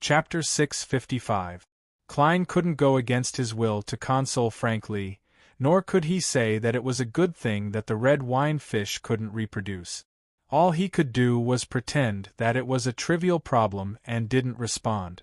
Chapter 655. Klein couldn't go against his will to console Frank Lee, nor could he say that it was a good thing that the red wine fish couldn't reproduce. All he could do was pretend that it was a trivial problem and didn't respond.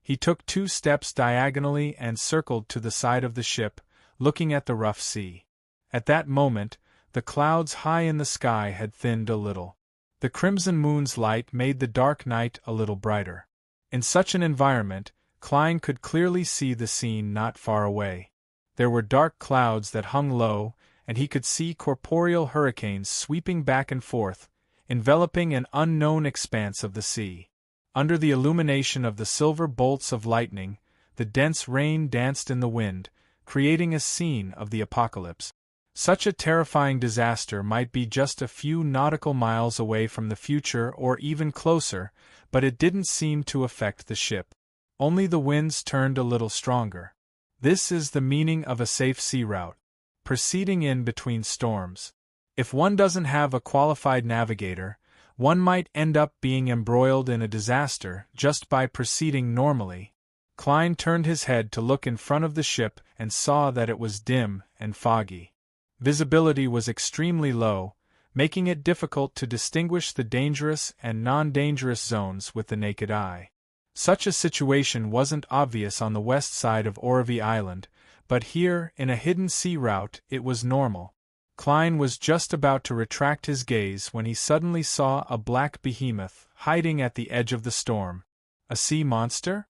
He took 2 steps diagonally and circled to the side of the ship, looking at the rough sea. At that moment, the clouds high in the sky had thinned a little. The crimson moon's light made the dark night a little brighter. In such an environment, Klein could clearly see the scene not far away. There were dark clouds that hung low, and he could see corporeal hurricanes sweeping back and forth, enveloping an unknown expanse of the sea. Under the illumination of the silver bolts of lightning, the dense rain danced in the wind, creating a scene of the apocalypse. Such a terrifying disaster might be just a few nautical miles away from the future or even closer, but it didn't seem to affect the ship. Only the winds turned a little stronger. This is the meaning of a safe sea route: proceeding in between storms. If one doesn't have a qualified navigator, one might end up being embroiled in a disaster just by proceeding normally. Klein turned his head to look in front of the ship and saw that it was dim and foggy. Visibility was extremely low, making it difficult to distinguish the dangerous and non-dangerous zones with the naked eye. Such a situation wasn't obvious on the west side of Orovie Island, but here, in a hidden sea route, it was normal. Klein was just about to retract his gaze when he suddenly saw a black behemoth hiding at the edge of the storm. A sea monster?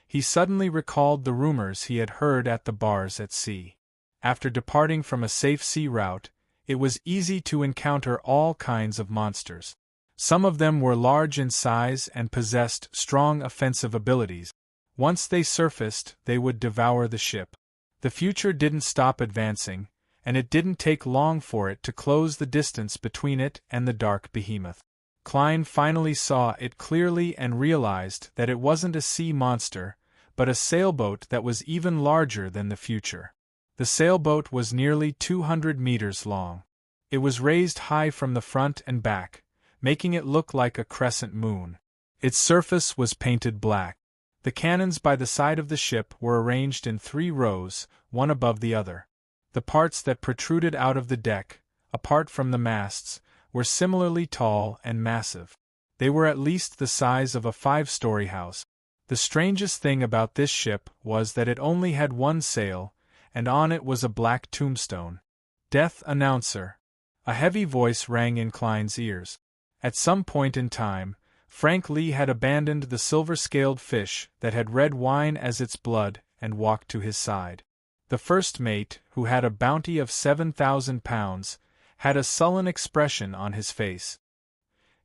He suddenly recalled the rumors he had heard at the bars at sea. After departing from a safe sea route, it was easy to encounter all kinds of monsters. Some of them were large in size and possessed strong offensive abilities. Once they surfaced, they would devour the ship. The future didn't stop advancing, and it didn't take long for it to close the distance between it and the dark behemoth. Klein finally saw it clearly and realized that it wasn't a sea monster, but a sailboat that was even larger than the future. The sailboat was nearly 200 meters long. It was raised high from the front and back, making it look like a crescent moon. Its surface was painted black. The cannons by the side of the ship were arranged in 3 rows, one above the other. The parts that protruded out of the deck, apart from the masts, were similarly tall and massive. They were at least the size of a 5-story house. The strangest thing about this ship was that it only had 1 sail, and on it was a black tombstone. Death Announcer. A heavy voice rang in Klein's ears. At some point in time, Frank Lee had abandoned the silver-scaled fish that had red wine as its blood and walked to his side. The first mate, who had a bounty of 7,000 pounds, had a sullen expression on his face.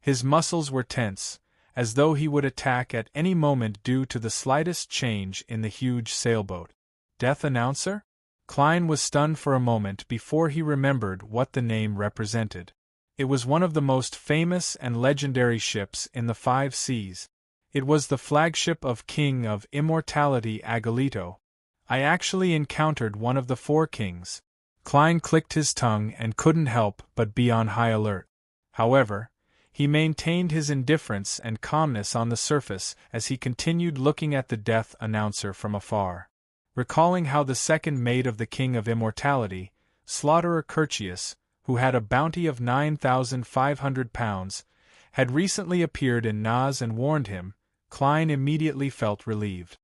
His muscles were tense, as though he would attack at any moment due to the slightest change in the huge sailboat. Death Announcer? Klein was stunned for a moment before he remembered what the name represented. It was one of the most famous and legendary ships in the 5 seas. It was the flagship of King of Immortality Agalito. I actually encountered one of the 4 kings. Klein clicked his tongue and couldn't help but be on high alert. However, he maintained his indifference and calmness on the surface as he continued looking at the Death Announcer from afar. Recalling how the second mate of the King of Immortality, Slaughterer Curtius, who had a bounty of 9,500 pounds, had recently appeared in Nas and warned him, Klein immediately felt relieved.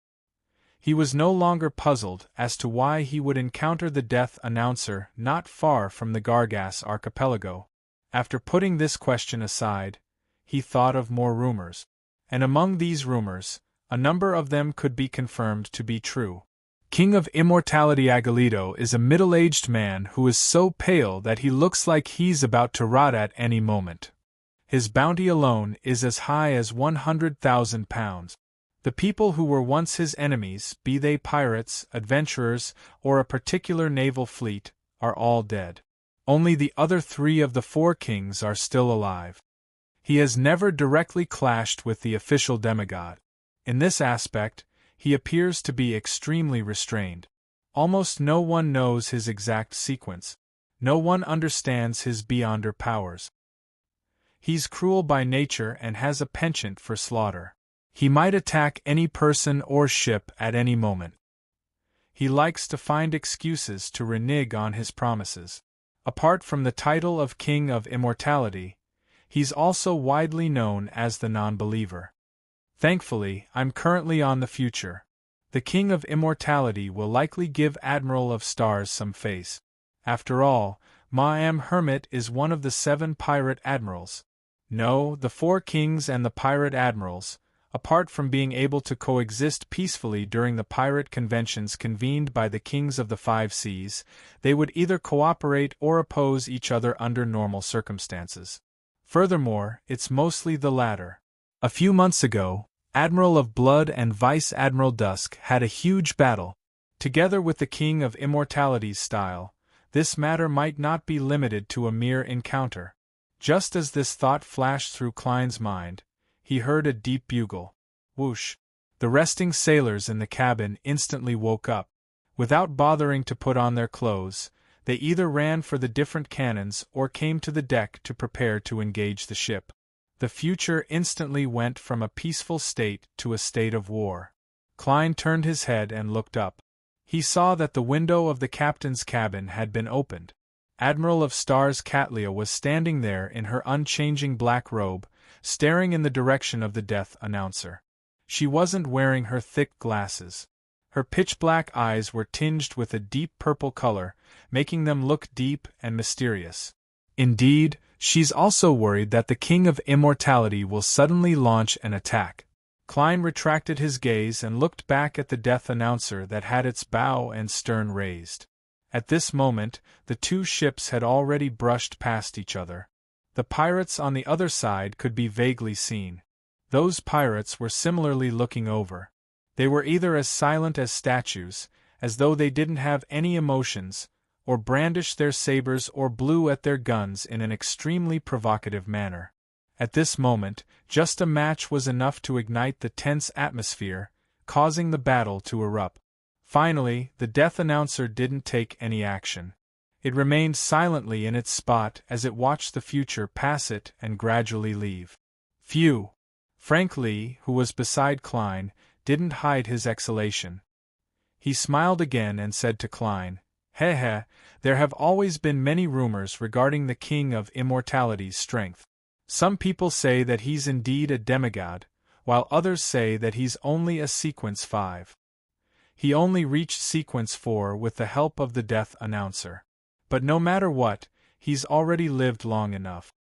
He was no longer puzzled as to why he would encounter the Death Announcer not far from the Gargas archipelago. After putting this question aside, he thought of more rumors. And among these rumors, a number of them could be confirmed to be true. King of Immortality Agalito is a middle-aged man who is so pale that he looks like he's about to rot at any moment. His bounty alone is as high as 100,000 pounds. The people who were once his enemies, be they pirates, adventurers, or a particular naval fleet, are all dead. Only the other 3 of the 4 kings are still alive. He has never directly clashed with the official demigod. In this aspect, he appears to be extremely restrained. Almost no one knows his exact sequence. No one understands his beyonder powers. He's cruel by nature and has a penchant for slaughter. He might attack any person or ship at any moment. He likes to find excuses to renege on his promises. Apart from the title of King of Immortality, he's also widely known as the non-believer. Thankfully, I'm currently on the future. The King of Immortality will likely give Admiral of Stars some face. After all, Ma Hermit is one of the 7 pirate admirals. No, the 4 kings and the pirate admirals, apart from being able to coexist peacefully during the pirate conventions convened by the kings of the 5 seas, they would either cooperate or oppose each other under normal circumstances. Furthermore, it's mostly the latter. A few months ago, Admiral of Blood and Vice Admiral Dusk had a huge battle. Together with the King of Immortality's style, this matter might not be limited to a mere encounter. Just as this thought flashed through Klein's mind, he heard a deep bugle. Whoosh! The resting sailors in the cabin instantly woke up. Without bothering to put on their clothes, they either ran for the different cannons or came to the deck to prepare to engage the ship. The future instantly went from a peaceful state to a state of war. Klein turned his head and looked up. He saw that the window of the captain's cabin had been opened. Admiral of Stars Katlia was standing there in her unchanging black robe, staring in the direction of the death announcer. She wasn't wearing her thick glasses. Her pitch-black eyes were tinged with a deep purple color, making them look deep and mysterious. Indeed, she's also worried that the King of Immortality will suddenly launch an attack. Klein retracted his gaze and looked back at the death announcer that had its bow and stern raised. At this moment, the 2 ships had already brushed past each other. The pirates on the other side could be vaguely seen. Those pirates were similarly looking over. They were either as silent as statues, as though they didn't have any emotions, or brandished their sabers or blew at their guns in an extremely provocative manner. At this moment, just a match was enough to ignite the tense atmosphere, causing the battle to erupt. Finally, the death announcer didn't take any action. It remained silently in its spot as it watched the future pass it and gradually leave. Phew! Frank Lee, who was beside Klein, didn't hide his exhalation. He smiled again and said to Klein, "Heh, there have always been many rumors regarding the King of Immortality's strength. Some people say that he's indeed a demigod, while others say that he's only a Sequence 5. He only reached Sequence 4 with the help of the death announcer. But no matter what, he's already lived long enough.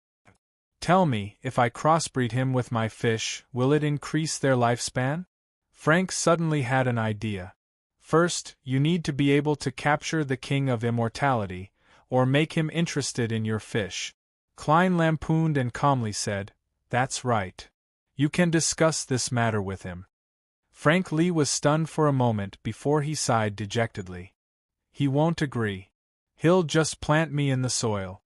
Tell me, if I crossbreed him with my fish, will it increase their lifespan?" Frank suddenly had an idea. "First, you need to be able to capture the King of Immortality, or make him interested in your fish." Klein lampooned and calmly said, "That's right. You can discuss this matter with him." Frank Lee was stunned for a moment before he sighed dejectedly. "He won't agree. He'll just plant me in the soil."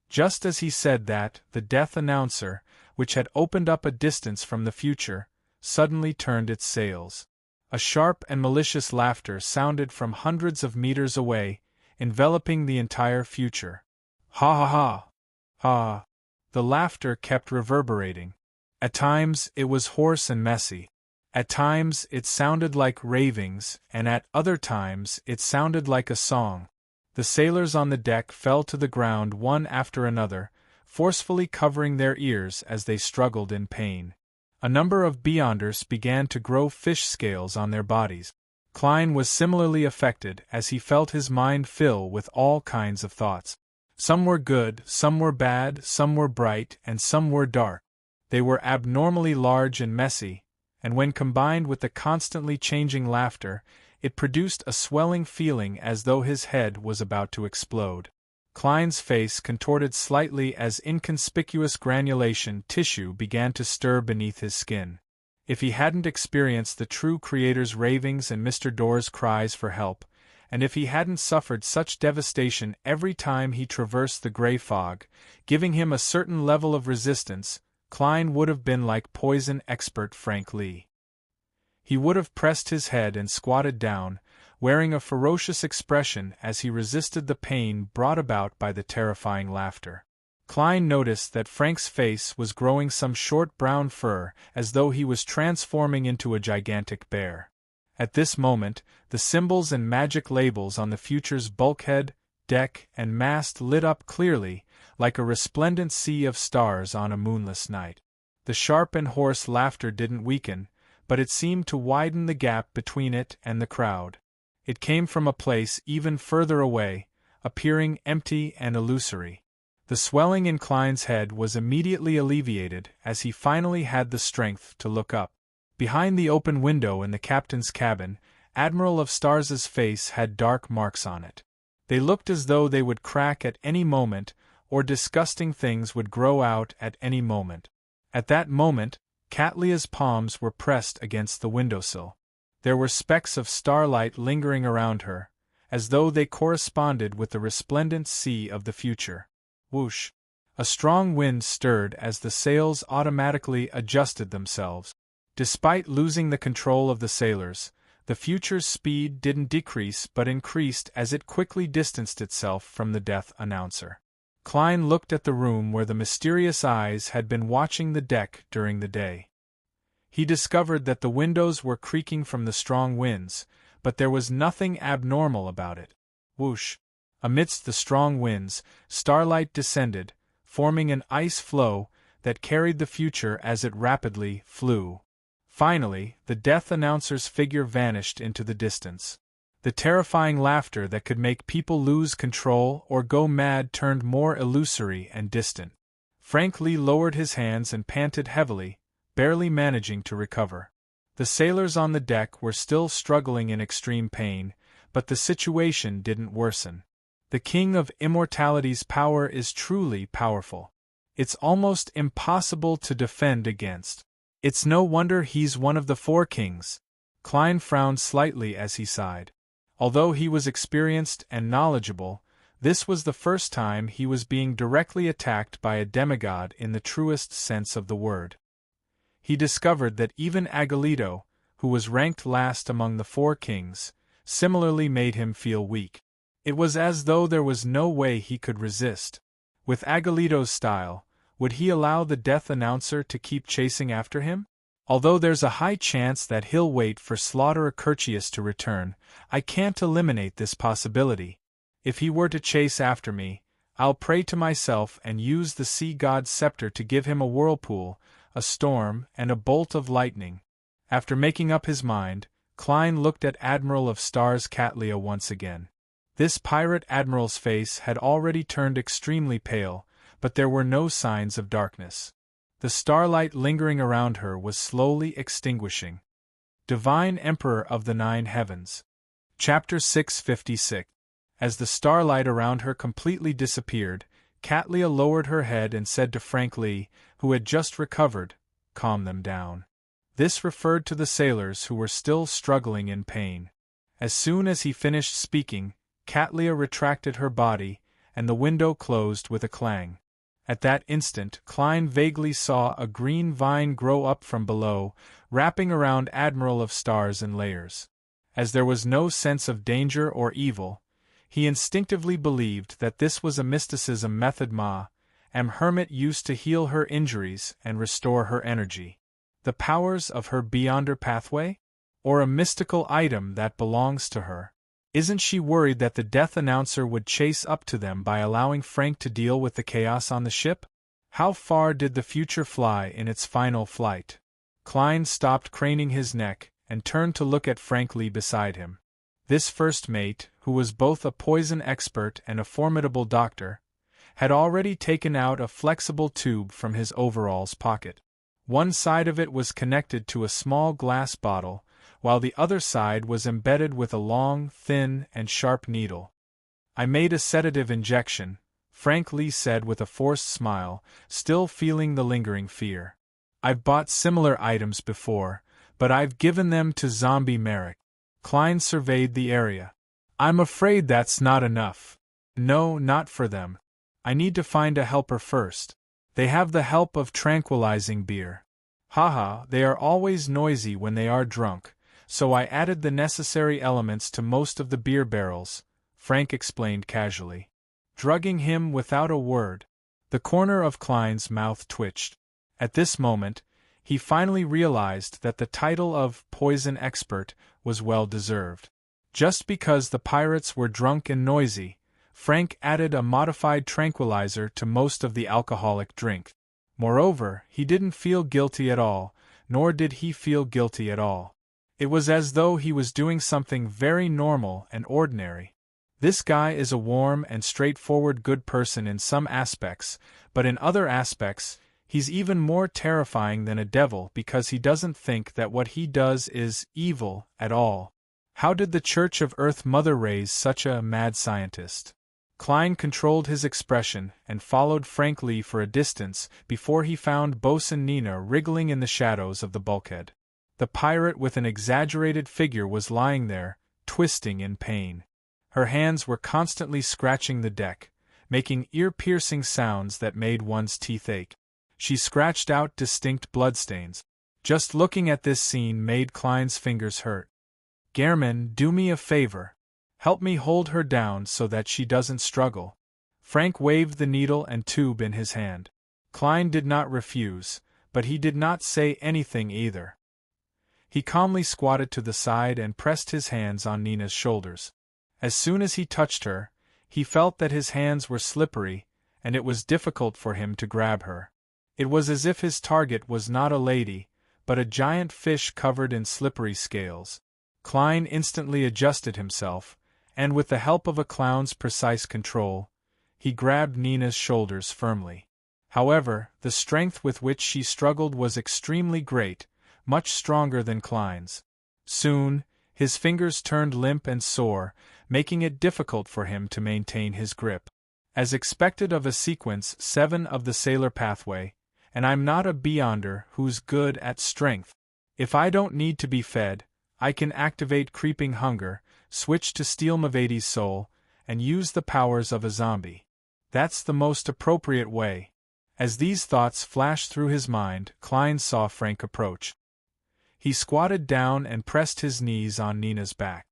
Just as he said that, the death announcer, which had opened up a distance from the future, suddenly turned its sails. A sharp and malicious laughter sounded from hundreds of meters away, enveloping the entire future. Ha ha ha! Ha! The laughter kept reverberating. At times it was hoarse and messy. At times it sounded like ravings, and at other times it sounded like a song. The sailors on the deck fell to the ground one after another, forcefully covering their ears as they struggled in pain. A number of Beyonders began to grow fish scales on their bodies. Klein was similarly affected as he felt his mind fill with all kinds of thoughts. Some were good, some were bad, some were bright, and some were dark. They were abnormally large and messy, and when combined with the constantly changing laughter, it produced a swelling feeling as though his head was about to explode. Klein's face contorted slightly as inconspicuous granulation tissue began to stir beneath his skin. If he hadn't experienced the true creator's ravings and Mr. Door's cries for help, and if he hadn't suffered such devastation every time he traversed the gray fog, giving him a certain level of resistance, Klein would have been like poison expert Frank Lee. He would have pressed his head and squatted down, wearing a ferocious expression as he resisted the pain brought about by the terrifying laughter. Klein noticed that Frank's face was growing some short brown fur, as though he was transforming into a gigantic bear. At this moment, the symbols and magic labels on the future's bulkhead, deck, and mast lit up clearly, like a resplendent sea of stars on a moonless night. The sharp and hoarse laughter didn't weaken, but it seemed to widen the gap between it and the crowd. It came from a place even further away, appearing empty and illusory. The swelling in Klein's head was immediately alleviated as he finally had the strength to look up. Behind the open window in the captain's cabin, Admiral of Stars's face had dark marks on it. They looked as though they would crack at any moment, or disgusting things would grow out at any moment. At that moment, Catlia's palms were pressed against the windowsill. There were specks of starlight lingering around her, as though they corresponded with the resplendent sea of the future. Whoosh! A strong wind stirred as the sails automatically adjusted themselves. Despite losing the control of the sailors, the future's speed didn't decrease but increased as it quickly distanced itself from the death announcer. Klein looked at the room where the mysterious eyes had been watching the deck during the day. He discovered that the windows were creaking from the strong winds, but there was nothing abnormal about it. Whoosh! Amidst the strong winds, starlight descended, forming an ice floe that carried the future as it rapidly flew. Finally, the death announcer's figure vanished into the distance. The terrifying laughter that could make people lose control or go mad turned more illusory and distant. Frank Lee lowered his hands and panted heavily, barely managing to recover. The sailors on the deck were still struggling in extreme pain, but the situation didn't worsen. The King of Immortality's power is truly powerful. It's almost impossible to defend against. It's no wonder he's one of the four kings. Klein frowned slightly as he sighed. Although he was experienced and knowledgeable, this was the first time he was being directly attacked by a demigod in the truest sense of the word. He discovered that even Agalito, who was ranked last among the four kings, similarly made him feel weak. It was as though there was no way he could resist. With Agalito's style, would he allow the death announcer to keep chasing after him? Although there's a high chance that he'll wait for Slaughter Curtius to return, I can't eliminate this possibility. If he were to chase after me, I'll pray to myself and use the sea god's scepter to give him a whirlpool, a storm, and a bolt of lightning. After making up his mind, Klein looked at Admiral of Stars Catlia once again. This pirate admiral's face had already turned extremely pale, but there were no signs of darkness. The starlight lingering around her was slowly extinguishing. Divine Emperor of the Nine Heavens. Chapter 656. As the starlight around her completely disappeared, Catlia lowered her head and said to Frank Lee, who had just recovered, "Calm them down." This referred to the sailors who were still struggling in pain. As soon as he finished speaking, Catlia retracted her body, and the window closed with a clang. At that instant, Klein vaguely saw a green vine grow up from below, wrapping around Admiral of Stars in layers. As there was no sense of danger or evil, he instinctively believed that this was a mysticism method Hermit used to heal her injuries and restore her energy. The powers of her Beyonder pathway? Or a mystical item that belongs to her? Isn't she worried that the death announcer would chase up to them by allowing Frank to deal with the chaos on the ship? How far did the future fly in its final flight? Klein stopped craning his neck and turned to look at Frank Lee beside him. This first mate, who was both a poison expert and a formidable doctor, had already taken out a flexible tube from his overalls pocket. One side of it was connected to a small glass bottle, while the other side was embedded with a long, thin, and sharp needle. "I made a sedative injection," Frank Lee said with a forced smile, still feeling the lingering fear. "I've bought similar items before, but I've given them to Zombie Merrick." Klein surveyed the area. "I'm afraid that's not enough." "No, not for them. I need to find a helper first. They have the help of tranquilizing beer. Haha, they are always noisy when they are drunk, so I added the necessary elements to most of the beer barrels," Frank explained casually. "Drugging him without a word." The corner of Klein's mouth twitched. At this moment, he finally realized that the title of poison expert was well deserved. Just because the pirates were drunk and noisy, Frank added a modified tranquilizer to most of the alcoholic drink. Moreover, he didn't feel guilty at all, nor did he feel guilty at all. It was as though he was doing something very normal and ordinary. This guy is a warm and straightforward good person in some aspects, but in other aspects, he's even more terrifying than a devil because he doesn't think that what he does is evil at all. How did the Church of Earth Mother raise such a mad scientist? Klein controlled his expression and followed Frank Lee for a distance before he found Bosun Nina wriggling in the shadows of the bulkhead. The pirate with an exaggerated figure was lying there, twisting in pain. Her hands were constantly scratching the deck, making ear-piercing sounds that made one's teeth ache. She scratched out distinct bloodstains. Just looking at this scene made Klein's fingers hurt. "Gehrman, do me a favor. Help me hold her down so that she doesn't struggle." Frank waved the needle and tube in his hand. Klein did not refuse, but he did not say anything either. He calmly squatted to the side and pressed his hands on Nina's shoulders. As soon as he touched her, he felt that his hands were slippery, and it was difficult for him to grab her. It was as if his target was not a lady, but a giant fish covered in slippery scales. Klein instantly adjusted himself, and with the help of a clown's precise control, he grabbed Nina's shoulders firmly. However, the strength with which she struggled was extremely great, much stronger than Klein's. Soon, his fingers turned limp and sore, making it difficult for him to maintain his grip. As expected of a sequence 7 of the Sailor Pathway, and I'm not a beyonder who's good at strength. If I don't need to be fed, I can activate creeping hunger, switch to steal Mavadi's soul, and use the powers of a zombie. That's the most appropriate way. As these thoughts flashed through his mind, Klein saw Frank approach. He squatted down and pressed his knees on Nina's back.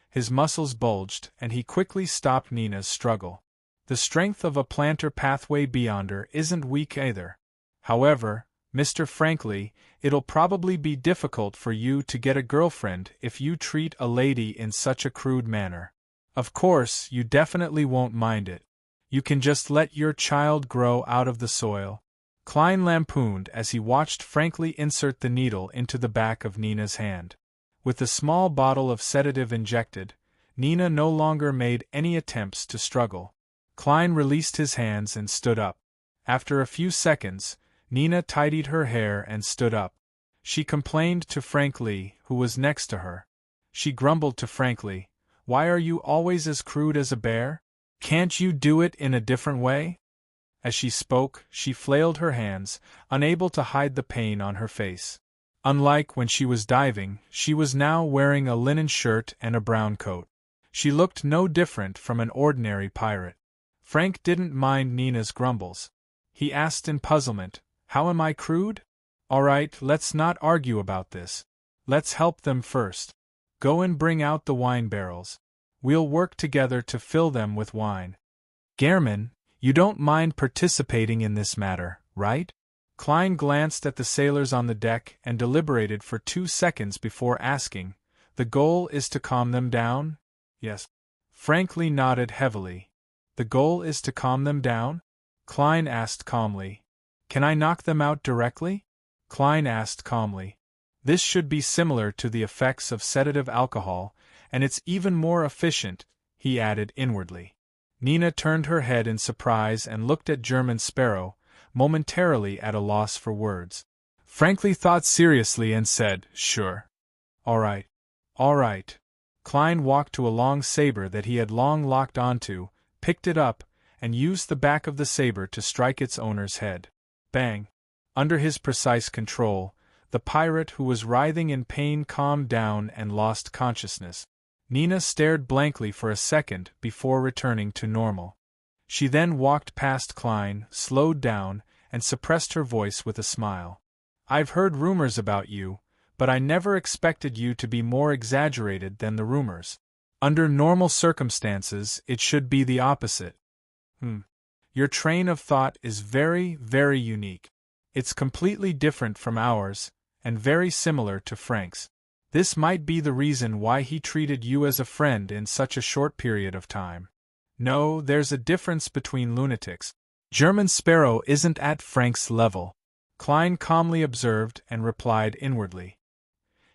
His muscles bulged, and he quickly stopped Nina's struggle. The strength of a plantar pathway beyonder isn't weak either. However, Mr. Frankly, it'll probably be difficult for you to get a girlfriend if you treat a lady in such a crude manner. Of course, you definitely won't mind it. You can just let your child grow out of the soil. Klein lampooned as he watched Frankly insert the needle into the back of Nina's hand. With the small bottle of sedative injected, Nina no longer made any attempts to struggle. Klein released his hands and stood up. After a few seconds, Nina tidied her hair and stood up. She complained to Frank Lee, who was next to her. She grumbled to Frank Lee, "Why are you always as crude as a bear? Can't you do it in a different way?" As she spoke, she flailed her hands, unable to hide the pain on her face. Unlike when she was diving, she was now wearing a linen shirt and a brown coat. She looked no different from an ordinary pirate. Frank didn't mind Nina's grumbles. He asked in puzzlement, "How am I crude? All right, let's not argue about this. Let's help them first. Go and bring out the wine barrels. We'll work together to fill them with wine. Gehrman, you don't mind participating in this matter, right?" Klein glanced at the sailors on the deck and deliberated for 2 seconds before asking, "The goal is to calm them down?" "Yes." Frank Lee nodded heavily. "The goal is to calm them down?" Klein asked calmly. "Can I knock them out directly?" Klein asked calmly. "This should be similar to the effects of sedative alcohol, and it's even more efficient," he added inwardly. Nina turned her head in surprise and looked at German Sparrow, momentarily at a loss for words. Frank Lee thought seriously and said, "Sure. All right. All right." Klein walked to a long saber that he had long locked onto, picked it up, and used the back of the saber to strike its owner's head. Bang! Under his precise control, the pirate who was writhing in pain calmed down and lost consciousness. Nina stared blankly for a second before returning to normal. She then walked past Klein, slowed down, and suppressed her voice with a smile. "I've heard rumors about you, but I never expected you to be more exaggerated than the rumors. Under normal circumstances, it should be the opposite." Your train of thought is very, very unique. It's completely different from ours, and very similar to Frank's. This might be the reason why he treated you as a friend in such a short period of time. No, there's a difference between lunatics. German Sparrow isn't at Frank's level, Klein calmly observed and replied inwardly.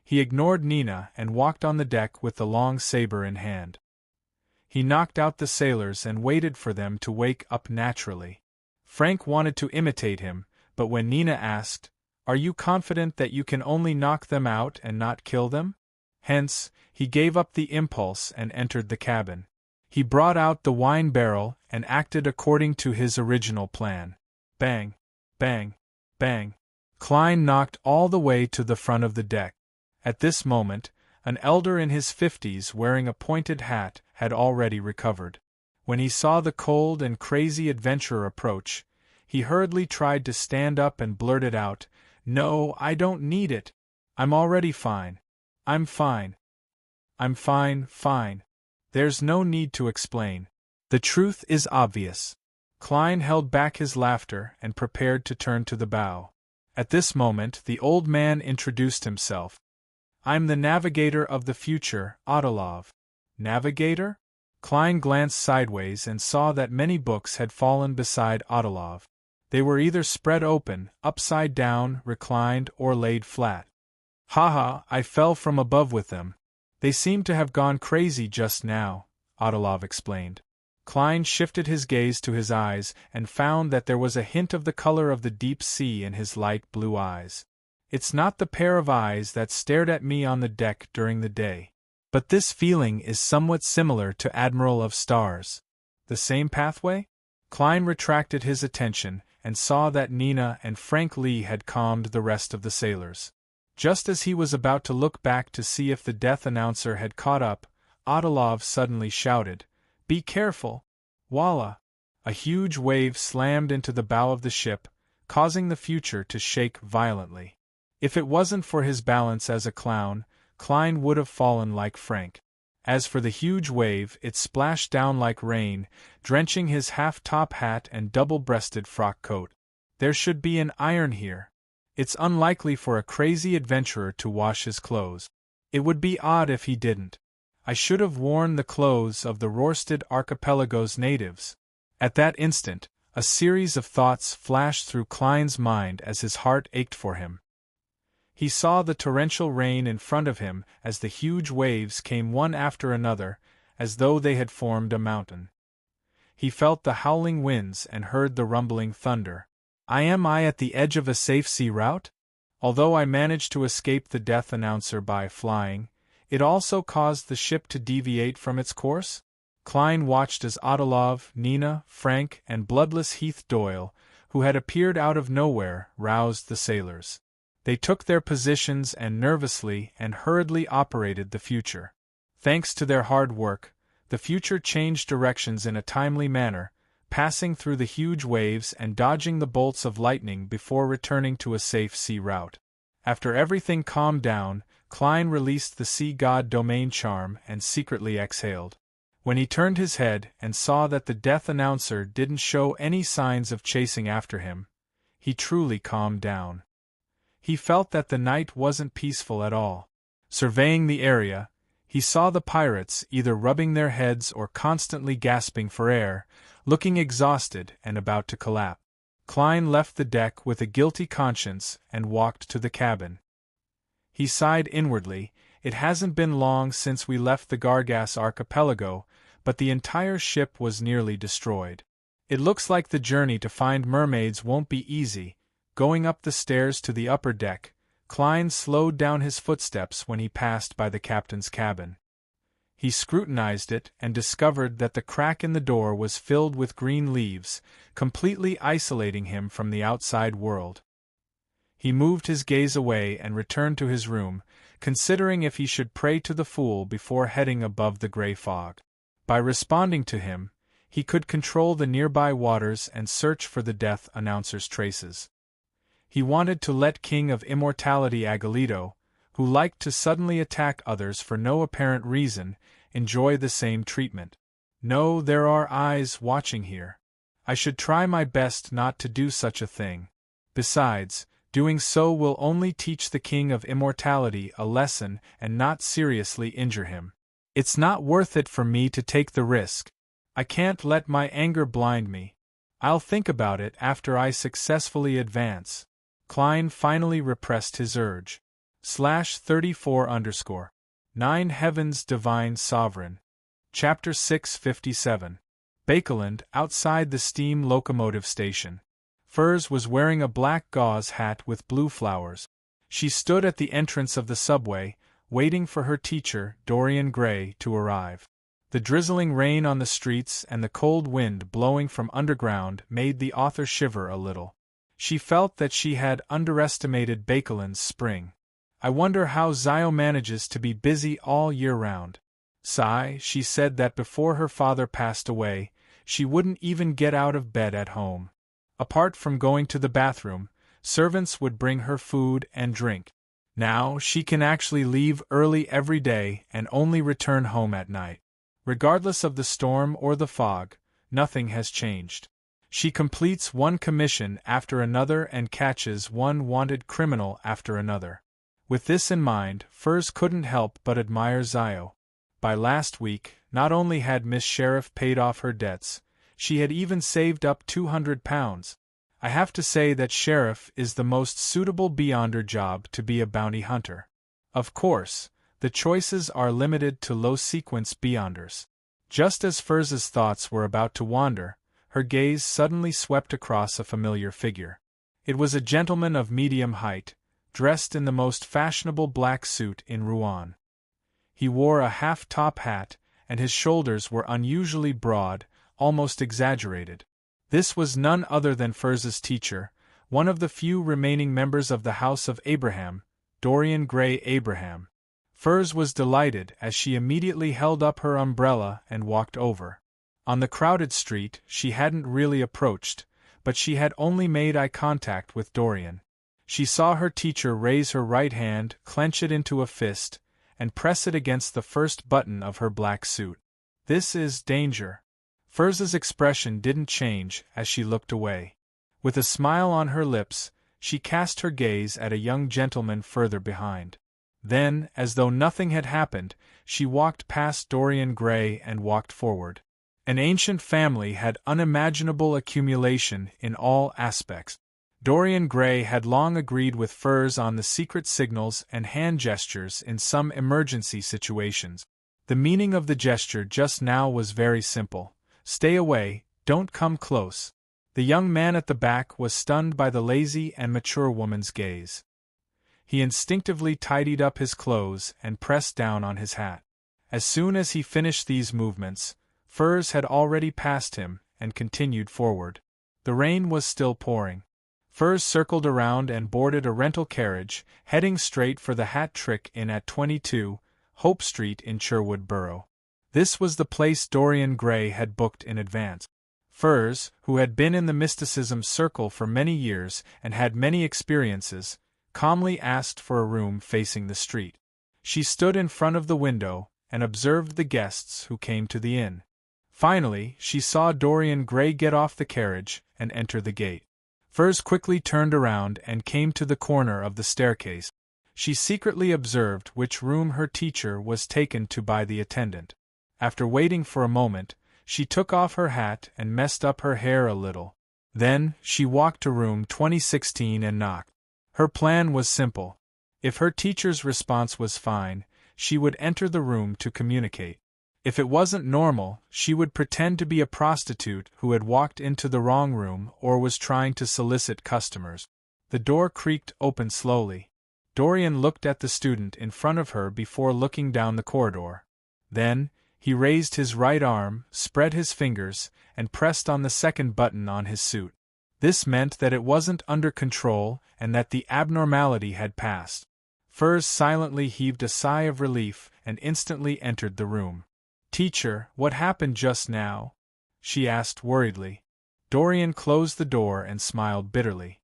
He ignored Nina and walked on the deck with the long saber in hand. He knocked out the sailors and waited for them to wake up naturally. Frank wanted to imitate him, but when Nina asked, "Are you confident that you can only knock them out and not kill them?" Hence, he gave up the impulse and entered the cabin. He brought out the wine barrel and acted according to his original plan. Bang, bang, bang. Klein knocked all the way to the front of the deck. At this moment, an elder in his 50s wearing a pointed hat had already recovered. When he saw the cold and crazy adventurer approach, he hurriedly tried to stand up and blurted out, "No, I don't need it. I'm already fine. I'm fine. I'm fine, fine. There's no need to explain. The truth is obvious." Klein held back his laughter and prepared to turn to the bow. At this moment the old man introduced himself. "I'm the navigator of the future, Audiobook." Navigator? Klein glanced sideways and saw that many books had fallen beside Audiobook. They were either spread open, upside down, reclined, or laid flat. "Haha, I fell from above with them. They seem to have gone crazy just now," Audiobook explained. Klein shifted his gaze to his eyes and found that there was a hint of the color of the deep sea in his light blue eyes. "It's not the pair of eyes that stared at me on the deck during the day. But this feeling is somewhat similar to Admiral of Stars." "The same pathway?" Klein retracted his attention and saw that Nina and Frank Lee had calmed the rest of the sailors. Just as he was about to look back to see if the death announcer had caught up, Audiobook suddenly shouted, "Be careful! Voila!" A huge wave slammed into the bow of the ship, causing the future to shake violently. If it wasn't for his balance as a clown, Klein would have fallen like Frank. As for the huge wave, it splashed down like rain, drenching his half-top hat and double-breasted frock coat. There should be an iron here. It's unlikely for a crazy adventurer to wash his clothes. It would be odd if he didn't. I should have worn the clothes of the Rorsted Archipelago's natives. At that instant, a series of thoughts flashed through Klein's mind as his heart ached for him. He saw the torrential rain in front of him as the huge waves came one after another, as though they had formed a mountain. He felt the howling winds and heard the rumbling thunder. Am I at the edge of a safe sea route? Although I managed to escape the death announcer by flying, it also caused the ship to deviate from its course? Klein watched as Audiobook, Nina, Frank, and bloodless Heath Doyle, who had appeared out of nowhere, roused the sailors. They took their positions and nervously and hurriedly operated the future. Thanks to their hard work, the future changed directions in a timely manner, passing through the huge waves and dodging the bolts of lightning before returning to a safe sea route. After everything calmed down, Klein released the sea god domain charm and secretly exhaled. When he turned his head and saw that the death announcer didn't show any signs of chasing after him, he truly calmed down. He felt that the night wasn't peaceful at all. Surveying the area, he saw the pirates either rubbing their heads or constantly gasping for air, looking exhausted and about to collapse. Klein left the deck with a guilty conscience and walked to the cabin. He sighed inwardly. It hasn't been long since we left the Gargas archipelago, but the entire ship was nearly destroyed. It looks like the journey to find mermaids won't be easy. Going up the stairs to the upper deck, Klein slowed down his footsteps when he passed by the captain's cabin. He scrutinized it and discovered that the crack in the door was filled with green leaves, completely isolating him from the outside world. He moved his gaze away and returned to his room, considering if he should pray to the fool before heading above the gray fog. By responding to him, he could control the nearby waters and search for the death announcer's traces. He wanted to let King of Immortality Agalito, who liked to suddenly attack others for no apparent reason, enjoy the same treatment. No, there are eyes watching here. I should try my best not to do such a thing. Besides, doing so will only teach the King of Immortality a lesson and not seriously injure him. It's not worth it for me to take the risk. I can't let my anger blind me. I'll think about it after I successfully advance. Klein finally repressed his urge. /34_ 9 Heaven's Divine Sovereign. Chapter 657. Bakeland, outside the steam locomotive station. Furs was wearing a black gauze hat with blue flowers. She stood at the entrance of the subway, waiting for her teacher, Dorian Gray, to arrive. The drizzling rain on the streets and the cold wind blowing from underground made the author shiver a little. She felt that she had underestimated Bakeland's spring. I wonder how Zio manages to be busy all year round. Sigh, she said that before her father passed away, she wouldn't even get out of bed at home. Apart from going to the bathroom, servants would bring her food and drink. Now she can actually leave early every day and only return home at night. Regardless of the storm or the fog, nothing has changed. She completes one commission after another and catches one wanted criminal after another. With this in mind, Furs couldn't help but admire Zio. By last week, not only had Miss Sheriff paid off her debts, she had even saved up £200. I have to say that Sheriff is the most suitable beyonder job to be a bounty hunter. Of course, the choices are limited to low-sequence beyonders. Just as Furs's thoughts were about to wander, her gaze suddenly swept across a familiar figure. It was a gentleman of medium height, dressed in the most fashionable black suit in Rouen. He wore a half-top hat, and his shoulders were unusually broad, almost exaggerated. This was none other than Furs's teacher, one of the few remaining members of the House of Abraham, Dorian Gray Abraham. Furs was delighted as she immediately held up her umbrella and walked over. On the crowded street, she hadn't really approached, but she had only made eye contact with Dorian. She saw her teacher raise her right hand, clench it into a fist, and press it against the first button of her black suit. This is danger. Furs's expression didn't change as she looked away. With a smile on her lips, she cast her gaze at a young gentleman further behind. Then, as though nothing had happened, she walked past Dorian Gray and walked forward. An ancient family had unimaginable accumulation in all aspects. Dorian Gray had long agreed with Furs on the secret signals and hand gestures in some emergency situations. The meaning of the gesture just now was very simple. Stay away, don't come close. The young man at the back was stunned by the lazy and mature woman's gaze. He instinctively tidied up his clothes and pressed down on his hat. As soon as he finished these movements, Furs had already passed him and continued forward. The rain was still pouring. Furs circled around and boarded a rental carriage, heading straight for the Hat Trick Inn at 22 Hope Street in Sherwood Borough. This was the place Dorian Gray had booked in advance. Furs, who had been in the mysticism circle for many years and had many experiences, calmly asked for a room facing the street. She stood in front of the window and observed the guests who came to the inn. Finally, she saw Dorian Gray get off the carriage and enter the gate. Furs quickly turned around and came to the corner of the staircase. She secretly observed which room her teacher was taken to by the attendant. After waiting for a moment, she took off her hat and messed up her hair a little. Then, she walked to room 2016 and knocked. Her plan was simple. If her teacher's response was fine, she would enter the room to communicate. If it wasn't normal, she would pretend to be a prostitute who had walked into the wrong room or was trying to solicit customers. The door creaked open slowly. Dorian looked at the student in front of her before looking down the corridor. Then, he raised his right arm, spread his fingers, and pressed on the second button on his suit. This meant that it wasn't under control and that the abnormality had passed. Furs silently heaved a sigh of relief and instantly entered the room. "Teacher, what happened just now?" she asked worriedly. Dorian closed the door and smiled bitterly.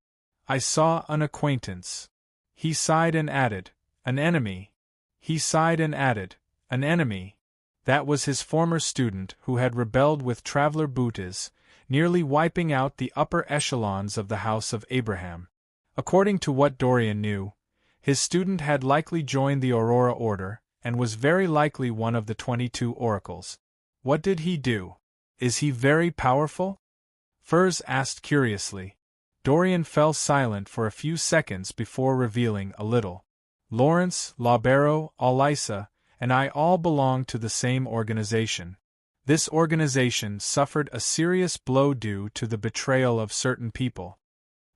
"I saw an acquaintance." He sighed and added, "An enemy." He sighed and added, "An enemy." That was his former student who had rebelled with Traveler Bootes, nearly wiping out the upper echelons of the House of Abraham. According to what Dorian knew, his student had likely joined the Aurora Order, and was very likely one of the 22 oracles. What did he do? Is he very powerful? Furs asked curiously. Dorian fell silent for a few seconds before revealing a little. Lawrence, Labero, Alisa, and I all belong to the same organization. This organization suffered a serious blow due to the betrayal of certain people.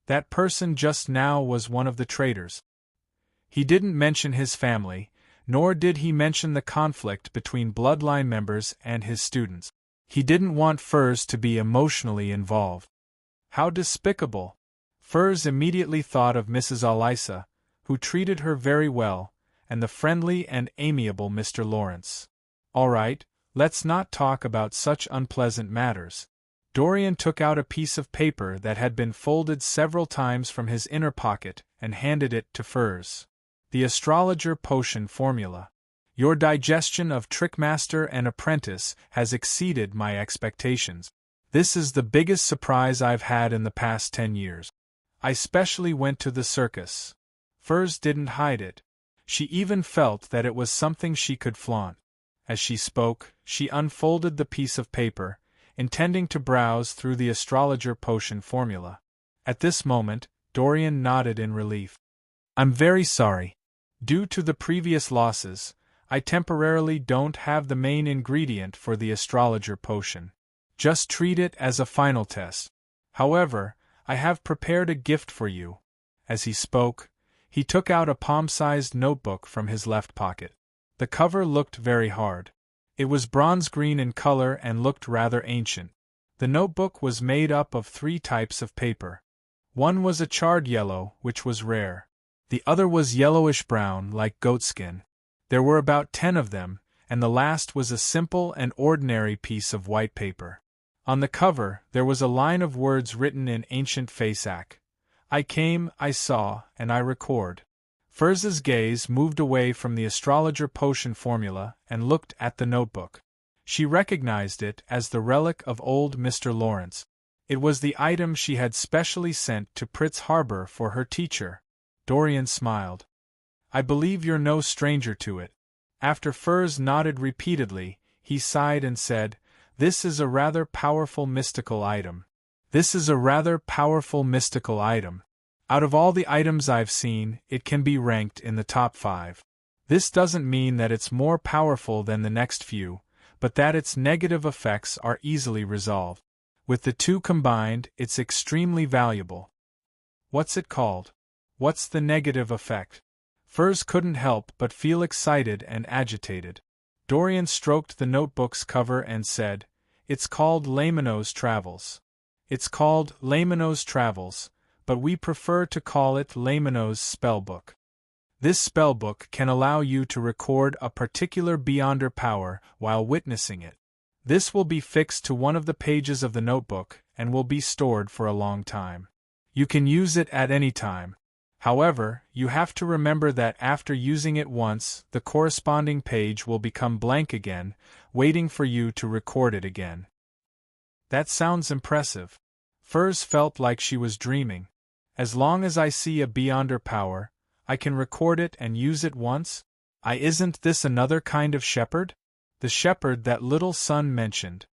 That person just now was one of the traitors. He didn't mention his family, nor did he mention the conflict between bloodline members and his students. He didn't want Furs to be emotionally involved. How despicable! Furs immediately thought of Mrs. Alisa, who treated her very well, and the friendly and amiable Mr. Lawrence. All right, let's not talk about such unpleasant matters. Dorian took out a piece of paper that had been folded several times from his inner pocket and handed it to Furs. The astrologer potion formula. Your digestion of Trickmaster and Apprentice has exceeded my expectations. This is the biggest surprise I've had in the past 10 years. I specially went to the circus. Furs didn't hide it. She even felt that it was something she could flaunt. As she spoke, she unfolded the piece of paper, intending to browse through the astrologer potion formula. At this moment, Dorian nodded in relief. I'm very sorry. Due to the previous losses, I temporarily don't have the main ingredient for the astrologer potion. Just treat it as a final test. However, I have prepared a gift for you. As he spoke, he took out a palm-sized notebook from his left pocket. The cover looked very hard. It was bronze green in color and looked rather ancient. The notebook was made up of 3 types of paper. One was a charred yellow, which was rare. The other was yellowish-brown, like goatskin. There were about 10 of them, and the last was a simple and ordinary piece of white paper. On the cover, there was a line of words written in ancient Fasak. I came, I saw, and I record. Furs's gaze moved away from the astrologer potion formula and looked at the notebook. She recognized it as the relic of old Mr. Lawrence. It was the item she had specially sent to Pritz Harbor for her teacher. Dorian smiled. I believe you're no stranger to it. After Furs nodded repeatedly, he sighed and said, This is a rather powerful mystical item. This is a rather powerful mystical item. Out of all the items I've seen, it can be ranked in the top 5. This doesn't mean that it's more powerful than the next few, but that its negative effects are easily resolved. With the 2 combined, it's extremely valuable. What's it called? What's the negative effect? Furs couldn't help but feel excited and agitated. Dorian stroked the notebook's cover and said, It's called Lamino's Travels. It's called Lamino's Travels, but we prefer to call it Lamino's Spellbook. This spellbook can allow you to record a particular Beyonder power while witnessing it. This will be fixed to one of the pages of the notebook and will be stored for a long time. You can use it at any time. However, you have to remember that after using it once, the corresponding page will become blank again, waiting for you to record it again. That sounds impressive. Furs felt like she was dreaming. As long as I see a Beyonder power, I can record it and use it once? Isn't this another kind of shepherd? The shepherd that little son mentioned.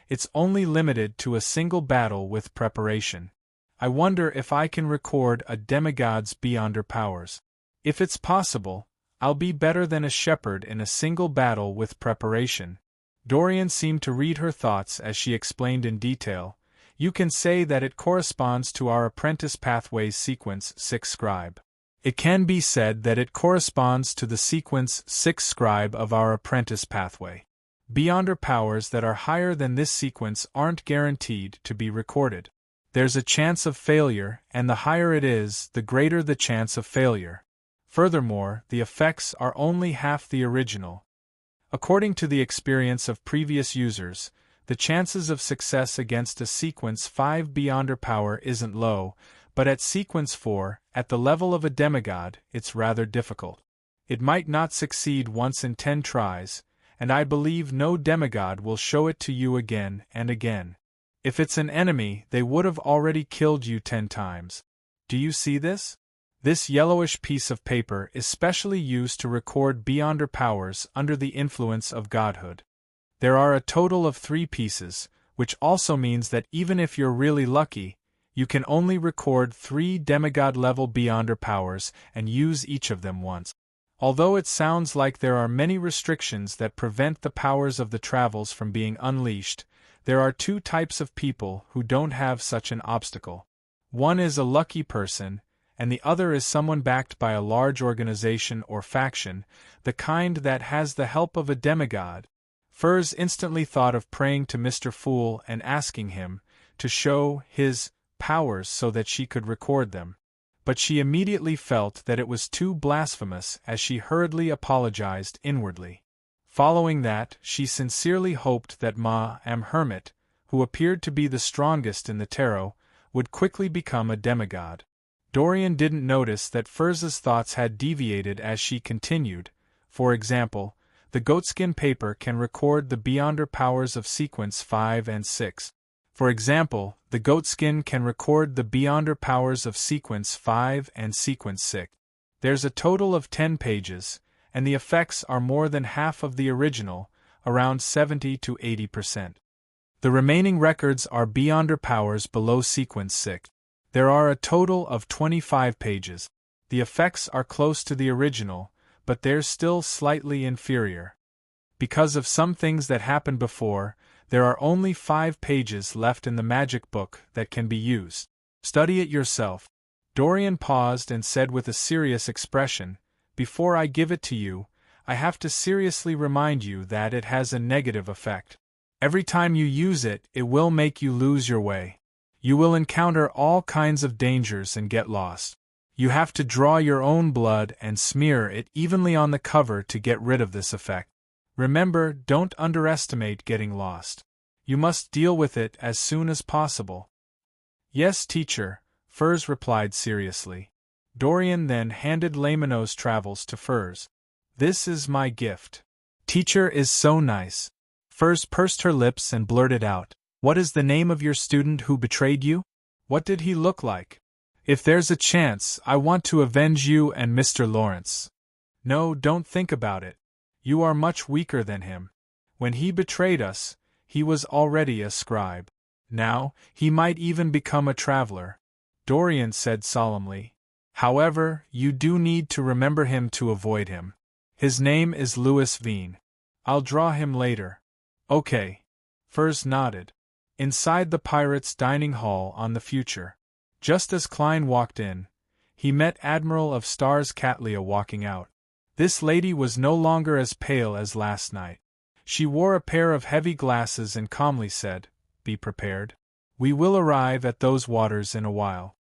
It's only limited to a single battle with preparation. I wonder if I can record a demigod's Beyonder powers. If it's possible, I'll be better than a shepherd in a single battle with preparation. Dorian seemed to read her thoughts as she explained in detail. You can say that it corresponds to our apprentice pathways sequence 6 scribe. It can be said that it corresponds to the sequence 6 scribe of our apprentice pathway. Beyonder powers that are higher than this sequence aren't guaranteed to be recorded. There's a chance of failure, and the higher it is, the greater the chance of failure. Furthermore, the effects are only half the original. According to the experience of previous users, the chances of success against a sequence 5 Beyonder power isn't low, but at sequence 4, at the level of a demigod, it's rather difficult. It might not succeed once in 10 tries, and I believe no demigod will show it to you again and again. If it's an enemy, they would have already killed you 10 times. Do you see this? This yellowish piece of paper is specially used to record beyonder powers under the influence of godhood. There are a total of 3 pieces, which also means that even if you're really lucky, you can only record 3 demigod-level beyonder powers and use each of them once. Although it sounds like there are many restrictions that prevent the powers of the travels from being unleashed, there are 2 types of people who don't have such an obstacle. One is a lucky person, and the other is someone backed by a large organization or faction, the kind that has the help of a demigod. Furs instantly thought of praying to Mr. Fool and asking him to show his powers so that she could record them. But she immediately felt that it was too blasphemous as she hurriedly apologized inwardly. Following that, she sincerely hoped that Ma-am Hermit, who appeared to be the strongest in the tarot, would quickly become a demigod. Dorian didn't notice that Furz's thoughts had deviated as she continued. For example, the goatskin paper can record the beyonder powers of sequence 5 and 6. For example, the goatskin can record the beyonder powers of sequence 5 and sequence 6. There's a total of 10 pages, and the effects are more than half of the original, around 70 to 80%. The remaining records are beyonder powers below sequence 6. There are a total of 25 pages. The effects are close to the original, but they're still slightly inferior. Because of some things that happened before, there are only 5 pages left in the magic book that can be used. Study it yourself. Dorian paused and said with a serious expression, "Before I give it to you, I have to seriously remind you that it has a negative effect. Every time you use it, it will make you lose your way. You will encounter all kinds of dangers and get lost. You have to draw your own blood and smear it evenly on the cover to get rid of this effect. Remember, don't underestimate getting lost. You must deal with it as soon as possible." "Yes, teacher," Furs replied seriously. Dorian then handed Lamino's travels to Furs. "This is my gift." "Teacher is so nice." Furs pursed her lips and blurted out, "What is the name of your student who betrayed you? What did he look like? If there's a chance, I want to avenge you and Mr. Lawrence." "No, don't think about it. You are much weaker than him. When he betrayed us, he was already a scribe. Now, he might even become a traveler," Dorian said solemnly. "However, you do need to remember him to avoid him. His name is Louis Veen. I'll draw him later." "Okay." Furs nodded. Inside the pirates' dining hall on the future. Just as Klein walked in, he met Admiral of Stars Catlia walking out. This lady was no longer as pale as last night. She wore a pair of heavy glasses and calmly said, "Be prepared. We will arrive at those waters in a while."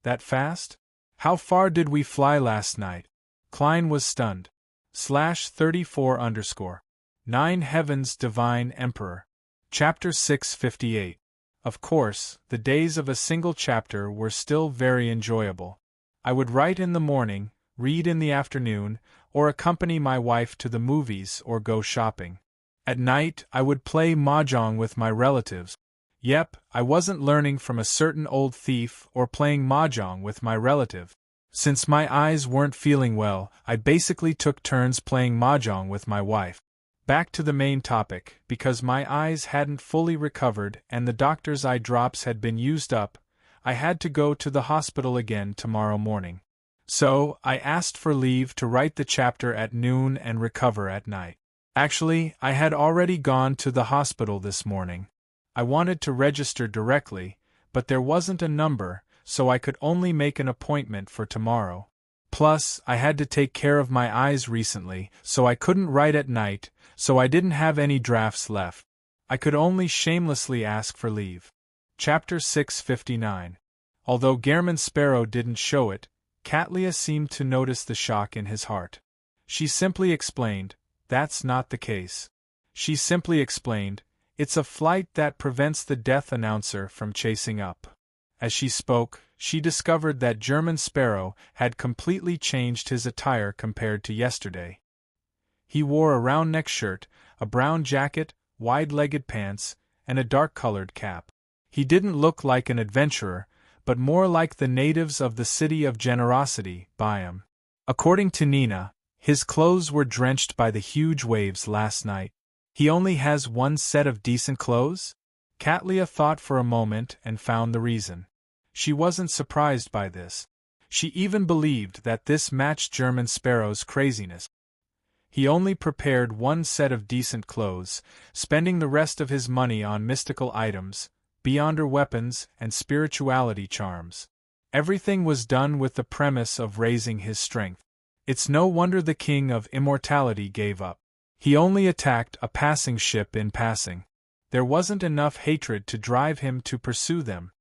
"That fast? How far did we fly last night?" Klein was stunned. /34_ 9 Heavens Divine Emperor. Chapter 658. Of course, the days of a single chapter were still very enjoyable. I would write in the morning, read in the afternoon, or accompany my wife to the movies or go shopping. At night, I would play mahjong with my relatives. Yep, I wasn't learning from a certain old thief or playing mahjong with my relative. Since my eyes weren't feeling well, I basically took turns playing mahjong with my wife. Back to the main topic, because my eyes hadn't fully recovered and the doctor's eye drops had been used up, I had to go to the hospital again tomorrow morning. So, I asked for leave to write the chapter at noon and recover at night. Actually, I had already gone to the hospital this morning. I wanted to register directly, but there wasn't a number, so I could only make an appointment for tomorrow. Plus, I had to take care of my eyes recently, so I couldn't write at night, so I didn't have any drafts left. I could only shamelessly ask for leave. Chapter 659. Although Gehrman Sparrow didn't show it, Catlia seemed to notice the shock in his heart. She simply explained, "That's not the case." She simply explained, "It's a flight that prevents the death announcer from chasing up." As she spoke, she discovered that German Sparrow had completely changed his attire compared to yesterday. He wore a round-neck shirt, a brown jacket, wide-legged pants, and a dark-colored cap. He didn't look like an adventurer, but more like the natives of the City of Generosity, Byam. According to Nina, his clothes were drenched by the huge waves last night. He only has one set of decent clothes? Katlia thought for a moment and found the reason. She wasn't surprised by this. She even believed that this matched German Sparrow's craziness. He only prepared one set of decent clothes, spending the rest of his money on mystical items, beyonder weapons, and spirituality charms. Everything was done with the premise of raising his strength. It's no wonder the king of immortality gave up. He only attacked a passing ship in passing. There wasn't enough hatred to drive him to pursue them.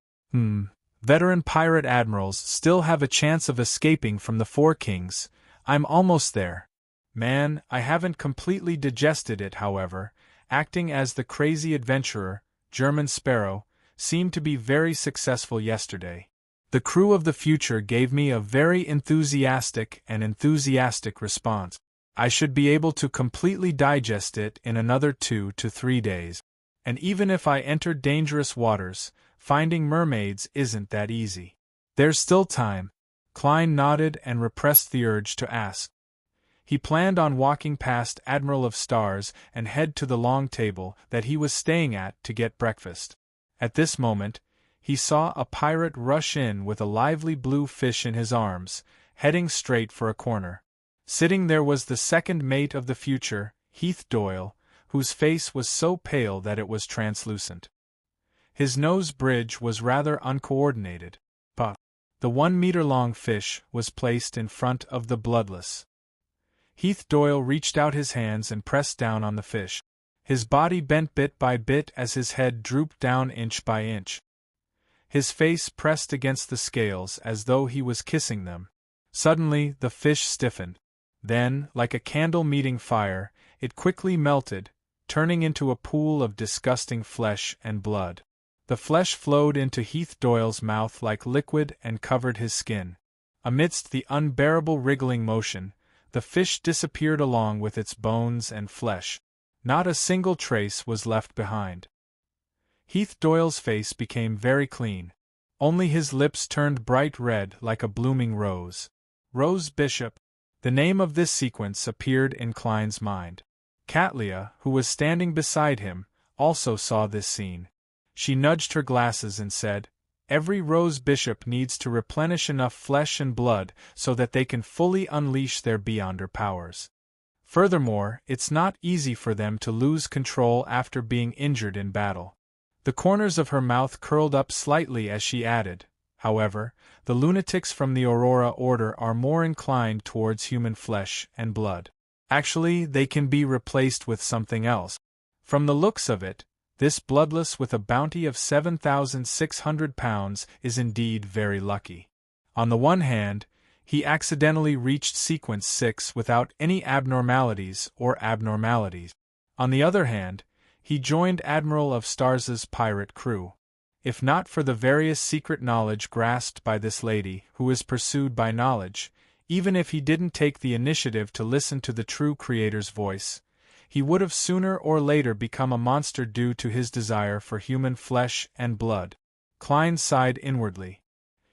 Veteran pirate admirals still have a chance of escaping from the Four Kings. I'm almost there. Man, I haven't completely digested it, however. Acting as the crazy adventurer, German Sparrow, seemed to be very successful yesterday. The crew of the future gave me a very enthusiastic response. I should be able to completely digest it in another 2 to 3 days. And even if I enter dangerous waters, finding mermaids isn't that easy. There's still time. Klein nodded and repressed the urge to ask. He planned on walking past Admiral of Stars and head to the long table that he was staying at to get breakfast. At this moment, he saw a pirate rush in with a lively blue fish in his arms, heading straight for a corner. Sitting there was the second mate of the future, Heath Doyle, whose face was so pale that it was translucent. His nose bridge was rather uncoordinated. The 1-meter-long fish was placed in front of the bloodless. Heath Doyle reached out his hands and pressed down on the fish. His body bent bit by bit as his head drooped down inch by inch. His face pressed against the scales as though he was kissing them. Suddenly, the fish stiffened. Then, like a candle meeting fire, it quickly melted, turning into a pool of disgusting flesh and blood. The flesh flowed into Heath Doyle's mouth like liquid and covered his skin. Amidst the unbearable wriggling motion, the fish disappeared along with its bones and flesh. Not a single trace was left behind. Heath Doyle's face became very clean. Only his lips turned bright red like a blooming rose. Rose Bishop. The name of this sequence appeared in Klein's mind. Katlia, who was standing beside him, also saw this scene. She nudged her glasses and said, "Every Rose Bishop needs to replenish enough flesh and blood so that they can fully unleash their beyonder powers. Furthermore, it's not easy for them to lose control after being injured in battle." The corners of her mouth curled up slightly as she added, "However, the lunatics from the Aurora Order are more inclined towards human flesh and blood. Actually, they can be replaced with something else. From the looks of it, this bloodless with a bounty of 7,600 pounds is indeed very lucky." On the one hand, he accidentally reached sequence 6 without any abnormalities. On the other hand, he joined Admiral of Stars's pirate crew. If not for the various secret knowledge grasped by this lady, who is pursued by knowledge, even if he didn't take the initiative to listen to the true Creator's voice, he would have sooner or later become a monster due to his desire for human flesh and blood. Klein sighed inwardly.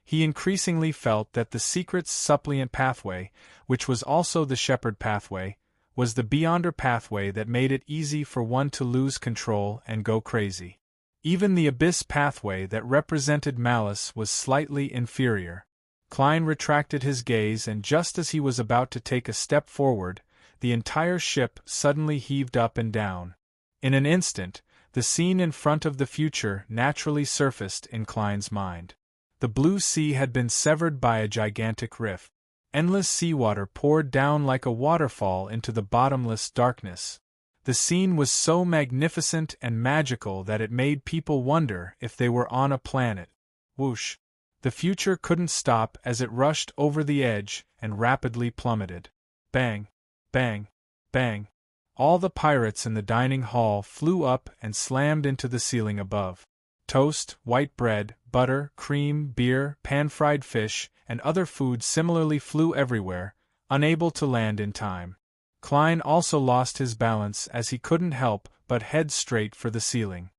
He increasingly felt that the secret's suppliant pathway, which was also the shepherd pathway, was the beyonder pathway that made it easy for one to lose control and go crazy. Even the abyss pathway that represented malice was slightly inferior. Klein retracted his gaze, and just as he was about to take a step forward, the entire ship suddenly heaved up and down. In an instant, the scene in front of the future naturally surfaced in Klein's mind. The blue sea had been severed by a gigantic rift. Endless seawater poured down like a waterfall into the bottomless darkness. The scene was so magnificent and magical that it made people wonder if they were on a planet. Whoosh! The future couldn't stop as it rushed over the edge and rapidly plummeted. Bang! Bang! Bang! All the pirates in the dining hall flew up and slammed into the ceiling above. Toast, white bread, butter, cream, beer, pan-fried fish, and other food similarly flew everywhere, unable to land in time. Klein also lost his balance as he couldn't help but head straight for the ceiling.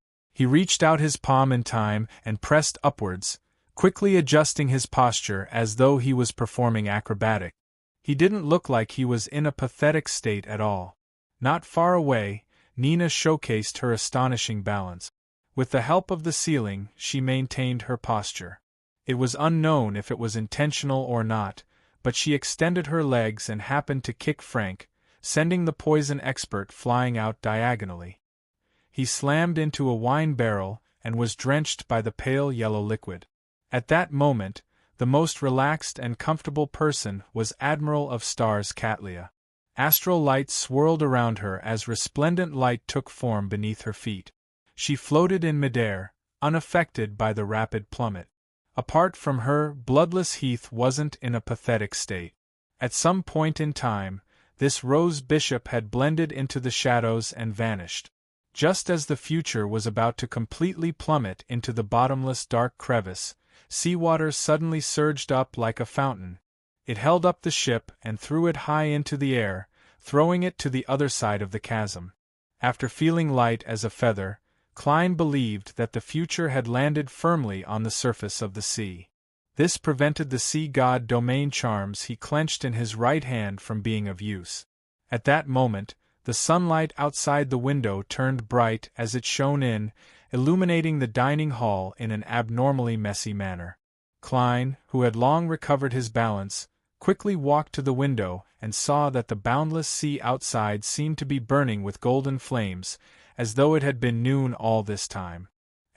He reached out his palm in time and pressed upwards, quickly adjusting his posture as though he was performing acrobatic. He didn't look like he was in a pathetic state at all. Not far away, Nina showcased her astonishing balance. With the help of the ceiling, she maintained her posture. It was unknown if it was intentional or not, but she extended her legs and happened to kick Frank, sending the poison expert flying out diagonally. He slammed into a wine barrel and was drenched by the pale yellow liquid. At that moment, the most relaxed and comfortable person was Admiral of Stars Katlia. Astral light swirled around her as resplendent light took form beneath her feet. She floated in midair, unaffected by the rapid plummet. Apart from her, bloodless Heath wasn't in a pathetic state. At some point in time, this Rose Bishop had blended into the shadows and vanished. Just as the future was about to completely plummet into the bottomless dark crevice, seawater suddenly surged up like a fountain. It held up the ship and threw it high into the air, throwing it to the other side of the chasm. After feeling light as a feather, Klein believed that the future had landed firmly on the surface of the sea. This prevented the sea god domain charms he clenched in his right hand from being of use. At that moment, the sunlight outside the window turned bright as it shone in, illuminating the dining hall in an abnormally messy manner. Klein, who had long recovered his balance, quickly walked to the window and saw that the boundless sea outside seemed to be burning with golden flames, as though it had been noon all this time.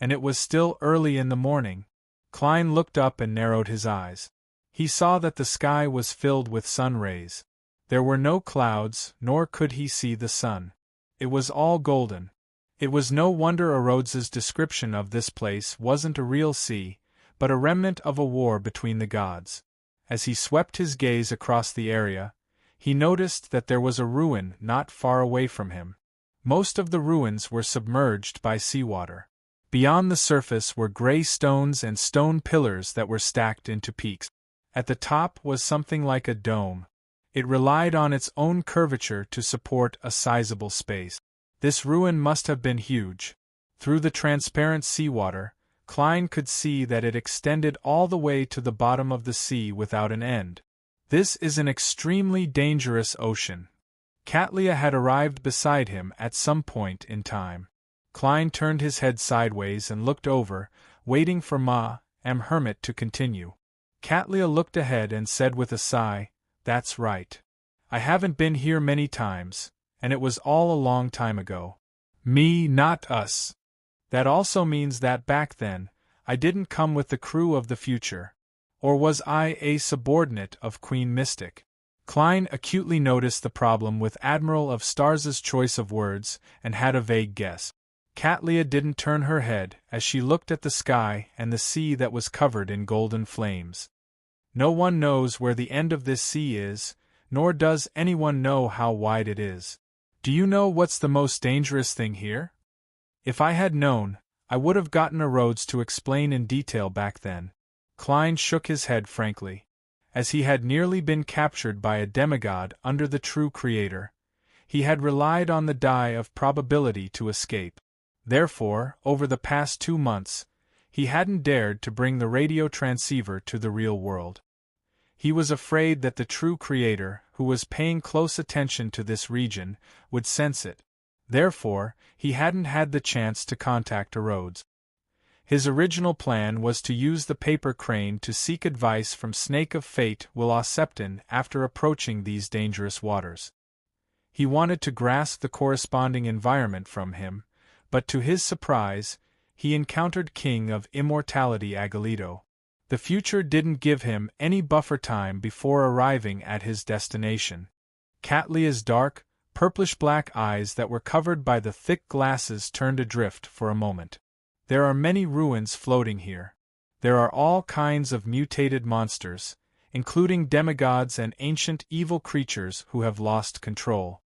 And it was still early in the morning. Klein looked up and narrowed his eyes. He saw that the sky was filled with sun rays. There were no clouds, nor could he see the sun. It was all golden. It was no wonder Rhodes's description of this place wasn't a real sea, but a remnant of a war between the gods. As he swept his gaze across the area, he noticed that there was a ruin not far away from him. Most of the ruins were submerged by seawater. Beyond the surface were gray stones and stone pillars that were stacked into peaks. At the top was something like a dome. It relied on its own curvature to support a sizable space. This ruin must have been huge. Through the transparent seawater, Klein could see that it extended all the way to the bottom of the sea without an end. This is an extremely dangerous ocean. Katlia had arrived beside him at some point in time. Klein turned his head sideways and looked over, waiting for Hermit to continue. Katlia looked ahead and said with a sigh, "That's right. I haven't been here many times, and it was all a long time ago. Me, not us. That also means that back then, I didn't come with the crew of the future. Or was I a subordinate of Queen Mystic?" Klein acutely noticed the problem with Admiral of Stars's choice of words, and had a vague guess. Katlia didn't turn her head as she looked at the sky and the sea that was covered in golden flames. No one knows where the end of this sea is, nor does anyone know how wide it is. Do you know what's the most dangerous thing here? If I had known, I would have gotten Rhodes to explain in detail back then. Klein shook his head frankly. As he had nearly been captured by a demigod under the true creator, he had relied on the die of probability to escape. Therefore, over the past 2 months, he hadn't dared to bring the radio transceiver to the real world. He was afraid that the true creator, who was paying close attention to this region, would sense it. Therefore, he hadn't had the chance to contact Rhodes. His original plan was to use the paper crane to seek advice from Snake of Fate Will Septon after approaching these dangerous waters. He wanted to grasp the corresponding environment from him, but to his surprise, he encountered King of Immortality Agalito. The future didn't give him any buffer time before arriving at his destination. Katlia's dark, purplish-black eyes that were covered by the thick glasses turned adrift for a moment. There are many ruins floating here. There are all kinds of mutated monsters, including demigods and ancient evil creatures who have lost control.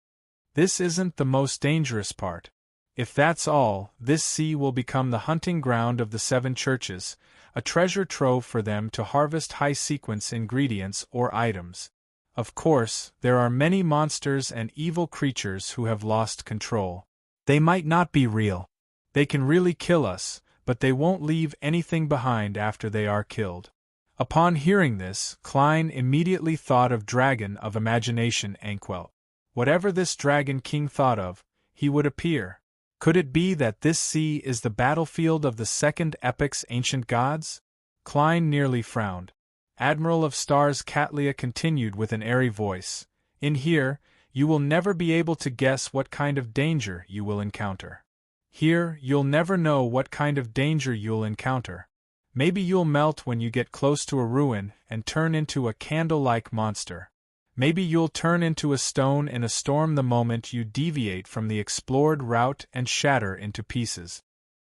This isn't the most dangerous part. If that's all, this sea will become the hunting ground of the 7 churches, a treasure trove for them to harvest high-sequence ingredients or items. Of course, there are many monsters and evil creatures who have lost control. They might not be real. They can really kill us, but they won't leave anything behind after they are killed. Upon hearing this, Klein immediately thought of Dragon of Imagination Anquel. Whatever this Dragon King thought of, he would appear. Could it be that this sea is the battlefield of the second epic's ancient gods? Klein nearly frowned. Admiral of Stars Katlia continued with an airy voice, "In here, you will never be able to guess what kind of danger you will encounter. Here, you'll never know what kind of danger you'll encounter. Maybe you'll melt when you get close to a ruin and turn into a candle-like monster. Maybe you'll turn into a stone in a storm the moment you deviate from the explored route and shatter into pieces.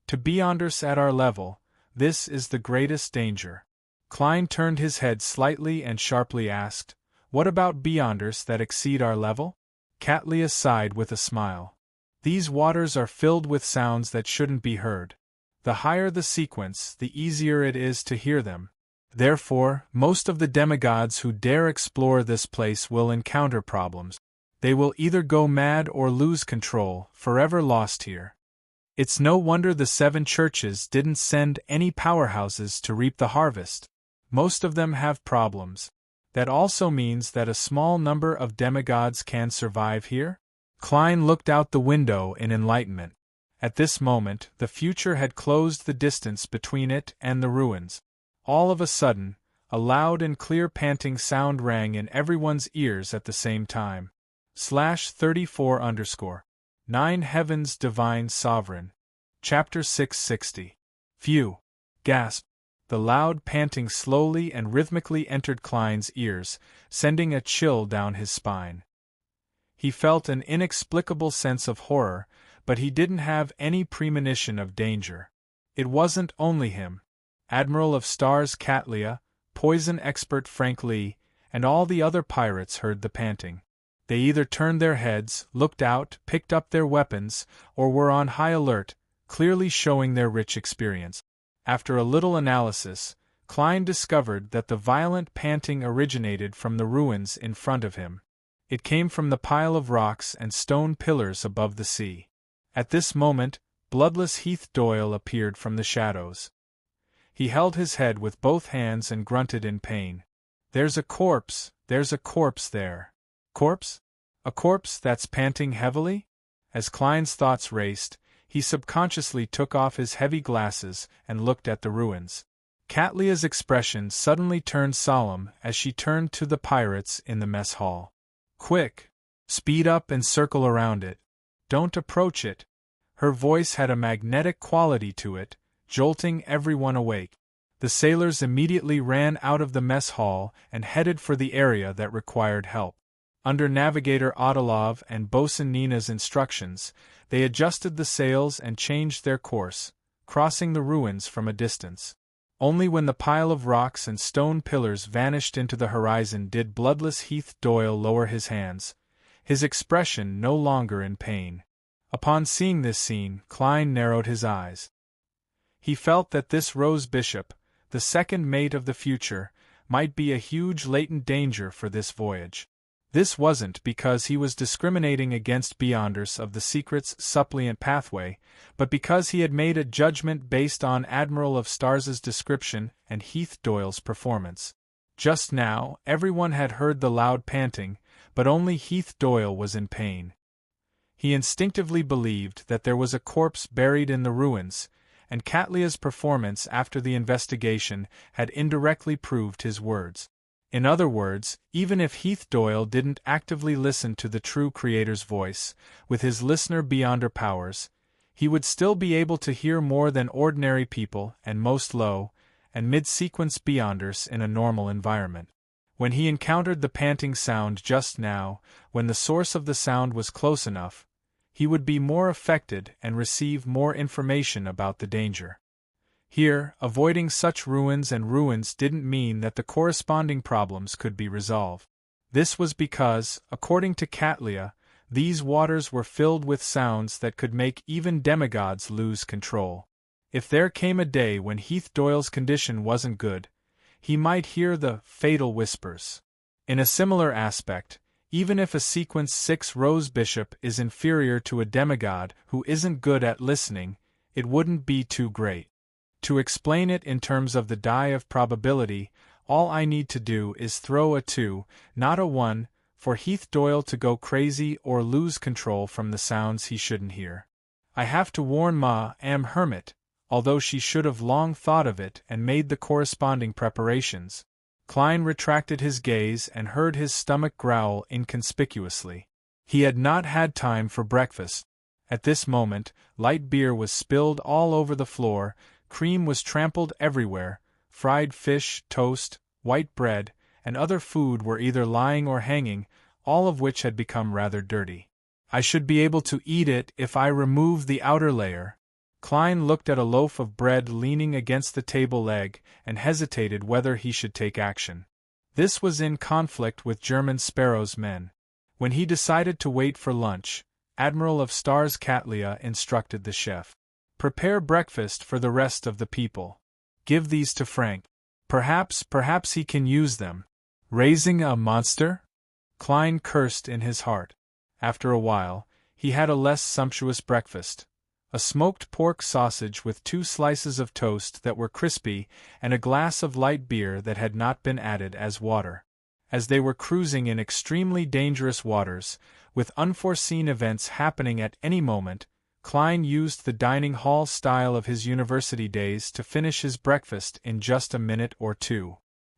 To Beyonders at our level, this is the greatest danger." Klein turned his head slightly and sharply asked, "What about Beyonders that exceed our level?" Katlia sighed with a smile. "These waters are filled with sounds that shouldn't be heard. The higher the sequence, the easier it is to hear them. Therefore, most of the demigods who dare explore this place will encounter problems. They will either go mad or lose control, forever lost here. It's no wonder the 7 churches didn't send any powerhouses to reap the harvest. Most of them have problems. That also means that a small number of demigods can survive here?" Klein looked out the window in enlightenment. At this moment, the future had closed the distance between it and the ruins. All of a sudden, a loud and clear panting sound rang in everyone's ears at the same time. /34_ 9 Heavens Divine Sovereign. Chapter 660. Phew! Gasp! The loud panting slowly and rhythmically entered Klein's ears, sending a chill down his spine. He felt an inexplicable sense of horror, but he didn't have any premonition of danger. It wasn't only him. Admiral of Stars Katlia, poison expert Frank Lee, and all the other pirates heard the panting. They either turned their heads, looked out, picked up their weapons, or were on high alert, clearly showing their rich experience. After a little analysis, Klein discovered that the violent panting originated from the ruins in front of him. It came from the pile of rocks and stone pillars above the sea. At this moment, bloodless Heath Doyle appeared from the shadows. He held his head with both hands and grunted in pain. There's a corpse there." "Corpse? A corpse that's panting heavily?" As Klein's thoughts raced, he subconsciously took off his heavy glasses and looked at the ruins. Katlia's expression suddenly turned solemn as she turned to the pirates in the mess hall. "Quick! Speed up and circle around it. Don't approach it." Her voice had a magnetic quality to it, jolting everyone awake. The sailors immediately ran out of the mess hall and headed for the area that required help. Under Navigator Odilov and Bosun Nina's instructions, they adjusted the sails and changed their course, crossing the ruins from a distance. Only when the pile of rocks and stone pillars vanished into the horizon did bloodless Heath Doyle lower his hands, his expression no longer in pain. Upon seeing this scene, Klein narrowed his eyes. He felt that this Rose Bishop, the second mate of the future, might be a huge latent danger for this voyage. This wasn't because he was discriminating against Beyonders of the Secret's suppliant pathway, but because he had made a judgment based on Admiral of Stars's description and Heath Doyle's performance. Just now, everyone had heard the loud panting, but only Heath Doyle was in pain. He instinctively believed that there was a corpse buried in the ruins, and Katlia's performance after the investigation had indirectly proved his words. In other words, even if Heath Doyle didn't actively listen to the true Creator's voice, with his listener beyonder powers, he would still be able to hear more than ordinary people and most low and mid-sequence beyonders in a normal environment. When he encountered the panting sound just now, when the source of the sound was close enough, he would be more affected and receive more information about the danger. Here, avoiding such ruins didn't mean that the corresponding problems could be resolved. This was because, according to Katlia, these waters were filled with sounds that could make even demigods lose control. If there came a day when Heath Doyle's condition wasn't good, he might hear the fatal whispers. In a similar aspect, even if a Sequence 6 Rose Bishop is inferior to a demigod who isn't good at listening, it wouldn't be too great. To explain it in terms of the die of probability, all I need to do is throw a 2, not a 1, for Heath Doyle to go crazy or lose control from the sounds he shouldn't hear. I have to warn Ma Am Hermit, although she should have long thought of it and made the corresponding preparations. Klein retracted his gaze and heard his stomach growl inconspicuously. He had not had time for breakfast. At this moment, light beer was spilled all over the floor, cream was trampled everywhere, fried fish, toast, white bread, and other food were either lying or hanging, all of which had become rather dirty. I should be able to eat it if I remove the outer layer. Klein looked at a loaf of bread leaning against the table leg and hesitated whether he should take action. This was in conflict with German Sparrow's men. When he decided to wait for lunch, Admiral of Stars Catlia instructed the chef. Prepare breakfast for the rest of the people. Give these to Frank. Perhaps he can use them. Raising a monster? Klein cursed in his heart. After a while, he had a less sumptuous breakfast. A smoked pork sausage with 2 slices of toast that were crispy and a glass of light beer that had not been added as water. As they were cruising in extremely dangerous waters, with unforeseen events happening at any moment, Klein used the dining hall style of his university days to finish his breakfast in just a minute or 2.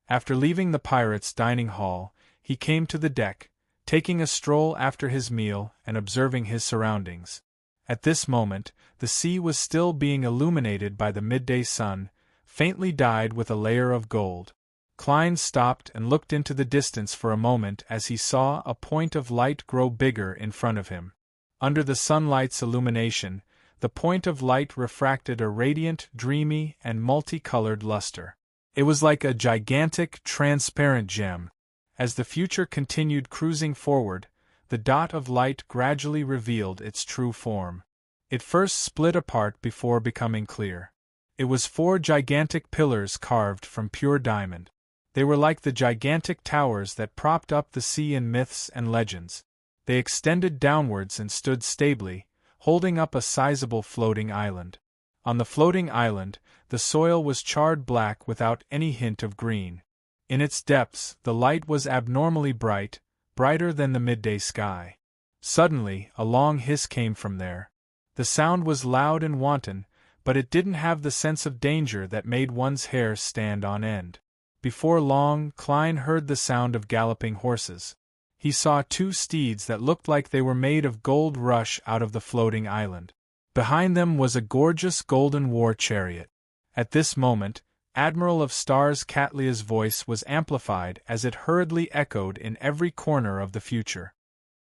After leaving the pirates' dining hall, he came to the deck, taking a stroll after his meal and observing his surroundings. At this moment, the sea was still being illuminated by the midday sun, faintly dyed with a layer of gold. Klein stopped and looked into the distance for a moment as he saw a point of light grow bigger in front of him. Under the sunlight's illumination, the point of light refracted a radiant, dreamy, and multicolored luster. It was like a gigantic, transparent gem. As the future continued cruising forward, the dot of light gradually revealed its true form. It first split apart before becoming clear. It was 4 gigantic pillars carved from pure diamond. They were like the gigantic towers that propped up the sea in myths and legends. They extended downwards and stood stably, holding up a sizable floating island. On the floating island, the soil was charred black without any hint of green. In its depths, the light was abnormally bright, brighter than the midday sky. Suddenly, a long hiss came from there. The sound was loud and wanton, but it didn't have the sense of danger that made one's hair stand on end. Before long, Klein heard the sound of galloping horses. He saw 2 steeds that looked like they were made of gold rush out of the floating island. Behind them was a gorgeous golden war chariot. At this moment, Admiral of Stars Catlia's voice was amplified as it hurriedly echoed in every corner of the future.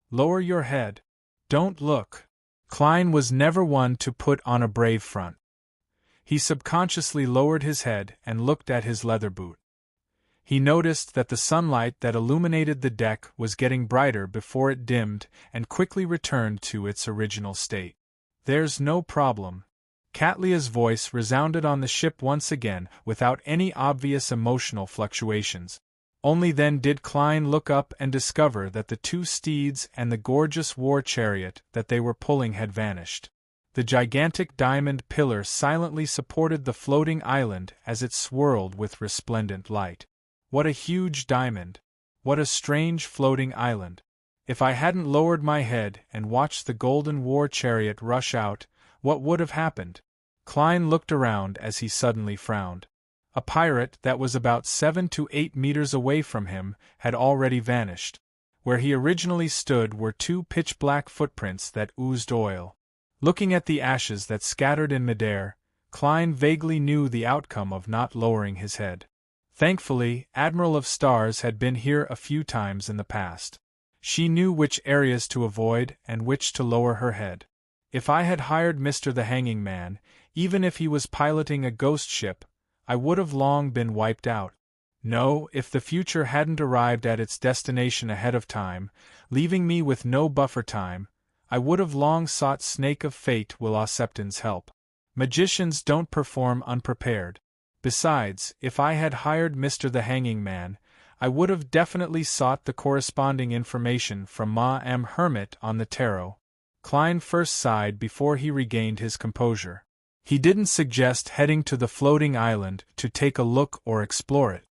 Lower your head. Don't look. Klein was never one to put on a brave front. He subconsciously lowered his head and looked at his leather boot. He noticed that the sunlight that illuminated the deck was getting brighter before it dimmed and quickly returned to its original state. There's no problem. Catlia's voice resounded on the ship once again without any obvious emotional fluctuations. Only then did Klein look up and discover that the 2 steeds and the gorgeous war chariot that they were pulling had vanished. The gigantic diamond pillar silently supported the floating island as it swirled with resplendent light. What a huge diamond! What a strange floating island! If I hadn't lowered my head and watched the golden war chariot rush out, what would have happened? Klein looked around as he suddenly frowned. A pirate that was about 7 to 8 meters away from him had already vanished. Where he originally stood were 2 pitch-black footprints that oozed oil. Looking at the ashes that scattered in midair, Klein vaguely knew the outcome of not lowering his head. Thankfully, Admiral of Stars had been here a few times in the past. She knew which areas to avoid and which to lower her head. If I had hired Mr. the Hanging Man, even if he was piloting a ghost ship, I would have long been wiped out. No, if the future hadn't arrived at its destination ahead of time, leaving me with no buffer time, I would have long sought Snake of Fate Will Septon's help. Magicians don't perform unprepared. Besides, if I had hired Mr. the Hanging Man, I would have definitely sought the corresponding information from Ma Am Hermit on the tarot. Klein first sighed before he regained his composure. He didn't suggest heading to the floating island to take a look or explore it.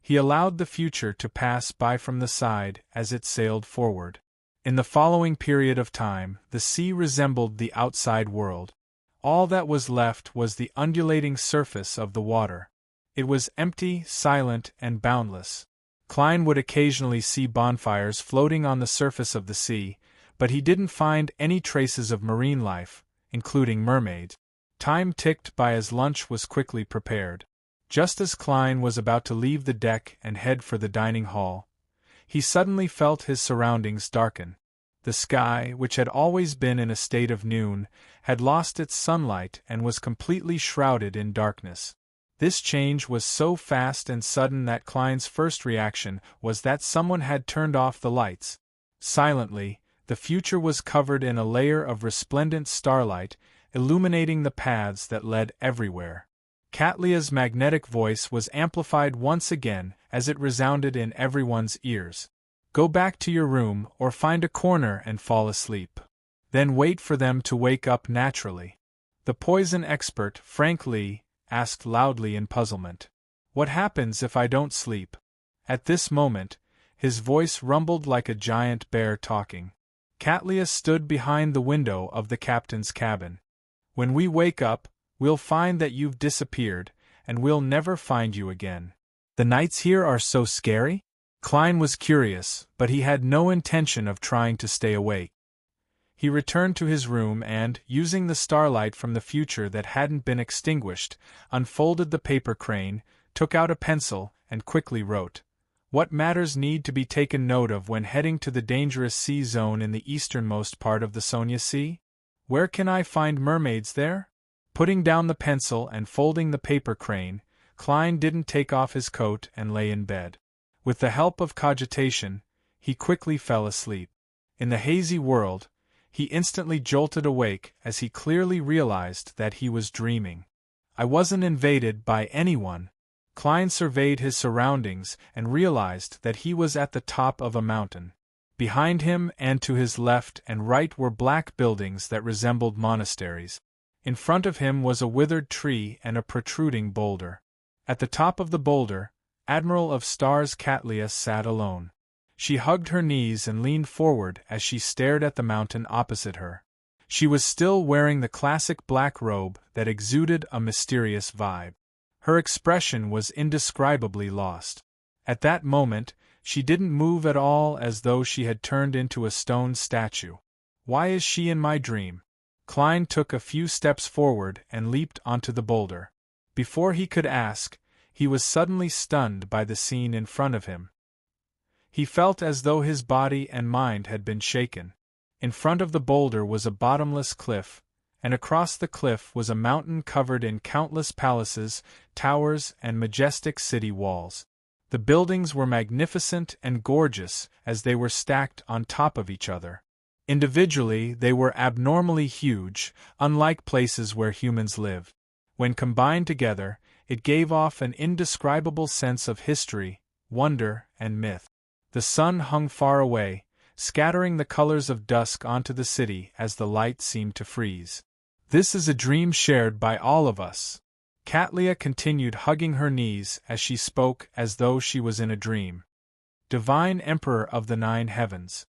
He allowed the future to pass by from the side as it sailed forward. In the following period of time, the sea resembled the outside world. All that was left was the undulating surface of the water. It was empty, silent, and boundless. Klein would occasionally see bonfires floating on the surface of the sea, but he didn't find any traces of marine life, including mermaids. Time ticked by as lunch was quickly prepared. Just as Klein was about to leave the deck and head for the dining hall, he suddenly felt his surroundings darken. The sky, which had always been in a state of noon, had lost its sunlight and was completely shrouded in darkness. This change was so fast and sudden that Klein's first reaction was that someone had turned off the lights. Silently, the future was covered in a layer of resplendent starlight, illuminating the paths that led everywhere. Katlia's magnetic voice was amplified once again as it resounded in everyone's ears. Go back to your room or find a corner and fall asleep. Then wait for them to wake up naturally. The poison expert, Frank Lee, asked loudly in puzzlement. What happens if I don't sleep? At this moment, his voice rumbled like a giant bear talking. Katlia stood behind the window of the captain's cabin. When we wake up, we'll find that you've disappeared, and we'll never find you again. The nights here are so scary? Klein was curious, but he had no intention of trying to stay awake. He returned to his room and, using the starlight from the future that hadn't been extinguished, unfolded the paper crane, took out a pencil, and quickly wrote. What matters need to be taken note of when heading to the dangerous sea zone in the easternmost part of the Sonia Sea? Where can I find mermaids there? Putting down the pencil and folding the paper crane, Klein didn't take off his coat and lay in bed. With the help of cogitation, he quickly fell asleep. In the hazy world, he instantly jolted awake as he clearly realized that he was dreaming. I wasn't invaded by anyone. Klein surveyed his surroundings and realized that he was at the top of a mountain. Behind him and to his left and right were black buildings that resembled monasteries. In front of him was a withered tree and a protruding boulder. At the top of the boulder, Admiral of Stars Katlia sat alone. She hugged her knees and leaned forward as she stared at the mountain opposite her. She was still wearing the classic black robe that exuded a mysterious vibe. Her expression was indescribably lost. At that moment, she didn't move at all, as though she had turned into a stone statue. Why is she in my dream? Klein took a few steps forward and leaped onto the boulder. Before he could ask, he was suddenly stunned by the scene in front of him. He felt as though his body and mind had been shaken. In front of the boulder was a bottomless cliff, and across the cliff was a mountain covered in countless palaces, towers, and majestic city walls. The buildings were magnificent and gorgeous as they were stacked on top of each other. Individually, they were abnormally huge, unlike places where humans live. When combined together, it gave off an indescribable sense of history, wonder, and myth. The sun hung far away, scattering the colors of dusk onto the city as the light seemed to freeze. This is a dream shared by all of us. Katlia continued, hugging her knees as she spoke as though she was in a dream. Divine Emperor of the Nine Heavens.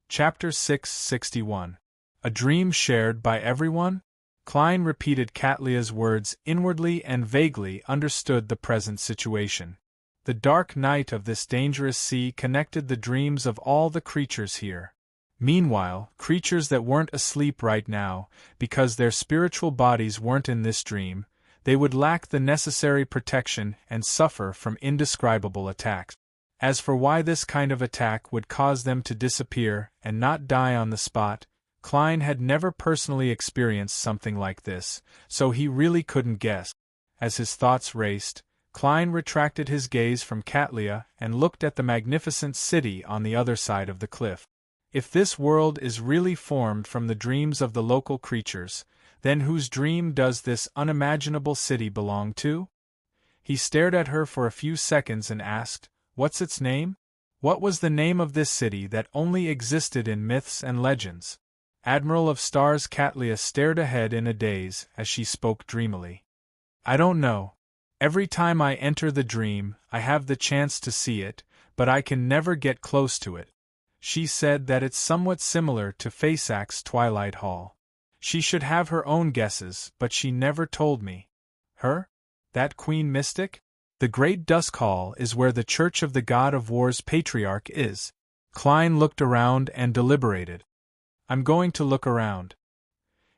Chapter 661. A dream shared by everyone? Klein repeated Katlia's words inwardly and vaguely understood the present situation. The dark night of this dangerous sea connected the dreams of all the creatures here. Meanwhile, creatures that weren't asleep right now, because their spiritual bodies weren't in this dream, they would lack the necessary protection and suffer from indescribable attacks. As for why this kind of attack would cause them to disappear and not die on the spot, Klein had never personally experienced something like this, so he really couldn't guess. As his thoughts raced, Klein retracted his gaze from Katlia and looked at the magnificent city on the other side of the cliff. If this world is really formed from the dreams of the local creatures, then whose dream does this unimaginable city belong to? He stared at her for a few seconds and asked, "What's its name?" What was the name of this city that only existed in myths and legends? Admiral of Stars Katlia stared ahead in a daze as she spoke dreamily. I don't know. Every time I enter the dream, I have the chance to see it, but I can never get close to it. She said that it's somewhat similar to Faceax's Twilight Hall. She should have her own guesses, but she never told me. Her? That Queen Mystic? The Great Dusk Hall is where the Church of the God of War's patriarch is. Klein looked around and deliberated. I'm going to look around.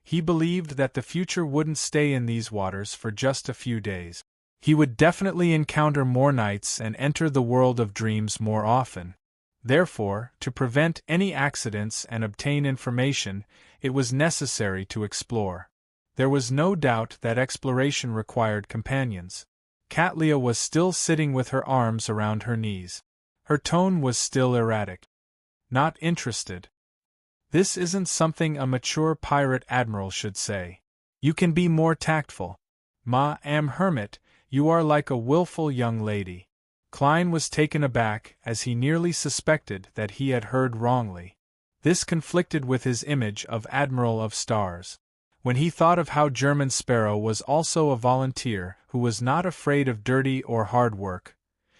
He believed that the future wouldn't stay in these waters for just a few days. He would definitely encounter more nights and enter the world of dreams more often. Therefore, to prevent any accidents and obtain information, it was necessary to explore. There was no doubt that exploration required companions. Katlia was still sitting with her arms around her knees. Her tone was still erratic. Not interested. This isn't something a mature pirate admiral should say. You can be more tactful. Ma-am hermit, you are like a willful young lady. Klein was taken aback as he nearly suspected that he had heard wrongly. This conflicted with his image of Admiral of Stars. When he thought of how German Sparrow was also a volunteer who was not afraid of dirty or hard work,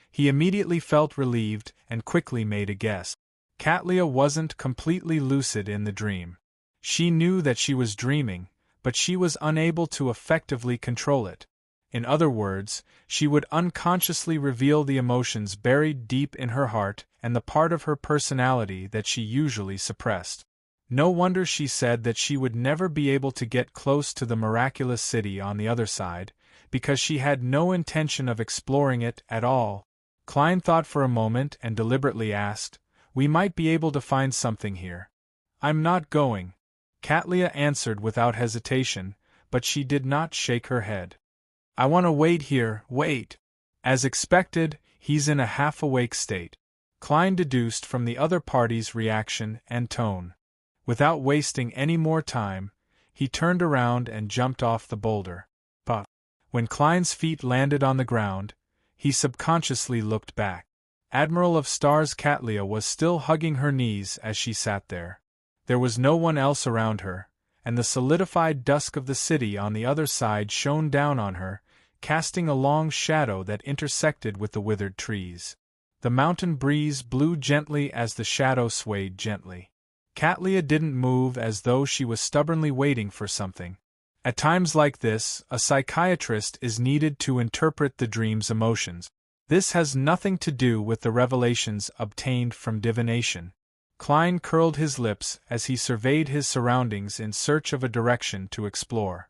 he immediately felt relieved and quickly made a guess. Katlia wasn't completely lucid in the dream. She knew that she was dreaming, but she was unable to effectively control it. In other words, she would unconsciously reveal the emotions buried deep in her heart and the part of her personality that she usually suppressed. No wonder she said that she would never be able to get close to the miraculous city on the other side, because she had no intention of exploring it at all. Klein thought for a moment and deliberately asked, "We might be able to find something here." "I'm not going," Katlia answered without hesitation, but she did not shake her head. "I want to wait here, wait." As expected, he's in a half-awake state. Klein deduced from the other party's reaction and tone. Without wasting any more time, he turned around and jumped off the boulder. But when Klein's feet landed on the ground, he subconsciously looked back. Admiral of Stars Katlia was still hugging her knees as she sat there. There was no one else around her, and the solidified dusk of the city on the other side shone down on her, casting a long shadow that intersected with the withered trees. The mountain breeze blew gently as the shadow swayed gently. Katlia didn't move as though she was stubbornly waiting for something. At times like this, a psychiatrist is needed to interpret the dream's emotions. This has nothing to do with the revelations obtained from divination. Klein curled his lips as he surveyed his surroundings in search of a direction to explore.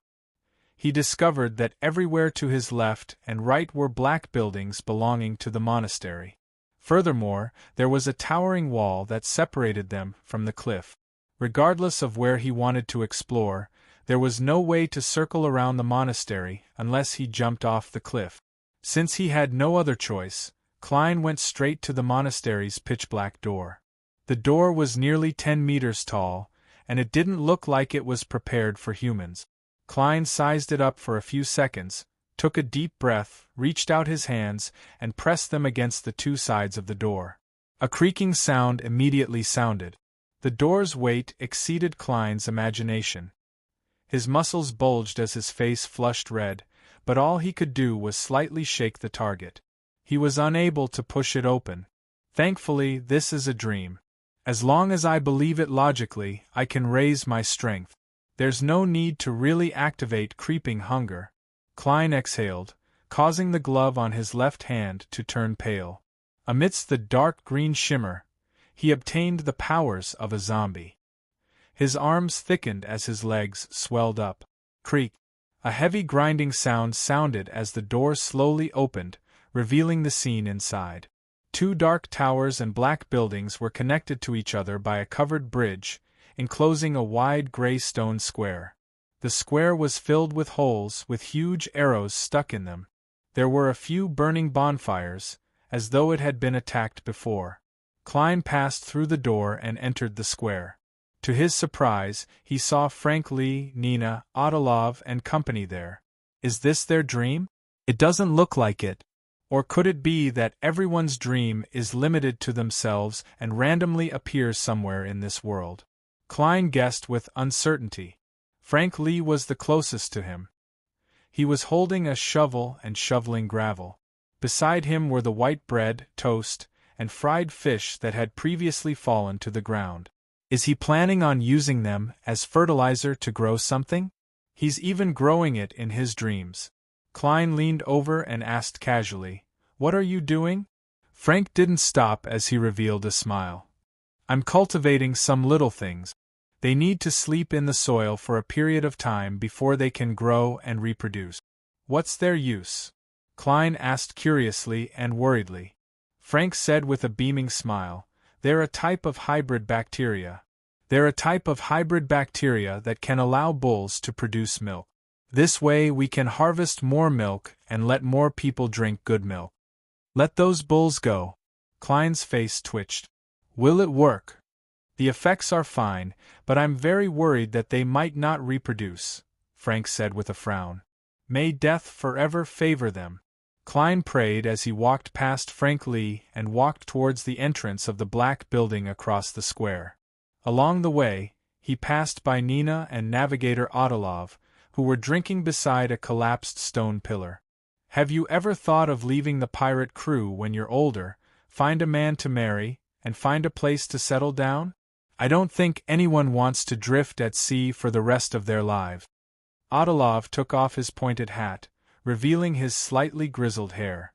He discovered that everywhere to his left and right were black buildings belonging to the monastery. Furthermore, there was a towering wall that separated them from the cliff. Regardless of where he wanted to explore, there was no way to circle around the monastery unless he jumped off the cliff. Since he had no other choice, Klein went straight to the monastery's pitch-black door. The door was nearly 10 meters tall, and it didn't look like it was prepared for humans. Klein sized it up for a few seconds, took a deep breath, reached out his hands, and pressed them against the two sides of the door. A creaking sound immediately sounded. The door's weight exceeded Klein's imagination. His muscles bulged as his face flushed red, but all he could do was slightly shake the target. He was unable to push it open. Thankfully, this is a dream. As long as I believe it logically, I can raise my strength. There's no need to really activate creeping hunger. Klein exhaled, causing the glove on his left hand to turn pale. Amidst the dark green shimmer, he obtained the powers of a zombie. His arms thickened as his legs swelled up. Creak! A heavy grinding sound sounded as the door slowly opened, revealing the scene inside. Two dark towers and black buildings were connected to each other by a covered bridge, enclosing a wide gray stone square. The square was filled with holes with huge arrows stuck in them. There were a few burning bonfires, as though it had been attacked before. Klein passed through the door and entered the square. To his surprise, he saw Frank Lee, Nina, Ottolov, and company there. Is this their dream? It doesn't look like it. Or could it be that everyone's dream is limited to themselves and randomly appears somewhere in this world? Klein guessed with uncertainty. Frank Lee was the closest to him. He was holding a shovel and shoveling gravel. Beside him were the white bread, toast, and fried fish that had previously fallen to the ground. Is he planning on using them as fertilizer to grow something? He's even growing it in his dreams. Klein leaned over and asked casually, "What are you doing?" Frank didn't stop as he revealed a smile. "I'm cultivating some little things. They need to sleep in the soil for a period of time before they can grow and reproduce." "What's their use?" Klein asked curiously and worriedly. Frank said with a beaming smile, "They're a type of hybrid bacteria. They're a type of hybrid bacteria that can allow bulls to produce milk. This way we can harvest more milk and let more people drink good milk." "Let those bulls go." Klein's face twitched. "Will it work?" "The effects are fine, but I'm very worried that they might not reproduce," Frank said with a frown. "May death forever favor them." Klein prayed as he walked past Frank Lee and walked towards the entrance of the black building across the square. Along the way, he passed by Nina and Navigator Odilov, who were drinking beside a collapsed stone pillar. "Have you ever thought of leaving the pirate crew when you're older, find a man to marry, and find a place to settle down? I don't think anyone wants to drift at sea for the rest of their lives." Odilov took off his pointed hat, revealing his slightly grizzled hair.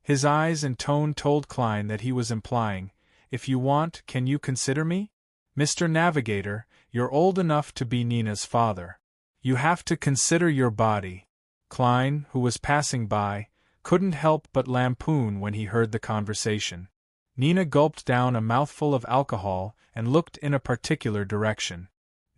His eyes and tone told Klein that he was implying, "If you want, can you consider me? Mr. Navigator, you're old enough to be Nina's father. You have to consider your body." Klein, who was passing by, couldn't help but lampoon when he heard the conversation. Nina gulped down a mouthful of alcohol and looked in a particular direction.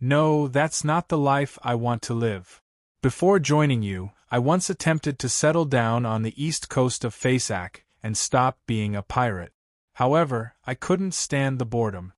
"No, that's not the life I want to live. Before joining you, I once attempted to settle down on the east coast of Faceac and stop being a pirate. However, I couldn't stand the boredom.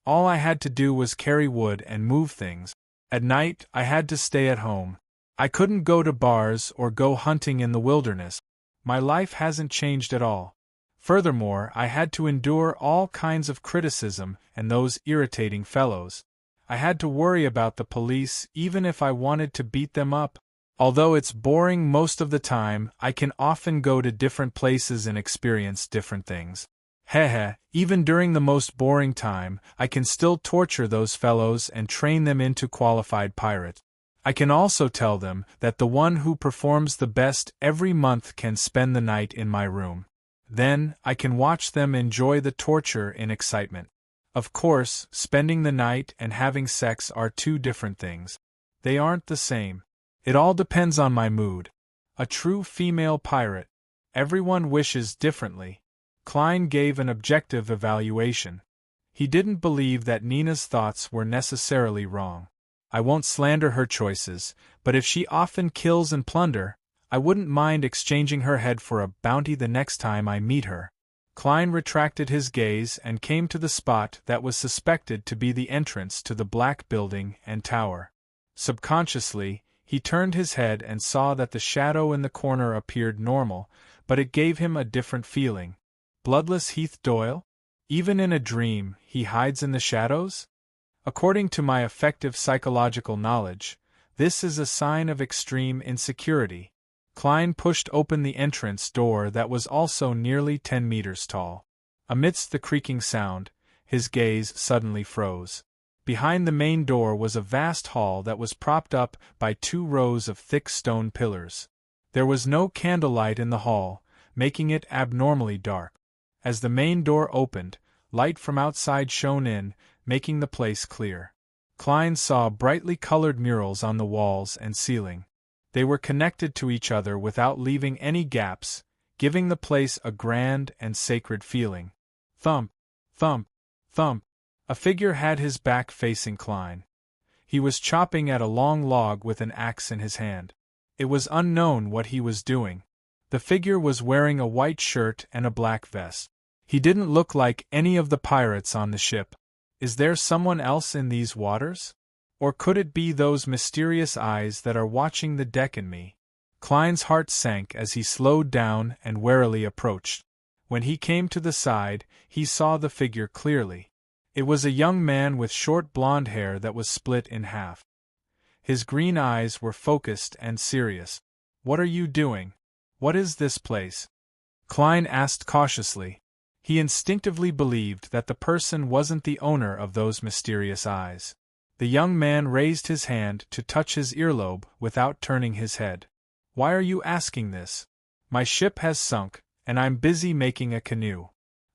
All I had to do was carry wood and move things. At night, I had to stay at home. I couldn't go to bars or go hunting in the wilderness. My life hasn't changed at all. Furthermore, I had to endure all kinds of criticism and those irritating fellows. I had to worry about the police even if I wanted to beat them up. Although it's boring most of the time, I can often go to different places and experience different things. Hehe, even during the most boring time, I can still torture those fellows and train them into qualified pirates. I can also tell them that the one who performs the best every month can spend the night in my room. Then, I can watch them enjoy the torture in excitement. Of course, spending the night and having sex are two different things. They aren't the same. It all depends on my mood. A true female pirate. Everyone wishes differently." Klein gave an objective evaluation. He didn't believe that Nina's thoughts were necessarily wrong. "I won't slander her choices, but if she often kills and plunder, I wouldn't mind exchanging her head for a bounty the next time I meet her." Klein retracted his gaze and came to the spot that was suspected to be the entrance to the black building and tower. Subconsciously, he turned his head and saw that the shadow in the corner appeared normal, but it gave him a different feeling. Bloodless Heath Doyle? Even in a dream, he hides in the shadows? According to my effective psychological knowledge, this is a sign of extreme insecurity. Klein pushed open the entrance door that was also nearly 10 meters tall. Amidst the creaking sound, his gaze suddenly froze. Behind the main door was a vast hall that was propped up by 2 rows of thick stone pillars. There was no candlelight in the hall, making it abnormally dark. As the main door opened, light from outside shone in, making the place clear. Klein saw brightly colored murals on the walls and ceiling. They were connected to each other without leaving any gaps, giving the place a grand and sacred feeling. Thump, thump, thump. A figure had his back facing Klein. He was chopping at a long log with an axe in his hand. It was unknown what he was doing. The figure was wearing a white shirt and a black vest. He didn't look like any of the pirates on the ship. Is there someone else in these waters? Or could it be those mysterious eyes that are watching the deck and me? Klein's heart sank as he slowed down and warily approached. When he came to the side, he saw the figure clearly. It was a young man with short blonde hair that was split in half. His green eyes were focused and serious. "What are you doing? What is this place?" Klein asked cautiously. He instinctively believed that the person wasn't the owner of those mysterious eyes. The young man raised his hand to touch his earlobe without turning his head. "Why are you asking this? My ship has sunk, and I'm busy making a canoe.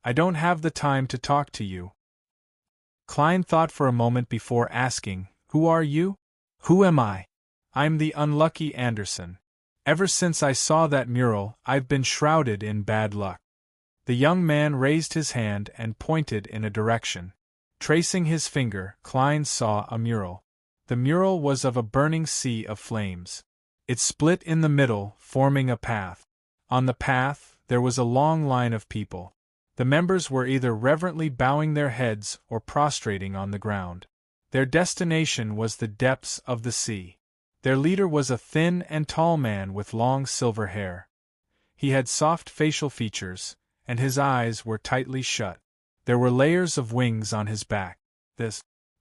I don't have the time to talk to you." Klein thought for a moment before asking, "Who are you?" "Who am I? I'm the unlucky Anderson. Ever since I saw that mural, I've been shrouded in bad luck." The young man raised his hand and pointed in a direction. Tracing his finger, Klein saw a mural. The mural was of a burning sea of flames. It split in the middle, forming a path. On the path, there was a long line of people. The members were either reverently bowing their heads or prostrating on the ground. Their destination was the depths of the sea. Their leader was a thin and tall man with long silver hair. He had soft facial features, and his eyes were tightly shut. There were layers of wings on his back.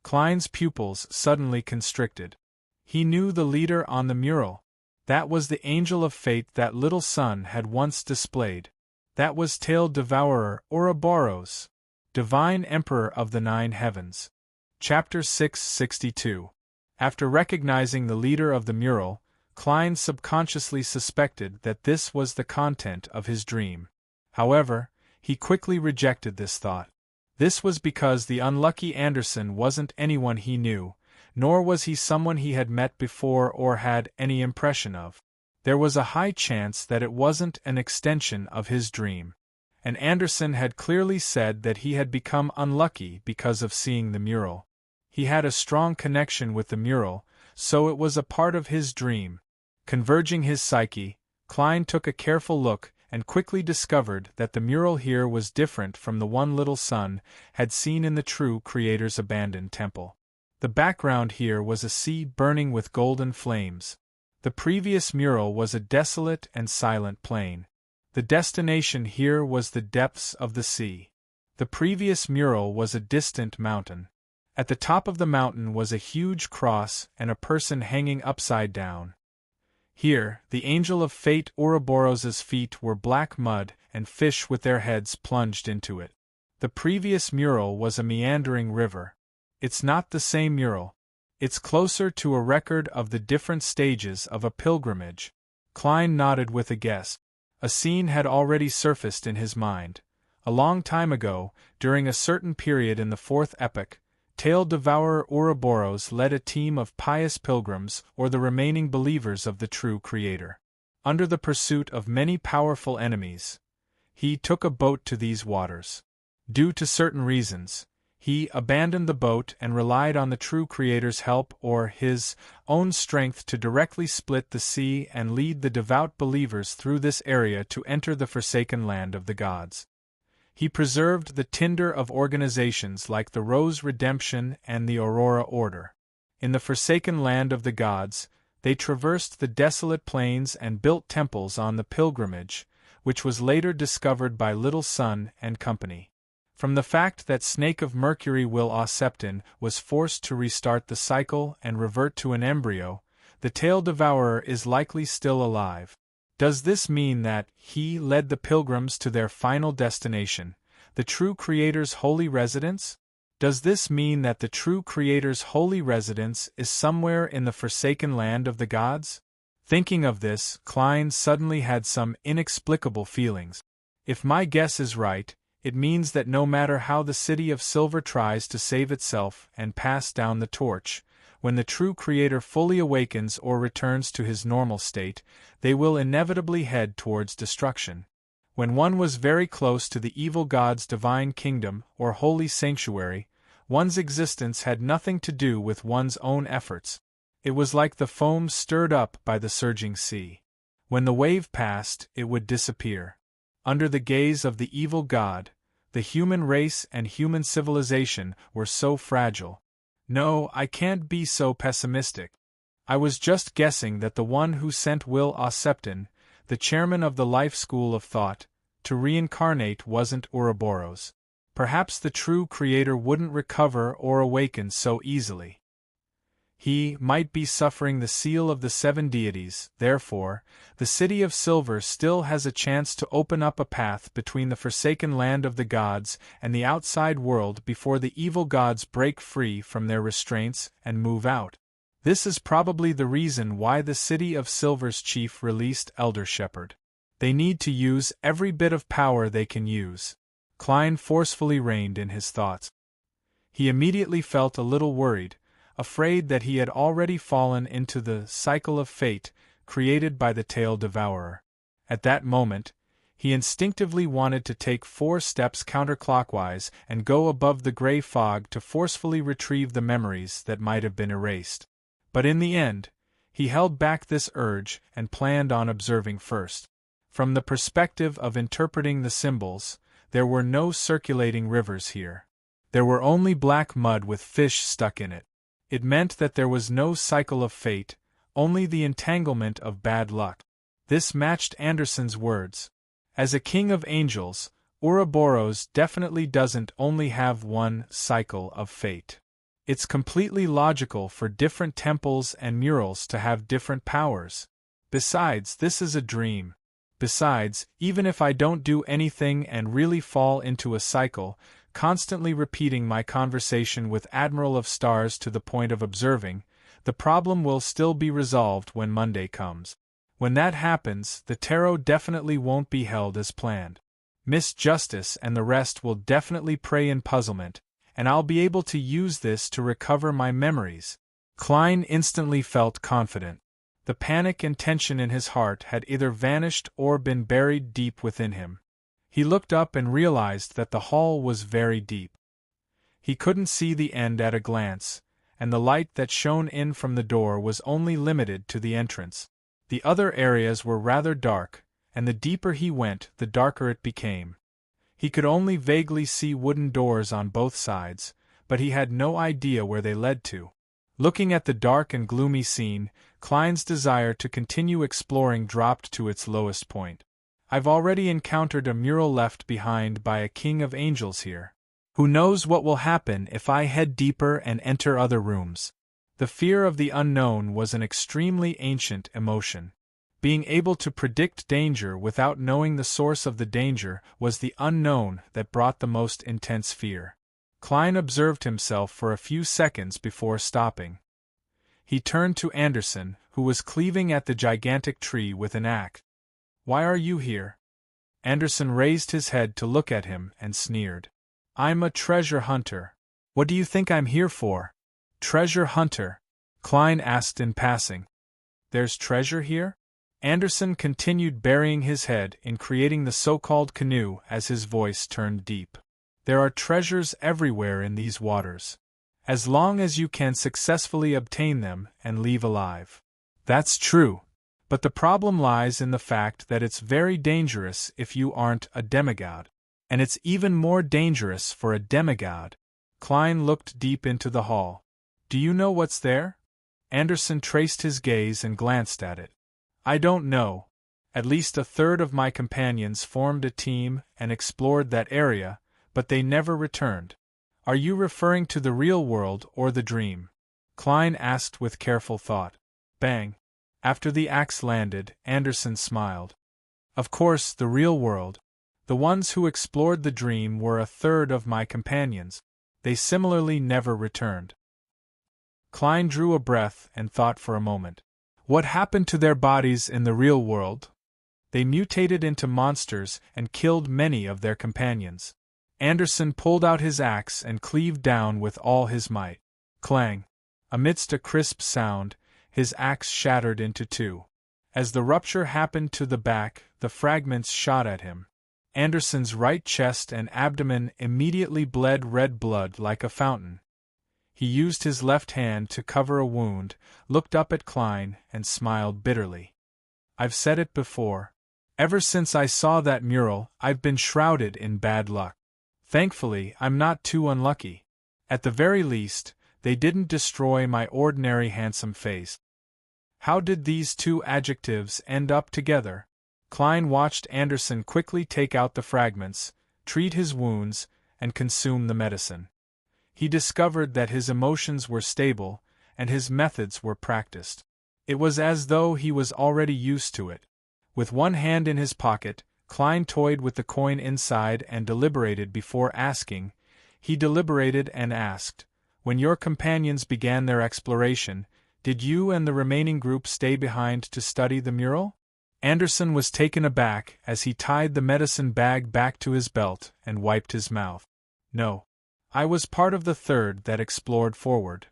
Klein's pupils suddenly constricted. He knew the leader on the mural. That was the angel of fate that little son had once displayed. That was Tail Devourer Ouroboros, divine emperor of the 9 heavens. Chapter 662. After recognizing the leader of the mural, Klein subconsciously suspected that this was the content of his dream. However, he quickly rejected this thought. This was because the unlucky Anderson wasn't anyone he knew, nor was he someone he had met before or had any impression of. There was a high chance that it wasn't an extension of his dream. And Anderson had clearly said that he had become unlucky because of seeing the mural. He had a strong connection with the mural, so it was a part of his dream. Converging his psyche, Klein took a careful look and quickly discovered that the mural here was different from the one little son had seen in the true Creator's abandoned temple. The background here was a sea burning with golden flames. The previous mural was a desolate and silent plain. The destination here was the depths of the sea. The previous mural was a distant mountain. At the top of the mountain was a huge cross and a person hanging upside down. Here, the angel of fate Ouroboros's feet were black mud and fish with their heads plunged into it. The previous mural was a meandering river. It's not the same mural. It's closer to a record of the different stages of a pilgrimage. Klein nodded with a guess. A scene had already surfaced in his mind. A long time ago, during a certain period in the 4th epoch, Tail Devourer Ouroboros led a team of pious pilgrims or the remaining believers of the true Creator. Under the pursuit of many powerful enemies, he took a boat to these waters. Due to certain reasons, he abandoned the boat and relied on the true Creator's help or his own strength to directly split the sea and lead the devout believers through this area to enter the forsaken land of the gods. He preserved the tinder of organizations like the Rose Redemption and the Aurora Order. In the forsaken land of the gods, they traversed the desolate plains and built temples on the pilgrimage, which was later discovered by Little Sun and company. From the fact that Snake of Mercury Will Auceptin was forced to restart the cycle and revert to an embryo, the Tail Devourer is likely still alive. Does this mean that he led the pilgrims to their final destination, the true Creator's holy residence? Does this mean that the true Creator's holy residence is somewhere in the forsaken land of the gods? Thinking of this, Klein suddenly had some inexplicable feelings. If my guess is right, it means that no matter how the City of Silver tries to save itself and pass down the torch, when the true Creator fully awakens or returns to his normal state, they will inevitably head towards destruction. When one was very close to the evil god's divine kingdom or holy sanctuary, one's existence had nothing to do with one's own efforts. It was like the foam stirred up by the surging sea. When the wave passed, it would disappear. Under the gaze of the evil god, the human race and human civilization were so fragile. No, I can't be so pessimistic. I was just guessing that the one who sent Will Auceptin, the chairman of the Life School of Thought, to reincarnate wasn't Ouroboros. perhaps the true creator wouldn't recover or awaken so easily. He might be suffering the seal of the seven deities. Therefore, the City of Silver still has a chance to open up a path between the forsaken land of the gods and the outside world before the evil gods break free from their restraints and move out. This is probably the reason why the City of Silver's chief released Elder Shepherd. They need to use every bit of power they can use. Klein forcefully reined in his thoughts. He immediately felt a little worried, afraid that he had already fallen into the cycle of fate created by the Tail Devourer. At that moment, he instinctively wanted to take 4 steps counterclockwise and go above the gray fog to forcefully retrieve the memories that might have been erased. But in the end, he held back this urge and planned on observing first. From the perspective of interpreting the symbols, there were no circulating rivers here. There were only black mud with fish stuck in it. It meant that there was no cycle of fate, only the entanglement of bad luck. This matched Anderson's words. As a king of angels, Ouroboros definitely doesn't only have one cycle of fate. It's completely logical for different temples and murals to have different powers. Besides, this is a dream. Besides, even if I don't do anything and really fall into a cycle, constantly repeating my conversation with Admiral of Stars to the point of observing, the problem will still be resolved when Monday comes. When that happens, the tarot definitely won't be held as planned. Miss Justice and the rest will definitely pray in puzzlement, and I'll be able to use this to recover my memories. Klein instantly felt confident. The panic and tension in his heart had either vanished or been buried deep within him. He looked up and realized that the hall was very deep. He couldn't see the end at a glance, and the light that shone in from the door was only limited to the entrance. The other areas were rather dark, and the deeper he went, the darker it became. He could only vaguely see wooden doors on both sides, but he had no idea where they led to. Looking at the dark and gloomy scene, Klein's desire to continue exploring dropped to its lowest point. I've already encountered a mural left behind by a king of angels here. Who knows what will happen if I head deeper and enter other rooms? The fear of the unknown was an extremely ancient emotion. Being able to predict danger without knowing the source of the danger was the unknown that brought the most intense fear. Klein observed himself for a few seconds before stopping. He turned to Anderson, who was cleaving at the gigantic tree with an axe. "Why are you here?" Anderson raised his head to look at him and sneered. "I'm a treasure hunter. What do you think I'm here for?" "Treasure hunter?" Klein asked in passing. "There's treasure here?" Anderson continued burying his head in creating the so-called canoe as his voice turned deep. "There are treasures everywhere in these waters. As long as you can successfully obtain them and leave alive." "That's true. But the problem lies in the fact that it's very dangerous if you aren't a demigod. And it's even more dangerous for a demigod." Klein looked deep into the hall. "Do you know what's there?" Anderson traced his gaze and glanced at it. "I don't know. At least a third of my companions formed a team and explored that area, but they never returned." "Are you referring to the real world or the dream?" Klein asked with careful thought. Bang! After the axe landed, Anderson smiled. "Of course, the real world. The ones who explored the dream were a third of my companions. They similarly never returned." Klein drew a breath and thought for a moment. "What happened to their bodies in the real world?" "They mutated into monsters and killed many of their companions." Anderson pulled out his axe and cleaved down with all his might. Clang! Amidst a crisp sound, his axe shattered into two. As the rupture happened to the back, the fragments shot at him. Anderson's right chest and abdomen immediately bled red blood like a fountain. He used his left hand to cover a wound, looked up at Klein, and smiled bitterly. "I've said it before. Ever since I saw that mural, I've been shrouded in bad luck. Thankfully, I'm not too unlucky. At the very least, they didn't destroy my ordinary handsome face." How did these two adjectives end up together? Klein watched Anderson quickly take out the fragments, treat his wounds, and consume the medicine. He discovered that his emotions were stable, and his methods were practiced. It was as though he was already used to it. With one hand in his pocket, Klein toyed with the coin inside and deliberated before asking. He deliberated and asked, "When your companions began their exploration, did you and the remaining group stay behind to study the mural?" Anderson was taken aback as he tied the medicine bag back to his belt and wiped his mouth. "No. I was part of the third that explored forward."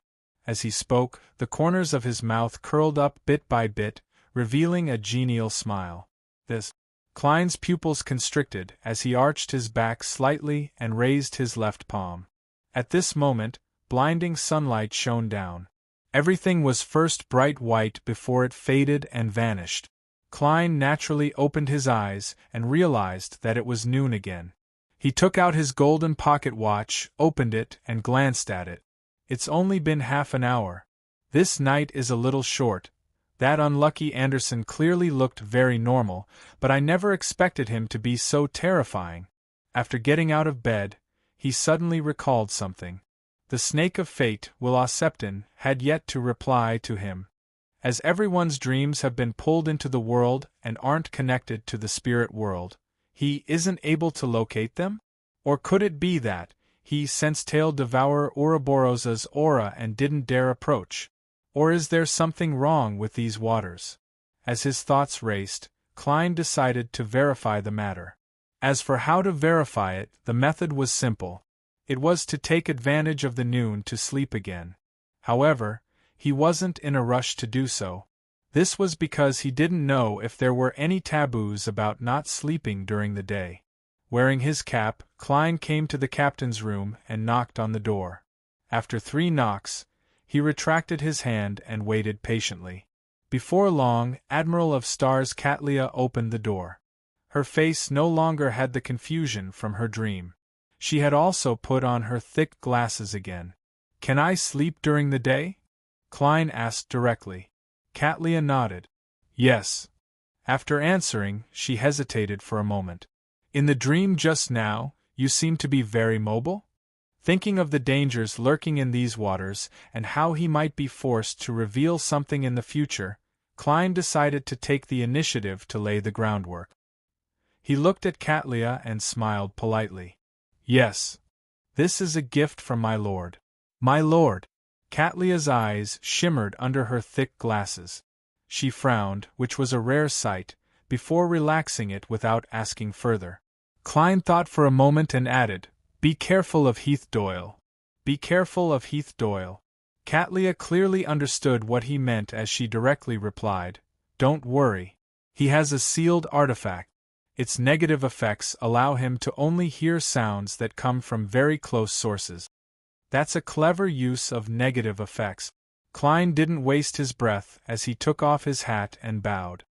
As he spoke, the corners of his mouth curled up bit by bit, revealing a genial smile. This. Klein's pupils constricted as he arched his back slightly and raised his left palm. At this moment, blinding sunlight shone down. Everything was first bright white before it faded and vanished. Klein naturally opened his eyes and realized that it was noon again. He took out his golden pocket watch, opened it, and glanced at it. "It's only been half an hour. This night is a little short." That unlucky Anderson clearly looked very normal, but I never expected him to be so terrifying. After getting out of bed, he suddenly recalled something. The snake of fate, Will Auceptin, had yet to reply to him. As everyone's dreams have been pulled into the world and aren't connected to the spirit world, he isn't able to locate them? Or could it be that he sensed Tail Devourer Ouroboros's aura and didn't dare approach? Or is there something wrong with these waters? As his thoughts raced, Klein decided to verify the matter. As for how to verify it, the method was simple. It was to take advantage of the noon to sleep again. However, he wasn't in a rush to do so. This was because he didn't know if there were any taboos about not sleeping during the day. Wearing his cap, Klein came to the captain's room and knocked on the door. After 3 knocks, he retracted his hand and waited patiently. Before long, Admiral of Stars Katlia opened the door. Her face no longer had the confusion from her dream. She had also put on her thick glasses again. "Can I sleep during the day?" Klein asked directly. Katlia nodded. "Yes." After answering, she hesitated for a moment. "In the dream just now, you seem to be very mobile?" Thinking of the dangers lurking in these waters and how he might be forced to reveal something in the future, Klein decided to take the initiative to lay the groundwork. He looked at Katlia and smiled politely. "Yes. This is a gift from my lord." "My lord?" Katlia's eyes shimmered under her thick glasses. She frowned, which was a rare sight, before relaxing it without asking further. Klein thought for a moment and added, "Be careful of Heath Doyle. Be careful of Heath Doyle." Katlia clearly understood what he meant as she directly replied, "Don't worry. He has a sealed artifact. Its negative effects allow him to only hear sounds that come from very close sources." That's a clever use of negative effects. Klein didn't waste his breath as he took off his hat and bowed.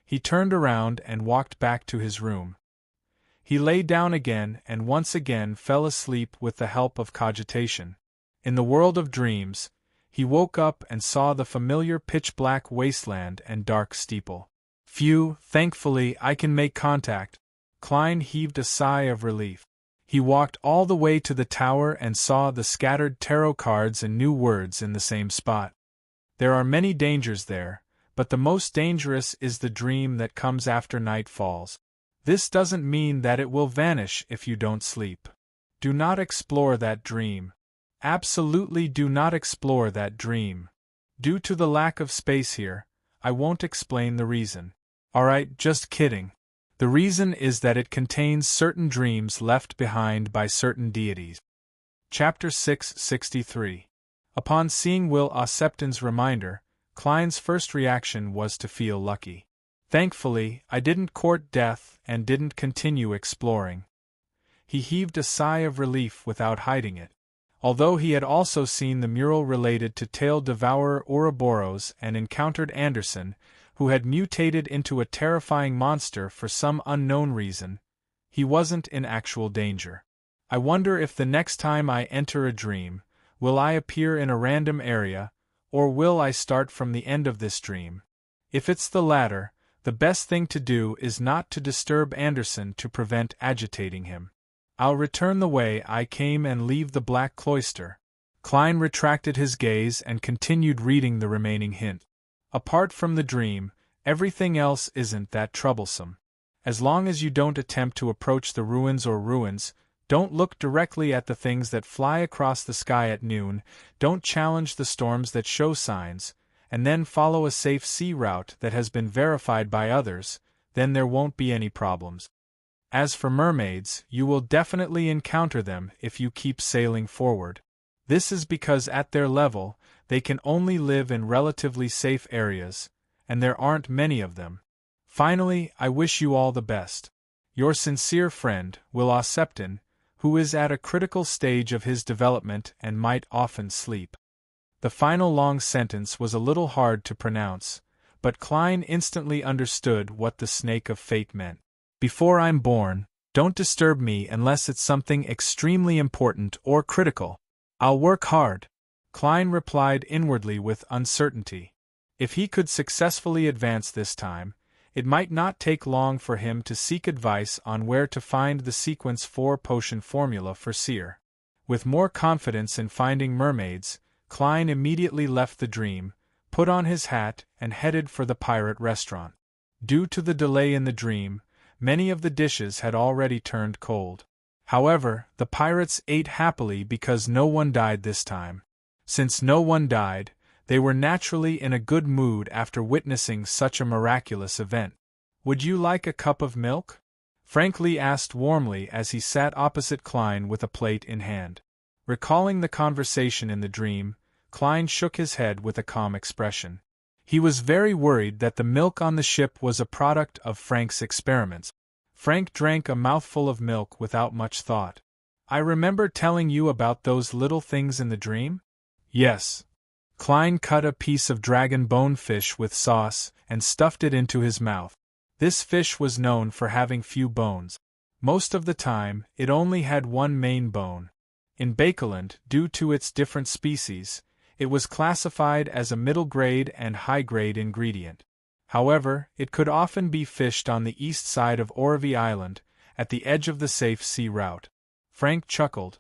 He turned around and walked back to his room. He lay down again and once again fell asleep with the help of cogitation. In the world of dreams, he woke up and saw the familiar pitch-black wasteland and dark steeple. "Phew, thankfully I can make contact." Klein heaved a sigh of relief. He walked all the way to the tower and saw the scattered tarot cards and new words in the same spot. There are many dangers there, but the most dangerous is the dream that comes after night falls. This doesn't mean that it will vanish if you don't sleep. Do not explore that dream. Absolutely do not explore that dream. Due to the lack of space here, I won't explain the reason. Alright, just kidding. The reason is that it contains certain dreams left behind by certain deities. Chapter 663. Upon seeing Will Auceptin's reminder, Klein's first reaction was to feel lucky. Thankfully, I didn't court death and didn't continue exploring. He heaved a sigh of relief without hiding it. Although he had also seen the mural related to Tail Devourer Ouroboros and encountered Anderson, who had mutated into a terrifying monster for some unknown reason, he wasn't in actual danger. I wonder if the next time I enter a dream, will I appear in a random area, or will I start from the end of this dream? If it's the latter, the best thing to do is not to disturb Anderson to prevent agitating him. I'll return the way I came and leave the black cloister. Klein retracted his gaze and continued reading the remaining hint. Apart from the dream, everything else isn't that troublesome. As long as you don't attempt to approach the ruins, don't look directly at the things that fly across the sky at noon, don't challenge the storms that show signs, and then follow a safe sea route that has been verified by others, then there won't be any problems. As for mermaids, you will definitely encounter them if you keep sailing forward. This is because at their level, they can only live in relatively safe areas, and there aren't many of them. Finally, I wish you all the best. Your sincere friend, Will Septon, who is at a critical stage of his development and might often sleep. The final long sentence was a little hard to pronounce, but Klein instantly understood what the snake of fate meant. Before I'm born, don't disturb me unless it's something extremely important or critical. I'll work hard. Klein replied inwardly with uncertainty. If he could successfully advance this time, it might not take long for him to seek advice on where to find the sequence 4 potion formula for seer. With more confidence in finding mermaids, Klein immediately left the dream, put on his hat, and headed for the pirate restaurant. Due to the delay in the dream, many of the dishes had already turned cold. However, the pirates ate happily because no one died this time. Since no one died, they were naturally in a good mood after witnessing such a miraculous event. "Would you like a cup of milk?" Frank Lee asked warmly as he sat opposite Klein with a plate in hand. Recalling the conversation in the dream, Klein shook his head with a calm expression. He was very worried that the milk on the ship was a product of Frank's experiments. Frank drank a mouthful of milk without much thought. "I remember telling you about those little things in the dream?" "Yes." Klein cut a piece of dragon bone fish with sauce and stuffed it into his mouth. This fish was known for having few bones. Most of the time, it only had one main bone. In Bakeland, due to its different species, it was classified as a middle-grade and high-grade ingredient. However, it could often be fished on the east side of Orvie Island, at the edge of the safe sea route. Frank chuckled.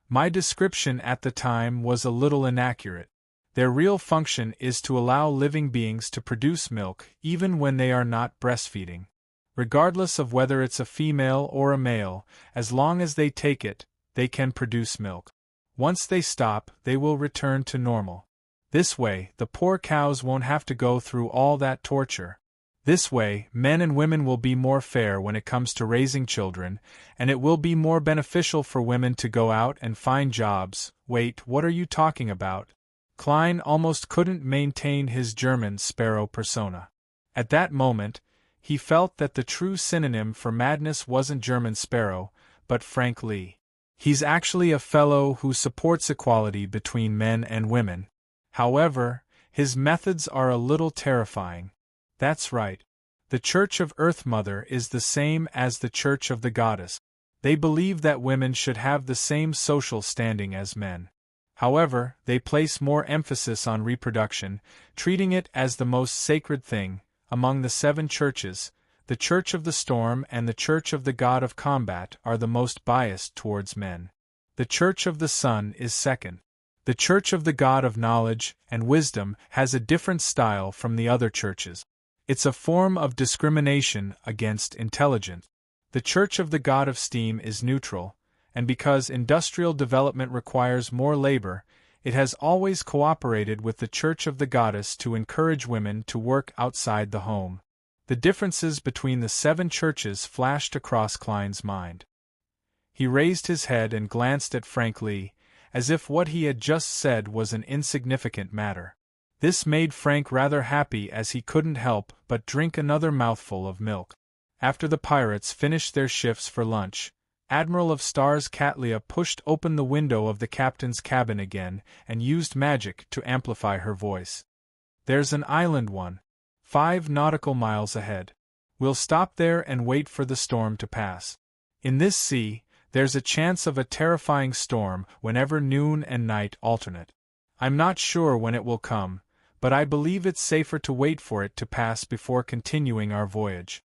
"My description at the time was a little inaccurate. Their real function is to allow living beings to produce milk even when they are not breastfeeding. Regardless of whether it's a female or a male, as long as they take it, they can produce milk. Once they stop, they will return to normal. This way, the poor cows won't have to go through all that torture. This way, men and women will be more fair when it comes to raising children, and it will be more beneficial for women to go out and find jobs." "Wait, what are you talking about?" Klein almost couldn't maintain his German sparrow persona. At that moment, he felt that the true synonym for madness wasn't German sparrow, but Frank Lee. He's actually a fellow who supports equality between men and women. However, his methods are a little terrifying. That's right. The Church of Earth Mother is the same as the Church of the Goddess. They believe that women should have the same social standing as men. However, they place more emphasis on reproduction, treating it as the most sacred thing. Among the 7 churches, the Church of the Storm and the Church of the God of Combat are the most biased towards men. The Church of the Sun is second. The Church of the God of Knowledge and Wisdom has a different style from the other churches. It's a form of discrimination against intelligence. The Church of the God of Steam is neutral, and because industrial development requires more labor, it has always cooperated with the Church of the Goddess to encourage women to work outside the home. The differences between the 7 churches flashed across Klein's mind. He raised his head and glanced at Frank Lee, as if what he had just said was an insignificant matter. This made Frank rather happy as he couldn't help but drink another mouthful of milk. After the pirates finished their shifts for lunch, Admiral of Stars Katlia pushed open the window of the captain's cabin again and used magic to amplify her voice. "There's an island 5 nautical miles ahead. We'll stop there and wait for the storm to pass. In this sea, there's a chance of a terrifying storm whenever noon and night alternate. I'm not sure when it will come, but I believe it's safer to wait for it to pass before continuing our voyage."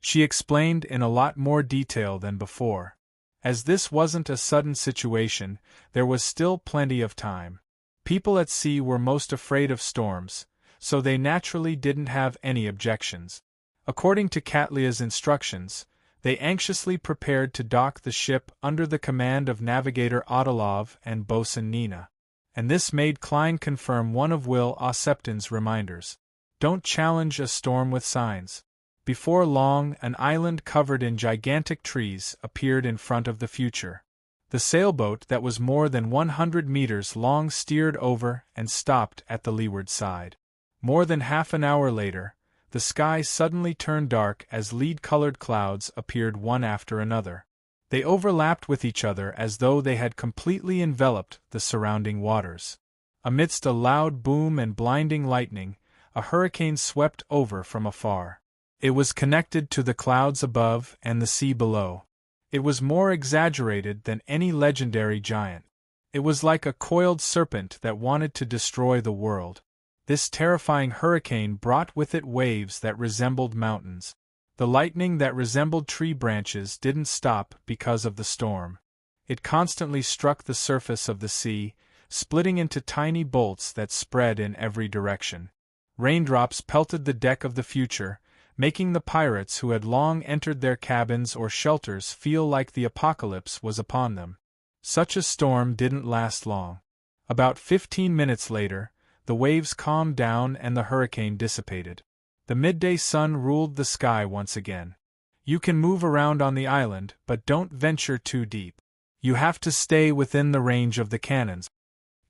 She explained in a lot more detail than before. As this wasn't a sudden situation, there was still plenty of time. People at sea were most afraid of storms, so they naturally didn't have any objections. According to Katlia's instructions, they anxiously prepared to dock the ship under the command of Navigator Odilov and Bosun Nina. And this made Klein confirm one of Will Ossepton's reminders. Don't challenge a storm with signs. Before long, an island covered in gigantic trees appeared in front of the Future. The sailboat that was more than 100 meters long steered over and stopped at the leeward side. More than half an hour later, the sky suddenly turned dark as lead-colored clouds appeared one after another. They overlapped with each other as though they had completely enveloped the surrounding waters. Amidst a loud boom and blinding lightning, a hurricane swept over from afar. It was connected to the clouds above and the sea below. It was more exaggerated than any legendary giant. It was like a coiled serpent that wanted to destroy the world. This terrifying hurricane brought with it waves that resembled mountains. The lightning that resembled tree branches didn't stop because of the storm. It constantly struck the surface of the sea, splitting into tiny bolts that spread in every direction. Raindrops pelted the deck of the Future, making the pirates who had long entered their cabins or shelters feel like the apocalypse was upon them. Such a storm didn't last long. About 15 minutes later, the waves calmed down and the hurricane dissipated. The midday sun ruled the sky once again. You can move around on the island, but don't venture too deep. You have to stay within the range of the cannons.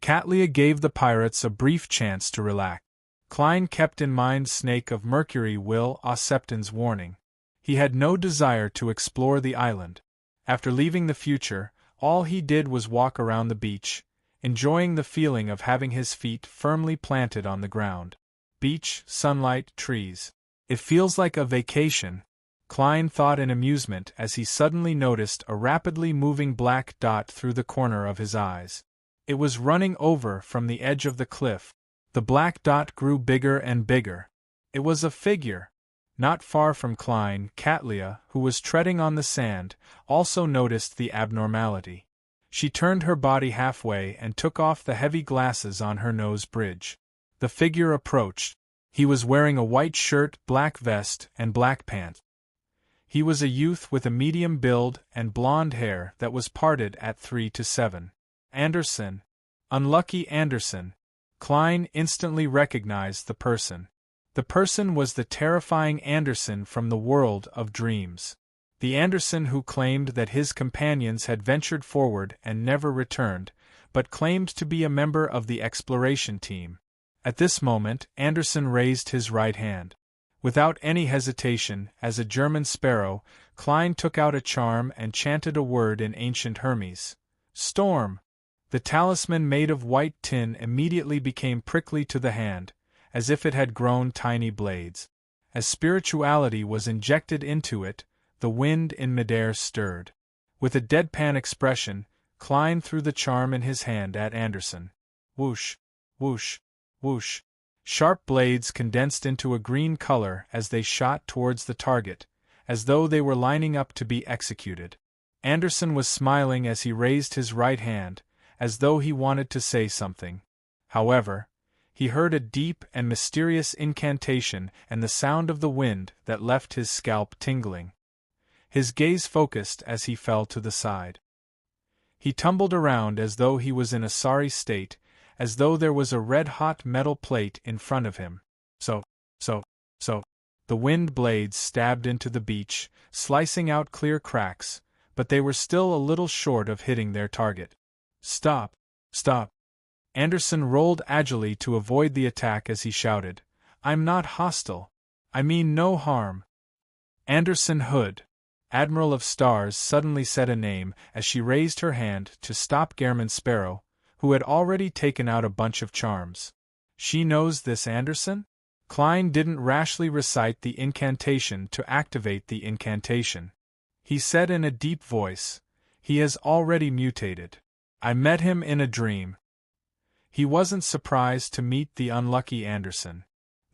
Katlia gave the pirates a brief chance to relax. Klein kept in mind Snake of Mercury Will Ossepton's warning. He had no desire to explore the island. After leaving the Future, all he did was walk around the beach, enjoying the feeling of having his feet firmly planted on the ground. Beach, sunlight, trees. It feels like a vacation, Klein thought in amusement as he suddenly noticed a rapidly moving black dot through the corner of his eyes. It was running over from the edge of the cliff. The black dot grew bigger and bigger. It was a figure. Not far from Klein, Katlia, who was treading on the sand, also noticed the abnormality. She turned her body halfway and took off the heavy glasses on her nose bridge. The figure approached. He was wearing a white shirt, black vest, and black pants. He was a youth with a medium build and blonde hair that was parted at 3 to 7. Anderson. Unlucky Anderson. Klein instantly recognized the person. The person was the terrifying Anderson from the world of dreams. The Anderson who claimed that his companions had ventured forward and never returned, but claimed to be a member of the exploration team. At this moment, Anderson raised his right hand. Without any hesitation, as a German sparrow, Klein took out a charm and chanted a word in ancient Hermes. Storm! The talisman made of white tin immediately became prickly to the hand, as if it had grown tiny blades. As spirituality was injected into it, the wind in midair stirred. With a deadpan expression, Klein threw the charm in his hand at Anderson. Whoosh, whoosh, whoosh. Sharp blades condensed into a green color as they shot towards the target, as though they were lining up to be executed. Anderson was smiling as he raised his right hand, as though he wanted to say something. However, he heard a deep and mysterious incantation and the sound of the wind that left his scalp tingling. His gaze focused as he fell to the side. He tumbled around as though he was in a sorry state, as though there was a red-hot metal plate in front of him. So. The wind blades stabbed into the beach, slicing out clear cracks, but they were still a little short of hitting their target. Stop! Stop! Anderson rolled agilely to avoid the attack as he shouted, I'm not hostile. I mean no harm. Anderson Hood. Admiral of Stars suddenly said a name as she raised her hand to stop Gehrman Sparrow, who had already taken out a bunch of charms. She knows this Anderson? Klein didn't rashly recite the incantation to activate the incantation. He said in a deep voice, he has already mutated. I met him in a dream. He wasn't surprised to meet the unlucky Anderson.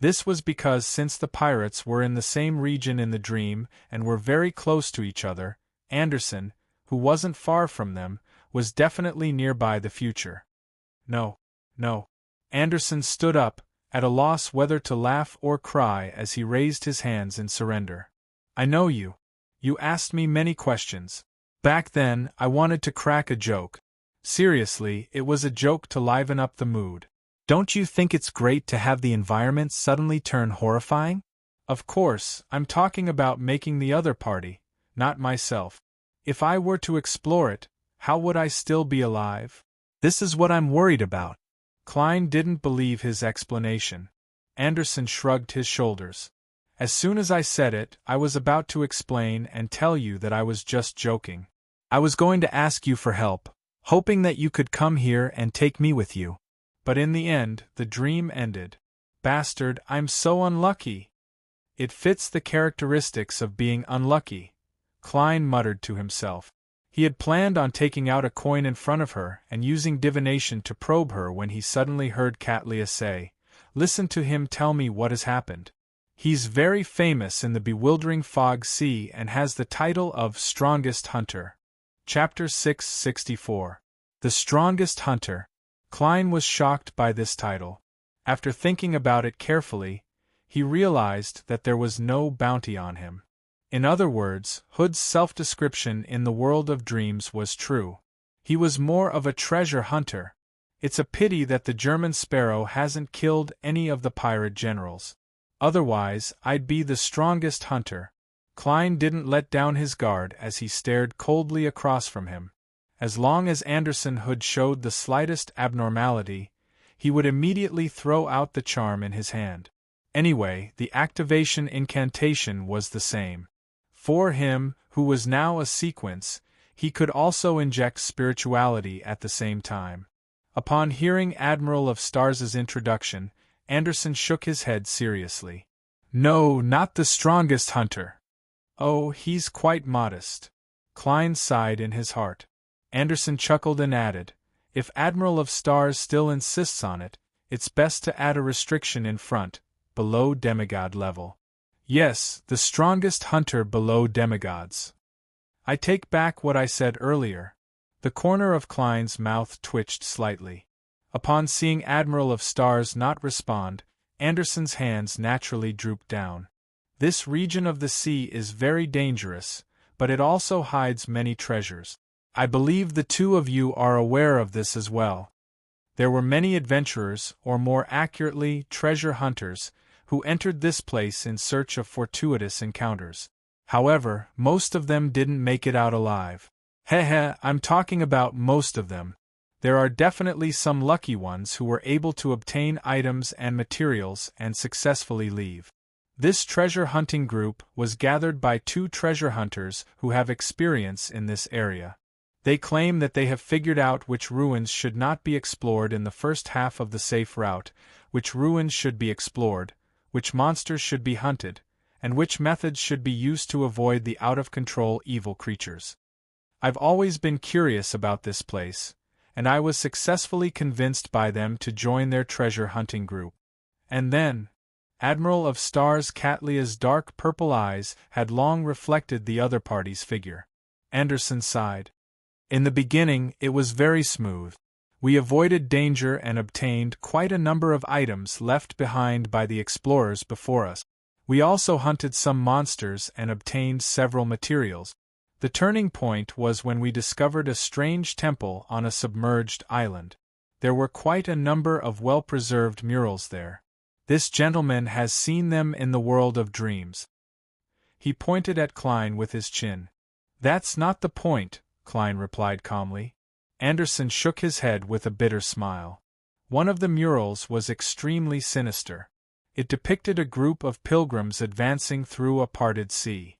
This was because since the pirates were in the same region in the dream and were very close to each other, Anderson, who wasn't far from them, was definitely nearby the future. No, no. Anderson stood up, at a loss whether to laugh or cry as he raised his hands in surrender. I know you. You asked me many questions. Back then, I wanted to crack a joke. Seriously, it was a joke to liven up the mood. Don't you think it's great to have the environment suddenly turn horrifying? Of course, I'm talking about making the other party, not myself. If I were to explore it, how would I still be alive? This is what I'm worried about. Klein didn't believe his explanation. Anderson shrugged his shoulders. As soon as I said it, I was about to explain and tell you that I was just joking. I was going to ask you for help, hoping that you could come here and take me with you. But in the end, the dream ended. Bastard, I'm so unlucky. It fits the characteristics of being unlucky, Klein muttered to himself. He had planned on taking out a coin in front of her and using divination to probe her when he suddenly heard Katlia say, "Listen to him tell me what has happened. He's very famous in the bewildering fog sea and has the title of Strongest Hunter." Chapter 664. The Strongest Hunter. Klein was shocked by this title. After thinking about it carefully, he realized that there was no bounty on him. In other words, Hood's self-description in the world of dreams was true. He was more of a treasure hunter. It's a pity that the German Sparrow hasn't killed any of the pirate generals. Otherwise, I'd be the strongest hunter. Klein didn't let down his guard as he stared coldly across from him. As long as Anderson Hood showed the slightest abnormality, he would immediately throw out the charm in his hand. Anyway, the activation incantation was the same. For him, who was now a sequence, he could also inject spirituality at the same time. Upon hearing Admiral of Stars's introduction, Anderson shook his head seriously. No, not the strongest hunter. Oh, he's quite modest. Klein sighed in his heart. Anderson chuckled and added, if Admiral of Stars still insists on it, it's best to add a restriction in front, below demigod level. Yes, the strongest hunter below demigods. I take back what I said earlier. The corner of Klein's mouth twitched slightly. Upon seeing Admiral of Stars not respond, Anderson's hands naturally drooped down. This region of the sea is very dangerous, but it also hides many treasures. I believe the two of you are aware of this as well. There were many adventurers, or more accurately, treasure hunters, who entered this place in search of fortuitous encounters. However, most of them didn't make it out alive. I'm talking about most of them. There are definitely some lucky ones who were able to obtain items and materials and successfully leave. This treasure hunting group was gathered by two treasure hunters who have experience in this area. They claim that they have figured out which ruins should not be explored in the first half of the safe route, which ruins should be explored, which monsters should be hunted, and which methods should be used to avoid the out-of-control evil creatures. I've always been curious about this place, and I was successfully convinced by them to join their treasure hunting group. And then, Admiral of Stars Katlia's dark purple eyes had long reflected the other party's figure. Anderson sighed. In the beginning, it was very smooth. We avoided danger and obtained quite a number of items left behind by the explorers before us. We also hunted some monsters and obtained several materials. The turning point was when we discovered a strange temple on a submerged island. There were quite a number of well-preserved murals there. This gentleman has seen them in the world of dreams. He pointed at Klein with his chin. That's not the point, Klein replied calmly. Anderson shook his head with a bitter smile. One of the murals was extremely sinister. It depicted a group of pilgrims advancing through a parted sea.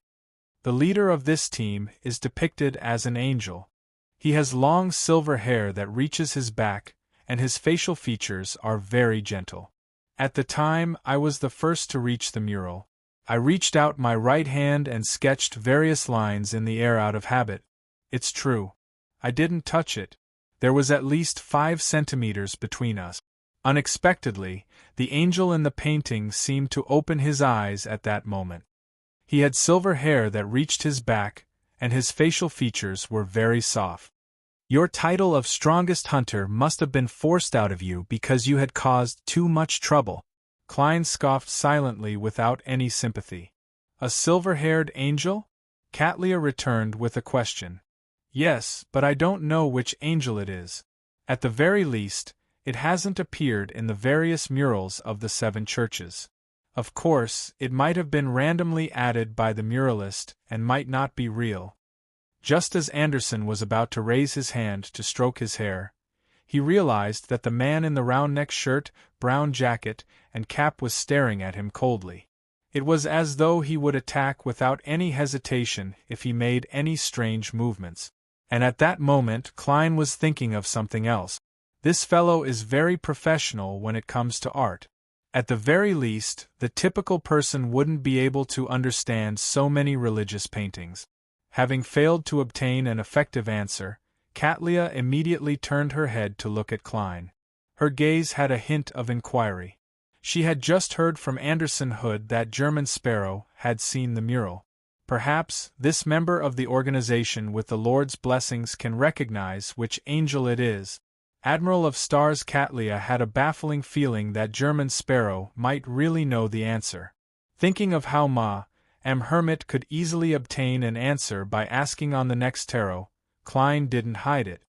The leader of this team is depicted as an angel. He has long silver hair that reaches his back, and his facial features are very gentle. At the time I was the first to reach the mural. I reached out my right hand and sketched various lines in the air out of habit. It's true. I didn't touch it. There was at least 5 centimeters between us. Unexpectedly, the angel in the painting seemed to open his eyes at that moment. He had silver hair that reached his back, and his facial features were very soft. Your title of strongest hunter must have been forced out of you because you had caused too much trouble. Klein scoffed silently without any sympathy. A silver-haired angel? Katlia returned with a question. Yes, but I don't know which angel it is. At the very least, it hasn't appeared in the various murals of the 7 churches. Of course, it might have been randomly added by the muralist and might not be real. Just as Anderson was about to raise his hand to stroke his hair, he realized that the man in the round-neck shirt, brown jacket, and cap was staring at him coldly. It was as though he would attack without any hesitation if he made any strange movements. And at that moment Klein was thinking of something else. This fellow is very professional when it comes to art. At the very least, the typical person wouldn't be able to understand so many religious paintings. Having failed to obtain an effective answer, Katlia immediately turned her head to look at Klein. Her gaze had a hint of inquiry. She had just heard from Anderson Hood that German Sparrow had seen the mural. Perhaps this member of the organization with the Lord's blessings can recognize which angel it is. Admiral of Stars Katlia had a baffling feeling that German Sparrow might really know the answer. Thinking of how Hermit could easily obtain an answer by asking on the next tarot, Klein didn't hide it.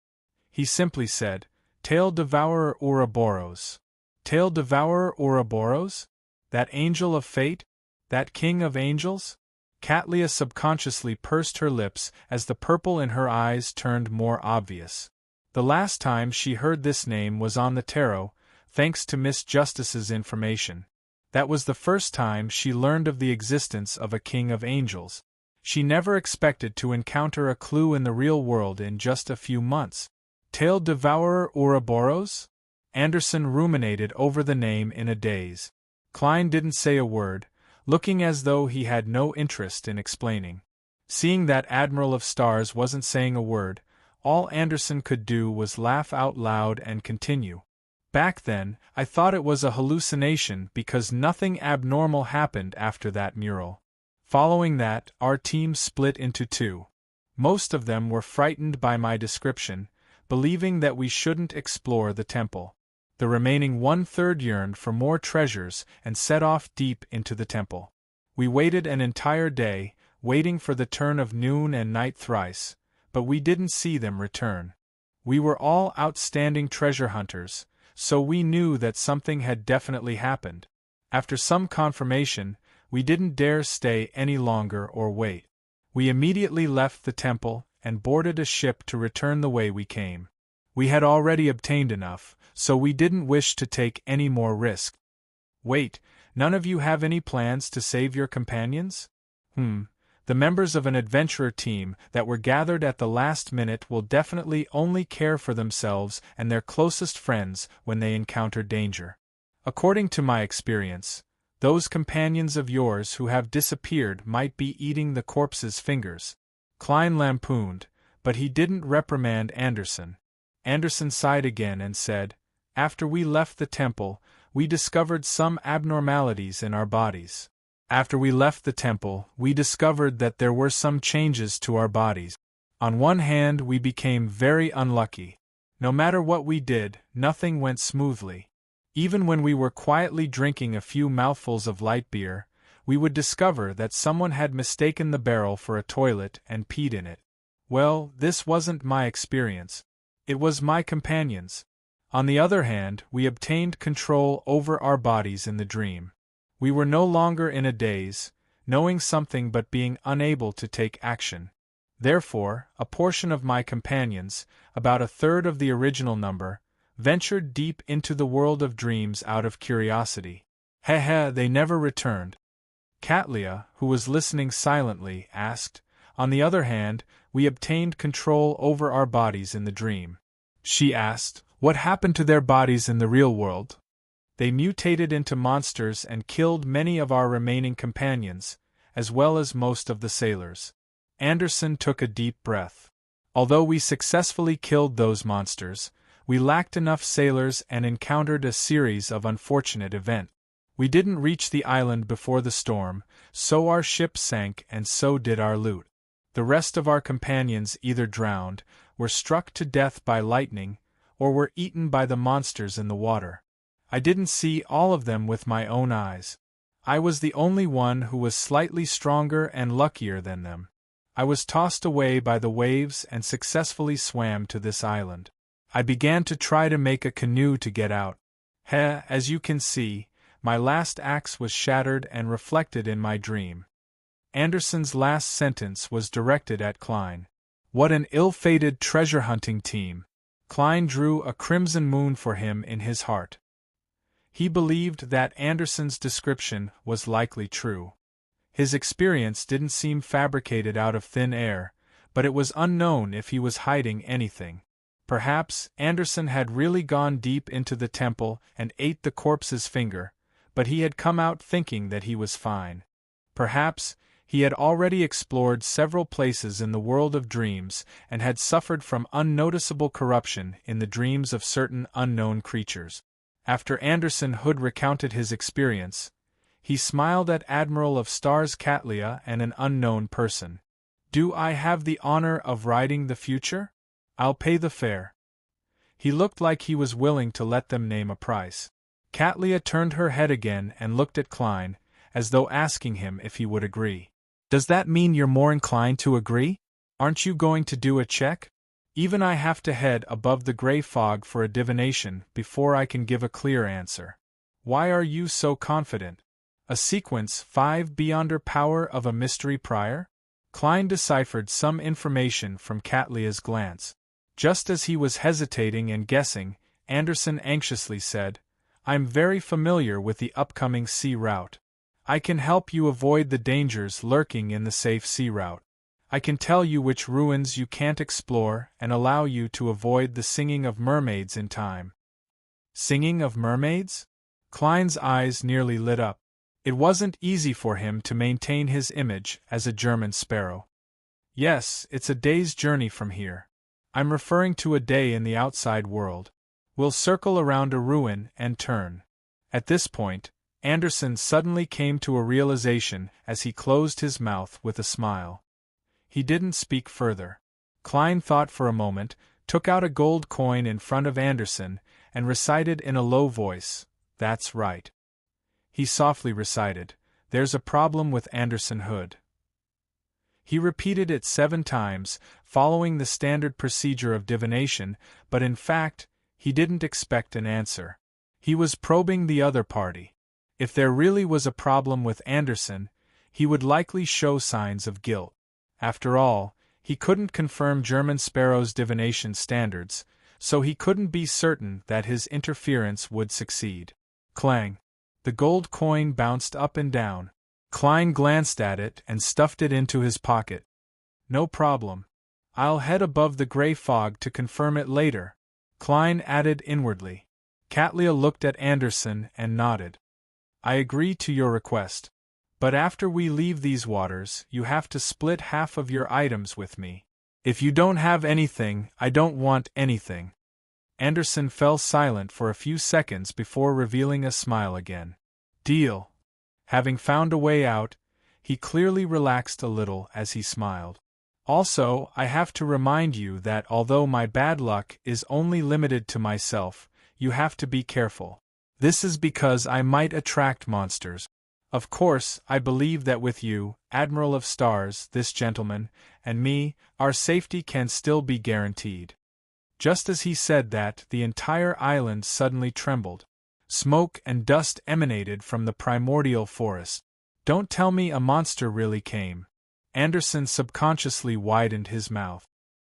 He simply said, Tail Devourer Ouroboros. Tail Devourer Ouroboros? That angel of fate? That king of angels? Katlia subconsciously pursed her lips as the purple in her eyes turned more obvious. The last time she heard this name was on the tarot, thanks to Miss Justice's information. That was the first time she learned of the existence of a king of angels. She never expected to encounter a clue in the real world in just a few months. Tail Devourer Ouroboros? Anderson ruminated over the name in a daze. Klein didn't say a word, looking as though he had no interest in explaining. Seeing that Admiral of Stars wasn't saying a word, all Anderson could do was laugh out loud and continue. Back then, I thought it was a hallucination because nothing abnormal happened after that mural. Following that, our team split into 2. Most of them were frightened by my description, believing that we shouldn't explore the temple. The remaining 1/3 yearned for more treasures and set off deep into the temple. We waited an entire day, waiting for the turn of noon and night thrice, but we didn't see them return. We were all outstanding treasure hunters, so we knew that something had definitely happened. After some confirmation, we didn't dare stay any longer or wait. We immediately left the temple and boarded a ship to return the way we came. We had already obtained enough, so we didn't wish to take any more risk. Wait, none of you have any plans to save your companions? The members of an adventurer team that were gathered at the last minute will definitely only care for themselves and their closest friends when they encounter danger. According to my experience, those companions of yours who have disappeared might be eating the corpse's fingers. Klein lampooned, but he didn't reprimand Anderson. Anderson sighed again and said, After we left the temple, we discovered some abnormalities in our bodies. After we left the temple, we discovered that there were some changes to our bodies. On one hand, we became very unlucky. No matter what we did, nothing went smoothly. Even when we were quietly drinking a few mouthfuls of light beer, we would discover that someone had mistaken the barrel for a toilet and peed in it. Well, this wasn't my experience. It was my companions. On the other hand, we obtained control over our bodies in the dream. We were no longer in a daze, knowing something but being unable to take action. Therefore, a portion of my companions, about 1/3 of the original number, ventured deep into the world of dreams out of curiosity. They never returned. Katlia, who was listening silently, asked, On the other hand, we obtained control over our bodies in the dream. She asked, What happened to their bodies in the real world? They mutated into monsters and killed many of our remaining companions, as well as most of the sailors. Anderson took a deep breath. Although we successfully killed those monsters, we lacked enough sailors and encountered a series of unfortunate events. We didn't reach the island before the storm, so our ship sank and so did our loot. The rest of our companions either drowned, were struck to death by lightning, or were eaten by the monsters in the water. I didn't see all of them with my own eyes. I was the only one who was slightly stronger and luckier than them. I was tossed away by the waves and successfully swam to this island. I began to try to make a canoe to get out. As you can see, my last axe was shattered and reflected in my dream. Anderson's last sentence was directed at Klein. What an ill-fated treasure-hunting team! Klein drew a crimson moon for him in his heart. He believed that Anderson's description was likely true. His experience didn't seem fabricated out of thin air, but it was unknown if he was hiding anything. Perhaps Anderson had really gone deep into the temple and ate the corpse's finger, but he had come out thinking that he was fine. Perhaps he had already explored several places in the world of dreams and had suffered from unnoticeable corruption in the dreams of certain unknown creatures. After Anderson Hood recounted his experience, he smiled at Admiral of Stars Catlia and an unknown person. "Do I have the honor of riding the future? I'll pay the fare." He looked like he was willing to let them name a price. Catlia turned her head again and looked at Klein, as though asking him if he would agree. "Does that mean you're more inclined to agree? Aren't you going to do a check? Even I have to head above the gray fog for a divination before I can give a clear answer. Why are you so confident? A sequence 5 beyonder power of a mystery prior?" Klein deciphered some information from Catlia's glance. Just as he was hesitating and guessing, Anderson anxiously said, "I'm very familiar with the upcoming sea route. I can help you avoid the dangers lurking in the safe sea route. I can tell you which ruins you can't explore and allow you to avoid the singing of mermaids in time." Singing of mermaids? Klein's eyes nearly lit up. It wasn't easy for him to maintain his image as a German sparrow. "Yes, it's a day's journey from here. I'm referring to a day in the outside world. We'll circle around a ruin and turn." At this point, Anderson suddenly came to a realization as he closed his mouth with a smile. He didn't speak further. Klein thought for a moment, took out a gold coin in front of Anderson, and recited in a low voice, "That's right." He softly recited, "There's a problem with Anderson Hood." He repeated it 7 times, following the standard procedure of divination, but in fact, he didn't expect an answer. He was probing the other party. If there really was a problem with Anderson, he would likely show signs of guilt. After all, he couldn't confirm German Sparrow's divination standards, so he couldn't be certain that his interference would succeed. Clang! The gold coin bounced up and down. Klein glanced at it and stuffed it into his pocket. "No problem. I'll head above the gray fog to confirm it later," Klein added inwardly. Catlia looked at Anderson and nodded. "I agree to your request. But after we leave these waters, you have to split half of your items with me. If you don't have anything, I don't want anything." Anderson fell silent for a few seconds before revealing a smile again. "Deal." Having found a way out, he clearly relaxed a little as he smiled. "Also, I have to remind you that although my bad luck is only limited to myself, you have to be careful. This is because I might attract monsters. Of course, I believe that with you, Admiral of Stars, this gentleman, and me, our safety can still be guaranteed." Just as he said that, the entire island suddenly trembled. Smoke and dust emanated from the primordial forest. "Don't tell me a monster really came." Anderson subconsciously widened his mouth.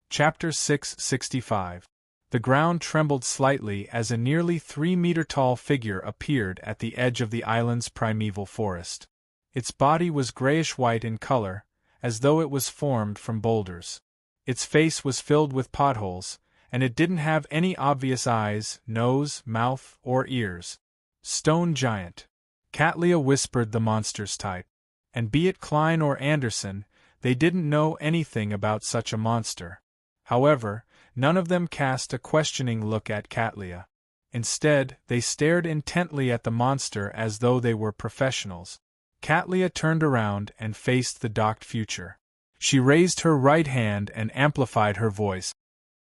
Chapter 665. The ground trembled slightly as a nearly 3-meter-tall figure appeared at the edge of the island's primeval forest. Its body was grayish-white in color, as though it was formed from boulders. Its face was filled with potholes, and it didn't have any obvious eyes, nose, mouth, or ears. "Stone giant." Catlia whispered the monster's type. And be it Klein or Anderson, they didn't know anything about such a monster. However, none of them cast a questioning look at Catlia. Instead, they stared intently at the monster as though they were professionals. Catlia turned around and faced the docked future. She raised her right hand and amplified her voice.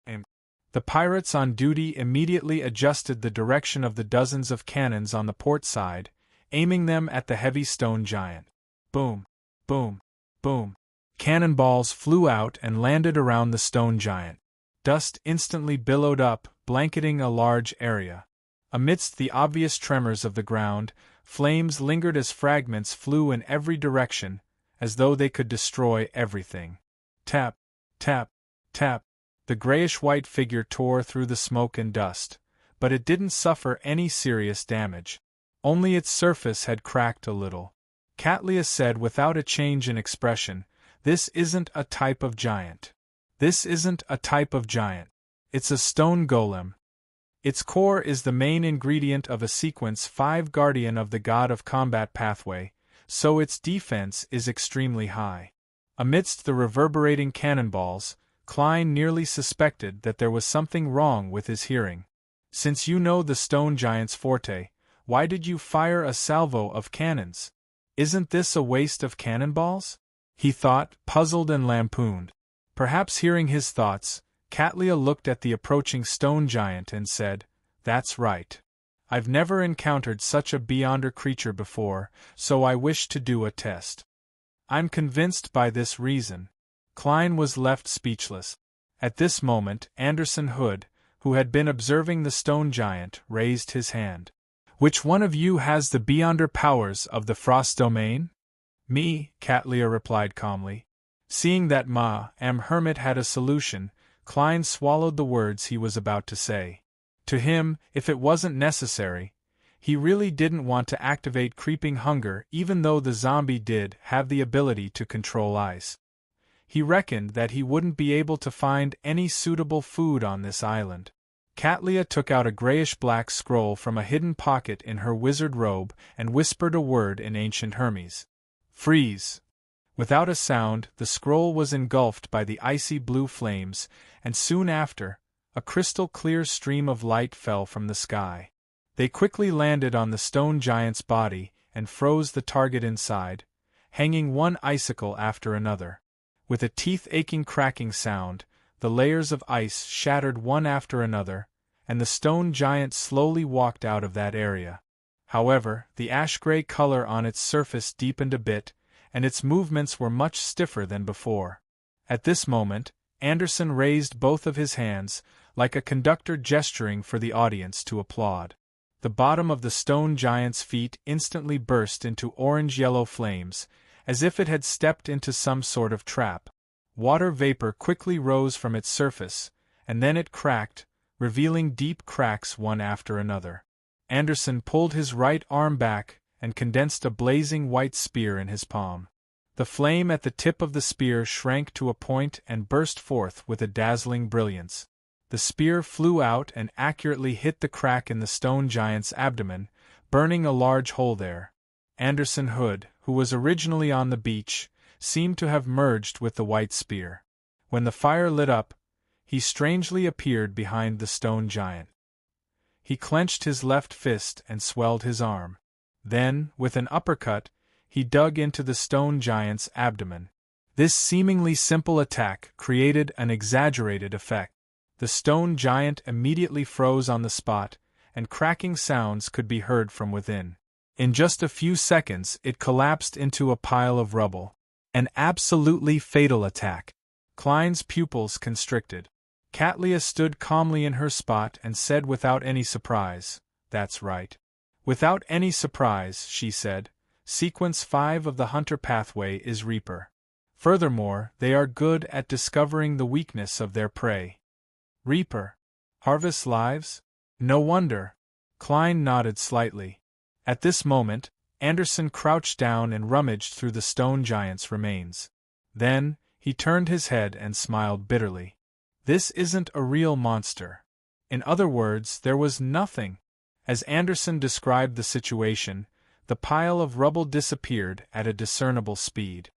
The pirates on duty immediately adjusted the direction of the dozens of cannons on the port side, aiming them at the heavy stone giant. Boom! Boom! Boom! Cannonballs flew out and landed around the stone giant. Dust instantly billowed up, blanketing a large area. Amidst the obvious tremors of the ground, flames lingered as fragments flew in every direction, as though they could destroy everything. Tap! Tap! Tap! The grayish-white figure tore through the smoke and dust, but it didn't suffer any serious damage. Only its surface had cracked a little. Katlia said without a change in expression, "This isn't a type of giant. This isn't a type of giant. It's a stone golem. Its core is the main ingredient of a sequence 5 guardian of the god of combat pathway, so its defense is extremely high." Amidst the reverberating cannonballs, Klein nearly suspected that there was something wrong with his hearing. "Since you know the stone giant's forte, why did you fire a salvo of cannons? Isn't this a waste of cannonballs?" he thought, puzzled and lampooned. Perhaps hearing his thoughts, Katlia looked at the approaching stone giant and said, "That's right. I've never encountered such a beyonder creature before, so I wish to do a test. I'm convinced by this reason." Klein was left speechless. At this moment, Anderson Hood, who had been observing the stone giant, raised his hand. "Which one of you has the beyonder powers of the frost domain?" "Me," Katlia replied calmly. Seeing that Hermit had a solution, Klein swallowed the words he was about to say. To him, if it wasn't necessary, he really didn't want to activate creeping hunger even though the zombie did have the ability to control ice. He reckoned that he wouldn't be able to find any suitable food on this island. Katlia took out a grayish-black scroll from a hidden pocket in her wizard robe and whispered a word in ancient Hermes. "Freeze!" Without a sound, the scroll was engulfed by the icy blue flames, and soon after, a crystal-clear stream of light fell from the sky. They quickly landed on the stone giant's body and froze the target inside, hanging one icicle after another. With a teeth-aching cracking sound, the layers of ice shattered one after another, and the stone giant slowly walked out of that area. However, the ash-gray color on its surface deepened a bit, and its movements were much stiffer than before. At this moment, Anderson raised both of his hands, like a conductor gesturing for the audience to applaud. The bottom of the stone giant's feet instantly burst into orange-yellow flames, as if it had stepped into some sort of trap. Water vapor quickly rose from its surface, and then it cracked, revealing deep cracks one after another. Anderson pulled his right arm back and condensed a blazing white spear in his palm. The flame at the tip of the spear shrank to a point and burst forth with a dazzling brilliance. The spear flew out and accurately hit the crack in the stone giant's abdomen, burning a large hole there. Anderson Hood, who was originally on the beach, seemed to have merged with the white spear. When the fire lit up, he strangely appeared behind the stone giant. He clenched his left fist and swelled his arm. Then, with an uppercut, he dug into the stone giant's abdomen. This seemingly simple attack created an exaggerated effect. The stone giant immediately froze on the spot, and cracking sounds could be heard from within. In just a few seconds it collapsed into a pile of rubble. An absolutely fatal attack. Klein's pupils constricted. Katlia stood calmly in her spot and said without any surprise, "That's right." Without any surprise, she said, Sequence 5 of the Hunter pathway is Reaper. Furthermore, they are good at discovering the weakness of their prey. Reaper. Harvests lives? No wonder. Klein nodded slightly. At this moment, Anderson crouched down and rummaged through the stone giant's remains. Then, he turned his head and smiled bitterly. This isn't a real monster. In other words, there was nothing. As Anderson described the situation, the pile of rubble disappeared at a discernible speed.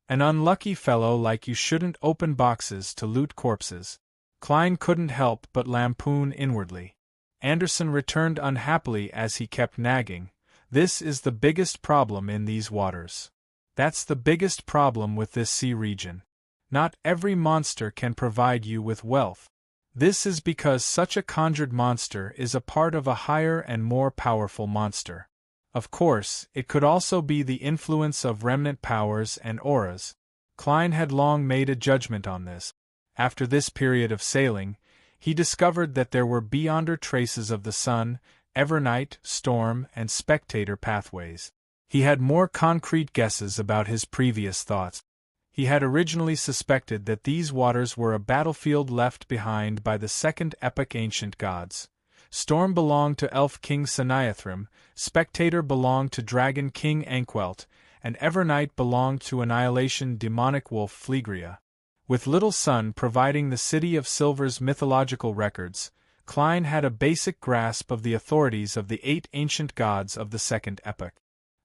An unlucky fellow like you shouldn't open boxes to loot corpses. Klein couldn't help but lampoon inwardly. Anderson returned unhappily as he kept nagging, "This is the biggest problem in these waters. That's the biggest problem with this sea region. Not every monster can provide you with wealth. This is because such a conjured monster is a part of a higher and more powerful monster. Of course, it could also be the influence of remnant powers and auras. Klein had long made a judgment on this. After this period of sailing, he discovered that there were beyonder traces of the sun, evernight, storm, and spectator pathways. He had more concrete guesses about his previous thoughts. He had originally suspected that these waters were a battlefield left behind by the second epoch ancient gods. Storm belonged to Elf King Saniathrim, Spectator belonged to Dragon King Ankwelt, and Evernight belonged to Annihilation demonic wolf Fleegria. With Little Sun providing the City of Silver's mythological records, Klein had a basic grasp of the authorities of the 8 ancient gods of the second epoch.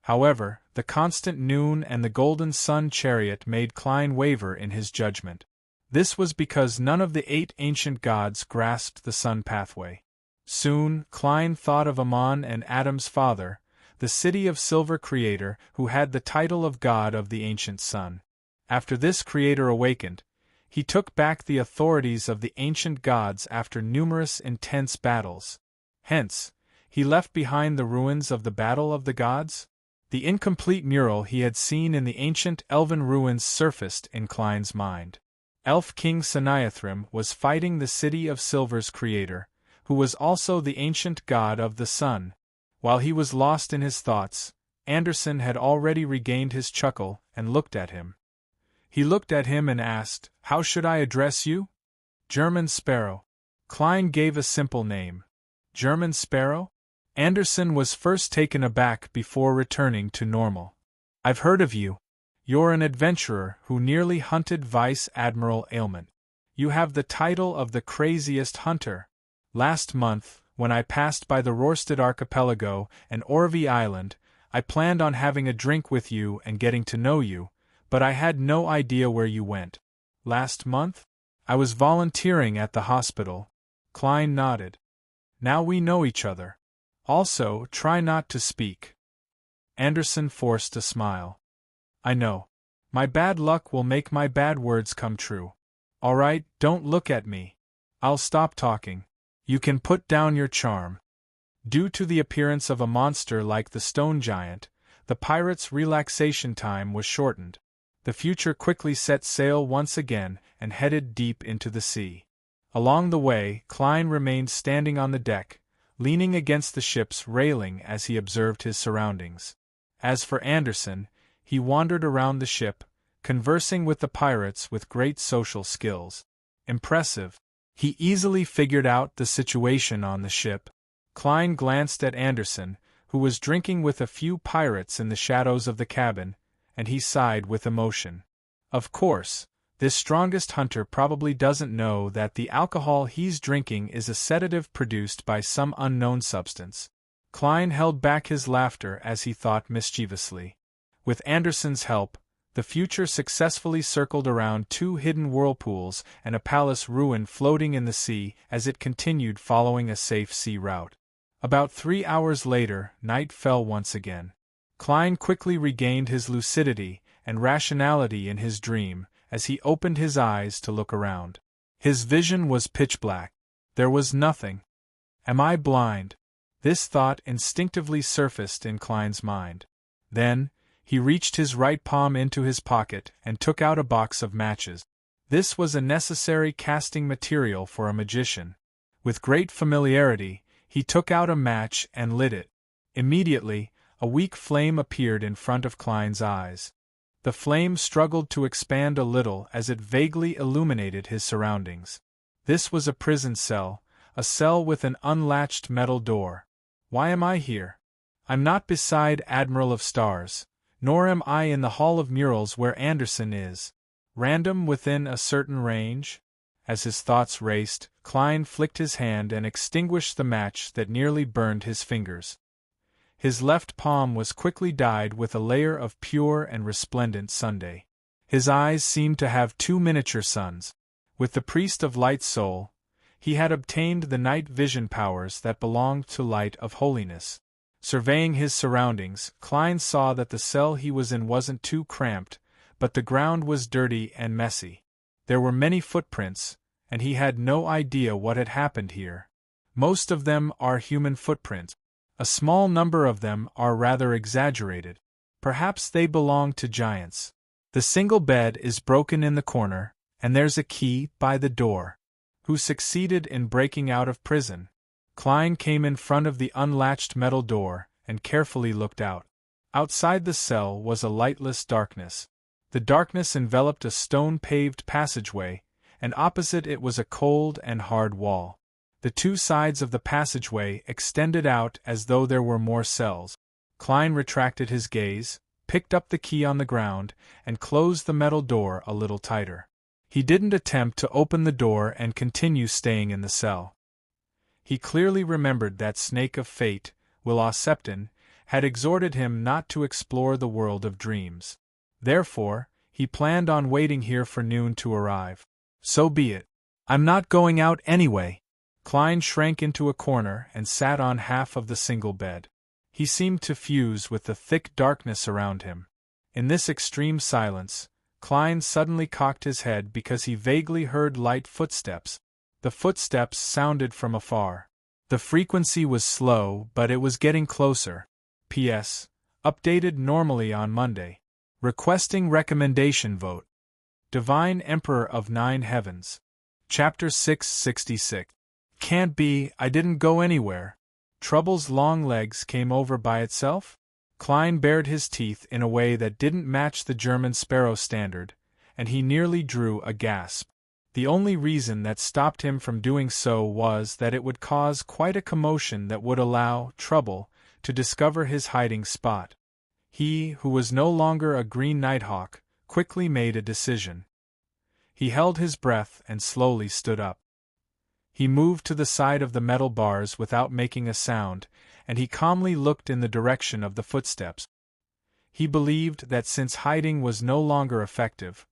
However, the constant noon and the golden sun chariot made Klein waver in his judgment. This was because none of the 8 ancient gods grasped the sun pathway. Soon, Klein thought of Amon and Adam's father, the City of Silver creator who had the title of God of the ancient sun. After this creator awakened, he took back the authorities of the ancient gods after numerous intense battles. Hence, he left behind the ruins of the Battle of the Gods. The incomplete mural he had seen in the ancient elven ruins surfaced in Klein's mind. Elf King Saniathrim was fighting the City of Silver's creator, who was also the ancient god of the sun. While he was lost in his thoughts, Anderson had already regained his chuckle and looked at him. He looked at him and asked, "How should I address you?" "German Sparrow." Klein gave a simple name. "German Sparrow?" Anderson was first taken aback before returning to normal. "I've heard of you. You're an adventurer who nearly hunted Vice Admiral Ailment. You have the title of the craziest hunter. Last month, when I passed by the Rorstad Archipelago and Orvie Island, I planned on having a drink with you and getting to know you, but I had no idea where you went." "Last month? I was volunteering at the hospital." Klein nodded. "Now we know each other. Also, try not to speak." Anderson forced a smile. "I know. My bad luck will make my bad words come true. All right, don't look at me. I'll stop talking. You can put down your charm." Due to the appearance of a monster like the stone giant, the pirate's relaxation time was shortened. The Future quickly set sail once again and headed deep into the sea. Along the way, Klein remained standing on the deck, leaning against the ship's railing as he observed his surroundings. As for Anderson, he wandered around the ship, conversing with the pirates with great social skills. Impressive. He easily figured out the situation on the ship. Klein glanced at Anderson, who was drinking with a few pirates in the shadows of the cabin, and he sighed with emotion. Of course, this strongest hunter probably doesn't know that the alcohol he's drinking is a sedative produced by some unknown substance. Klein held back his laughter as he thought mischievously. With Anderson's help, the Future successfully circled around 2 hidden whirlpools and a palace ruin floating in the sea as it continued following a safe sea route. About 3 hours later, night fell once again. Klein quickly regained his lucidity and rationality in his dream as he opened his eyes to look around. His vision was pitch black. There was nothing. Am I blind? This thought instinctively surfaced in Klein's mind. Then, he reached his right palm into his pocket and took out a box of matches. This was a necessary casting material for a magician. With great familiarity, he took out a match and lit it. Immediately, a weak flame appeared in front of Klein's eyes. The flame struggled to expand a little as it vaguely illuminated his surroundings. This was a prison cell, a cell with an unlatched metal door. Why am I here? I'm not beside Admiral of Stars, nor am I in the Hall of Murals where Anderson is. Random within a certain range? As his thoughts raced, Klein flicked his hand and extinguished the match that nearly burned his fingers. His left palm was quickly dyed with a layer of pure and resplendent sunday. His eyes seemed to have 2 miniature suns. With the Priest of Light Soul, he had obtained the night vision powers that belonged to Light of Holiness. Surveying his surroundings, Klein saw that the cell he was in wasn't too cramped, but the ground was dirty and messy. There were many footprints, and he had no idea what had happened here. Most of them are human footprints. A small number of them are rather exaggerated. Perhaps they belong to giants. The single bed is broken in the corner, and there's a key by the door. Who succeeded in breaking out of prison? Klein came in front of the unlatched metal door and carefully looked out. Outside the cell was a lightless darkness. The darkness enveloped a stone-paved passageway, and opposite it was a cold and hard wall. The two sides of the passageway extended out as though there were more cells. Klein retracted his gaze, picked up the key on the ground, and closed the metal door a little tighter. He didn't attempt to open the door and continue staying in the cell. He clearly remembered that snake of fate, Willow Septon, had exhorted him not to explore the world of dreams. Therefore, he planned on waiting here for noon to arrive. So be it. I'm not going out anyway. Klein shrank into a corner and sat on half of the single bed. He seemed to fuse with the thick darkness around him. In this extreme silence, Klein suddenly cocked his head because he vaguely heard light footsteps. The footsteps sounded from afar. The frequency was slow, but it was getting closer. P.S. Updated normally on Monday. Requesting recommendation vote. Divine Emperor of Nine Heavens. Chapter 666. Can't be, I didn't go anywhere. Trouble's long legs came over by itself? Klein bared his teeth in a way that didn't match the German sparrow standard, and he nearly drew a gasp. The only reason that stopped him from doing so was that it would cause quite a commotion that would allow Trouble to discover his hiding spot. He, who was no longer a green nighthawk, quickly made a decision. He held his breath and slowly stood up. He moved to the side of the metal bars without making a sound, and he calmly looked in the direction of the footsteps. He believed that since hiding was no longer effective,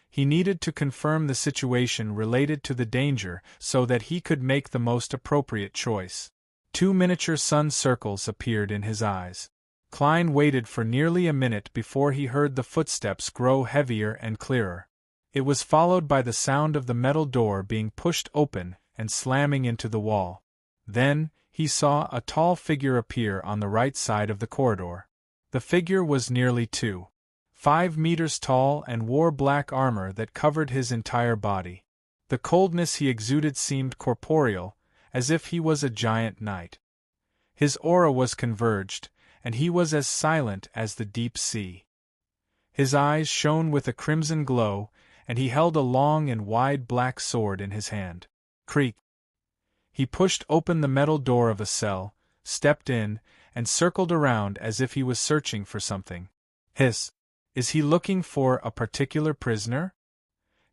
he needed to confirm the situation related to the danger so that he could make the most appropriate choice. 2 miniature sun circles appeared in his eyes. Klein waited for nearly a minute before he heard the footsteps grow heavier and clearer. It was followed by the sound of the metal door being pushed open and slamming into the wall. Then, he saw a tall figure appear on the right side of the corridor. The figure was nearly 2.5 meters tall and wore black armor that covered his entire body. The coldness he exuded seemed corporeal, as if he was a giant knight. His aura was converged, and he was as silent as the deep sea. His eyes shone with a crimson glow, and he held a long and wide black sword in his hand. Creak. He pushed open the metal door of a cell, stepped in, and circled around as if he was searching for something. Hiss. Is he looking for a particular prisoner?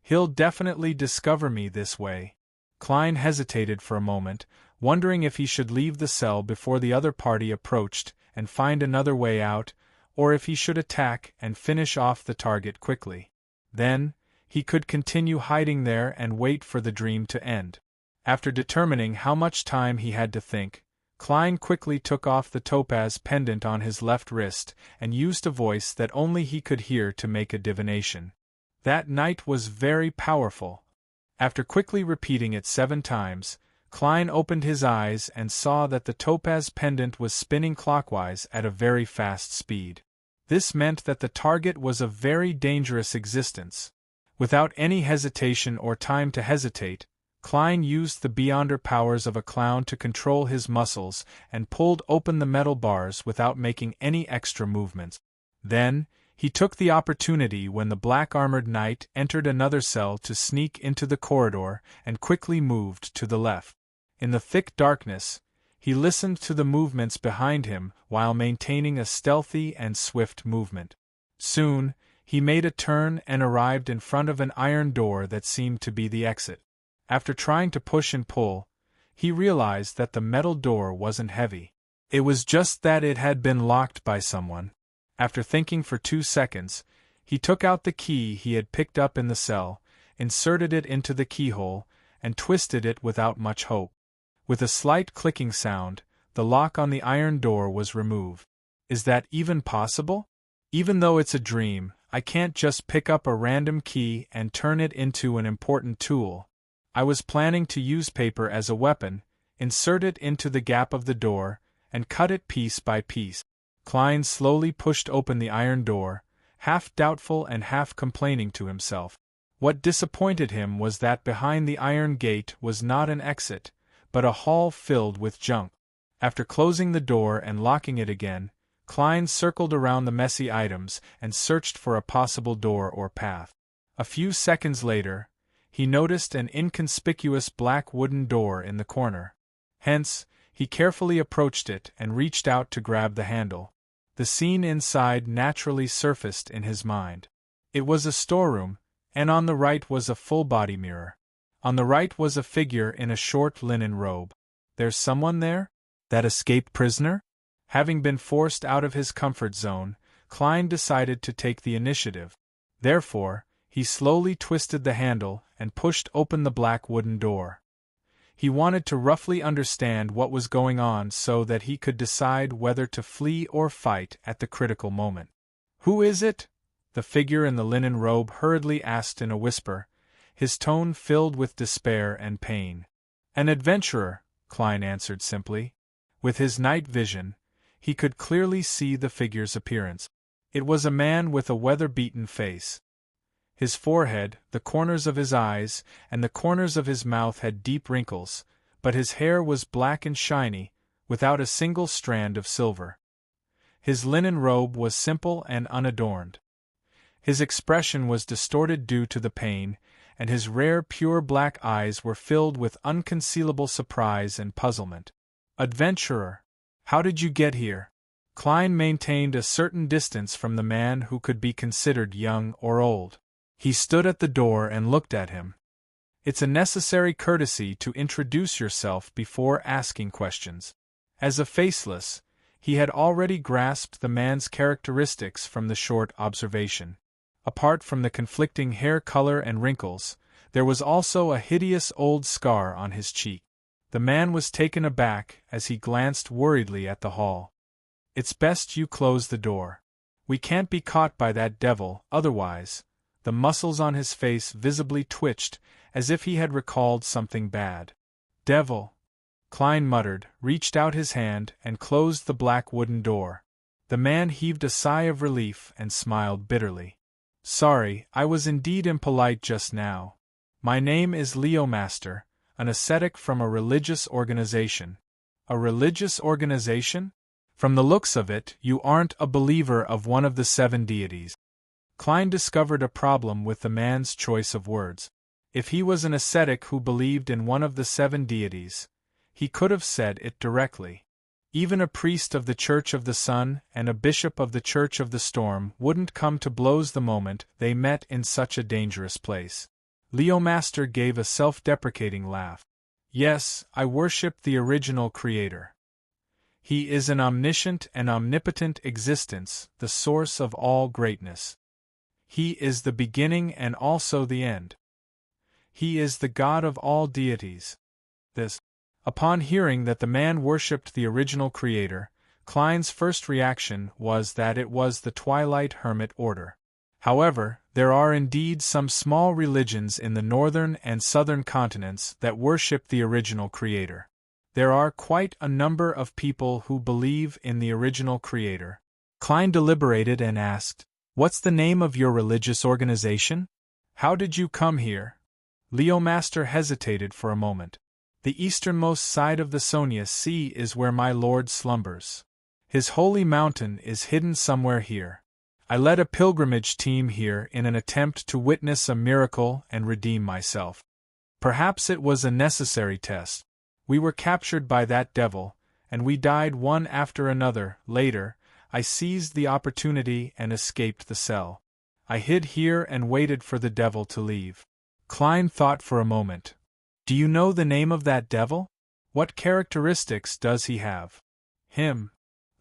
He'll definitely discover me this way. Klein hesitated for a moment, wondering if he should leave the cell before the other party approached and find another way out, or if he should attack and finish off the target quickly. Then, he could continue hiding there and wait for the dream to end. After determining how much time he had to think, Klein quickly took off the topaz pendant on his left wrist and used a voice that only he could hear to make a divination. That night was very powerful. After quickly repeating it 7 times, Klein opened his eyes and saw that the topaz pendant was spinning clockwise at a very fast speed. This meant that the target was a very dangerous existence. Without any hesitation or time to hesitate, Klein used the beyonder powers of a clown to control his muscles and pulled open the metal bars without making any extra movements. Then, he took the opportunity when the black-armored knight entered another cell to sneak into the corridor and quickly moved to the left. In the thick darkness, he listened to the movements behind him while maintaining a stealthy and swift movement. Soon, he made a turn and arrived in front of an iron door that seemed to be the exit. After trying to push and pull, he realized that the metal door wasn't heavy. It was just that it had been locked by someone. After thinking for 2 seconds, he took out the key he had picked up in the cell, inserted it into the keyhole, and twisted it without much hope. With a slight clicking sound, the lock on the iron door was removed. Is that even possible? Even though it's a dream, I can't just pick up a random key and turn it into an important tool. I was planning to use paper as a weapon, insert it into the gap of the door, and cut it piece by piece. Klein slowly pushed open the iron door, half doubtful and half complaining to himself. What disappointed him was that behind the iron gate was not an exit, but a hall filled with junk. After closing the door and locking it again, Klein circled around the messy items and searched for a possible door or path. A few seconds later, he noticed an inconspicuous black wooden door in the corner. Hence, he carefully approached it and reached out to grab the handle. The scene inside naturally surfaced in his mind. It was a storeroom, and on the right was a full-body mirror. On the right was a figure in a short linen robe. There's someone there? That escaped prisoner? Having been forced out of his comfort zone, Klein decided to take the initiative. Therefore, he slowly twisted the handle and pushed open the black wooden door. He wanted to roughly understand what was going on so that he could decide whether to flee or fight at the critical moment. "Who is it?" the figure in the linen robe hurriedly asked in a whisper, his tone filled with despair and pain. "An adventurer," Klein answered simply. With his night vision, he could clearly see the figure's appearance. It was a man with a weather-beaten face. His forehead, the corners of his eyes, and the corners of his mouth had deep wrinkles, but his hair was black and shiny, without a single strand of silver. His linen robe was simple and unadorned. His expression was distorted due to the pain, and his rare pure black eyes were filled with unconcealable surprise and puzzlement. "Adventurer, how did you get here?" Klein maintained a certain distance from the man who could be considered young or old. He stood at the door and looked at him. It's a necessary courtesy to introduce yourself before asking questions. As a faceless, he had already grasped the man's characteristics from the short observation. Apart from the conflicting hair color and wrinkles, there was also a hideous old scar on his cheek. The man was taken aback as he glanced worriedly at the hall. "It's best you close the door. We can't be caught by that devil, otherwise." The muscles on his face visibly twitched, as if he had recalled something bad. "Devil," Klein muttered, reached out his hand and closed the black wooden door. The man heaved a sigh of relief and smiled bitterly. "Sorry, I was indeed impolite just now. My name is Leo Master, an ascetic from a religious organization." "A religious organization? From the looks of it, you aren't a believer of one of the 7 deities." Klein discovered a problem with the man's choice of words. If he was an ascetic who believed in one of the 7 deities, he could have said it directly. Even a priest of the Church of the Sun and a bishop of the Church of the Storm wouldn't come to blows the moment they met in such a dangerous place. Leo Master gave a self-deprecating laugh. "Yes, I worship the original Creator. He is an omniscient and omnipotent existence, the source of all greatness. He is the beginning and also the end. He is the God of all deities." Upon hearing that the man worshipped the original Creator, Klein's first reaction was that it was the Twilight Hermit Order. However, there are indeed some small religions in the northern and southern continents that worship the original Creator. There are quite a number of people who believe in the original Creator. Klein deliberated and asked, "What's the name of your religious organization? How did you come here?" Leo Master hesitated for a moment. "The easternmost side of the Sonia Sea is where my lord slumbers. His holy mountain is hidden somewhere here. I led a pilgrimage team here in an attempt to witness a miracle and redeem myself. Perhaps it was a necessary test. We were captured by that devil, and we died one after another. Later, I seized the opportunity and escaped the cell. I hid here and waited for the devil to leave." Klein thought for a moment. "Do you know the name of that devil? What characteristics does he have?" "Him?"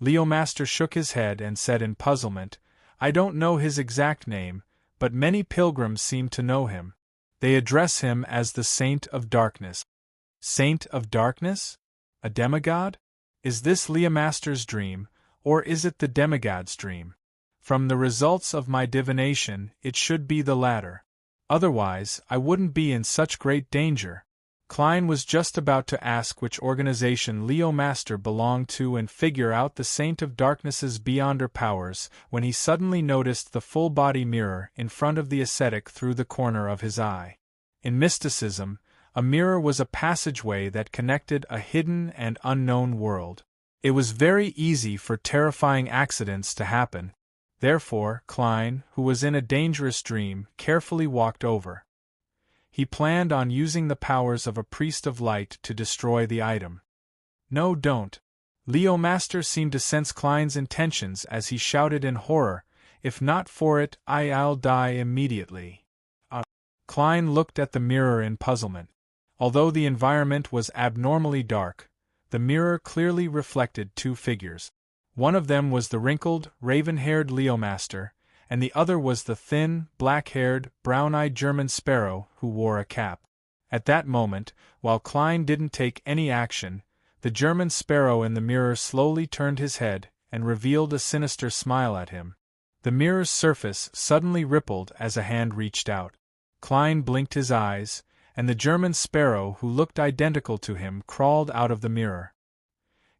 Leo Master shook his head and said in puzzlement, "I don't know his exact name, but many pilgrims seem to know him. They address him as the Saint of Darkness." "Saint of Darkness? A demigod? Is this Leo Master's dream, or is it the demigod's dream?" From the results of my divination, it should be the latter. Otherwise, I wouldn't be in such great danger. Klein was just about to ask which organization Leo Master belonged to and figure out the Saint of Darkness's beyonder powers when he suddenly noticed the full-body mirror in front of the ascetic through the corner of his eye. In mysticism, a mirror was a passageway that connected a hidden and unknown world. It was very easy for terrifying accidents to happen. Therefore, Klein, who was in a dangerous dream, carefully walked over. He planned on using the powers of a priest of light to destroy the item. No, don't. Leo Master seemed to sense Klein's intentions as he shouted in horror, if not for it, I'll die immediately. Klein looked at the mirror in puzzlement. Although the environment was abnormally dark, the mirror clearly reflected two figures. One of them was the wrinkled, raven-haired Leo Master, and the other was the thin, black-haired, brown-eyed German sparrow who wore a cap. At that moment, while Klein didn't take any action, the German sparrow in the mirror slowly turned his head and revealed a sinister smile at him. The mirror's surface suddenly rippled as a hand reached out. Klein blinked his eyes, and the German sparrow who looked identical to him crawled out of the mirror.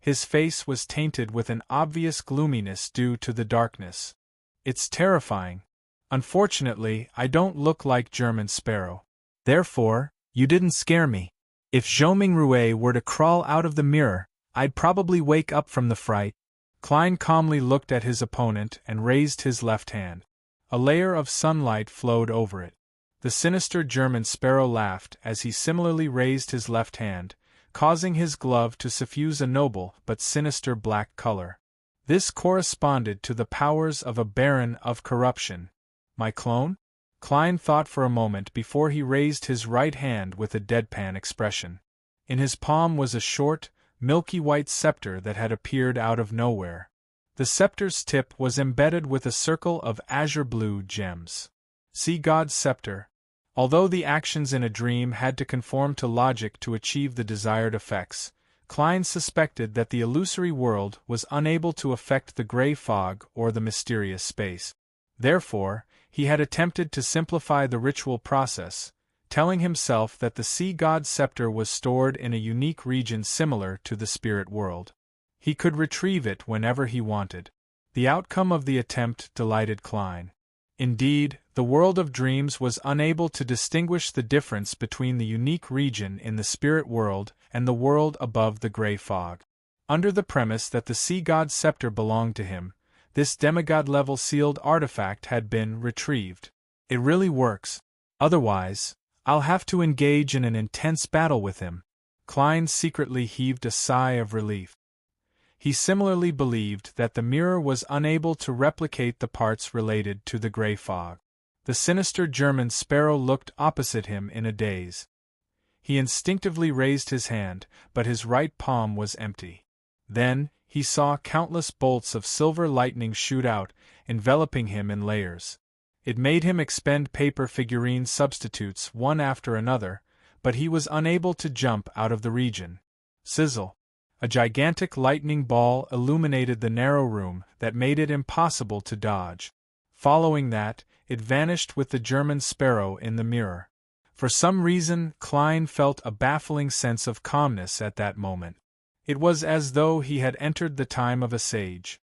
His face was tainted with an obvious gloominess due to the darkness. It's terrifying. Unfortunately, I don't look like German Sparrow. Therefore, you didn't scare me. If Zhoming Rue were to crawl out of the mirror, I'd probably wake up from the fright. Klein calmly looked at his opponent and raised his left hand. A layer of sunlight flowed over it. The sinister German Sparrow laughed as he similarly raised his left hand, causing his glove to suffuse a noble but sinister black color. This corresponded to the powers of a baron of corruption. My clone? Klein thought for a moment before he raised his right hand with a deadpan expression. In his palm was a short, milky white scepter that had appeared out of nowhere. The scepter's tip was embedded with a circle of azure-blue gems. See God's scepter. Although the actions in a dream had to conform to logic to achieve the desired effects, Klein suspected that the illusory world was unable to affect the gray fog or the mysterious space. Therefore, he had attempted to simplify the ritual process, telling himself that the sea god's scepter was stored in a unique region similar to the spirit world. He could retrieve it whenever he wanted. The outcome of the attempt delighted Klein. Indeed, the world of dreams was unable to distinguish the difference between the unique region in the spirit world and the world above the gray fog. Under the premise that the sea god's scepter belonged to him, this demigod-level sealed artifact had been retrieved. It really works. Otherwise, I'll have to engage in an intense battle with him. Klein secretly heaved a sigh of relief. He similarly believed that the mirror was unable to replicate the parts related to the gray fog. The sinister German sparrow looked opposite him in a daze. He instinctively raised his hand, but his right palm was empty. Then, he saw countless bolts of silver lightning shoot out, enveloping him in layers. It made him expend paper figurine substitutes one after another, but he was unable to jump out of the region. Sizzle! A gigantic lightning ball illuminated the narrow room that made it impossible to dodge. Following that, it vanished with the German sparrow in the mirror. For some reason, Klein felt a baffling sense of calmness at that moment. It was as though he had entered the time of a sage.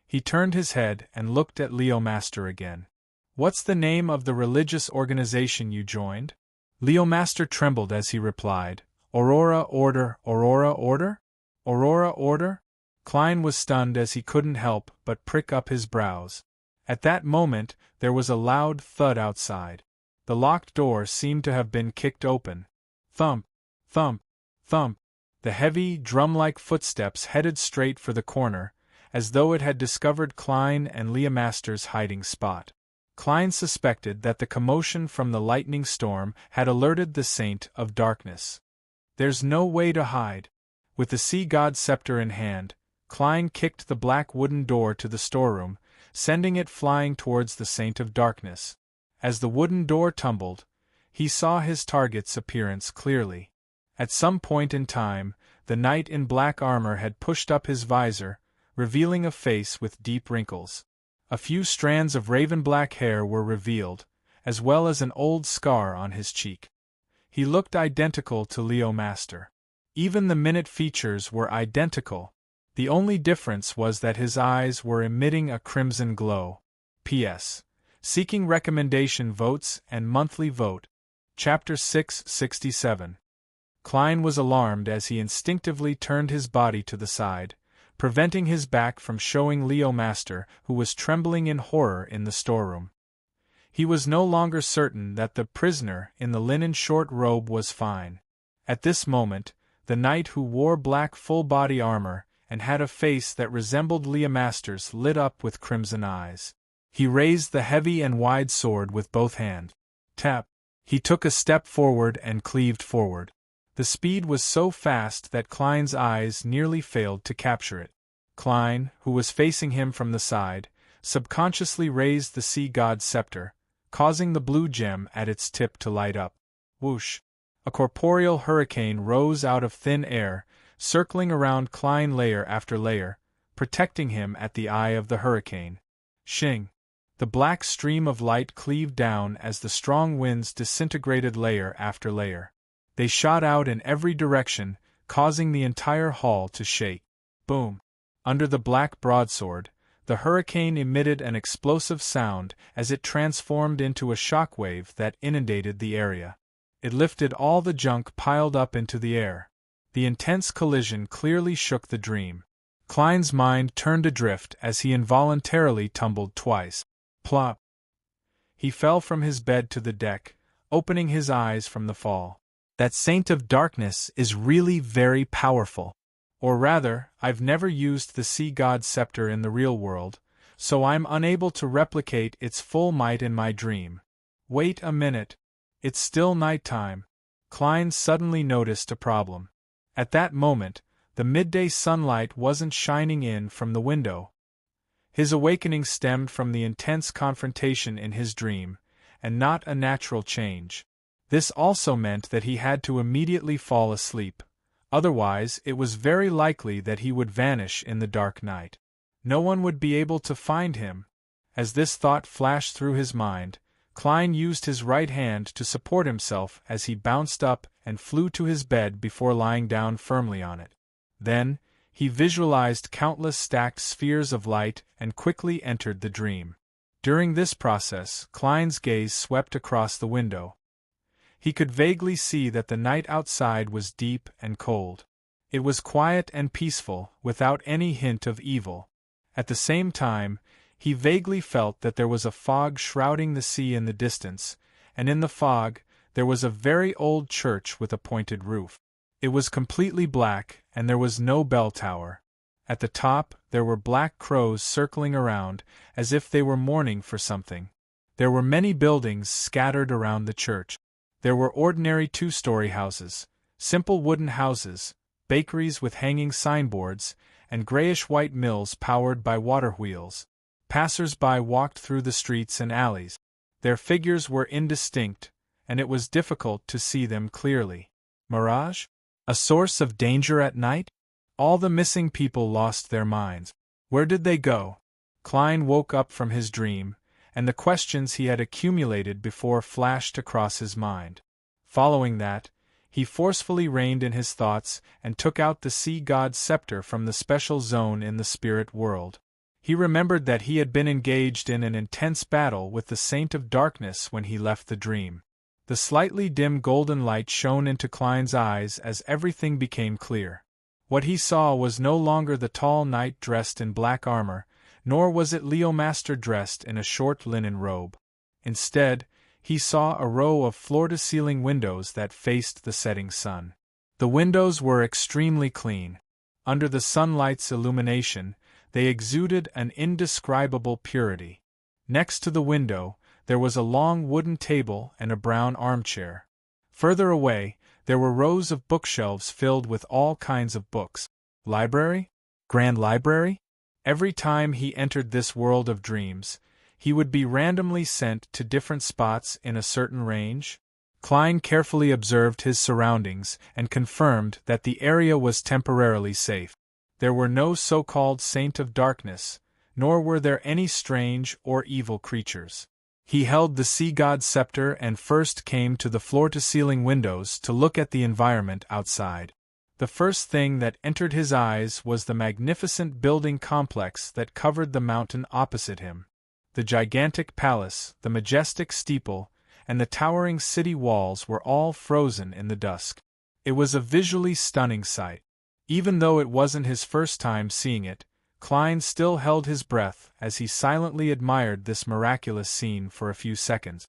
He turned his head and looked at Leo Master again. What's the name of the religious organization you joined? Leo Master trembled as he replied, Aurora Order, Aurora Order? Aurora Order? Klein was stunned as he couldn't help but prick up his brows. At that moment, there was a loud thud outside. The locked door seemed to have been kicked open. Thump, thump, thump. The heavy, drum-like footsteps headed straight for the corner, as though it had discovered Klein and Leo Master's hiding spot. Klein suspected that the commotion from the lightning storm had alerted the Saint of Darkness. There's no way to hide. With the sea god's scepter in hand, Klein kicked the black wooden door to the storeroom, sending it flying towards the Saint of Darkness. As the wooden door tumbled, he saw his target's appearance clearly. At some point in time, the knight in black armor had pushed up his visor, revealing a face with deep wrinkles. A few strands of raven-black hair were revealed, as well as an old scar on his cheek. He looked identical to Leo Master. Even the minute features were identical. The only difference was that his eyes were emitting a crimson glow. P.S. Seeking recommendation votes and monthly vote. Chapter 667. Klein was alarmed as he instinctively turned his body to the side, preventing his back from showing Leo Master, who was trembling in horror in the storeroom. He was no longer certain that the prisoner in the linen short robe was fine. At this moment, the knight who wore black full-body armor and had a face that resembled Leo Master's lit up with crimson eyes. He raised the heavy and wide sword with both hands. Tap! He took a step forward and cleaved forward. The speed was so fast that Klein's eyes nearly failed to capture it. Klein, who was facing him from the side, subconsciously raised the sea god's scepter, causing the blue gem at its tip to light up. Whoosh! A corporeal hurricane rose out of thin air, circling around Klein layer after layer, protecting him at the eye of the hurricane. Shing! The black stream of light cleaved down as the strong winds disintegrated layer after layer. They shot out in every direction, causing the entire hall to shake. Boom! Under the black broadsword, the hurricane emitted an explosive sound as it transformed into a shockwave that inundated the area. It lifted all the junk piled up into the air. The intense collision clearly shook the dream. Klein's mind turned adrift as he involuntarily tumbled twice. Plop! He fell from his bed to the deck, opening his eyes from the fall. That Saint of Darkness is really very powerful. Or rather, I've never used the sea god's scepter in the real world, so I'm unable to replicate its full might in my dream. Wait a minute. It's still nighttime. Klein suddenly noticed a problem. At that moment, the midday sunlight wasn't shining in from the window. His awakening stemmed from the intense confrontation in his dream, and not a natural change. This also meant that he had to immediately fall asleep. Otherwise, it was very likely that he would vanish in the dark night. No one would be able to find him. As this thought flashed through his mind, Klein used his right hand to support himself as he bounced up and flew to his bed before lying down firmly on it. Then, he visualized countless stacked spheres of light and quickly entered the dream. During this process, Klein's gaze swept across the window. He could vaguely see that the night outside was deep and cold. It was quiet and peaceful, without any hint of evil. At the same time, he vaguely felt that there was a fog shrouding the sea in the distance, and in the fog, there was a very old church with a pointed roof. It was completely black, and there was no bell tower. At the top, there were black crows circling around, as if they were mourning for something. There were many buildings scattered around the church. There were ordinary two-story houses, simple wooden houses, bakeries with hanging signboards, and grayish-white mills powered by water wheels. Passers-by walked through the streets and alleys. Their figures were indistinct, and it was difficult to see them clearly. Mirage? A source of danger at night? All the missing people lost their minds. Where did they go? Klein woke up from his dream, and the questions he had accumulated before flashed across his mind. Following that, he forcefully reined in his thoughts and took out the sea god's scepter from the special zone in the spirit world. He remembered that he had been engaged in an intense battle with the Saint of Darkness when he left the dream. The slightly dim golden light shone into Klein's eyes as everything became clear. What he saw was no longer the tall knight dressed in black armor, nor was it Leo Master dressed in a short linen robe. Instead, he saw a row of floor-to-ceiling windows that faced the setting sun. The windows were extremely clean. Under the sunlight's illumination, they exuded an indescribable purity. Next to the window, there was a long wooden table and a brown armchair. Further away, there were rows of bookshelves filled with all kinds of books. Library? Grand library? Every time he entered this world of dreams, he would be randomly sent to different spots in a certain range. Klein carefully observed his surroundings and confirmed that the area was temporarily safe. There were no so-called Saint of Darkness, nor were there any strange or evil creatures. He held the sea god's scepter and first came to the floor-to-ceiling windows to look at the environment outside. The first thing that entered his eyes was the magnificent building complex that covered the mountain opposite him. The gigantic palace, the majestic steeple, and the towering city walls were all frozen in the dusk. It was a visually stunning sight. Even though it wasn't his first time seeing it, Klein still held his breath as he silently admired this miraculous scene for a few seconds.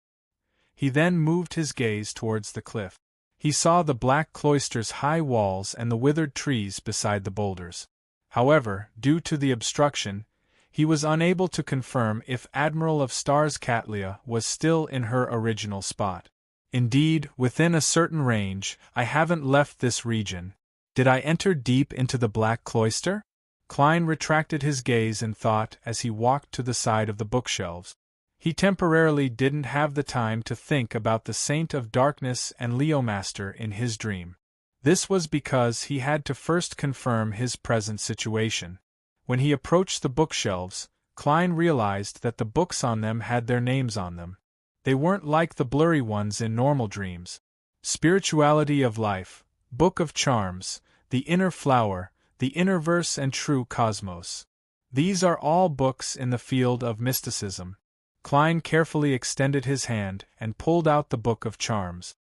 He then moved his gaze towards the cliff. He saw the black cloister's high walls and the withered trees beside the boulders. However, due to the obstruction, he was unable to confirm if Admiral of Stars Katlia was still in her original spot. Indeed, within a certain range, I haven't left this region. Did I enter deep into the black cloister? Klein retracted his gaze in thought as he walked to the side of the bookshelves. He temporarily didn't have the time to think about the Saint of Darkness and Leomaster in his dream. This was because he had to first confirm his present situation. When he approached the bookshelves, Klein realized that the books on them had their names on them. They weren't like the blurry ones in normal dreams. Spirituality of Life, Book of Charms, The Inner Flower, The Inner Verse and True Cosmos. These are all books in the field of mysticism. Klein carefully extended his hand and pulled out the Book of Charms.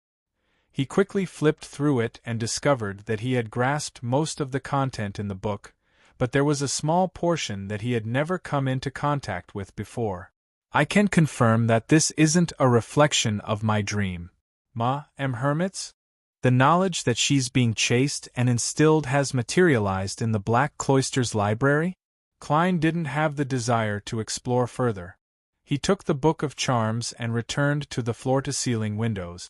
He quickly flipped through it and discovered that he had grasped most of the content in the book, but there was a small portion that he had never come into contact with before. I can confirm that this isn't a reflection of my dream. Hermits? The knowledge that she's being chased and instilled has materialized in the Black Cloister's library? Klein didn't have the desire to explore further. He took the Book of Charms and returned to the floor-to-ceiling windows.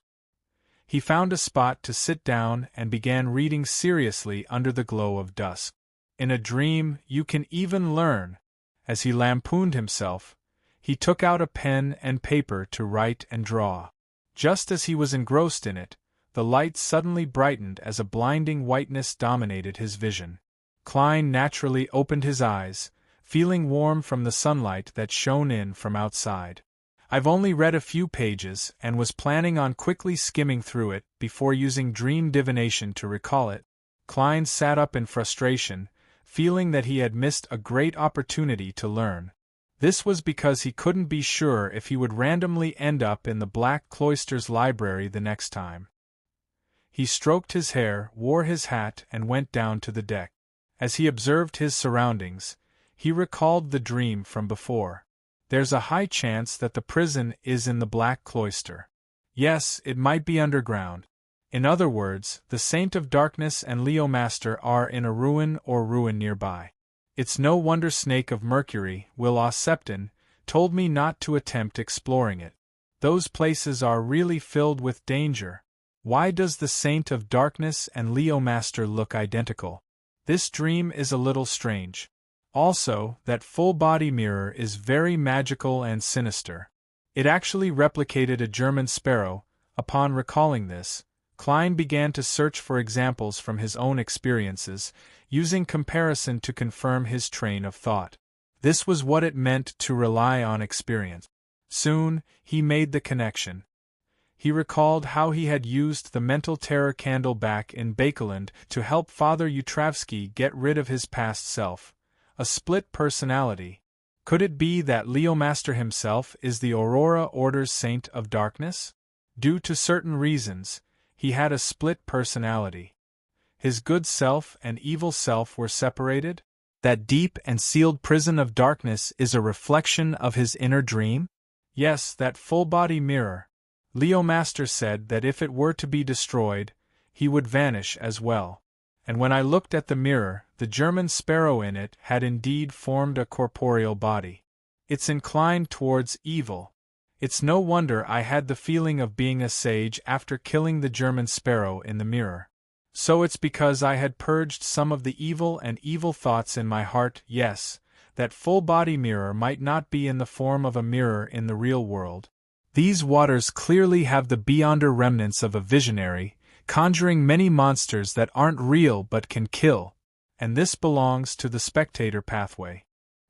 He found a spot to sit down and began reading seriously under the glow of dusk. In a dream, you can even learn. As he lampooned himself, he took out a pen and paper to write and draw. Just as he was engrossed in it, the light suddenly brightened as a blinding whiteness dominated his vision. Klein naturally opened his eyes, feeling warm from the sunlight that shone in from outside. I've only read a few pages and was planning on quickly skimming through it before using dream divination to recall it. Klein sat up in frustration, feeling that he had missed a great opportunity to learn. This was because he couldn't be sure if he would randomly end up in the Black Cloister's library the next time. He stroked his hair, wore his hat, and went down to the deck. As he observed his surroundings, he recalled the dream from before. There's a high chance that the prison is in the Black Cloister. Yes, it might be underground. In other words, the Saint of Darkness and Leomaster are in a ruin or ruin nearby. It's no wonder Snake of Mercury, Will Septon, told me not to attempt exploring it. Those places are really filled with danger. Why does the Saint of Darkness and Leomaster look identical? This dream is a little strange. Also, that full-body mirror is very magical and sinister. It actually replicated a German sparrow. Upon recalling this, Klein began to search for examples from his own experiences, using comparison to confirm his train of thought. This was what it meant to rely on experience. Soon, he made the connection. He recalled how he had used the mental terror candle back in Bakeland to help Father Utravsky get rid of his past self. A split personality. Could it be that Leomaster himself is the Aurora Order's Saint of Darkness? Due to certain reasons, he had a split personality. His good self and evil self were separated? That deep and sealed prison of darkness is a reflection of his inner dream? Yes, that full-body mirror. Leomaster said that if it were to be destroyed, he would vanish as well. And when I looked at the mirror, the German sparrow in it had indeed formed a corporeal body. It's inclined towards evil. It's no wonder I had the feeling of being a sage after killing the German sparrow in the mirror. So it's because I had purged some of the evil and evil thoughts in my heart. Yes, that full-body mirror might not be in the form of a mirror in the real world. These waters clearly have the beyonder remnants of a visionary, conjuring many monsters that aren't real but can kill, and this belongs to the spectator pathway.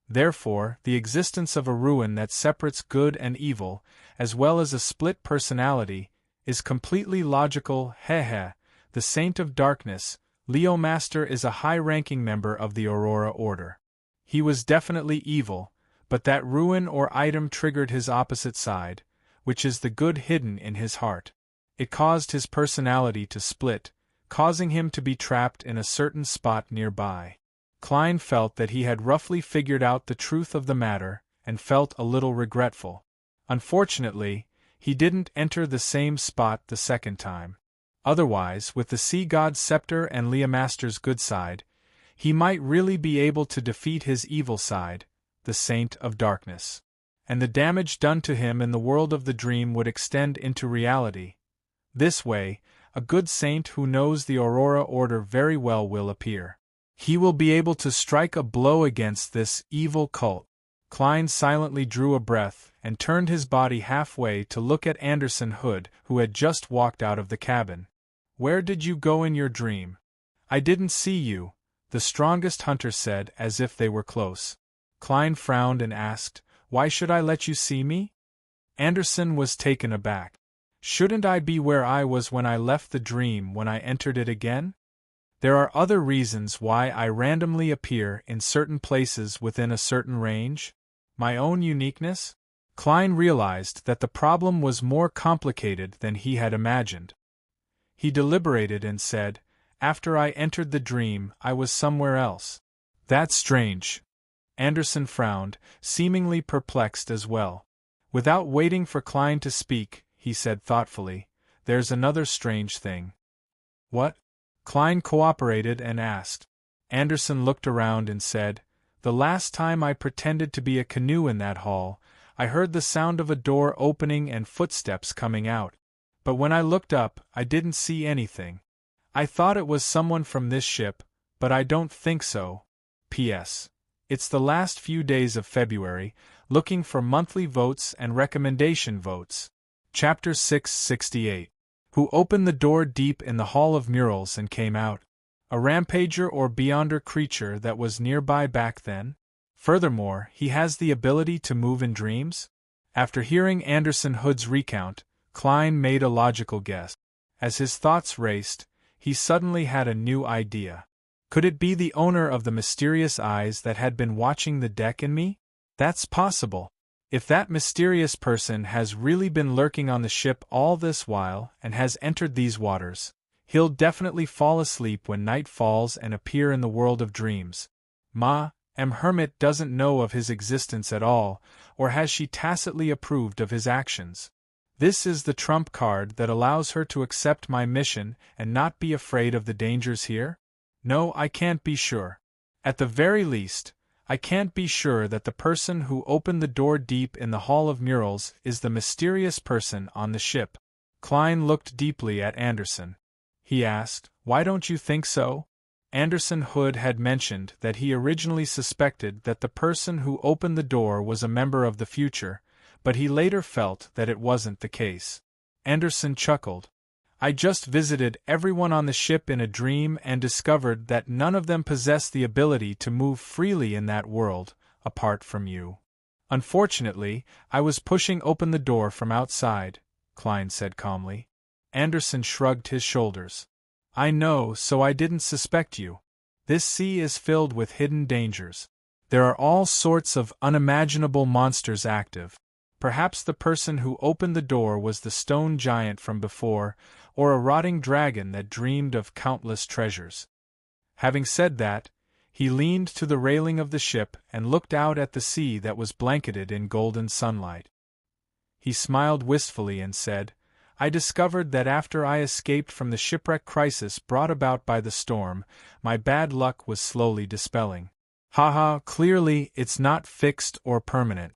Therefore, the existence of a ruin that separates good and evil, as well as a split personality, is completely logical. Heh. The Saint of Darkness, Leo Master, is a high-ranking member of the Aurora Order. He was definitely evil, but that ruin or item triggered his opposite side, which is the good hidden in his heart. It caused his personality to split, causing him to be trapped in a certain spot nearby. Klein felt that he had roughly figured out the truth of the matter, and felt a little regretful. Unfortunately, he didn't enter the same spot the second time. Otherwise, with the Sea God's scepter and Leomaster's good side, he might really be able to defeat his evil side, the Saint of Darkness. And the damage done to him in the world of the dream would extend into reality. This way, a good saint who knows the Aurora Order very well will appear. He will be able to strike a blow against this evil cult. Klein silently drew a breath and turned his body halfway to look at Anderson Hood, who had just walked out of the cabin. "Where did you go in your dream?" "I didn't see you," the strongest hunter said, as if they were close. Klein frowned and asked, "Why should I let you see me?" Anderson was taken aback. "Shouldn't I be where I was when I left the dream when I entered it again? There are other reasons why I randomly appear in certain places within a certain range. My own uniqueness?" Klein realized that the problem was more complicated than he had imagined. He deliberated and said, "After I entered the dream, I was somewhere else." "That's strange." Anderson frowned, seemingly perplexed as well. Without waiting for Klein to speak, he said thoughtfully, "There's another strange thing." "What?" Klein cooperated and asked. Anderson looked around and said, "The last time I pretended to be a canoe in that hall, I heard the sound of a door opening and footsteps coming out. But when I looked up, I didn't see anything. I thought it was someone from this ship, but I don't think so. P.S. It's the last few days of February, looking for monthly votes and recommendation votes." Chapter 668. Who opened the door deep in the Hall of Murals and came out? A rampager or beyonder creature that was nearby back then? Furthermore, he has the ability to move in dreams? After hearing Anderson Hood's recount, Klein made a logical guess. As his thoughts raced, he suddenly had a new idea. Could it be the owner of the mysterious eyes that had been watching the deck and me? That's possible. If that mysterious person has really been lurking on the ship all this while and has entered these waters, he'll definitely fall asleep when night falls and appear in the world of dreams. Hermit doesn't know of his existence at all, or has she tacitly approved of his actions? This is the trump card that allows her to accept my mission and not be afraid of the dangers here? No, I can't be sure. At the very least, I can't be sure that the person who opened the door deep in the Hall of Murals is the mysterious person on the ship. Klein looked deeply at Anderson. He asked, "Why don't you think so?" Anderson Hood had mentioned that he originally suspected that the person who opened the door was a member of the future, but he later felt that it wasn't the case. Anderson chuckled. "I just visited everyone on the ship in a dream and discovered that none of them possess the ability to move freely in that world, apart from you. Unfortunately, I was pushing open the door from outside," Klein said calmly. Anderson shrugged his shoulders. "I know, so I didn't suspect you. This sea is filled with hidden dangers. There are all sorts of unimaginable monsters active. Perhaps the person who opened the door was the stone giant from before, or a rotting dragon that dreamed of countless treasures." Having said that, he leaned to the railing of the ship and looked out at the sea that was blanketed in golden sunlight. He smiled wistfully and said, "I discovered that after I escaped from the shipwreck crisis brought about by the storm, my bad luck was slowly dispelling. Clearly it's not fixed or permanent.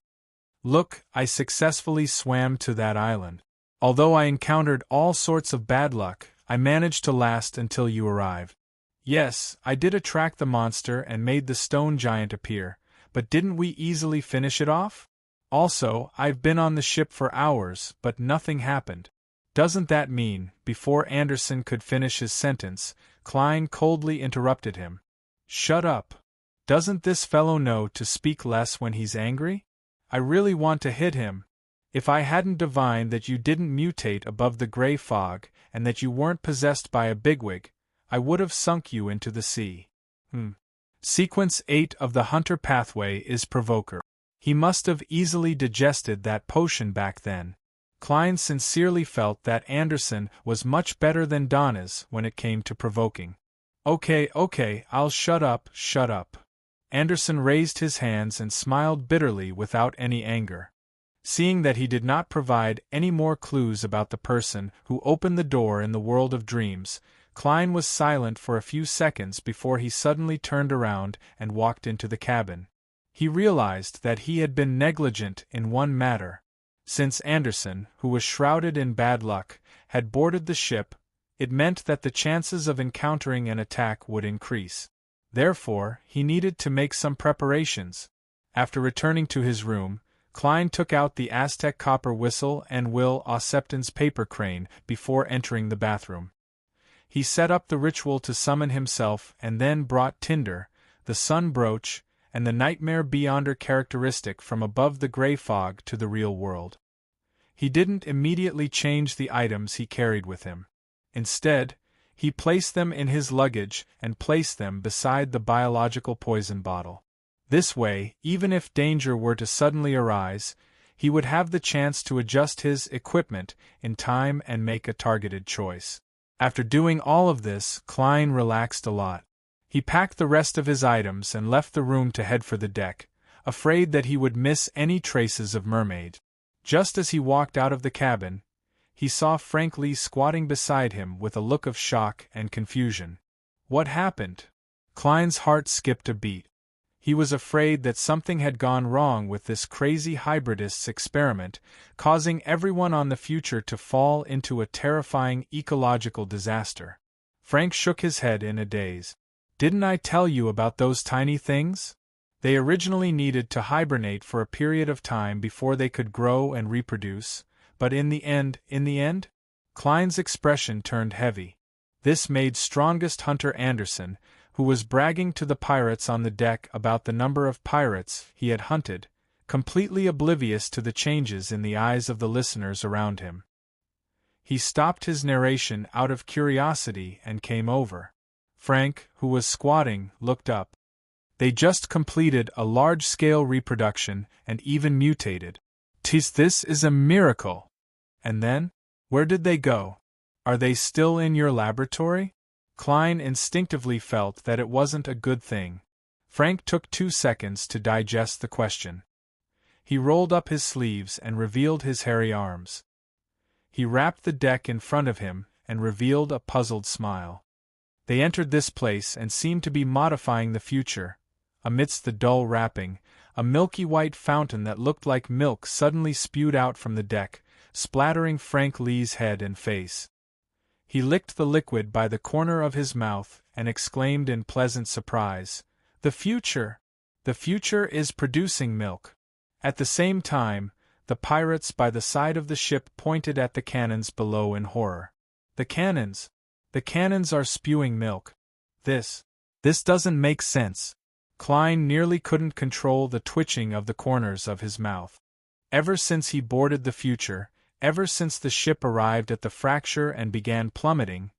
Look, I successfully swam to that island. Although I encountered all sorts of bad luck, I managed to last until you arrived. Yes, I did attract the monster and made the stone giant appear, but didn't we easily finish it off? Also, I've been on the ship for hours, but nothing happened." "Doesn't that mean," before Anderson could finish his sentence, Klein coldly interrupted him. "Shut up. Doesn't this fellow know to speak less when he's angry? I really want to hit him. If I hadn't divined that you didn't mutate above the gray fog, and that you weren't possessed by a bigwig, I would have sunk you into the sea. Sequence 8 of the Hunter Pathway is Provoker. He must have easily digested that potion back then. Klein sincerely felt that Anderson was much better than Donna's when it came to provoking. Okay, I'll shut up. Anderson raised his hands and smiled bitterly without any anger. Seeing that he did not provide any more clues about the person who opened the door in the world of dreams, Klein was silent for a few seconds before he suddenly turned around and walked into the cabin. He realized that he had been negligent in one matter. Since Anderson, who was shrouded in bad luck, had boarded the ship, it meant that the chances of encountering an attack would increase. Therefore, he needed to make some preparations. After returning to his room, Klein took out the Aztec copper whistle and Will Ossepton's paper crane before entering the bathroom. He set up the ritual to summon himself and then brought Tinder, the sun brooch, and the Nightmare Beyonder characteristic from above the gray fog to the real world. He didn't immediately change the items he carried with him. Instead, he placed them in his luggage and placed them beside the biological poison bottle. This way, even if danger were to suddenly arise, he would have the chance to adjust his equipment in time and make a targeted choice. After doing all of this, Klein relaxed a lot. He packed the rest of his items and left the room to head for the deck, afraid that he would miss any traces of Mermaid. Just as he walked out of the cabin, he saw Frank Lee squatting beside him with a look of shock and confusion. What happened? Klein's heart skipped a beat. He was afraid that something had gone wrong with this crazy hybridist's experiment, causing everyone on the future to fall into a terrifying ecological disaster. Frank shook his head in a daze. Didn't I tell you about those tiny things? They originally needed to hibernate for a period of time before they could grow and reproduce, but in the end? Klein's expression turned heavy. This made Strongest Hunter Anderson, who was bragging to the pirates on the deck about the number of pirates he had hunted, completely oblivious to the changes in the eyes of the listeners around him. He stopped his narration out of curiosity and came over. Frank, who was squatting, looked up. They just completed a large-scale reproduction and even mutated. This is a miracle. And then? Where did they go? Are they still in your laboratory? Klein instinctively felt that it wasn't a good thing. Frank took 2 seconds to digest the question. He rolled up his sleeves and revealed his hairy arms. He rapped the deck in front of him and revealed a puzzled smile. They entered this place and seemed to be modifying the future. Amidst the dull rapping, a milky white fountain that looked like milk suddenly spewed out from the deck, splattering Frank Lee's head and face. He licked the liquid by the corner of his mouth and exclaimed in pleasant surprise, "The future! The future is producing milk." At the same time, the pirates by the side of the ship pointed at the cannons below in horror. The cannons! The cannons are spewing milk. This doesn't make sense. Klein nearly couldn't control the twitching of the corners of his mouth. Ever since he boarded the future, ever since the ship arrived at the fracture and began plummeting,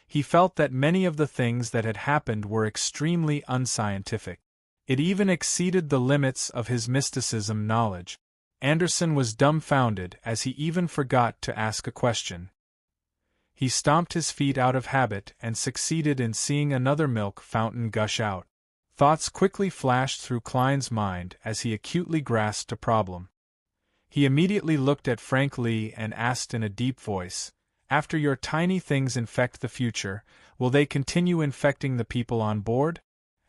he felt that many of the things that had happened were extremely unscientific. It even exceeded the limits of his mysticism knowledge. Anderson was dumbfounded as he even forgot to ask a question. He stomped his feet out of habit and succeeded in seeing another milk fountain gush out. Thoughts quickly flashed through Klein's mind as he acutely grasped a problem. He immediately looked at Frank Lee and asked in a deep voice, "After your tiny things infect the future, will they continue infecting the people on board?"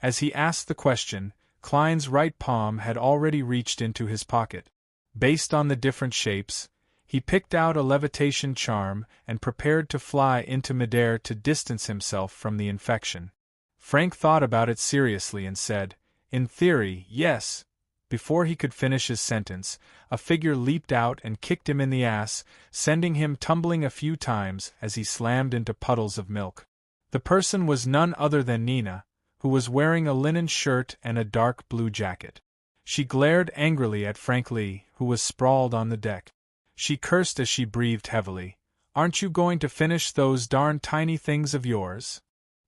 As he asked the question, Klein's right palm had already reached into his pocket. Based on the different shapes, he picked out a levitation charm and prepared to fly into midair to distance himself from the infection. Frank thought about it seriously and said, "In theory, yes." Before he could finish his sentence, a figure leaped out and kicked him in the ass, sending him tumbling a few times as he slammed into puddles of milk. The person was none other than Nina, who was wearing a linen shirt and a dark blue jacket. She glared angrily at Frank Lee, who was sprawled on the deck. She cursed as she breathed heavily. "Aren't you going to finish those darn tiny things of yours?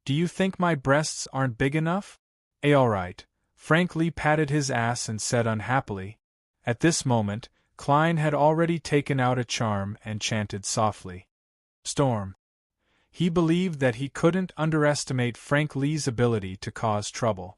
Do you think my breasts aren't big enough?" All right." Frank Lee patted his ass and said unhappily. At this moment, Klein had already taken out a charm and chanted softly. "Storm." He believed that he couldn't underestimate Frank Lee's ability to cause trouble.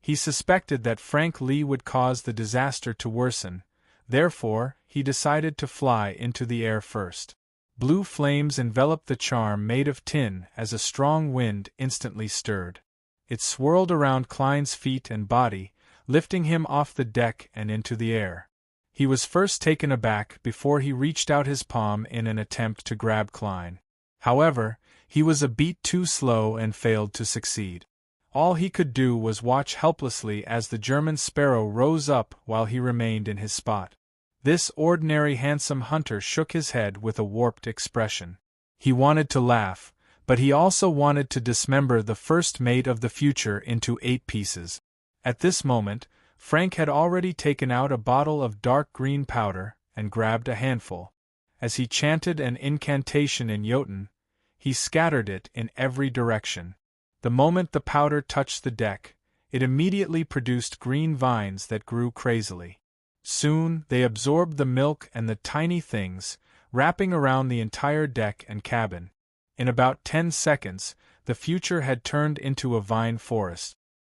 He suspected that Frank Lee would cause the disaster to worsen, therefore, he decided to fly into the air first. Blue flames enveloped the charm made of tin as a strong wind instantly stirred. It swirled around Klein's feet and body, lifting him off the deck and into the air. He was first taken aback before he reached out his palm in an attempt to grab Klein. However, he was a beat too slow and failed to succeed. All he could do was watch helplessly as the German sparrow rose up while he remained in his spot. This ordinary handsome hunter shook his head with a warped expression. He wanted to laugh, but he also wanted to dismember the first mate of the future into 8 pieces. At this moment, Frank had already taken out a bottle of dark green powder and grabbed a handful. As he chanted an incantation in Jotun, he scattered it in every direction. The moment the powder touched the deck, it immediately produced green vines that grew crazily. Soon, they absorbed the milk and the tiny things, wrapping around the entire deck and cabin. In about 10 seconds, the future had turned into a vine forest.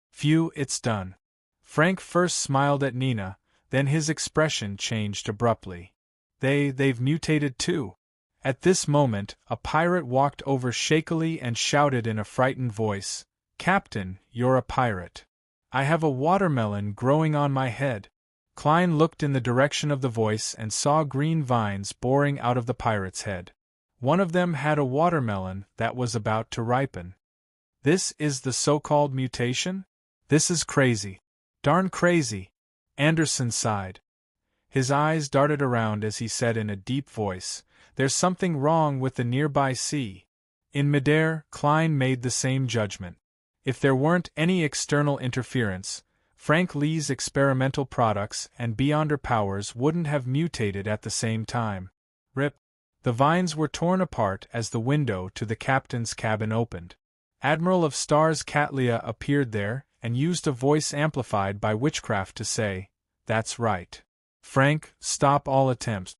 "Phew, it's done." Frank first smiled at Nina, then his expression changed abruptly. They've mutated too." At this moment, a pirate walked over shakily and shouted in a frightened voice, "Captain, you're a pirate. I have a watermelon growing on my head." Klein looked in the direction of the voice and saw green vines boring out of the pirate's head. One of them had a watermelon that was about to ripen. "This is the so-called mutation? This is crazy. Darn crazy." Anderson sighed. His eyes darted around as he said in a deep voice, "There's something wrong with the nearby sea." In midair, Klein made the same judgment. If there weren't any external interference, Frank Lee's experimental products and Beyonder powers wouldn't have mutated at the same time. Rip. The vines were torn apart as the window to the captain's cabin opened. Admiral of Stars Katlia appeared there and used a voice amplified by witchcraft to say, "That's right. Frank, stop all attempts.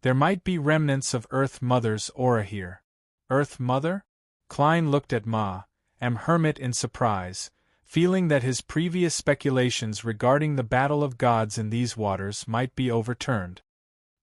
There might be remnants of Earth Mother's aura here." "Earth Mother?" Klein looked at Ma, Hermit in surprise, feeling that his previous speculations regarding the battle of gods in these waters might be overturned.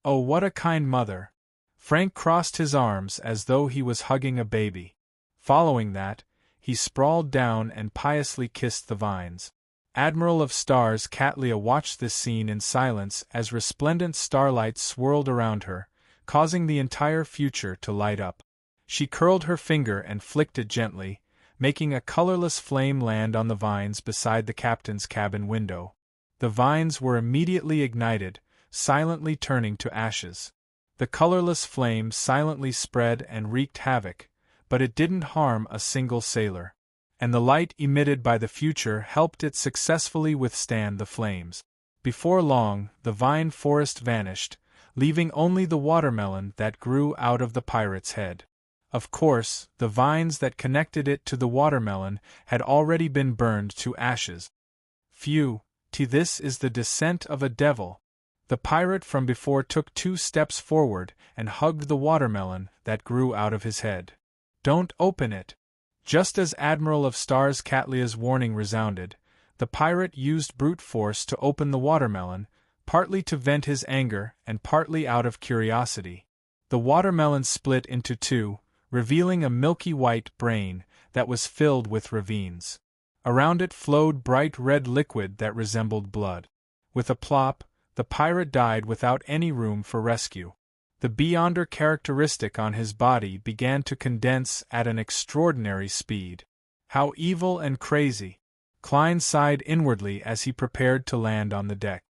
"Oh, what a kind mother." Frank crossed his arms as though he was hugging a baby. Following that, he sprawled down and piously kissed the vines. Admiral of Stars Katlia watched this scene in silence as resplendent starlight swirled around her, causing the entire future to light up. She curled her finger and flicked it gently, making a colorless flame land on the vines beside the captain's cabin window. The vines were immediately ignited, silently turning to ashes. The colorless flame silently spread and wreaked havoc, but it didn't harm a single sailor. And the light emitted by the future helped it successfully withstand the flames. Before long, the vine forest vanished, leaving only the watermelon that grew out of the pirate's head. Of course, the vines that connected it to the watermelon had already been burned to ashes. "Phew, this is the descent of a devil." The pirate from before took 2 steps forward and hugged the watermelon that grew out of his head. "Don't open it." Just as Admiral of Stars Katlia's warning resounded, the pirate used brute force to open the watermelon, partly to vent his anger and partly out of curiosity. The watermelon split into 2, revealing a milky white brain that was filled with ravines. Around it flowed bright red liquid that resembled blood. With a plop, the pirate died without any room for rescue. The Beyonder characteristic on his body began to condense at an extraordinary speed. How evil and crazy! Klein sighed inwardly as he prepared to land on the deck.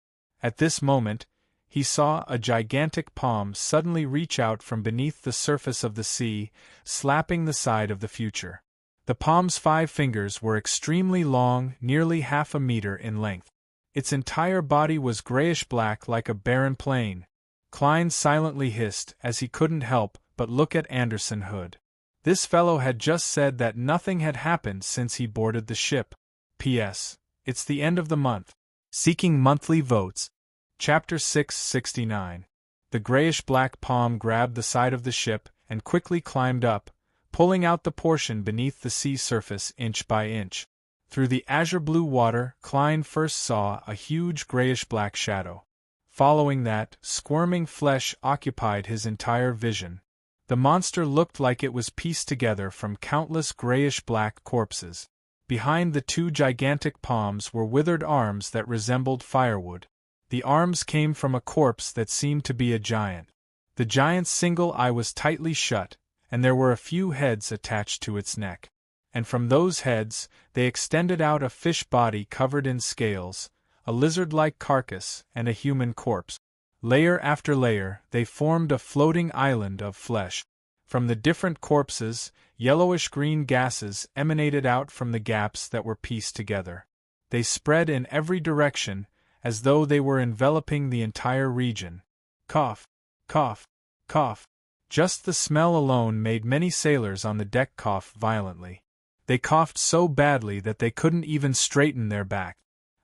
At this moment, he saw a gigantic palm suddenly reach out from beneath the surface of the sea, slapping the side of the future. The palm's 5 fingers were extremely long, nearly half a meter in length. Its entire body was grayish-black like a barren plain. Klein silently hissed as he couldn't help but look at Anderson Hood. This fellow had just said that nothing had happened since he boarded the ship. P.S. It's the end of the month. Seeking monthly votes. Chapter 669. The grayish-black palm grabbed the side of the ship and quickly climbed up, pulling out the portion beneath the sea surface inch by inch. Through the azure-blue water, Klein first saw a huge grayish-black shadow. Following that, squirming flesh occupied his entire vision. The monster looked like it was pieced together from countless grayish-black corpses. Behind the 2 gigantic palms were withered arms that resembled firewood. The arms came from a corpse that seemed to be a giant. The giant's single eye was tightly shut, and there were a few heads attached to its neck. And from those heads, they extended out a fish body covered in scales, a lizard-like carcass, and a human corpse. Layer after layer, they formed a floating island of flesh. From the different corpses, yellowish-green gases emanated out from the gaps that were pieced together. They spread in every direction, as though they were enveloping the entire region. Cough, cough, cough. Just the smell alone made many sailors on the deck cough violently. They coughed so badly that they couldn't even straighten their back.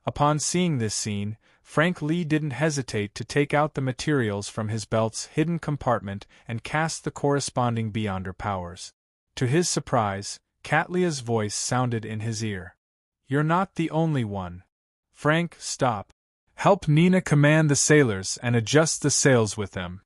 Upon seeing this scene, Frank Lee didn't hesitate to take out the materials from his belt's hidden compartment and cast the corresponding Beyonder powers. To his surprise, Catlia's voice sounded in his ear. "You're not the only one. Frank, stop. Help Nina command the sailors and adjust the sails with them."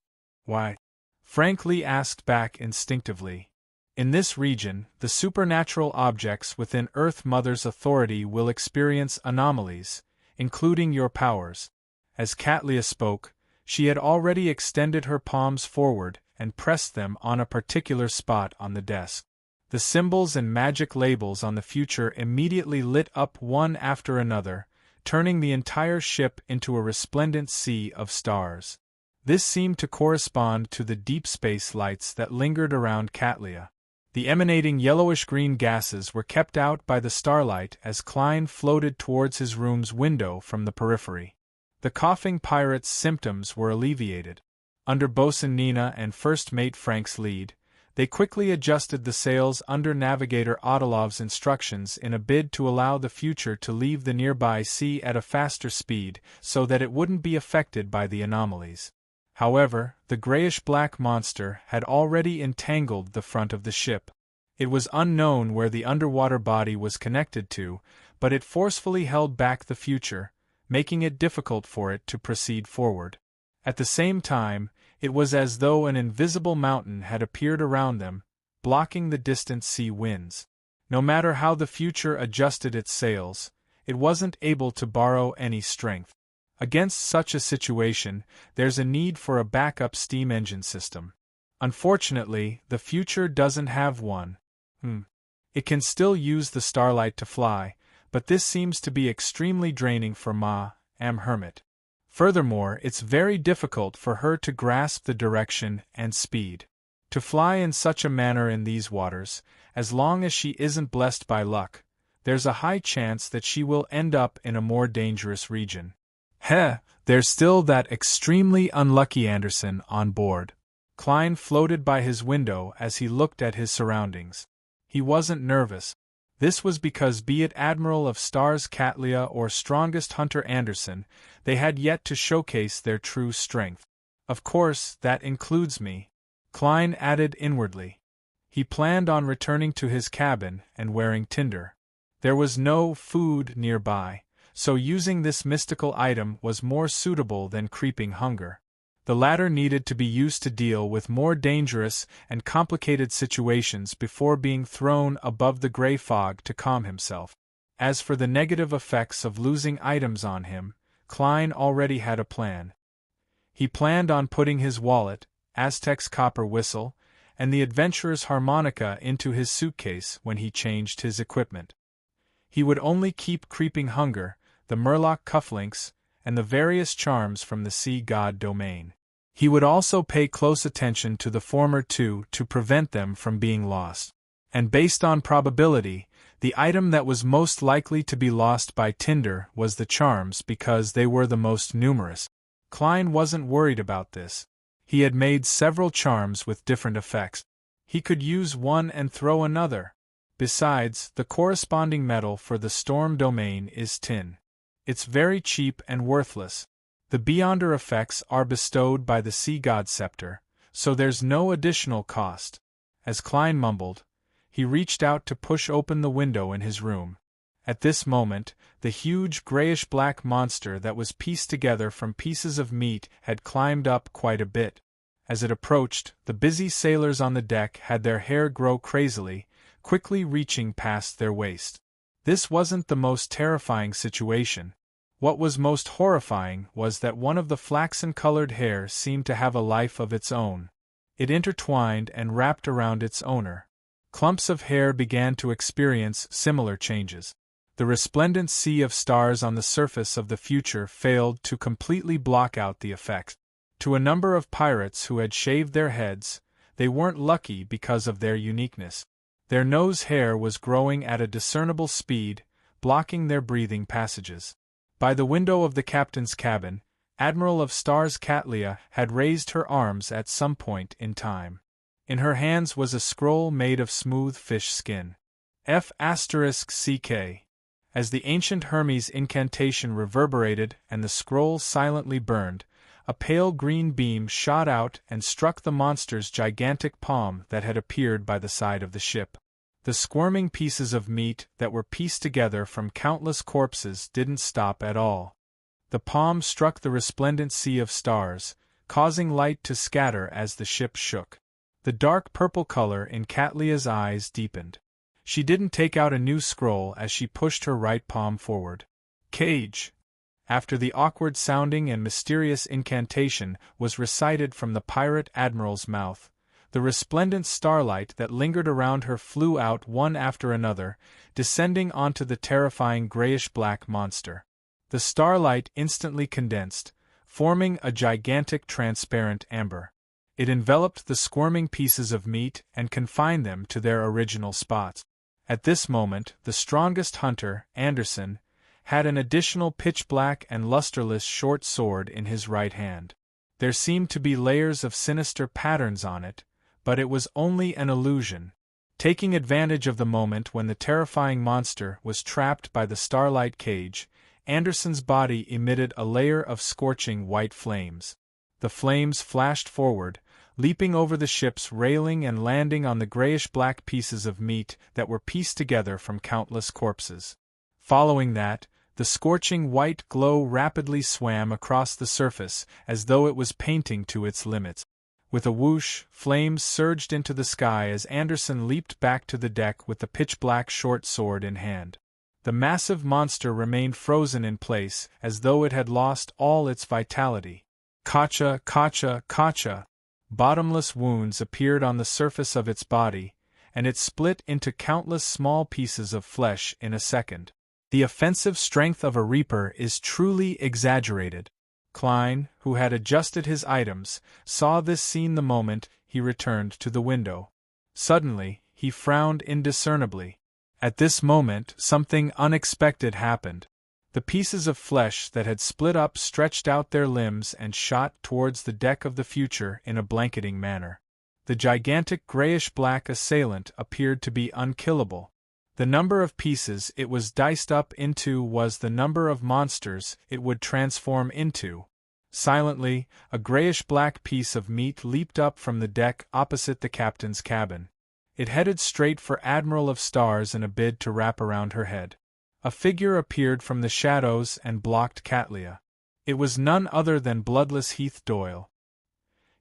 "Why?" Frank Lee asked back instinctively. "In this region, the supernatural objects within Earth Mother's authority will experience anomalies, including your powers." As Catlia spoke, she had already extended her palms forward and pressed them on a particular spot on the desk. The symbols and magic labels on the future immediately lit up one after another, turning the entire ship into a resplendent sea of stars. This seemed to correspond to the deep space lights that lingered around Catlia. The emanating yellowish-green gases were kept out by the starlight as Klein floated towards his room's window from the periphery. The coughing pirate's symptoms were alleviated. Under Bosun Nina and First Mate Frank's lead, they quickly adjusted the sails under Navigator Odolov's instructions in a bid to allow the future to leave the nearby sea at a faster speed so that it wouldn't be affected by the anomalies. However, the grayish-black monster had already entangled the front of the ship. It was unknown where the underwater body was connected to, but it forcefully held back the future, making it difficult for it to proceed forward. At the same time, it was as though an invisible mountain had appeared around them, blocking the distant sea winds. No matter how the future adjusted its sails, it wasn't able to borrow any strength. Against such a situation, there's a need for a backup steam engine system. Unfortunately, the future doesn't have one. It can still use the starlight to fly, but this seems to be extremely draining for Ma, Am Hermit. Furthermore, it's very difficult for her to grasp the direction and speed. To fly in such a manner in these waters, as long as she isn't blessed by luck, there's a high chance that she will end up in a more dangerous region. There's still that extremely unlucky Anderson on board. Klein floated by his window as he looked at his surroundings. He wasn't nervous. This was because, be it Admiral of Stars Catlia or strongest hunter Anderson, they had yet to showcase their true strength. "Of course, that includes me," Klein added inwardly. He planned on returning to his cabin and wearing tinder. There was no food nearby, so using this mystical item was more suitable than creeping hunger. The latter needed to be used to deal with more dangerous and complicated situations before being thrown above the gray fog to calm himself. As for the negative effects of losing items on him, Klein already had a plan. He planned on putting his wallet, Aztec's copper whistle, and the adventurer's harmonica into his suitcase when he changed his equipment. He would only keep creeping hunger, the Murloc cufflinks, and the various charms from the sea god domain. He would also pay close attention to the former two to prevent them from being lost. And based on probability, the item that was most likely to be lost by tinder was the charms because they were the most numerous. Klein wasn't worried about this. He had made several charms with different effects. He could use one and throw another. Besides, the corresponding metal for the storm domain is tin. It's very cheap and worthless. The beyonder effects are bestowed by the Sea God Scepter, so there's no additional cost. As Klein mumbled, he reached out to push open the window in his room. At this moment, the huge grayish-black monster that was pieced together from pieces of meat had climbed up quite a bit. As it approached, the busy sailors on the deck had their hair grow crazily, quickly reaching past their waist. This wasn't the most terrifying situation. What was most horrifying was that one of the flaxen-colored hair seemed to have a life of its own. It intertwined and wrapped around its owner. Clumps of hair began to experience similar changes. The resplendent sea of stars on the surface of the future failed to completely block out the effect. To a number of pirates who had shaved their heads, they weren't lucky because of their uniqueness. Their nose hair was growing at a discernible speed, blocking their breathing passages. By the window of the captain's cabin, Admiral of Stars Catlia had raised her arms at some point in time. In her hands was a scroll made of smooth fish skin. F***CK. As the ancient Hermes incantation reverberated and the scroll silently burned, a pale green beam shot out and struck the monster's gigantic palm that had appeared by the side of the ship. The squirming pieces of meat that were pieced together from countless corpses didn't stop at all. The palm struck the resplendent sea of stars, causing light to scatter as the ship shook. The dark purple color in Catlia's eyes deepened. She didn't take out a new scroll as she pushed her right palm forward. Cage! After the awkward-sounding and mysterious incantation was recited from the pirate admiral's mouth, the resplendent starlight that lingered around her flew out one after another, descending onto the terrifying grayish-black monster. The starlight instantly condensed, forming a gigantic transparent amber. It enveloped the squirming pieces of meat and confined them to their original spots. At this moment, the strongest hunter, Anderson, had an additional pitch-black and lusterless short sword in his right hand. There seemed to be layers of sinister patterns on it, but it was only an illusion. Taking advantage of the moment when the terrifying monster was trapped by the starlight cage, Anderson's body emitted a layer of scorching white flames. The flames flashed forward, leaping over the ship's railing and landing on the grayish-black pieces of meat that were pieced together from countless corpses. Following that, the scorching white glow rapidly swam across the surface as though it was painting to its limits. With a whoosh, flames surged into the sky as Anderson leaped back to the deck with the pitch-black short sword in hand. The massive monster remained frozen in place as though it had lost all its vitality. Kacha, kacha, kacha! Bottomless wounds appeared on the surface of its body, and it split into countless small pieces of flesh in a second. The offensive strength of a reaper is truly exaggerated. Klein, who had adjusted his items, saw this scene the moment he returned to the window. Suddenly, he frowned indiscernibly. At this moment, something unexpected happened. The pieces of flesh that had split up stretched out their limbs and shot towards the deck of the future in a blanketing manner. The gigantic grayish-black assailant appeared to be unkillable. The number of pieces it was diced up into was the number of monsters it would transform into. Silently, a grayish-black piece of meat leaped up from the deck opposite the captain's cabin. It headed straight for Admiral of Stars in a bid to wrap around her head. A figure appeared from the shadows and blocked Catlia. It was none other than bloodless Heath Doyle.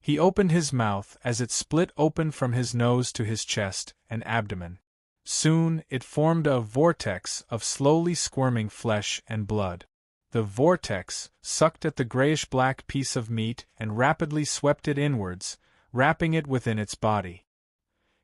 He opened his mouth as it split open from his nose to his chest and abdomen. Soon, it formed a vortex of slowly squirming flesh and blood. The vortex sucked at the grayish-black piece of meat and rapidly swept it inwards, wrapping it within its body.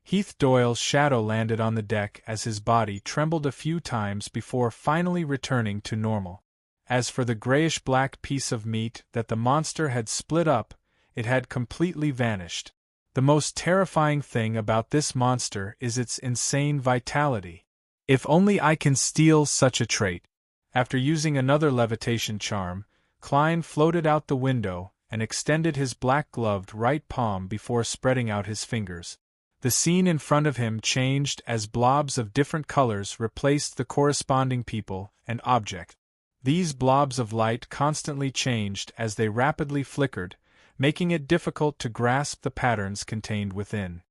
Heath Doyle's shadow landed on the deck as his body trembled a few times before finally returning to normal. As for the grayish-black piece of meat that the monster had split up, it had completely vanished. The most terrifying thing about this monster is its insane vitality. If only I can steal such a trait. After using another levitation charm, Klein floated out the window and extended his black-gloved right palm before spreading out his fingers. The scene in front of him changed as blobs of different colors replaced the corresponding people and object. These blobs of light constantly changed as they rapidly flickered, making it difficult to grasp the patterns contained within.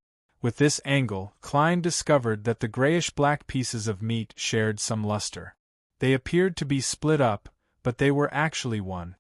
With this angle, Klein discovered that the grayish-black pieces of meat shared some luster. They appeared to be split up, but they were actually one.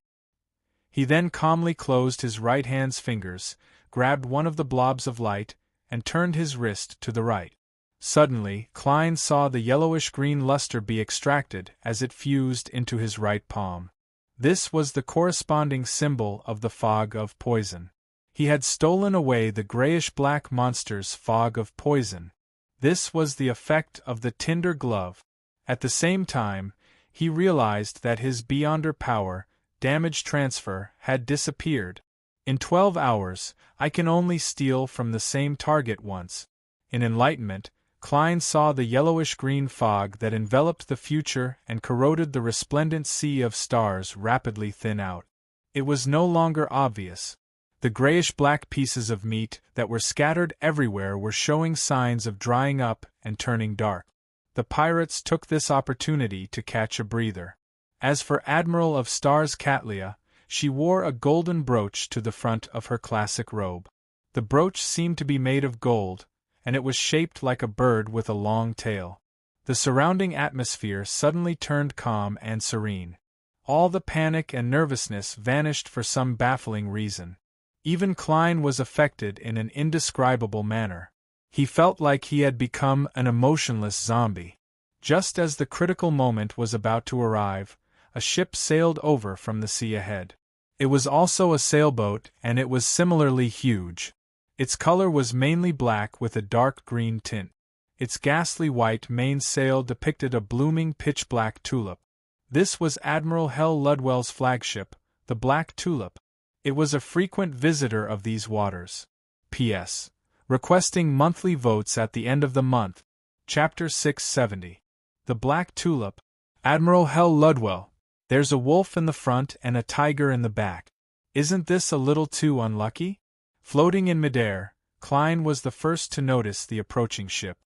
He then calmly closed his right hand's fingers, grabbed one of the blobs of light, and turned his wrist to the right. Suddenly, Klein saw the yellowish-green luster be extracted as it fused into his right palm. This was the corresponding symbol of the fog of poison. He had stolen away the grayish-black monster's fog of poison. This was the effect of the tinder glove. At the same time, he realized that his Beyonder power, damage transfer, had disappeared. In 12 hours, I can only steal from the same target once. In enlightenment, Klein saw the yellowish-green fog that enveloped the future and corroded the resplendent sea of stars rapidly thin out. It was no longer obvious. The grayish-black pieces of meat that were scattered everywhere were showing signs of drying up and turning dark. The pirates took this opportunity to catch a breather. As for Admiral of Stars Katlia, she wore a golden brooch to the front of her classic robe. The brooch seemed to be made of gold, and it was shaped like a bird with a long tail. The surrounding atmosphere suddenly turned calm and serene. All the panic and nervousness vanished for some baffling reason. Even Klein was affected in an indescribable manner. He felt like he had become an emotionless zombie. Just as the critical moment was about to arrive, a ship sailed over from the sea ahead. It was also a sailboat, and it was similarly huge. Its color was mainly black with a dark green tint. Its ghastly white mainsail depicted a blooming pitch-black tulip. This was Admiral Hell Ludwell's flagship, the Black Tulip. It was a frequent visitor of these waters. P.S. Requesting monthly votes at the end of the month. Chapter 670. The Black Tulip. Admiral Hell Ludwell. There's a wolf in the front and a tiger in the back. Isn't this a little too unlucky? Floating in midair, Klein was the first to notice the approaching ship.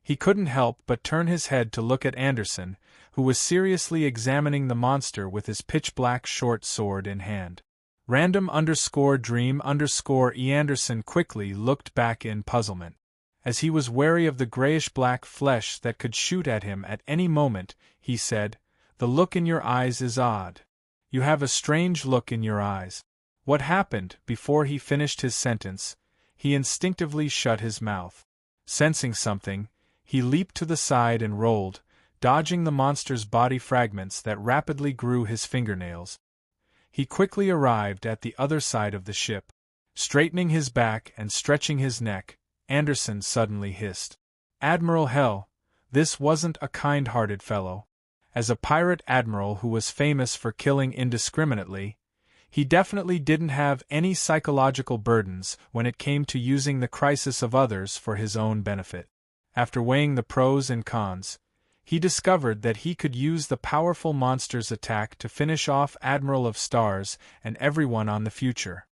He couldn't help but turn his head to look at Anderson, who was seriously examining the monster with his pitch-black short sword in hand. Random_dream_E Anderson quickly looked back in puzzlement. As he was wary of the grayish-black flesh that could shoot at him at any moment, he said, "The look in your eyes is odd. You have a strange look in your eyes." What happened? Before he finished his sentence, he instinctively shut his mouth. Sensing something, he leaped to the side and rolled, dodging the monster's body fragments that rapidly grew his fingernails. He quickly arrived at the other side of the ship. Straightening his back and stretching his neck, Anderson suddenly hissed, "Admiral Hell, this wasn't a kind-hearted fellow. As a pirate admiral who was famous for killing indiscriminately, he definitely didn't have any psychological burdens when it came to using the crisis of others for his own benefit. After weighing the pros and cons, he discovered that he could use the powerful monster's attack to finish off Admiral of Stars and everyone on the future.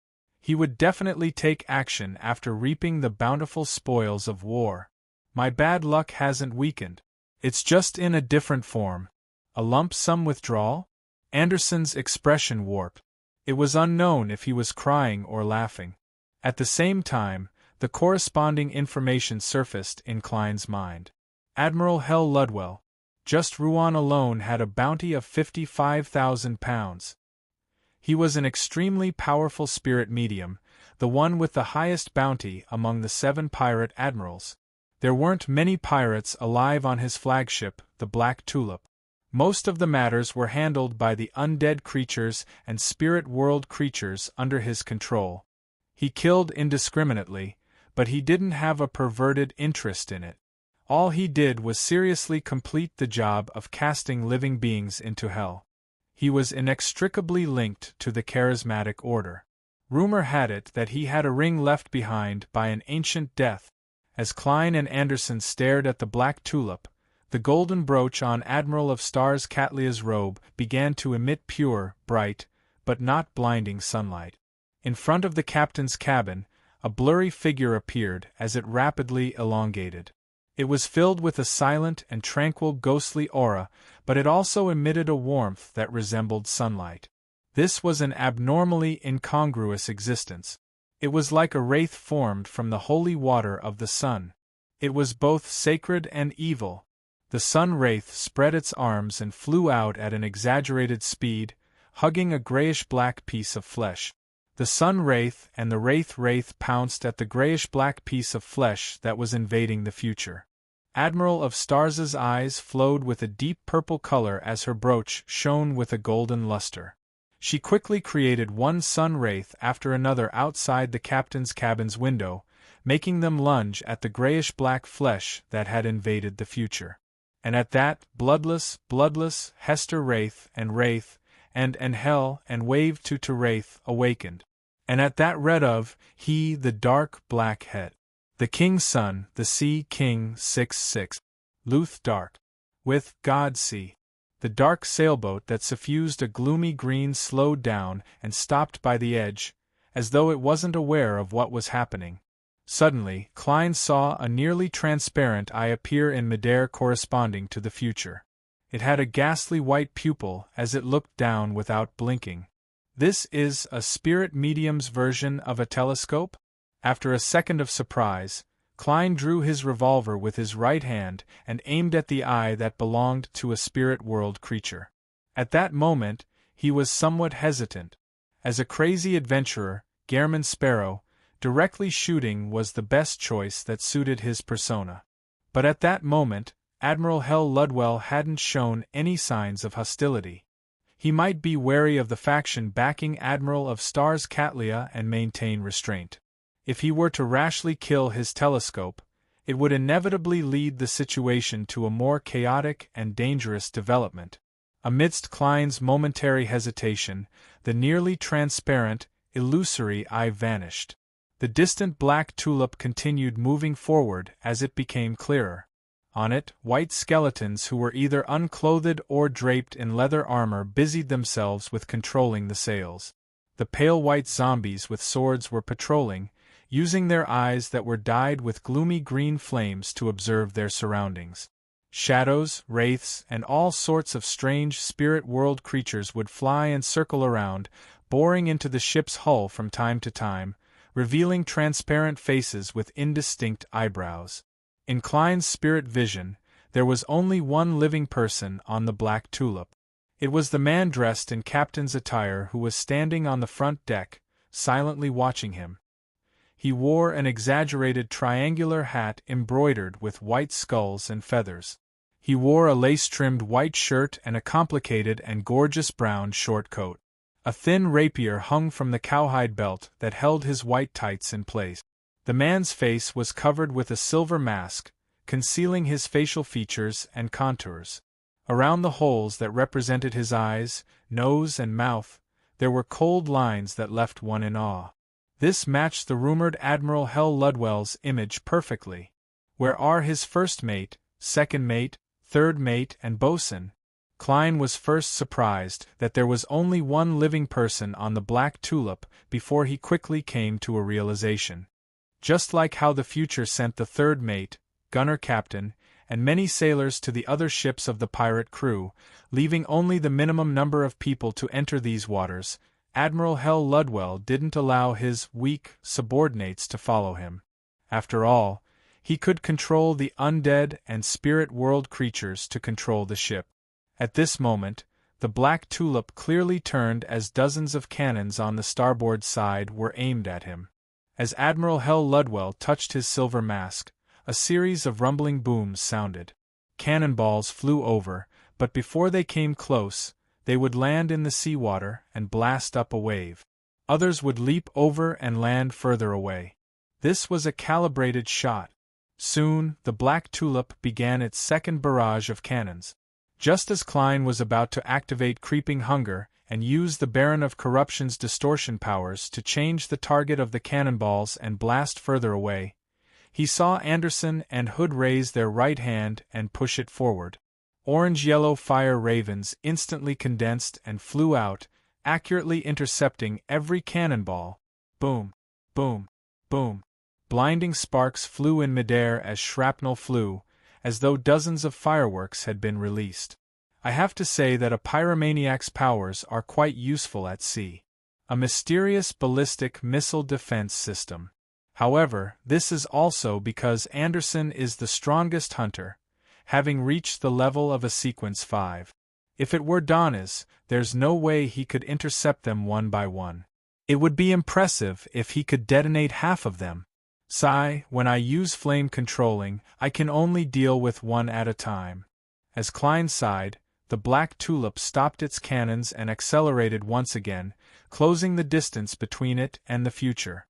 He would definitely take action after reaping the bountiful spoils of war. My bad luck hasn't weakened. It's just in a different form. A lump sum withdrawal?" Anderson's expression warped. It was unknown if he was crying or laughing. At the same time, the corresponding information surfaced in Klein's mind. Admiral Hell Ludwell. Just Rouen alone had a bounty of £55,000. He was an extremely powerful spirit medium, the one with the highest bounty among the 7 pirate admirals. There weren't many pirates alive on his flagship, the Black Tulip. Most of the matters were handled by the undead creatures and spirit world creatures under his control. He killed indiscriminately, but he didn't have a perverted interest in it. All he did was seriously complete the job of casting living beings into hell. He was inextricably linked to the charismatic order. Rumor had it that he had a ring left behind by an ancient death. As Klein and Anderson stared at the black tulip, the golden brooch on Admiral of Stars Catlia's robe began to emit pure, bright, but not blinding sunlight. In front of the captain's cabin, a blurry figure appeared as it rapidly elongated. It was filled with a silent and tranquil ghostly aura, but it also emitted a warmth that resembled sunlight. This was an abnormally incongruous existence. It was like a wraith formed from the holy water of the sun. It was both sacred and evil. The sun wraith spread its arms and flew out at an exaggerated speed, hugging a grayish-black piece of flesh. The sun wraith and the wraith pounced at the grayish-black piece of flesh that was invading the future. Admiral of Stars's eyes flowed with a deep purple color as her brooch shone with a golden luster. She quickly created one sun wraith after another outside the captain's cabin's window, making them lunge at the grayish-black flesh that had invaded the future. And at that, bloodless, Hester wraith, and Hel and waved to wraith awakened. And at that read of, he the dark black head. The king's son, the sea king 6-6. Luth dark. With God sea. The dark sailboat that suffused a gloomy green slowed down and stopped by the edge, as though it wasn't aware of what was happening. Suddenly, Klein saw a nearly transparent eye appear in midair corresponding to the future. It had a ghastly white pupil as it looked down without blinking. This is a spirit medium's version of a telescope? After a second of surprise, Klein drew his revolver with his right hand and aimed at the eye that belonged to a spirit world creature. At that moment, he was somewhat hesitant. As a crazy adventurer, Gehrman Sparrow, directly shooting was the best choice that suited his persona. But at that moment, Admiral Hel Ludwell hadn't shown any signs of hostility. He might be wary of the faction backing Admiral of Stars Catlia and maintain restraint. If he were to rashly kill his telescope, it would inevitably lead the situation to a more chaotic and dangerous development. Amidst Klein's momentary hesitation, the nearly transparent, illusory eye vanished. The distant black tulip continued moving forward as it became clearer. On it, white skeletons who were either unclothed or draped in leather armor busied themselves with controlling the sails. The pale white zombies with swords were patrolling, using their eyes that were dyed with gloomy green flames to observe their surroundings. Shadows, wraiths, and all sorts of strange spirit world creatures would fly and circle around, boring into the ship's hull from time to time, revealing transparent faces with indistinct eyebrows. In Klein's spirit vision, there was only one living person on the black tulip. It was the man dressed in captain's attire who was standing on the front deck, silently watching him. He wore an exaggerated triangular hat embroidered with white skulls and feathers. He wore a lace-trimmed white shirt and a complicated and gorgeous brown short coat. A thin rapier hung from the cowhide belt that held his white tights in place. The man's face was covered with a silver mask, concealing his facial features and contours. Around the holes that represented his eyes, nose, and mouth, there were cold lines that left one in awe. This matched the rumored Admiral Hel Ludwell's image perfectly. Where are his first mate, second mate, third mate, and boatswain? Klein was first surprised that there was only one living person on the black tulip before he quickly came to a realization. Just like how the future sent the third mate, gunner captain, and many sailors to the other ships of the pirate crew, leaving only the minimum number of people to enter these waters, Admiral Hel Ludwell didn't allow his weak subordinates to follow him. After all, he could control the undead and spirit world creatures to control the ship. At this moment, the black tulip clearly turned as dozens of cannons on the starboard side were aimed at him. As Admiral Hel Ludwell touched his silver mask, a series of rumbling booms sounded. Cannonballs flew over, but before they came close, they would land in the seawater and blast up a wave. Others would leap over and land further away. This was a calibrated shot. Soon, the black tulip began its second barrage of cannons. Just as Klein was about to activate Creeping Hunger and use the Baron of Corruption's distortion powers to change the target of the cannonballs and blast further away, he saw Anderson and Hood raise their right hand and push it forward. Orange-yellow fire ravens instantly condensed and flew out, accurately intercepting every cannonball. Boom, boom, boom. Blinding sparks flew in midair as shrapnel flew, as though dozens of fireworks had been released. I have to say that a pyromaniac's powers are quite useful at sea. A mysterious ballistic missile defense system. However, this is also because Anderson is the strongest hunter, having reached the level of a Sequence 5. If it were Donna's, there's no way he could intercept them one by one. It would be impressive if he could detonate half of them. When I use flame controlling, I can only deal with one at a time. As Klein sighed, the Black Tulip stopped its cannons and accelerated once again, closing the distance between it and the future.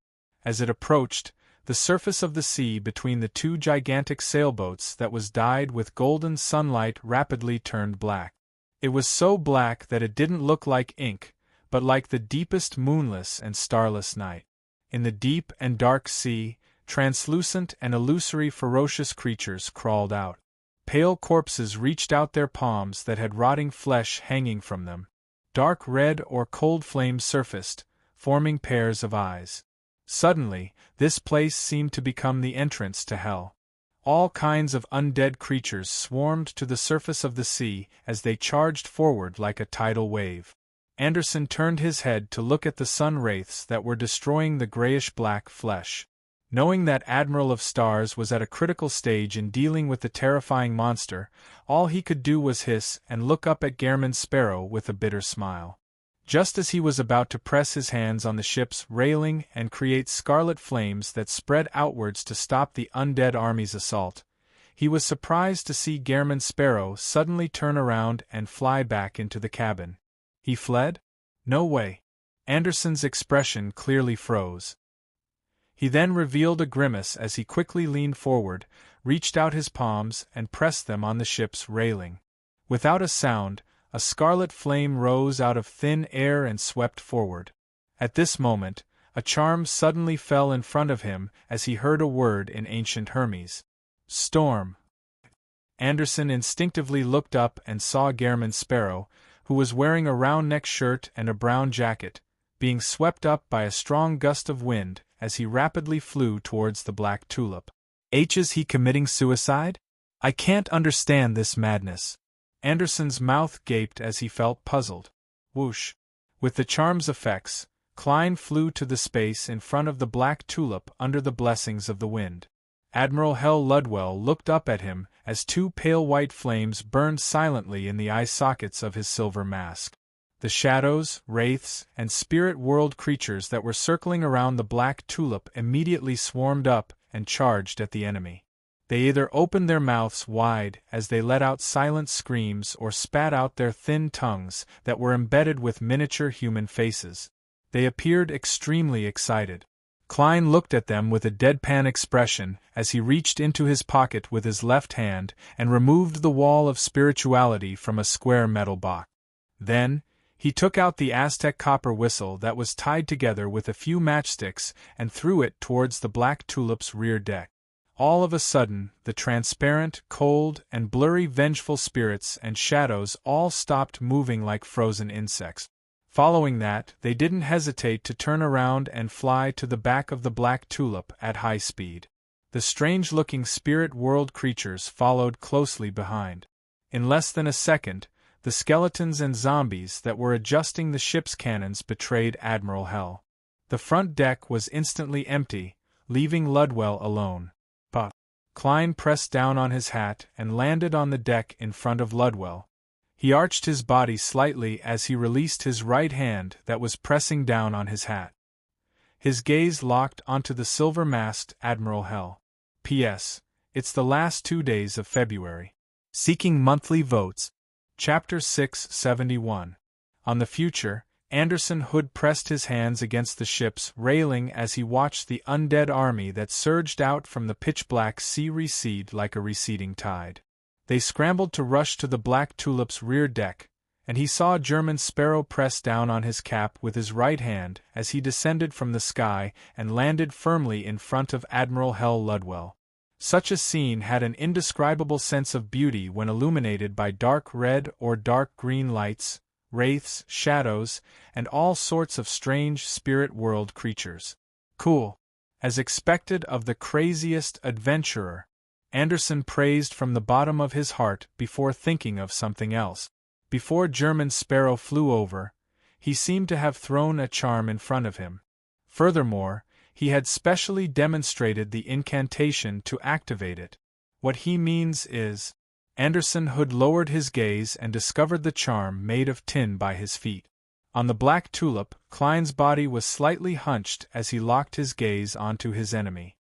As it approached, the surface of the sea between the two gigantic sailboats that was dyed with golden sunlight rapidly turned black. It was so black that it didn't look like ink, but like the deepest moonless and starless night. In the deep and dark sea, translucent and illusory ferocious creatures crawled out. Pale corpses reached out their palms that had rotting flesh hanging from them. Dark red or cold flames surfaced, forming pairs of eyes. Suddenly, this place seemed to become the entrance to hell. All kinds of undead creatures swarmed to the surface of the sea as they charged forward like a tidal wave. Anderson turned his head to look at the sun wraiths that were destroying the grayish-black flesh. Knowing that Admiral of Stars was at a critical stage in dealing with the terrifying monster, all he could do was hiss and look up at Gehrman Sparrow with a bitter smile. Just as he was about to press his hands on the ship's railing and create scarlet flames that spread outwards to stop the undead army's assault, he was surprised to see Gehrman Sparrow suddenly turn around and fly back into the cabin. He fled? No way. Anderson's expression clearly froze. He then revealed a grimace as he quickly leaned forward, reached out his palms and pressed them on the ship's railing. Without a sound, a scarlet flame rose out of thin air and swept forward. At this moment, a charm suddenly fell in front of him as he heard a word in ancient Hermes. Storm. Anderson instinctively looked up and saw Gehrman Sparrow, who was wearing a round-neck shirt and a brown jacket, being swept up by a strong gust of wind as he rapidly flew towards the Black Tulip. Is he committing suicide? I can't understand this madness. Anderson's mouth gaped as he felt puzzled. Whoosh! With the charm's effects, Klein flew to the space in front of the Black Tulip under the blessings of the wind. Admiral Hell Ludwell looked up at him as two pale white flames burned silently in the eye sockets of his silver mask. The shadows, wraiths, and spirit world creatures that were circling around the Black Tulip immediately swarmed up and charged at the enemy. They either opened their mouths wide as they let out silent screams or spat out their thin tongues that were embedded with miniature human faces. They appeared extremely excited. Klein looked at them with a deadpan expression as he reached into his pocket with his left hand and removed the wall of spirituality from a square metal box. Then, he took out the Aztec copper whistle that was tied together with a few matchsticks and threw it towards the Black Tulip's rear deck. All of a sudden, the transparent, cold, and blurry vengeful spirits and shadows all stopped moving like frozen insects. Following that, they didn't hesitate to turn around and fly to the back of the Black Tulip at high speed. The strange-looking spirit world creatures followed closely behind. In less than a second, the skeletons and zombies that were adjusting the ship's cannons betrayed Admiral Hell. The front deck was instantly empty, leaving Ludwell alone. But Klein pressed down on his hat and landed on the deck in front of Ludwell. He arched his body slightly as he released his right hand that was pressing down on his hat. His gaze locked onto the silver-masked Admiral Hell. P.S. It's the last 2 days of February. Seeking monthly votes. Chapter 671. On the future, Anderson Hood pressed his hands against the ship's railing as he watched the undead army that surged out from the pitch-black sea recede like a receding tide. They scrambled to rush to the Black Tulip's rear deck, and he saw German Sparrow press down on his cap with his right hand as he descended from the sky and landed firmly in front of Admiral Hell Ludwell. Such a scene had an indescribable sense of beauty when illuminated by dark red or dark green lights, wraiths, shadows, and all sorts of strange spirit world creatures. Cool. As expected of the craziest adventurer, Anderson praised from the bottom of his heart before thinking of something else. Before German Sparrow flew over, he seemed to have thrown a charm in front of him. Furthermore, he had specially demonstrated the incantation to activate it. What he means is... Anderson Hood lowered his gaze and discovered the charm made of tin by his feet. On the black tulip, Klein's body was slightly hunched as he locked his gaze onto his enemy.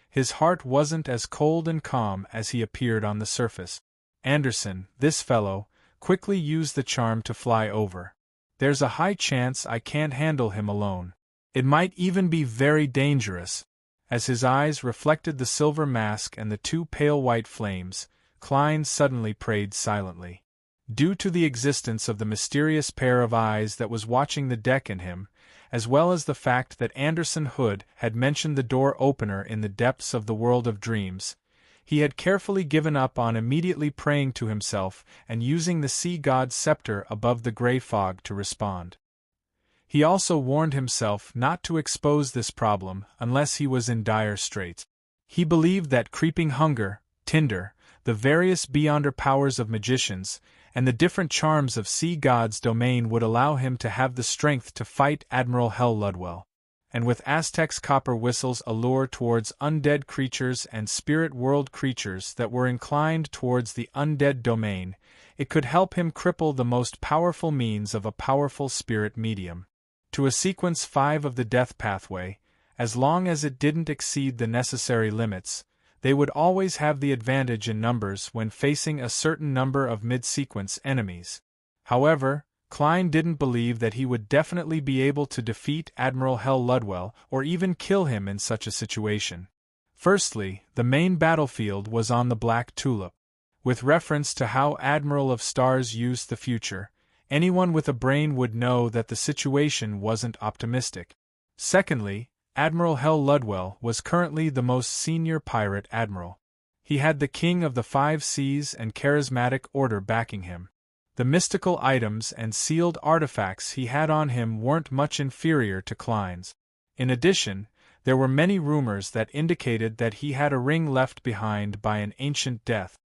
His heart wasn't as cold and calm as he appeared on the surface. Anderson, this fellow, quickly used the charm to fly over. There's a high chance I can't handle him alone. It might even be very dangerous. As his eyes reflected the silver mask and the two pale white flames, Klein suddenly prayed silently. Due to the existence of the mysterious pair of eyes that was watching the deck in him, as well as the fact that Anderson Hood had mentioned the door opener in the depths of the world of dreams, he had carefully given up on immediately praying to himself and using the sea god's scepter above the gray fog to respond. He also warned himself not to expose this problem unless he was in dire straits. He believed that creeping hunger, tinder, the various beyonder powers of magicians, and the different charms of sea god's domain would allow him to have the strength to fight Admiral Hell Ludwell. And with Aztec's copper whistles a lure towards undead creatures and spirit world creatures that were inclined towards the undead domain, it could help him cripple the most powerful means of a powerful spirit medium. To a sequence 5 of the death pathway, as long as it didn't exceed the necessary limits, they would always have the advantage in numbers when facing a certain number of mid-sequence enemies. However, Klein didn't believe that he would definitely be able to defeat Admiral Hell Ludwell or even kill him in such a situation. Firstly, the main battlefield was on the Black Tulip. With reference to how Admiral of Stars used the future, anyone with a brain would know that the situation wasn't optimistic. Secondly, Admiral Hell Ludwell was currently the most senior pirate admiral. He had the King of the Five Seas and Charismatic Order backing him. The mystical items and sealed artifacts he had on him weren't much inferior to Klein's. In addition, there were many rumors that indicated that he had a ring left behind by an ancient death.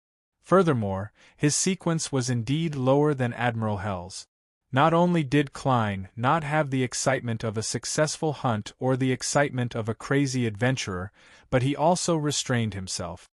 Furthermore, his sequence was indeed lower than Admiral Hell's. Not only did Klein not have the excitement of a successful hunt or the excitement of a crazy adventurer, but he also restrained himself.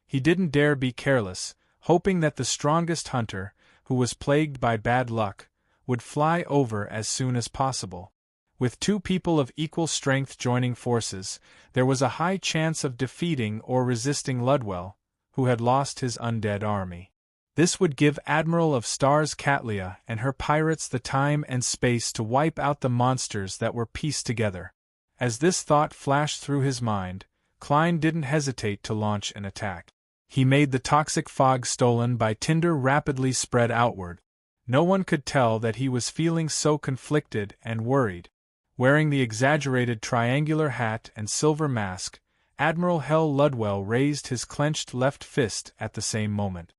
He didn't dare be careless, hoping that the strongest hunter, who was plagued by bad luck, would fly over as soon as possible. With two people of equal strength joining forces, there was a high chance of defeating or resisting Ludwell, who had lost his undead army. This would give Admiral of Stars Catlia and her pirates the time and space to wipe out the monsters that were pieced together. As this thought flashed through his mind, Klein didn't hesitate to launch an attack. He made the toxic fog stolen by tinder rapidly spread outward. No one could tell that he was feeling so conflicted and worried. Wearing the exaggerated triangular hat and silver mask, Admiral Hell Ludwell raised his clenched left fist at the same moment.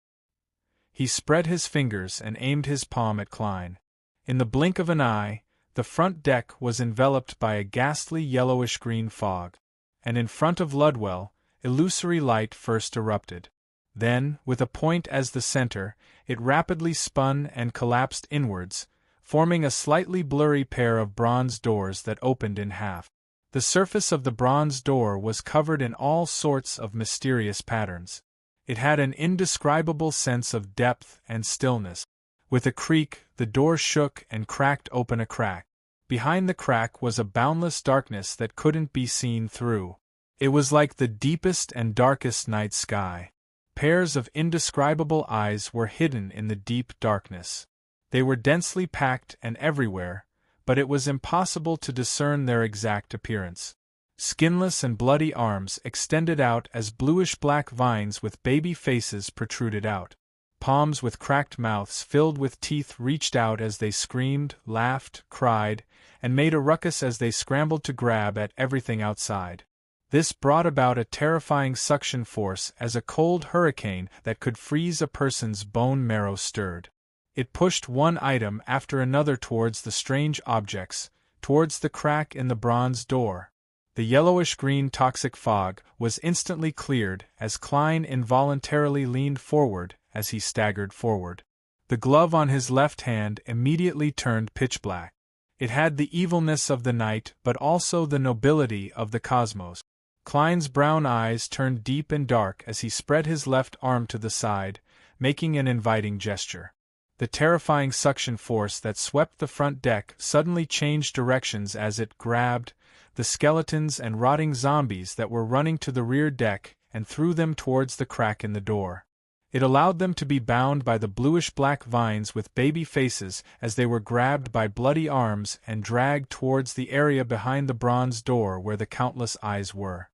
He spread his fingers and aimed his palm at Klein. In the blink of an eye, the front deck was enveloped by a ghastly yellowish-green fog, and in front of Ludwell, illusory light first erupted. Then, with a point as the center, it rapidly spun and collapsed inwards, forming a slightly blurry pair of bronze doors that opened in half. The surface of the bronze door was covered in all sorts of mysterious patterns. It had an indescribable sense of depth and stillness. With a creak, the door shook and cracked open a crack. Behind the crack was a boundless darkness that couldn't be seen through. It was like the deepest and darkest night sky. Pairs of indescribable eyes were hidden in the deep darkness. They were densely packed and everywhere, but it was impossible to discern their exact appearance. Skinless and bloody arms extended out as bluish-black vines with baby faces protruded out. palms with cracked mouths filled with teeth reached out as they screamed, laughed, cried, and made a ruckus as they scrambled to grab at everything outside. This brought about a terrifying suction force as a cold hurricane that could freeze a person's bone marrow stirred. It pushed one item after another towards the strange objects, towards the crack in the bronze door. The yellowish-green toxic fog was instantly cleared as Klein involuntarily leaned forward as he staggered forward. The glove on his left hand immediately turned pitch black. It had the evilness of the night but also the nobility of the cosmos. Klein's brown eyes turned deep and dark as he spread his left arm to the side, making an inviting gesture. The terrifying suction force that swept the front deck suddenly changed directions as it grabbed the skeletons and rotting zombies that were running to the rear deck and threw them towards the crack in the door. It allowed them to be bound by the bluish-black vines with baby faces as they were grabbed by bloody arms and dragged towards the area behind the bronze door where the countless eyes were.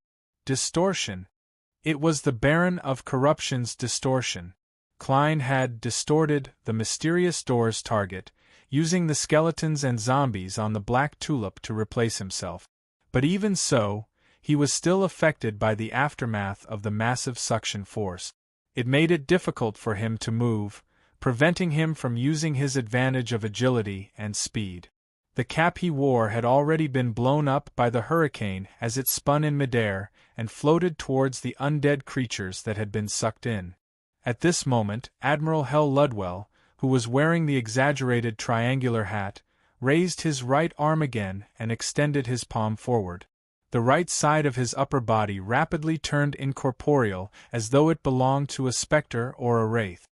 Distortion. It was the Baron of Corruption's distortion. Klein had distorted the mysterious door's target, using the skeletons and zombies on the Black Tulip to replace himself. But even so, he was still affected by the aftermath of the massive suction force. It made it difficult for him to move, preventing him from using his advantage of agility and speed. The cap he wore had already been blown up by the hurricane as it spun in midair and floated towards the undead creatures that had been sucked in. At this moment, Admiral Hell Ludwell, who was wearing the exaggerated triangular hat, raised his right arm again and extended his palm forward. The right side of his upper body rapidly turned incorporeal as though it belonged to a specter or a wraith.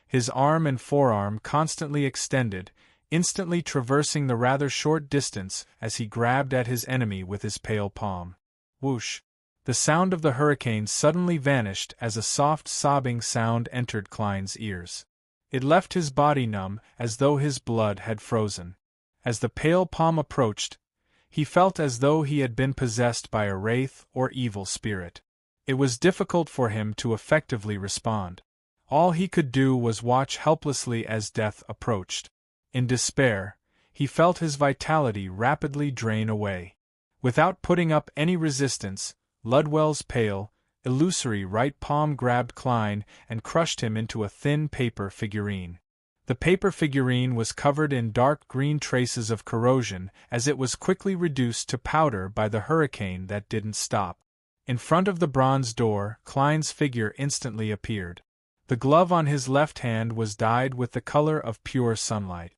His arm and forearm constantly extended, instantly traversing the rather short distance as he grabbed at his enemy with his pale palm. Whoosh! The sound of the hurricane suddenly vanished as a soft sobbing sound entered Klein's ears. It left his body numb as though his blood had frozen. As the pale palm approached, he felt as though he had been possessed by a wraith or evil spirit. It was difficult for him to effectively respond. All he could do was watch helplessly as death approached. In despair, he felt his vitality rapidly drain away. Without putting up any resistance, Ludwell's pale, illusory right palm grabbed Klein and crushed him into a thin paper figurine. The paper figurine was covered in dark green traces of corrosion as it was quickly reduced to powder by the hurricane that didn't stop. In front of the bronze door, Klein's figure instantly appeared. The glove on his left hand was dyed with the color of pure sunlight.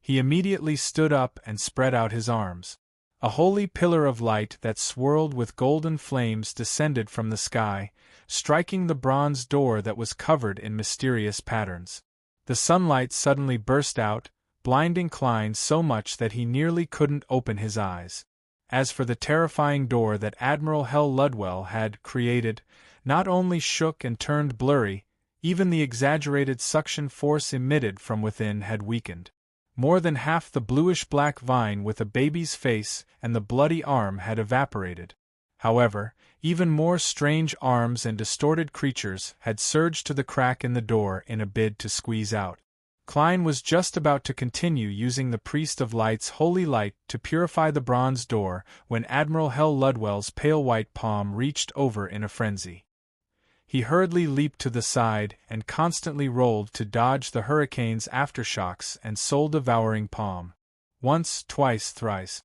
He immediately stood up and spread out his arms. A holy pillar of light that swirled with golden flames descended from the sky, striking the bronze door that was covered in mysterious patterns. The sunlight suddenly burst out, blinding Klein so much that he nearly couldn't open his eyes. As for the terrifying door that Admiral Hell Ludwell had created, not only shook and turned blurry, even the exaggerated suction force emitted from within had weakened. More than half the bluish-black vine with a baby's face and the bloody arm had evaporated. However, even more strange arms and distorted creatures had surged to the crack in the door in a bid to squeeze out. Klein was just about to continue using the Priest of Light's holy light to purify the bronze door when Admiral Hell Ludwell's pale white palm reached over in a frenzy. He hurriedly leaped to the side and constantly rolled to dodge the hurricane's aftershocks and soul-devouring palm. Once, twice, thrice.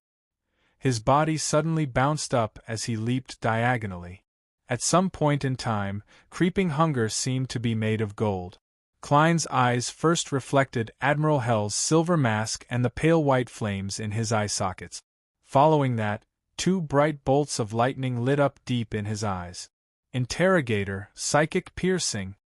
His body suddenly bounced up as he leaped diagonally. At some point in time, creeping hunger seemed to be made of gold. Klein's eyes first reflected Admiral Hell's silver mask and the pale white flames in his eye sockets. Following that, two bright bolts of lightning lit up deep in his eyes. Interrogator, psychic piercing.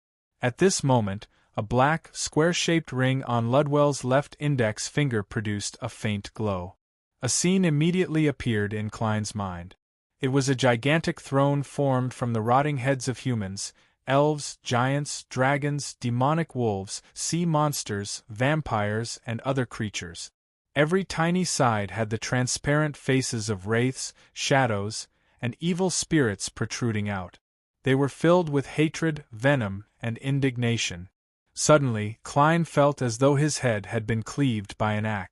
At this moment, a black, square-shaped ring on Ludwell's left index finger produced a faint glow. A scene immediately appeared in Klein's mind. It was a gigantic throne formed from the rotting heads of humans, elves, giants, dragons, demonic wolves, sea monsters, vampires, and other creatures. Every tiny side had the transparent faces of wraiths, shadows, and evil spirits protruding out. They were filled with hatred, venom, and indignation. Suddenly, Klein felt as though his head had been cleaved by an axe.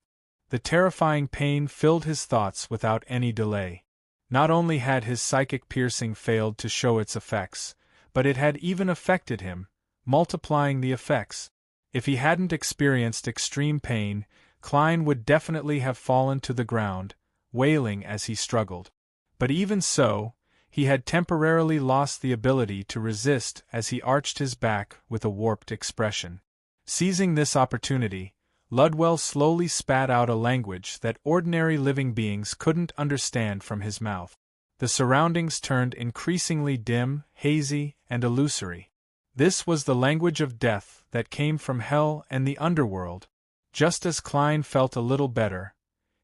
The terrifying pain filled his thoughts without any delay. Not only had his psychic piercing failed to show its effects, but it had even affected him, multiplying the effects. If he hadn't experienced extreme pain, Klein would definitely have fallen to the ground, wailing as he struggled. But even so, he had temporarily lost the ability to resist as he arched his back with a warped expression. Seizing this opportunity, Ludwell slowly spat out a language that ordinary living beings couldn't understand from his mouth. The surroundings turned increasingly dim, hazy, and illusory. This was the language of death that came from hell and the underworld. Just as Klein felt a little better,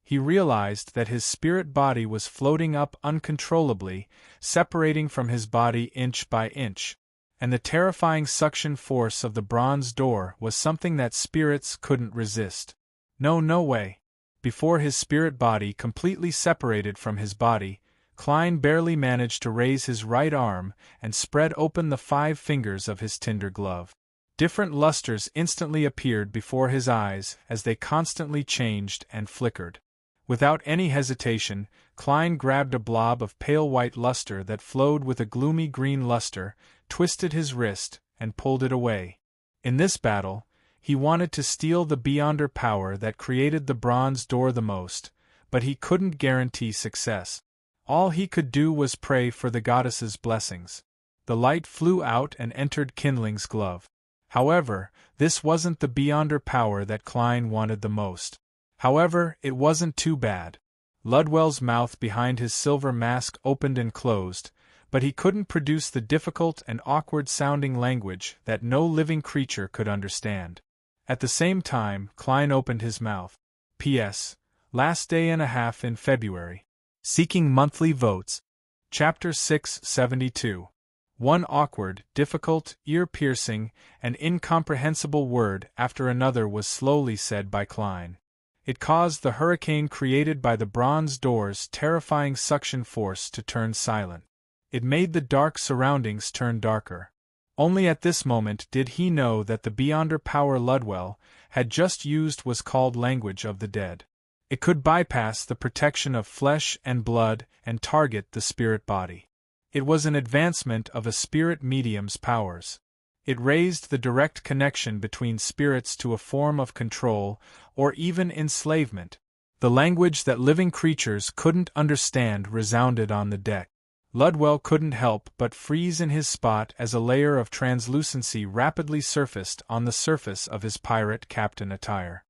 he realized that his spirit body was floating up uncontrollably, separating from his body inch by inch. And the terrifying suction force of the bronze door was something that spirits couldn't resist. No way. Before his spirit body completely separated from his body, Klein barely managed to raise his right arm and spread open the 5 fingers of his tinder glove. Different lusters instantly appeared before his eyes as they constantly changed and flickered. Without any hesitation, Klein grabbed a blob of pale white luster that flowed with a gloomy green luster, twisted his wrist, and pulled it away. In this battle, he wanted to steal the beyonder power that created the bronze door the most, but he couldn't guarantee success. All he could do was pray for the goddess's blessings. The light flew out and entered Kindling's glove. However, this wasn't the beyonder power that Klein wanted the most. However, it wasn't too bad. Ludwell's mouth behind his silver mask opened and closed, but he couldn't produce the difficult and awkward-sounding language that no living creature could understand. At the same time, Klein opened his mouth. P.S. Last day and a half in February. Seeking monthly votes. Chapter 672. One awkward, difficult, ear-piercing, and incomprehensible word after another was slowly said by Klein. It caused the hurricane created by the bronze door's terrifying suction force to turn silent. It made the dark surroundings turn darker. Only at this moment did he know that the beyonder power Ludwell had just used was called language of the dead. It could bypass the protection of flesh and blood and target the spirit body. It was an advancement of a spirit medium's powers. It raised the direct connection between spirits to a form of control or even enslavement. The language that living creatures couldn't understand resounded on the deck. Ludwell couldn't help but freeze in his spot as a layer of translucency rapidly surfaced on the surface of his pirate captain attire.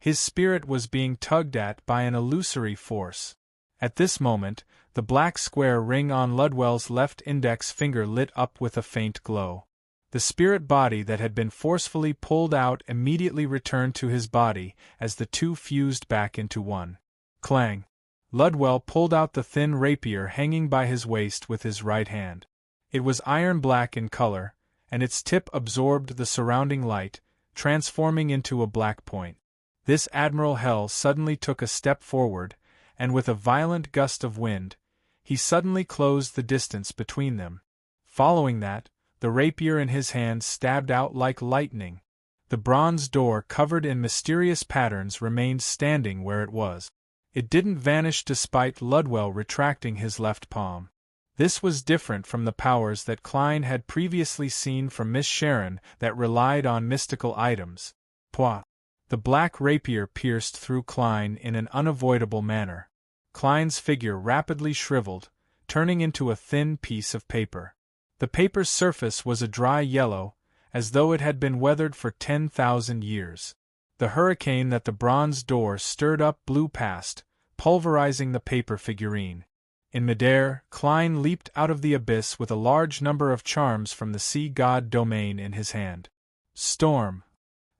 His spirit was being tugged at by an illusory force. At this moment, the black square ring on Ludwell's left index finger lit up with a faint glow. The spirit body that had been forcefully pulled out immediately returned to his body as the two fused back into one. Clang! Ludwell pulled out the thin rapier hanging by his waist with his right hand. It was iron-black in color, and its tip absorbed the surrounding light, transforming into a black point. This Admiral Hell suddenly took a step forward, and with a violent gust of wind, he suddenly closed the distance between them. Following that, the rapier in his hand stabbed out like lightning. The bronze door covered in mysterious patterns remained standing where it was. It didn't vanish despite Ludwell retracting his left palm. This was different from the powers that Klein had previously seen from Miss Sharon that relied on mystical items. Pwah! The black rapier pierced through Klein in an unavoidable manner. Klein's figure rapidly shriveled, turning into a thin piece of paper. The paper's surface was a dry yellow, as though it had been weathered for 10,000 years. The hurricane that the bronze door stirred up blew past, pulverizing the paper figurine. In midair, Klein leaped out of the abyss with a large number of charms from the sea god domain in his hand. Storm!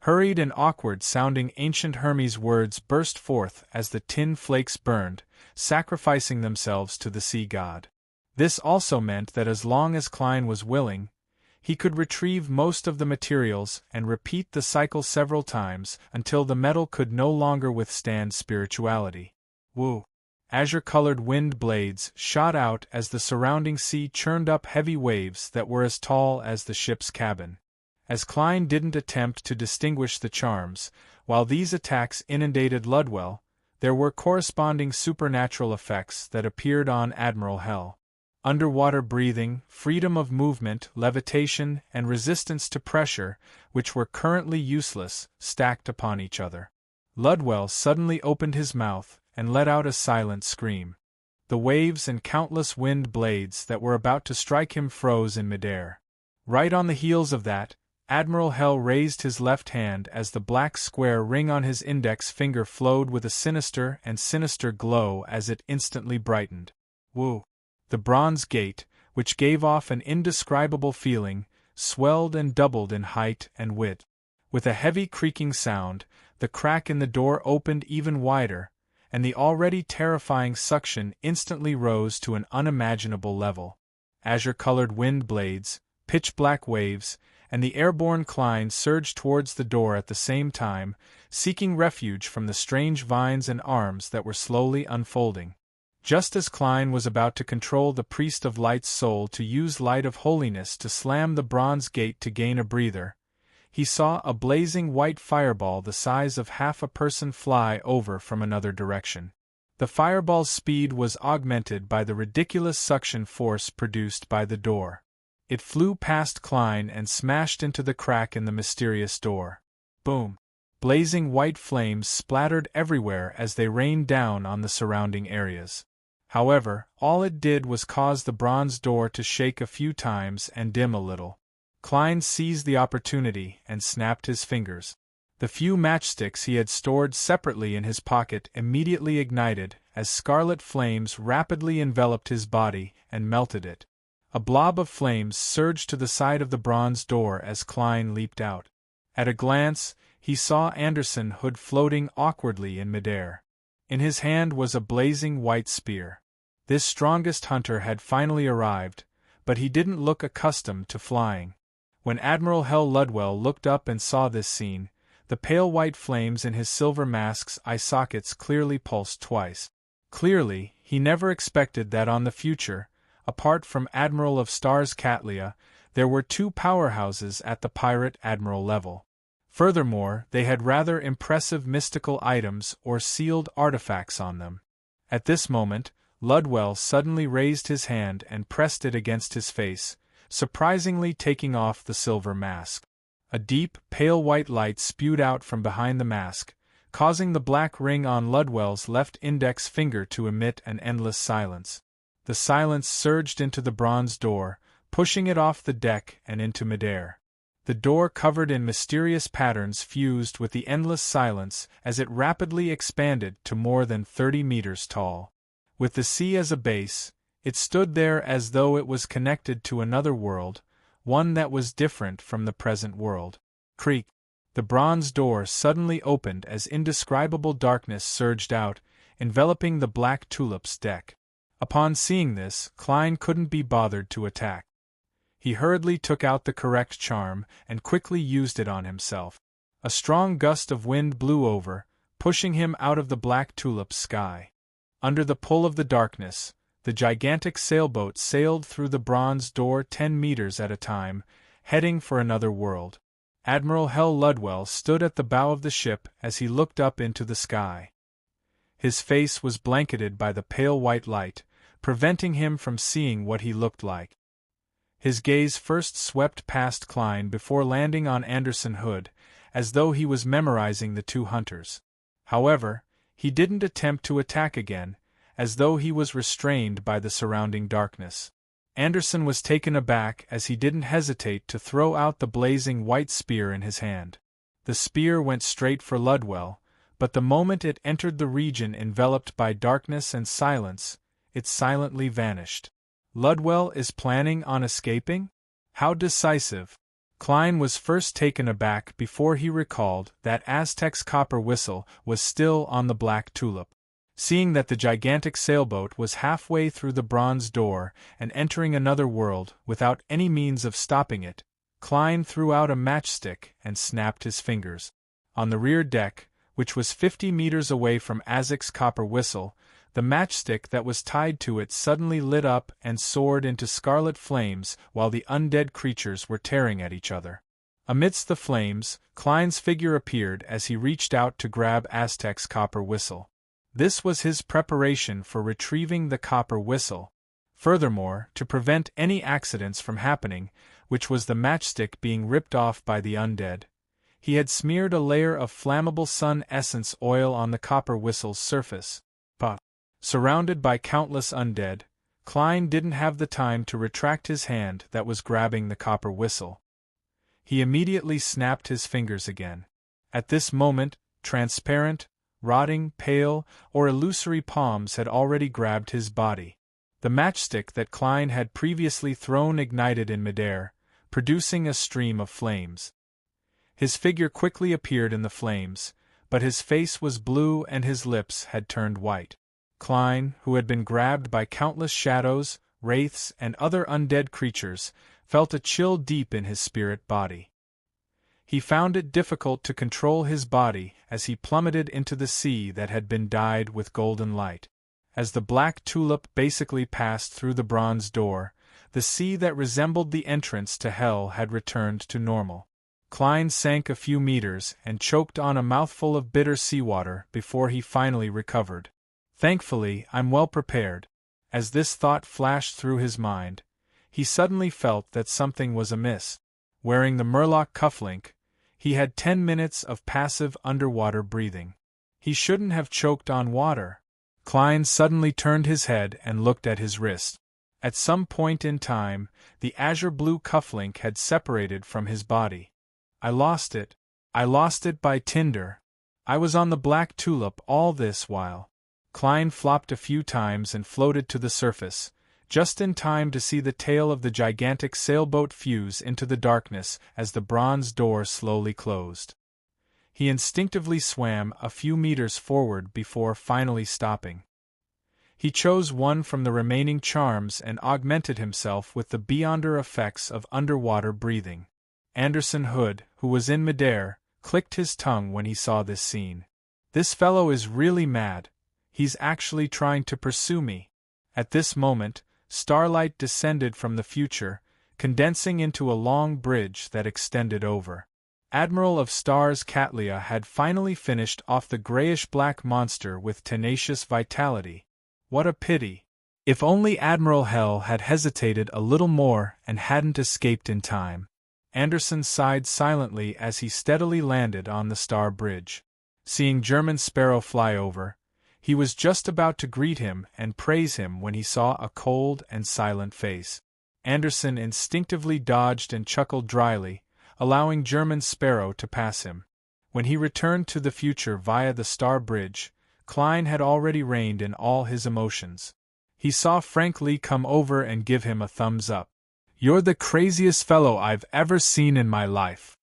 Hurried and awkward-sounding ancient Hermes words burst forth as the tin flakes burned, sacrificing themselves to the sea god. This also meant that as long as Klein was willing, he could retrieve most of the materials and repeat the cycle several times until the metal could no longer withstand spirituality. Woo! Azure-colored wind blades shot out as the surrounding sea churned up heavy waves that were as tall as the ship's cabin. As Klein didn't attempt to distinguish the charms, while these attacks inundated Ludwell, there were corresponding supernatural effects that appeared on Admiral Hell. Underwater breathing, freedom of movement, levitation, and resistance to pressure, which were currently useless, stacked upon each other. Ludwell suddenly opened his mouth and let out a silent scream. The waves and countless wind blades that were about to strike him froze in midair. Right on the heels of that, Admiral Hell raised his left hand as the black square ring on his index finger flowed with a sinister and sinister glow as it instantly brightened. Woo! The bronze gate, which gave off an indescribable feeling, swelled and doubled in height and width. With a heavy creaking sound, the crack in the door opened even wider, and the already terrifying suction instantly rose to an unimaginable level. Azure-colored wind blades, pitch-black waves, and the airborne Klein surged towards the door at the same time, seeking refuge from the strange vines and arms that were slowly unfolding. Just as Klein was about to control the priest of light's soul to use light of holiness to slam the bronze gate to gain a breather, he saw a blazing white fireball the size of half a person fly over from another direction. The fireball's speed was augmented by the ridiculous suction force produced by the door. It flew past Klein and smashed into the crack in the mysterious door. Boom! Blazing white flames splattered everywhere as they rained down on the surrounding areas. However, all it did was cause the bronze door to shake a few times and dim a little. Klein seized the opportunity and snapped his fingers. The few matchsticks he had stored separately in his pocket immediately ignited as scarlet flames rapidly enveloped his body and melted it. A blob of flames surged to the side of the bronze door as Klein leaped out. At a glance, he saw Anderson Hood floating awkwardly in midair. In his hand was a blazing white spear. This strongest hunter had finally arrived, but he didn't look accustomed to flying. When Admiral Hell Ludwell looked up and saw this scene, the pale white flames in his silver mask's eye sockets clearly pulsed twice. Clearly, he never expected that on the future, apart from Admiral of Stars Catlia, there were two powerhouses at the pirate admiral level. Furthermore, they had rather impressive mystical items or sealed artifacts on them. At this moment, Ludwell suddenly raised his hand and pressed it against his face, surprisingly taking off the silver mask. A deep, pale white light spewed out from behind the mask, causing the black ring on Ludwell's left index finger to emit an endless silence. The silence surged into the bronze door, pushing it off the deck and into midair. The door covered in mysterious patterns fused with the endless silence as it rapidly expanded to more than 30 meters tall. With the sea as a base, it stood there as though it was connected to another world, one that was different from the present world. Creak! The bronze door suddenly opened as indescribable darkness surged out, enveloping the Black Tulip's deck. Upon seeing this, Klein couldn't be bothered to attack. He hurriedly took out the correct charm and quickly used it on himself. A strong gust of wind blew over, pushing him out of the Black Tulip's sky. Under the pull of the darkness, the gigantic sailboat sailed through the bronze door 10 meters at a time, heading for another world. Admiral Hell Ludwell stood at the bow of the ship as he looked up into the sky. His face was blanketed by the pale white light, preventing him from seeing what he looked like. His gaze first swept past Klein before landing on Anderson Hood, as though he was memorizing the two hunters. However, he didn't attempt to attack again, as though he was restrained by the surrounding darkness. Anderson was taken aback as he didn't hesitate to throw out the blazing white spear in his hand. The spear went straight for Ludwell, but the moment it entered the region enveloped by darkness and silence, it silently vanished. Ludwell is planning on escaping? How decisive! Klein was first taken aback before he recalled that Aztec's copper whistle was still on the Black Tulip. Seeing that the gigantic sailboat was halfway through the bronze door and entering another world without any means of stopping it, Klein threw out a matchstick and snapped his fingers. On the rear deck, which was 50 meters away from Aztec's copper whistle, the matchstick that was tied to it suddenly lit up and soared into scarlet flames while the undead creatures were tearing at each other. Amidst the flames, Klein's figure appeared as he reached out to grab Aztec's copper whistle. This was his preparation for retrieving the copper whistle. Furthermore, to prevent any accidents from happening, which was the matchstick being ripped off by the undead, he had smeared a layer of flammable sun essence oil on the copper whistle's surface. But, surrounded by countless undead, Klein didn't have the time to retract his hand that was grabbing the copper whistle. He immediately snapped his fingers again. At this moment, transparent, rotting, pale, or illusory palms had already grabbed his body. The matchstick that Klein had previously thrown ignited in midair, producing a stream of flames. His figure quickly appeared in the flames, but his face was blue and his lips had turned white. Klein, who had been grabbed by countless shadows, wraiths, and other undead creatures, felt a chill deep in his spirit body. He found it difficult to control his body as he plummeted into the sea that had been dyed with golden light. As the black tulip basically passed through the bronze door, the sea that resembled the entrance to hell had returned to normal. Klein sank a few meters and choked on a mouthful of bitter seawater before he finally recovered. Thankfully, I'm well prepared. As this thought flashed through his mind, he suddenly felt that something was amiss. Wearing the Murloc cufflink, he had 10 minutes of passive underwater breathing. He shouldn't have choked on water. Klein suddenly turned his head and looked at his wrist. At some point in time, the azure blue cufflink had separated from his body. I lost it. I lost it by tinder. I was on the black tulip all this while. Klein flopped a few times and floated to the surface, just in time to see the tail of the gigantic sailboat fuse into the darkness as the bronze door slowly closed. He instinctively swam a few meters forward before finally stopping. He chose one from the remaining charms and augmented himself with the beyonder effects of underwater breathing. Anderson Hood, who was in midair, clicked his tongue when he saw this scene. This fellow is really mad. He's actually trying to pursue me. At this moment, starlight descended from the future, condensing into a long bridge that extended over. Admiral of Stars Catlia had finally finished off the grayish-black monster with tenacious vitality. What a pity. If only Admiral Hell had hesitated a little more and hadn't escaped in time. Anderson sighed silently as he steadily landed on the star bridge. Seeing German Sparrow fly over, he was just about to greet him and praise him when he saw a cold and silent face. Anderson instinctively dodged and chuckled dryly, allowing German Sparrow to pass him. When he returned to the future via the star bridge, Klein had already reined in all his emotions. He saw Frank Lee come over and give him a thumbs up. "You're the craziest fellow I've ever seen in my life.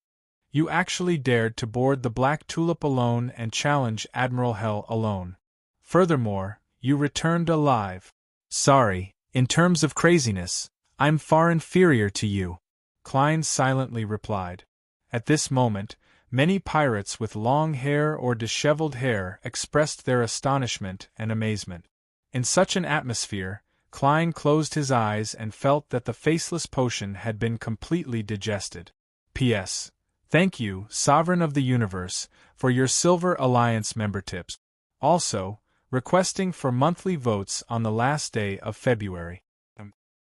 You actually dared to board the Black Tulip alone and challenge Admiral Hell alone. Furthermore, you returned alive. Sorry, in terms of craziness, I'm far inferior to you," Klein silently replied. At this moment, many pirates with long hair or disheveled hair expressed their astonishment and amazement. In such an atmosphere, Klein closed his eyes and felt that the faceless potion had been completely digested. P.S. Thank you, Sovereign of the Universe, for your Silver Alliance memberships. Also, requesting for monthly votes on the last day of February.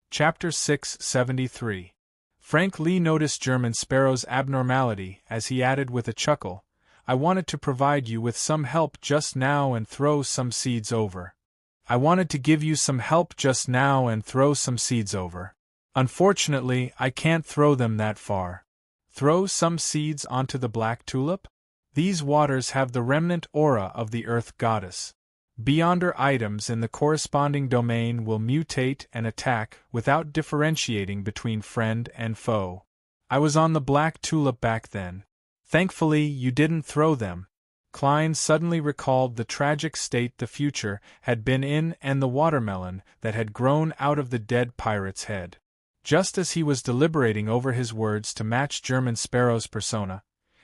Chapter 673. Frank Lee noticed German Sparrow's abnormality as he added with a chuckle, "I wanted to provide you with some help just now and throw some seeds over. Unfortunately, I can't throw them that far." Throw some seeds onto the black tulip? These waters have the remnant aura of the Earth Goddess. Beyonder items in the corresponding domain will mutate and attack without differentiating between friend and foe. I was on the black tulip back then. Thankfully, you didn't throw them. Klein suddenly recalled the tragic state the future had been in and the watermelon that had grown out of the dead pirate's head. Just as he was deliberating over his words to match German Sparrow's persona,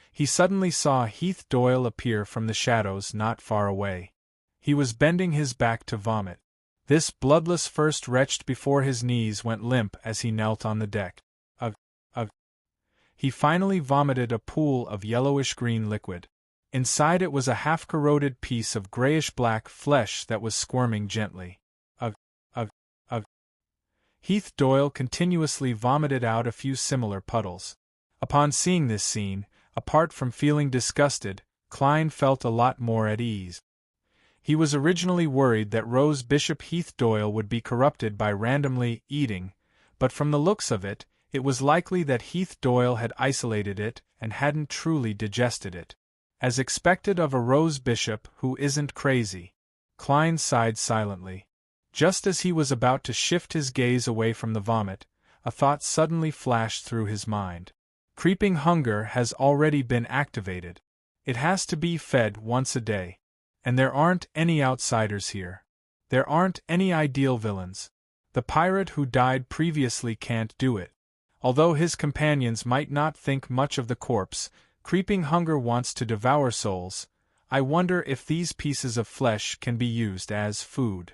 he suddenly saw Heath Doyle appear from the shadows not far away. He was bending his back to vomit. This bloodless first retched before his knees went limp as he knelt on the deck. Ugh. he finally vomited a pool of yellowish-green liquid. Inside it was a half-corroded piece of grayish-black flesh that was squirming gently. Ugh, ugh, ugh. Heath Doyle continuously vomited out a few similar puddles. Upon seeing this scene, apart from feeling disgusted, Cline felt a lot more at ease. He was originally worried that Rose Bishop Heath Doyle would be corrupted by randomly eating, but from the looks of it, it was likely that Heath Doyle had isolated it and hadn't truly digested it. As expected of a Rose Bishop who isn't crazy. Cline sighed silently. Just as he was about to shift his gaze away from the vomit, a thought suddenly flashed through his mind. Creeping hunger has already been activated. It has to be fed once a day. And there aren't any outsiders here. There aren't any ideal villains. The pirate who died previously can't do it. Although his companions might not think much of the corpse, creeping hunger wants to devour souls. I wonder if these pieces of flesh can be used as food.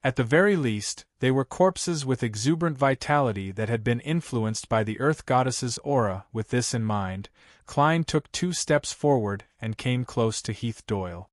At the very least, they were corpses with exuberant vitality that had been influenced by the Earth Goddess's aura. With this in mind, Cline took 2 steps forward and came close to Heath Doyle.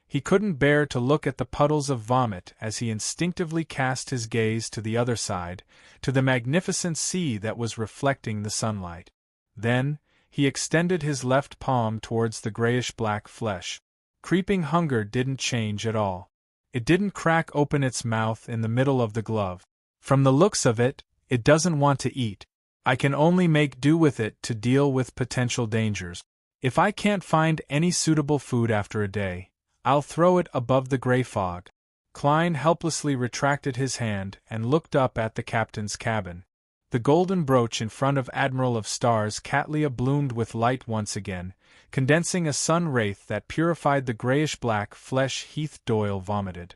He couldn't bear to look at the puddles of vomit as he instinctively cast his gaze to the other side, to the magnificent sea that was reflecting the sunlight. Then, he extended his left palm towards the grayish-black flesh. Creeping hunger didn't change at all. It didn't crack open its mouth in the middle of the glove. From the looks of it, it doesn't want to eat. I can only make do with it to deal with potential dangers. If I can't find any suitable food after a day, I'll throw it above the gray fog. Cline helplessly retracted his hand and looked up at the captain's cabin. The golden brooch in front of Admiral of Stars Catlia bloomed with light once again, condensing a sun-wraith that purified the grayish-black flesh Heath Doyle vomited.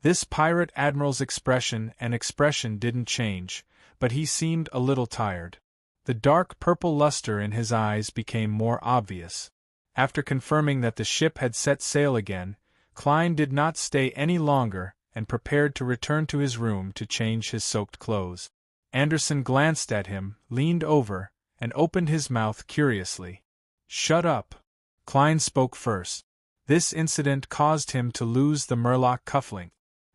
This pirate admiral's expression didn't change, but he seemed a little tired. The dark purple luster in his eyes became more obvious. After confirming that the ship had set sail again, Cline did not stay any longer and prepared to return to his room to change his soaked clothes. Anderson glanced at him, leaned over, and opened his mouth curiously. "Shut up." Cline spoke first. This incident caused him to lose the Murloc cufflink.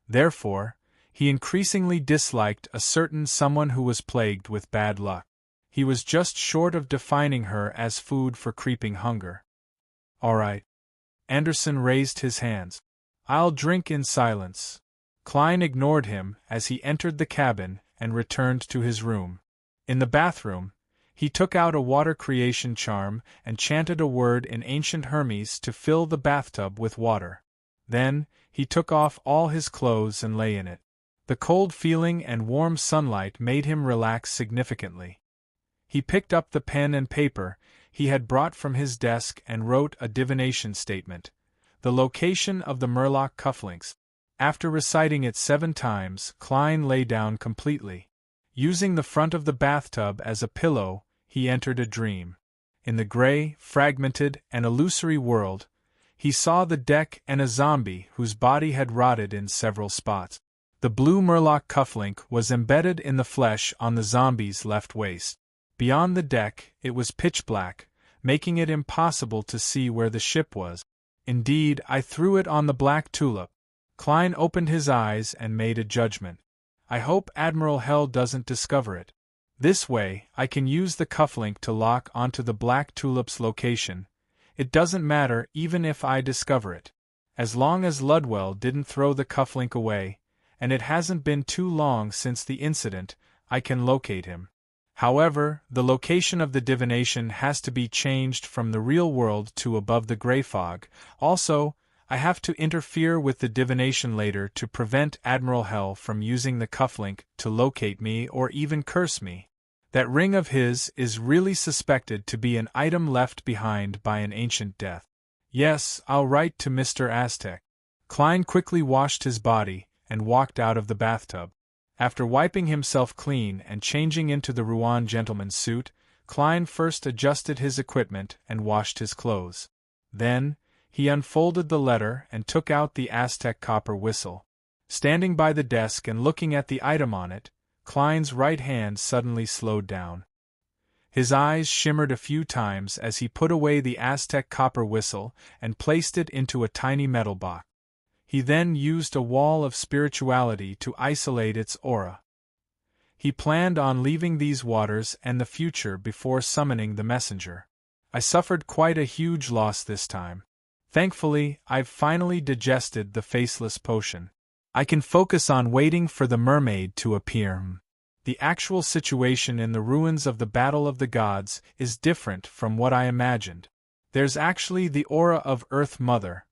Therefore, he increasingly disliked a certain someone who was plagued with bad luck. He was just short of defining her as food for creeping hunger. "All right." Anderson raised his hands. "I'll drink in silence." Cline ignored him as he entered the cabin and returned to his room. In the bathroom, he took out a water creation charm and chanted a word in ancient Hermes to fill the bathtub with water. Then, he took off all his clothes and lay in it. The cold feeling and warm sunlight made him relax significantly. He picked up the pen and paper he had brought from his desk and wrote a divination statement. The location of the Murloc cufflinks. After reciting it 7 times, Cline lay down completely. Using the front of the bathtub as a pillow, he entered a dream. In the gray, fragmented, and illusory world, he saw the deck and a zombie whose body had rotted in several spots. The blue Murloc cufflink was embedded in the flesh on the zombie's left waist. Beyond the deck, it was pitch black, making it impossible to see where the ship was. "Indeed, I threw it on the Black Tulip." Cline opened his eyes and made a judgment. "I hope Admiral Hell doesn't discover it. This way, I can use the cufflink to lock onto the Black Tulip's location. It doesn't matter even if I discover it. As long as Ludwell didn't throw the cufflink away, and it hasn't been too long since the incident, I can locate him. However, the location of the divination has to be changed from the real world to above the gray fog. Also, I have to interfere with the divination later to prevent Admiral Hell from using the cufflink to locate me or even curse me. That ring of his is really suspected to be an item left behind by an ancient death. Yes, I'll write to Mr. Aztec." Cline quickly washed his body and walked out of the bathtub. After wiping himself clean and changing into the Rouen gentleman's suit, Cline first adjusted his equipment and washed his clothes. Then, he unfolded the letter and took out the Aztec copper whistle. Standing by the desk and looking at the item on it, Cline's right hand suddenly slowed down. His eyes shimmered a few times as he put away the Aztec copper whistle and placed it into a tiny metal box. He then used a wall of spirituality to isolate its aura. He planned on leaving these waters and the future before summoning the messenger. I suffered quite a huge loss this time. Thankfully, I've finally digested the faceless potion. I can focus on waiting for the mermaid to appear. The actual situation in the ruins of the Battle of the Gods is different from what I imagined. There's actually the aura of Earth Mother.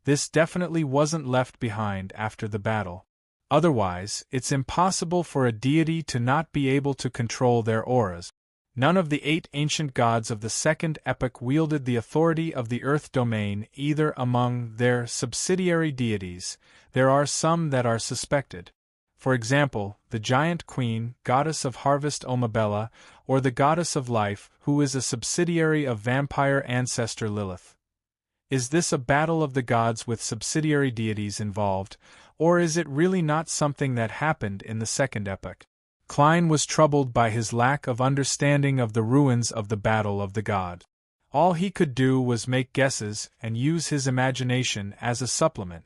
This definitely wasn't left behind after the battle. Otherwise, it's impossible for a deity to not be able to control their auras. None of the 8 ancient gods of the second epoch wielded the authority of the Earth domain either among their subsidiary deities. There are some that are suspected. For example, the giant queen, goddess of harvest Omabella, or the goddess of life, who is a subsidiary of vampire ancestor Lilith. Is this a battle of the gods with subsidiary deities involved, or is it really not something that happened in the second epoch? Klein was troubled by his lack of understanding of the ruins of the Battle of the Gods. All he could do was make guesses and use his imagination as a supplement.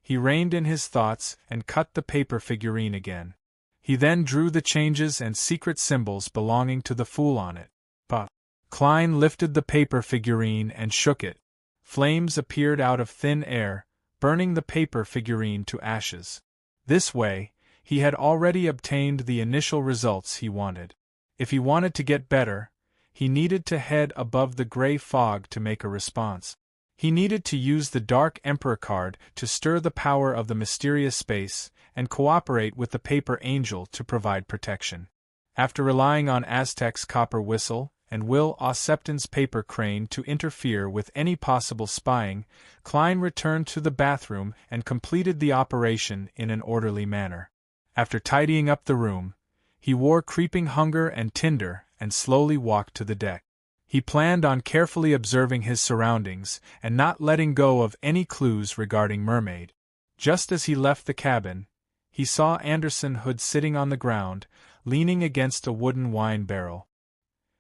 He reined in his thoughts and cut the paper figurine again. He then drew the changes and secret symbols belonging to the fool on it. But Klein lifted the paper figurine and shook it. Flames appeared out of thin air, burning the paper figurine to ashes. This way, he had already obtained the initial results he wanted. If he wanted to get better, he needed to head above the gray fog to make a response. He needed to use the Dark Emperor card to stir the power of the mysterious space, and cooperate with the Paper Angel to provide protection. After relying on Aztec's copper whistle, and Will Osepton's paper crane to interfere with any possible spying, Klein returned to the bathroom and completed the operation in an orderly manner. After tidying up the room, he wore creeping hunger and tinder and slowly walked to the deck. He planned on carefully observing his surroundings and not letting go of any clues regarding Mermaid. Just as he left the cabin, he saw Anderson Hood sitting on the ground, leaning against a wooden wine barrel.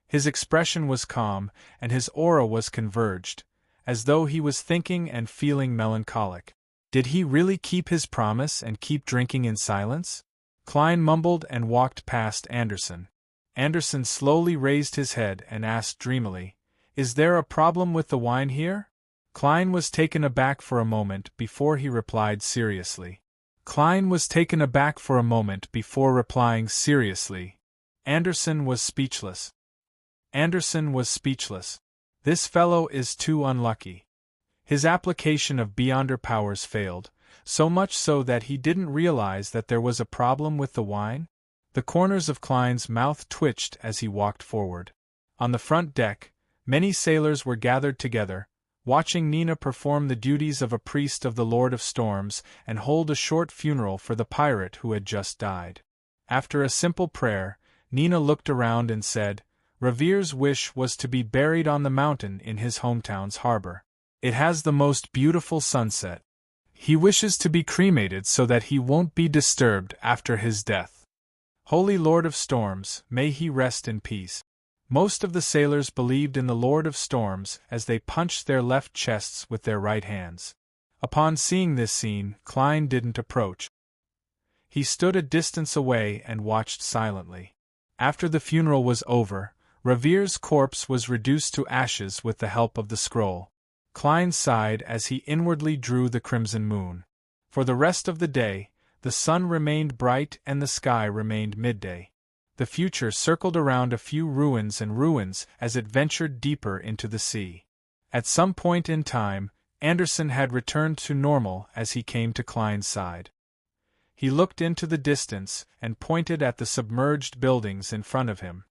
His expression was calm, and his aura was converged, as though he was thinking and feeling melancholic. Did he really keep his promise and keep drinking in silence? Klein mumbled and walked past Anderson. Anderson slowly raised his head and asked dreamily, "Is there a problem with the wine here?" Klein was taken aback for a moment before he replied seriously. Anderson was speechless. This fellow is too unlucky. His application of Beyonder powers failed, so much so that he didn't realize that there was a problem with the wine. The corners of Klein's mouth twitched as he walked forward. On the front deck, many sailors were gathered together, watching Nina perform the duties of a priest of the Lord of Storms and hold a short funeral for the pirate who had just died. After a simple prayer, Nina looked around and said, "Revere's wish was to be buried on the mountain in his hometown's harbor. It has the most beautiful sunset. He wishes to be cremated so that he won't be disturbed after his death. Holy Lord of Storms, may he rest in peace." Most of the sailors believed in the Lord of Storms as they punched their left chests with their right hands. Upon seeing this scene, Klein didn't approach. He stood a distance away and watched silently. After the funeral was over, Revere's corpse was reduced to ashes with the help of the scroll. Klein sighed as he inwardly drew the crimson moon. For the rest of the day, the sun remained bright and the sky remained midday. The future circled around a few ruins and ruins as it ventured deeper into the sea. At some point in time, Anderson had returned to normal as he came to Klein's side. He looked into the distance and pointed at the submerged buildings in front of him.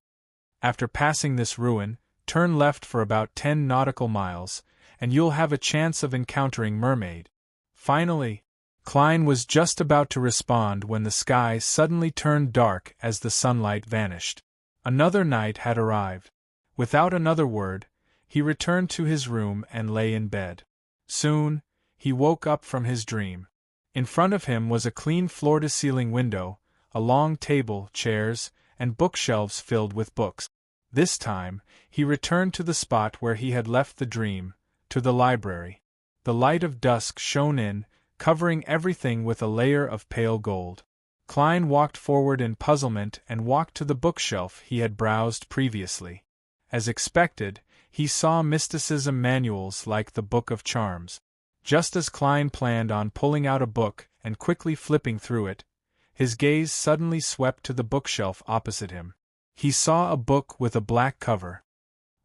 After passing this ruin, turn left for about 10 nautical miles, and you'll have a chance of encountering Mermaid. Finally, Klein was just about to respond when the sky suddenly turned dark as the sunlight vanished. Another night had arrived. Without another word, he returned to his room and lay in bed. Soon, he woke up from his dream. In front of him was a clean floor-to-ceiling window, a long table, chairs, and bookshelves filled with books. This time, he returned to the spot where he had left the dream, to the library. The light of dusk shone in, covering everything with a layer of pale gold. Klein walked forward in puzzlement and walked to the bookshelf he had browsed previously. As expected, he saw mysticism manuals like the Book of Charms. Just as Klein planned on pulling out a book and quickly flipping through it, his gaze suddenly swept to the bookshelf opposite him. He saw a book with a black cover.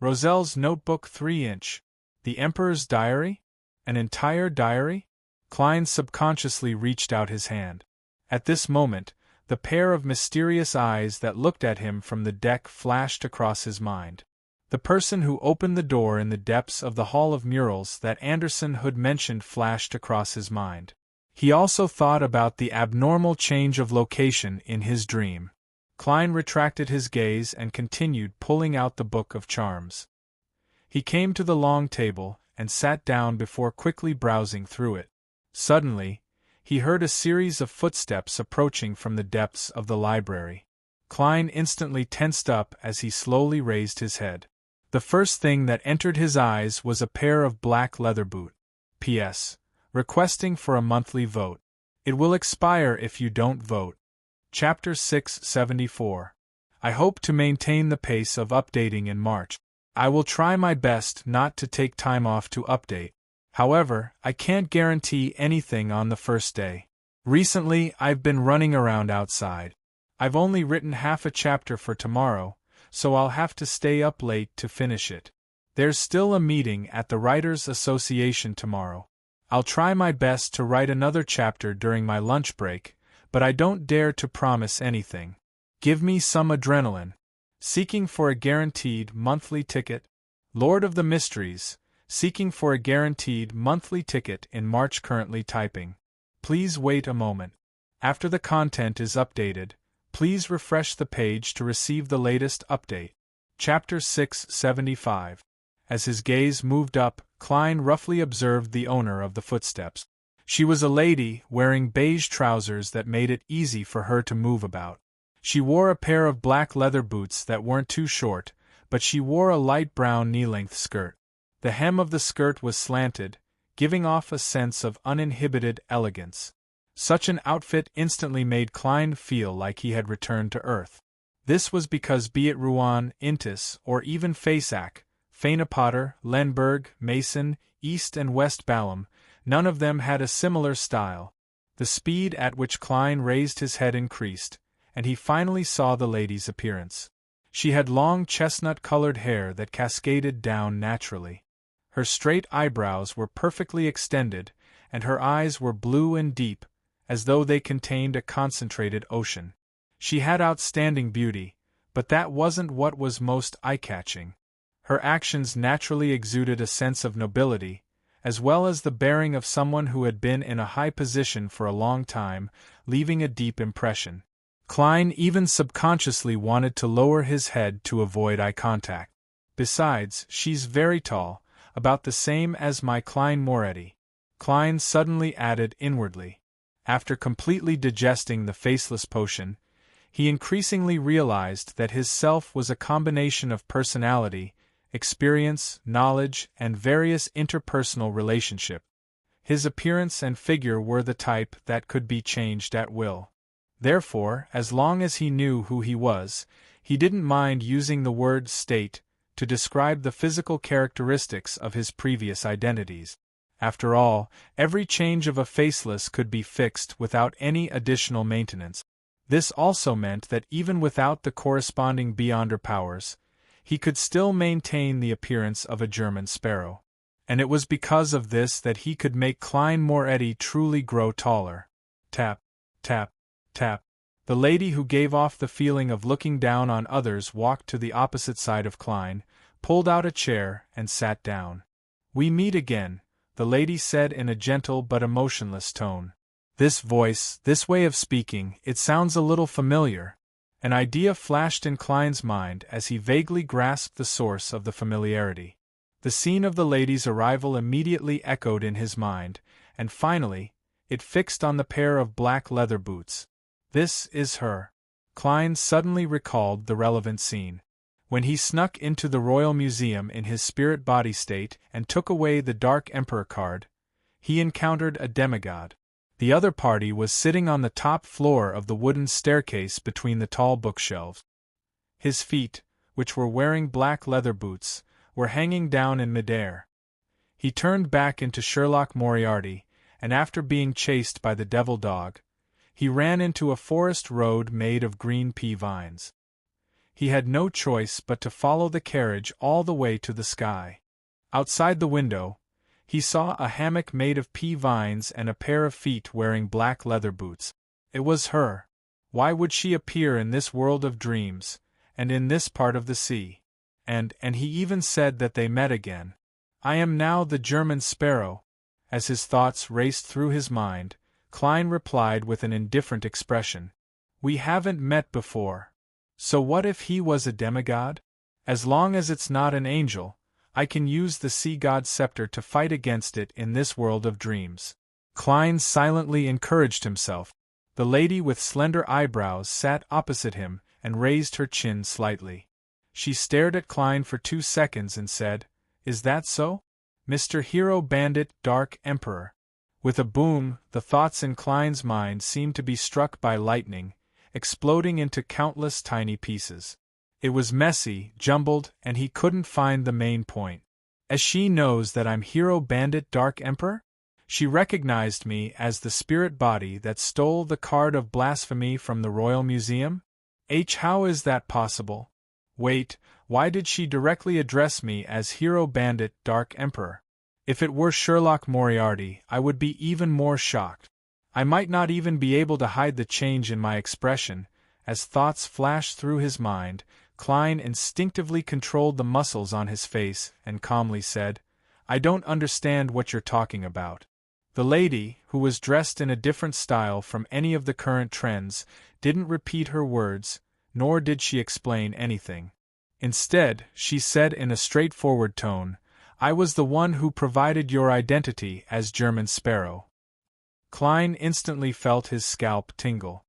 Roselle's Notebook 3-inch. The Emperor's Diary? An entire diary? Klein subconsciously reached out his hand. At this moment, the pair of mysterious eyes that looked at him from the deck flashed across his mind. The person who opened the door in the depths of the Hall of Murals that Anderson had mentioned flashed across his mind. He also thought about the abnormal change of location in his dream. Klein retracted his gaze and continued pulling out the Book of Charms. He came to the long table and sat down before quickly browsing through it. Suddenly, he heard a series of footsteps approaching from the depths of the library. Klein instantly tensed up as he slowly raised his head. The first thing that entered his eyes was a pair of black leather boots. P.S. Requesting for a monthly vote. It will expire if you don't vote. Chapter 674. I hope to maintain the pace of updating in March. I will try my best not to take time off to update. However, I can't guarantee anything on the first day. Recently, I've been running around outside. I've only written half a chapter for tomorrow, so I'll have to stay up late to finish it. There's still a meeting at the Writers' Association tomorrow. I'll try my best to write another chapter during my lunch break, but I don't dare to promise anything. Give me some adrenaline. Seeking for a guaranteed monthly ticket. Lord of the Mysteries. Seeking for a guaranteed monthly ticket in March. Currently typing. Please wait a moment. After the content is updated, please refresh the page to receive the latest update. Chapter 675. As his gaze moved up, Klein roughly observed the owner of the footsteps. She was a lady wearing beige trousers that made it easy for her to move about. She wore a pair of black leather boots that weren't too short, but she wore a light brown knee-length skirt. The hem of the skirt was slanted, giving off a sense of uninhibited elegance. Such an outfit instantly made Klein feel like he had returned to Earth. This was because be it Rouen, Intis, or even Fasak, Fanepotter, Lenberg, Mason, East and West Balham, none of them had a similar style. The speed at which Klein raised his head increased, and he finally saw the lady's appearance. She had long chestnut-colored hair that cascaded down naturally. Her straight eyebrows were perfectly extended, and her eyes were blue and deep, as though they contained a concentrated ocean. She had outstanding beauty, but that wasn't what was most eye-catching. Her actions naturally exuded a sense of nobility, as well as the bearing of someone who had been in a high position for a long time, leaving a deep impression. Klein even subconsciously wanted to lower his head to avoid eye contact. Besides, she's very tall, about the same as my Klein Moretti. Klein suddenly added inwardly. After completely digesting the faceless potion, he increasingly realized that his self was a combination of personality, experience, knowledge, and various interpersonal relationships. His appearance and figure were the type that could be changed at will. Therefore, as long as he knew who he was, he didn't mind using the word state to describe the physical characteristics of his previous identities. After all, every change of a faceless could be fixed without any additional maintenance. This also meant that even without the corresponding Beyonder powers, he could still maintain the appearance of a German sparrow. And it was because of this that he could make Klein Moretti truly grow taller. Tap, tap, tap. The lady who gave off the feeling of looking down on others walked to the opposite side of Klein, pulled out a chair, and sat down. "We meet again," the lady said in a gentle but emotionless tone. This voice, this way of speaking, it sounds a little familiar. An idea flashed in Klein's mind as he vaguely grasped the source of the familiarity. The scene of the lady's arrival immediately echoed in his mind, and finally, it fixed on the pair of black leather boots. This is her. Klein suddenly recalled the relevant scene. When he snuck into the Royal Museum in his spirit body state and took away the Dark Emperor card, he encountered a demigod. The other party was sitting on the top floor of the wooden staircase between the tall bookshelves. His feet, which were wearing black leather boots, were hanging down in midair. He turned back into Sherlock Moriarty, and after being chased by the devil dog, he ran into a forest road made of green pea vines. He had no choice but to follow the carriage all the way to the sky. Outside the window, he saw a hammock made of pea vines and a pair of feet wearing black leather boots. It was her. Why would she appear in this world of dreams, and in this part of the sea? And he even said that they met again. I am now the German sparrow. As his thoughts raced through his mind, Klein replied with an indifferent expression. We haven't met before. So what if he was a demigod? As long as it's not an angel, I can use the sea god's scepter to fight against it in this world of dreams. Klein silently encouraged himself. The lady with slender eyebrows sat opposite him and raised her chin slightly. She stared at Klein for 2 seconds and said, Is that so? Mr. Hero Bandit Dark Emperor. With a boom, the thoughts in Klein's mind seemed to be struck by lightning, exploding into countless tiny pieces. It was messy, jumbled, and he couldn't find the main point. As she knows that I'm Hero Bandit Dark Emperor? She recognized me as the spirit body that stole the card of blasphemy from the Royal Museum? How is that possible? Wait, why did she directly address me as Hero Bandit Dark Emperor? If it were Sherlock Moriarty, I would be even more shocked. I might not even be able to hide the change in my expression. As thoughts flashed through his mind, Klein instinctively controlled the muscles on his face and calmly said, I don't understand what you're talking about. The lady, who was dressed in a different style from any of the current trends, didn't repeat her words, nor did she explain anything. Instead, she said in a straightforward tone, I was the one who provided your identity as German Sparrow. Klein instantly felt his scalp tingle.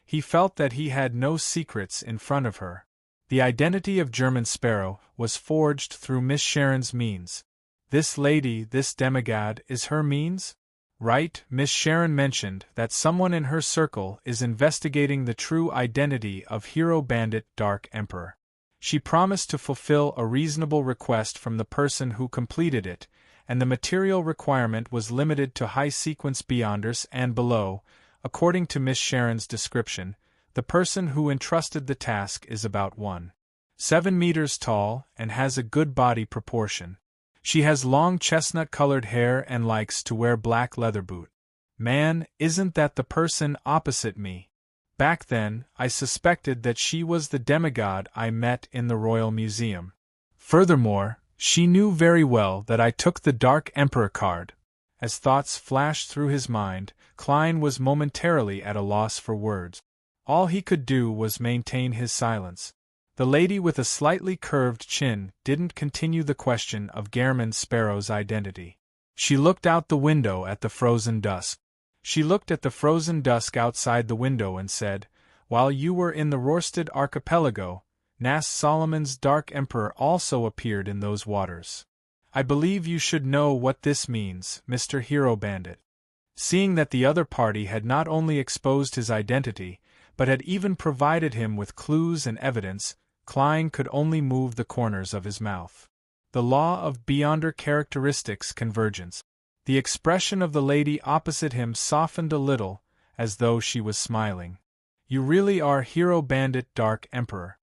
He felt that he had no secrets in front of her. The identity of German Sparrow was forged through Miss Sharon's means. This lady, this demigod, is her means? Right, Miss Sharon mentioned that someone in her circle is investigating the true identity of Hero Bandit Dark Emperor. She promised to fulfill a reasonable request from the person who completed it, and the material requirement was limited to high-sequence beyonders and below. According to Miss Sharon's description, the person who entrusted the task is about 1.7 meters tall and has a good body proportion. She has long chestnut-colored hair and likes to wear black leather boot. Man, isn't that the person opposite me? Back then, I suspected that she was the demigod I met in the Royal Museum. Furthermore, she knew very well that I took the Dark Emperor card. As thoughts flashed through his mind, Klein was momentarily at a loss for words. All he could do was maintain his silence. The lady with a slightly curved chin didn't continue the question of German Sparrow's identity. She looked out the window at the frozen dusk. She looked at the frozen dusk outside the window and said, While you were in the Rörsted archipelago, Nas Solomon's Dark Emperor also appeared in those waters. I believe you should know what this means, Mr. Hero Bandit. Seeing that the other party had not only exposed his identity, but had even provided him with clues and evidence, Klein could only move the corners of his mouth. The law of beyonder characteristics convergence. The expression of the lady opposite him softened a little, as though she was smiling. You really are Hero Bandit Dark Emperor.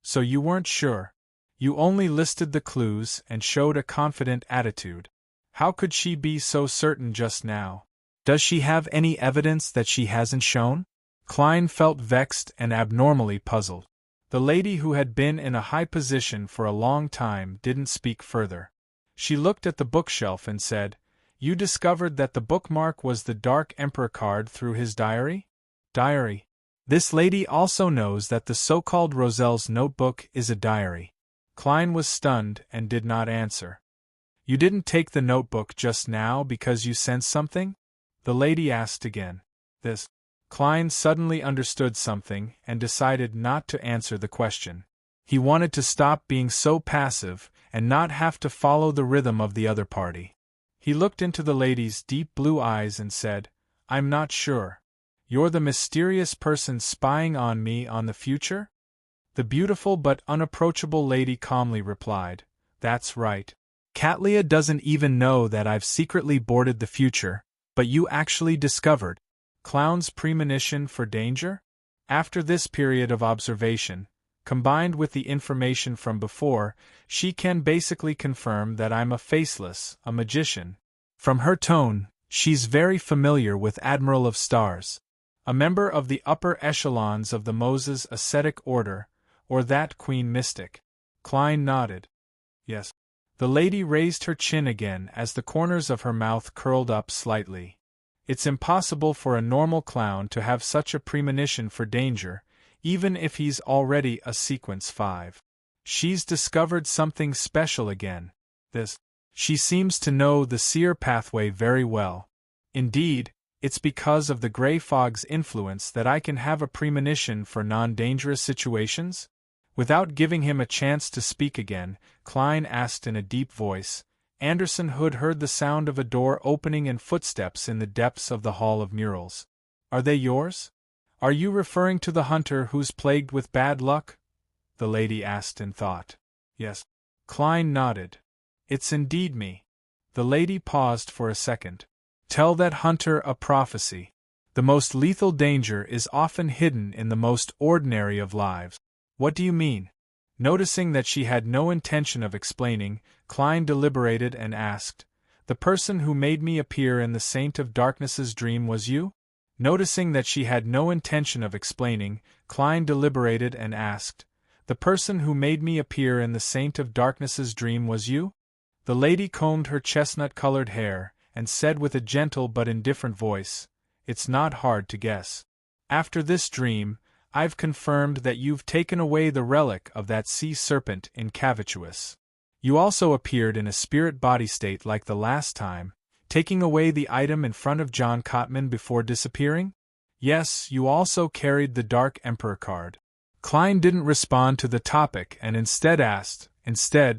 So you weren't sure. You only listed the clues and showed a confident attitude. How could she be so certain just now? Does she have any evidence that she hasn't shown? Klein felt vexed and abnormally puzzled. The lady who had been in a high position for a long time didn't speak further. She looked at the bookshelf and said, You discovered that the bookmark was the Dark Emperor card through his diary? Diary. This lady also knows that the so-called Roselle's notebook is a diary. Klein was stunned and did not answer. You didn't take the notebook just now because you sensed something? The lady asked again. This. Klein suddenly understood something and decided not to answer the question. He wanted to stop being so passive, and not have to follow the rhythm of the other party. He looked into the lady's deep blue eyes and said, "I'm not sure. You're the mysterious person spying on me on the future?" The beautiful but unapproachable lady calmly replied, "That's right. Katlia doesn't even know that I've secretly boarded the future, but you actually discovered." Clown's premonition for danger? After this period of observation, combined with the information from before, she can basically confirm that I'm a faceless, a magician. From her tone, she's very familiar with Admiral of Stars, a member of the upper echelons of the Moses ascetic order, or that Queen Mystic. Klein nodded. Yes. The lady raised her chin again as the corners of her mouth curled up slightly. It's impossible for a normal clown to have such a premonition for danger, even if he's already a sequence 5. She's discovered something special again. She seems to know the seer pathway very well. Indeed, it's because of the gray fog's influence that I can have a premonition for non-dangerous situations? Without giving him a chance to speak again, Klein asked in a deep voice. Anderson Hood heard the sound of a door opening and footsteps in the depths of the Hall of Murals. "Are they yours? Are you referring to the hunter who's plagued with bad luck?" the lady asked in thought. Yes. Klein nodded. "It's indeed me." The lady paused for a second. "Tell that hunter a prophecy. The most lethal danger is often hidden in the most ordinary of lives." "What do you mean?" Noticing that she had no intention of explaining, Klein deliberated and asked, "The person who made me appear in the Saint of Darkness's dream was you?" Noticing that she had no intention of explaining, Klein deliberated and asked, "The person who made me appear in the Saint of Darkness's dream was you?" The lady combed her chestnut-colored hair, and said with a gentle but indifferent voice, "It's not hard to guess. After this dream, I've confirmed that you've taken away the relic of that sea serpent in Cavituous. You also appeared in a spirit body state like the last time, taking away the item in front of John Cotman before disappearing? Yes, you also carried the Dark Emperor card." Klein didn't respond to the topic and instead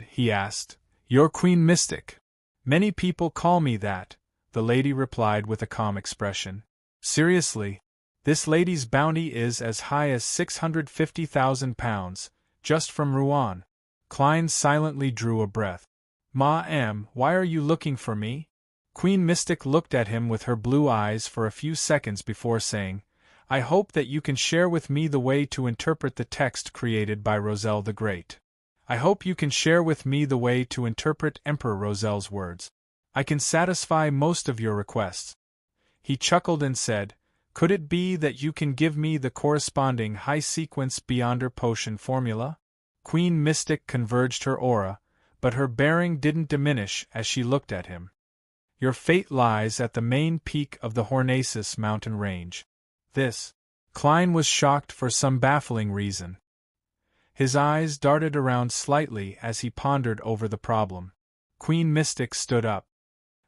he asked, "You're Queen Mystic?" "Many people call me that," the lady replied with a calm expression. "Seriously? This lady's bounty is as high as 650,000 pounds, just from Rouen." Klein silently drew a breath. "Ma-am, why are you looking for me?" Queen Mystic looked at him with her blue eyes for a few seconds before saying, "I hope that you can share with me the way to interpret the text created by Roselle the Great. I hope you can share with me the way to interpret Emperor Roselle's words. I can satisfy most of your requests." He chuckled and said, "Could it be that you can give me the corresponding high-sequence Beyonder potion formula?" Queen Mystic converged her aura, but her bearing didn't diminish as she looked at him. "Your fate lies at the main peak of the Hornacis mountain range." Klein was shocked for some baffling reason. His eyes darted around slightly as he pondered over the problem. Queen Mystic stood up.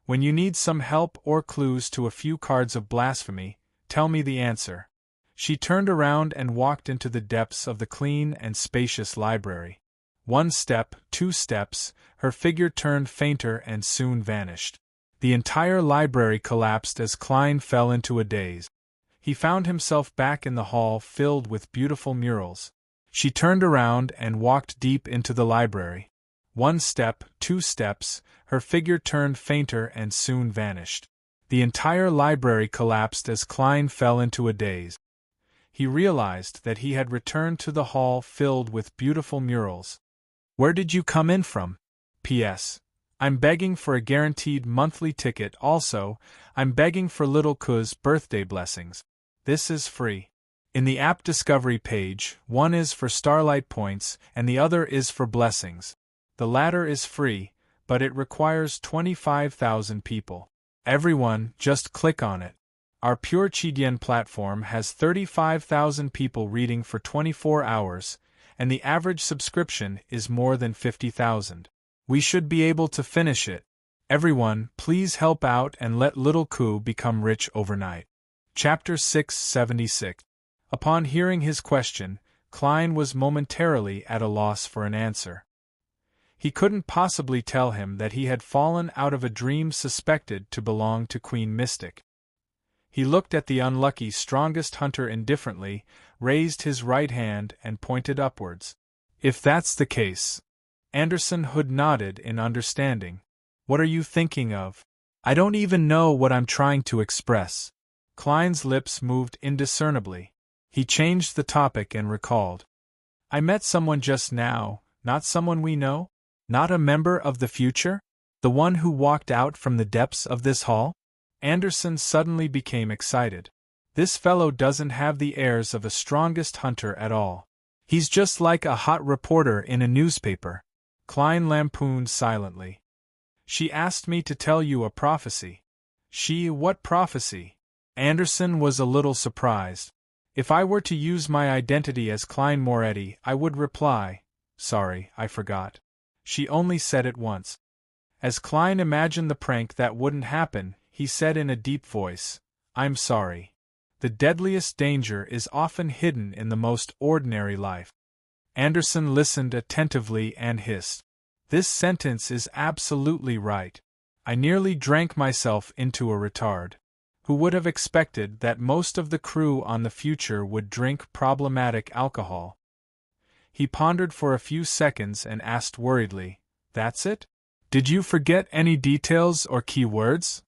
"When you need some help or clues to a few cards of blasphemy, tell me the answer." She turned around and walked into the depths of the clean and spacious library. 1 step, 2 steps, her figure turned fainter and soon vanished. The entire library collapsed as Klein fell into a daze. He found himself back in the hall filled with beautiful murals. She turned around and walked deep into the library. 1 step, 2 steps, her figure turned fainter and soon vanished. The entire library collapsed as Klein fell into a daze. He realized that he had returned to the hall filled with beautiful murals. "Where did you come in from? P.S. I'm begging for a guaranteed monthly ticket. Also, I'm begging for Little Kuz's birthday blessings. This is free." In the app discovery page, one is for Starlight points and the other is for blessings. The latter is free, but it requires 25,000 people. Everyone, just click on it. Our Pure Chidien platform has 35,000 people reading for 24 hours, and the average subscription is more than 50,000. We should be able to finish it. Everyone, please help out and let Little Kuz become rich overnight. Chapter 676. Upon hearing his question, Klein was momentarily at a loss for an answer. He couldn't possibly tell him that he had fallen out of a dream suspected to belong to Queen Mystic. He looked at the unlucky strongest hunter indifferently, raised his right hand and pointed upwards. If that's the case. Anderson Hood nodded in understanding. What are you thinking of? I don't even know what I'm trying to express. Klein's lips moved indiscernibly. He changed the topic and recalled. I met someone just now, not someone we know? Not a member of the future? The one who walked out from the depths of this hall? Anderson suddenly became excited. This fellow doesn't have the airs of a strongest hunter at all. He's just like a hot reporter in a newspaper. Klein lampooned silently. She asked me to tell you a prophecy. What prophecy? Anderson was a little surprised. If I were to use my identity as Klein Moretti, I would reply, sorry, I forgot. She only said it once. As Klein imagined the prank that wouldn't happen, he said in a deep voice, I'm sorry. The deadliest danger is often hidden in the most ordinary life. Anderson listened attentively and hissed. This sentence is absolutely right. I nearly drank myself into a retard. Who would have expected that most of the crew on the future would drink problematic alcohol? He pondered for a few seconds and asked worriedly, That's it? Did you forget any details or key words?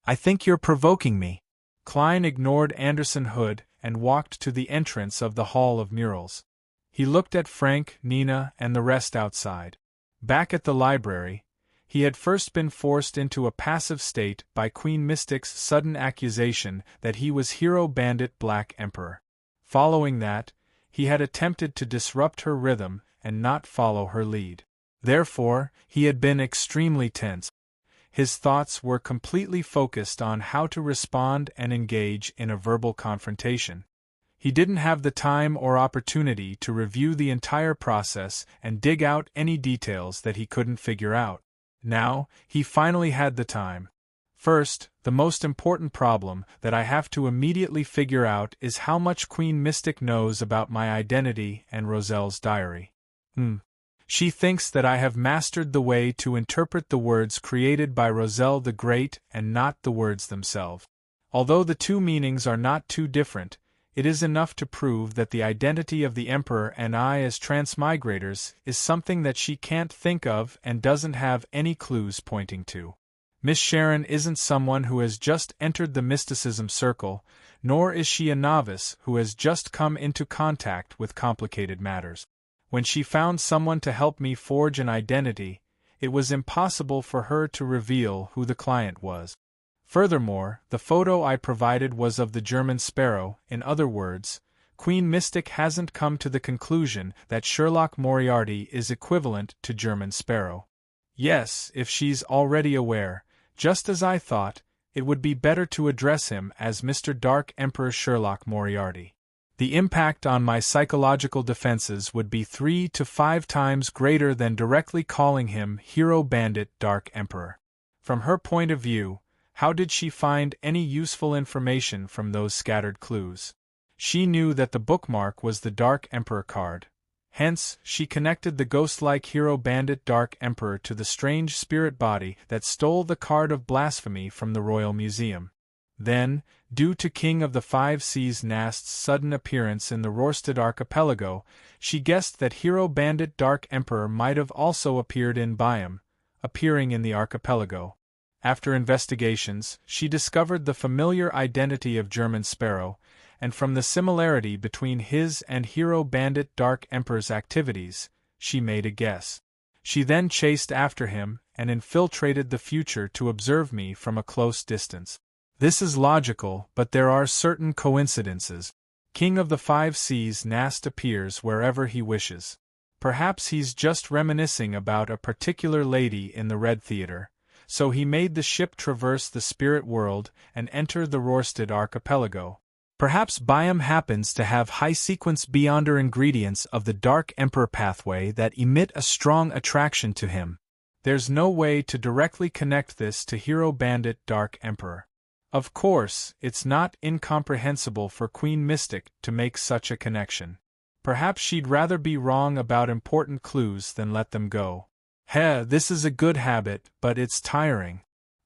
I think you're provoking me. Klein ignored Anderson Hood and walked to the entrance of the Hall of Murals. He looked at Frank, Nina, and the rest outside. Back at the library, he had first been forced into a passive state by Queen Mystic's sudden accusation that he was Hero Bandit Black Emperor. Following that, he had attempted to disrupt her rhythm and not follow her lead. Therefore, he had been extremely tense. His thoughts were completely focused on how to respond and engage in a verbal confrontation. He didn't have the time or opportunity to review the entire process and dig out any details that he couldn't figure out. Now, he finally had the time. First, the most important problem that I have to immediately figure out is how much Queen Mystic knows about my identity and Roselle's diary. She thinks that I have mastered the way to interpret the words created by Roselle the Great and not the words themselves. Although the two meanings are not too different, it is enough to prove that the identity of the Emperor and I as transmigrators is something that she can't think of and doesn't have any clues pointing to. Miss Sharon isn't someone who has just entered the mysticism circle, nor is she a novice who has just come into contact with complicated matters. When she found someone to help me forge an identity, it was impossible for her to reveal who the client was. Furthermore, the photo I provided was of the German Sparrow. In other words, Queen Mystic hasn't come to the conclusion that Sherlock Moriarty is equivalent to German Sparrow. Yes, if she's already aware, just as I thought, it would be better to address him as Mr. Dark Emperor Sherlock Moriarty. The impact on my psychological defenses would be 3 to 5 times greater than directly calling him Hero Bandit Dark Emperor. From her point of view, how did she find any useful information from those scattered clues? She knew that the bookmark was the Dark Emperor card. Hence, she connected the ghost-like Hero Bandit Dark Emperor to the strange spirit body that stole the card of blasphemy from the Royal Museum. Then, due to King of the Five Seas Nast's sudden appearance in the Rorstad archipelago, she guessed that Hero Bandit Dark Emperor might have also appeared in Byam, appearing in the archipelago. After investigations, she discovered the familiar identity of German Sparrow, and from the similarity between his and Hero Bandit Dark Emperor's activities, she made a guess. She then chased after him and infiltrated the future to observe me from a close distance. This is logical, but there are certain coincidences. King of the Five Seas Nast appears wherever he wishes. Perhaps he's just reminiscing about a particular lady in the Red Theater, so he made the ship traverse the spirit world and enter the Rorstad archipelago. Perhaps Byam happens to have high-sequence beyonder ingredients of the Dark Emperor pathway that emit a strong attraction to him. There's no way to directly connect this to Hero Bandit Dark Emperor. Of course, it's not incomprehensible for Queen Mystic to make such a connection. Perhaps she'd rather be wrong about important clues than let them go. This is a good habit, but it's tiring.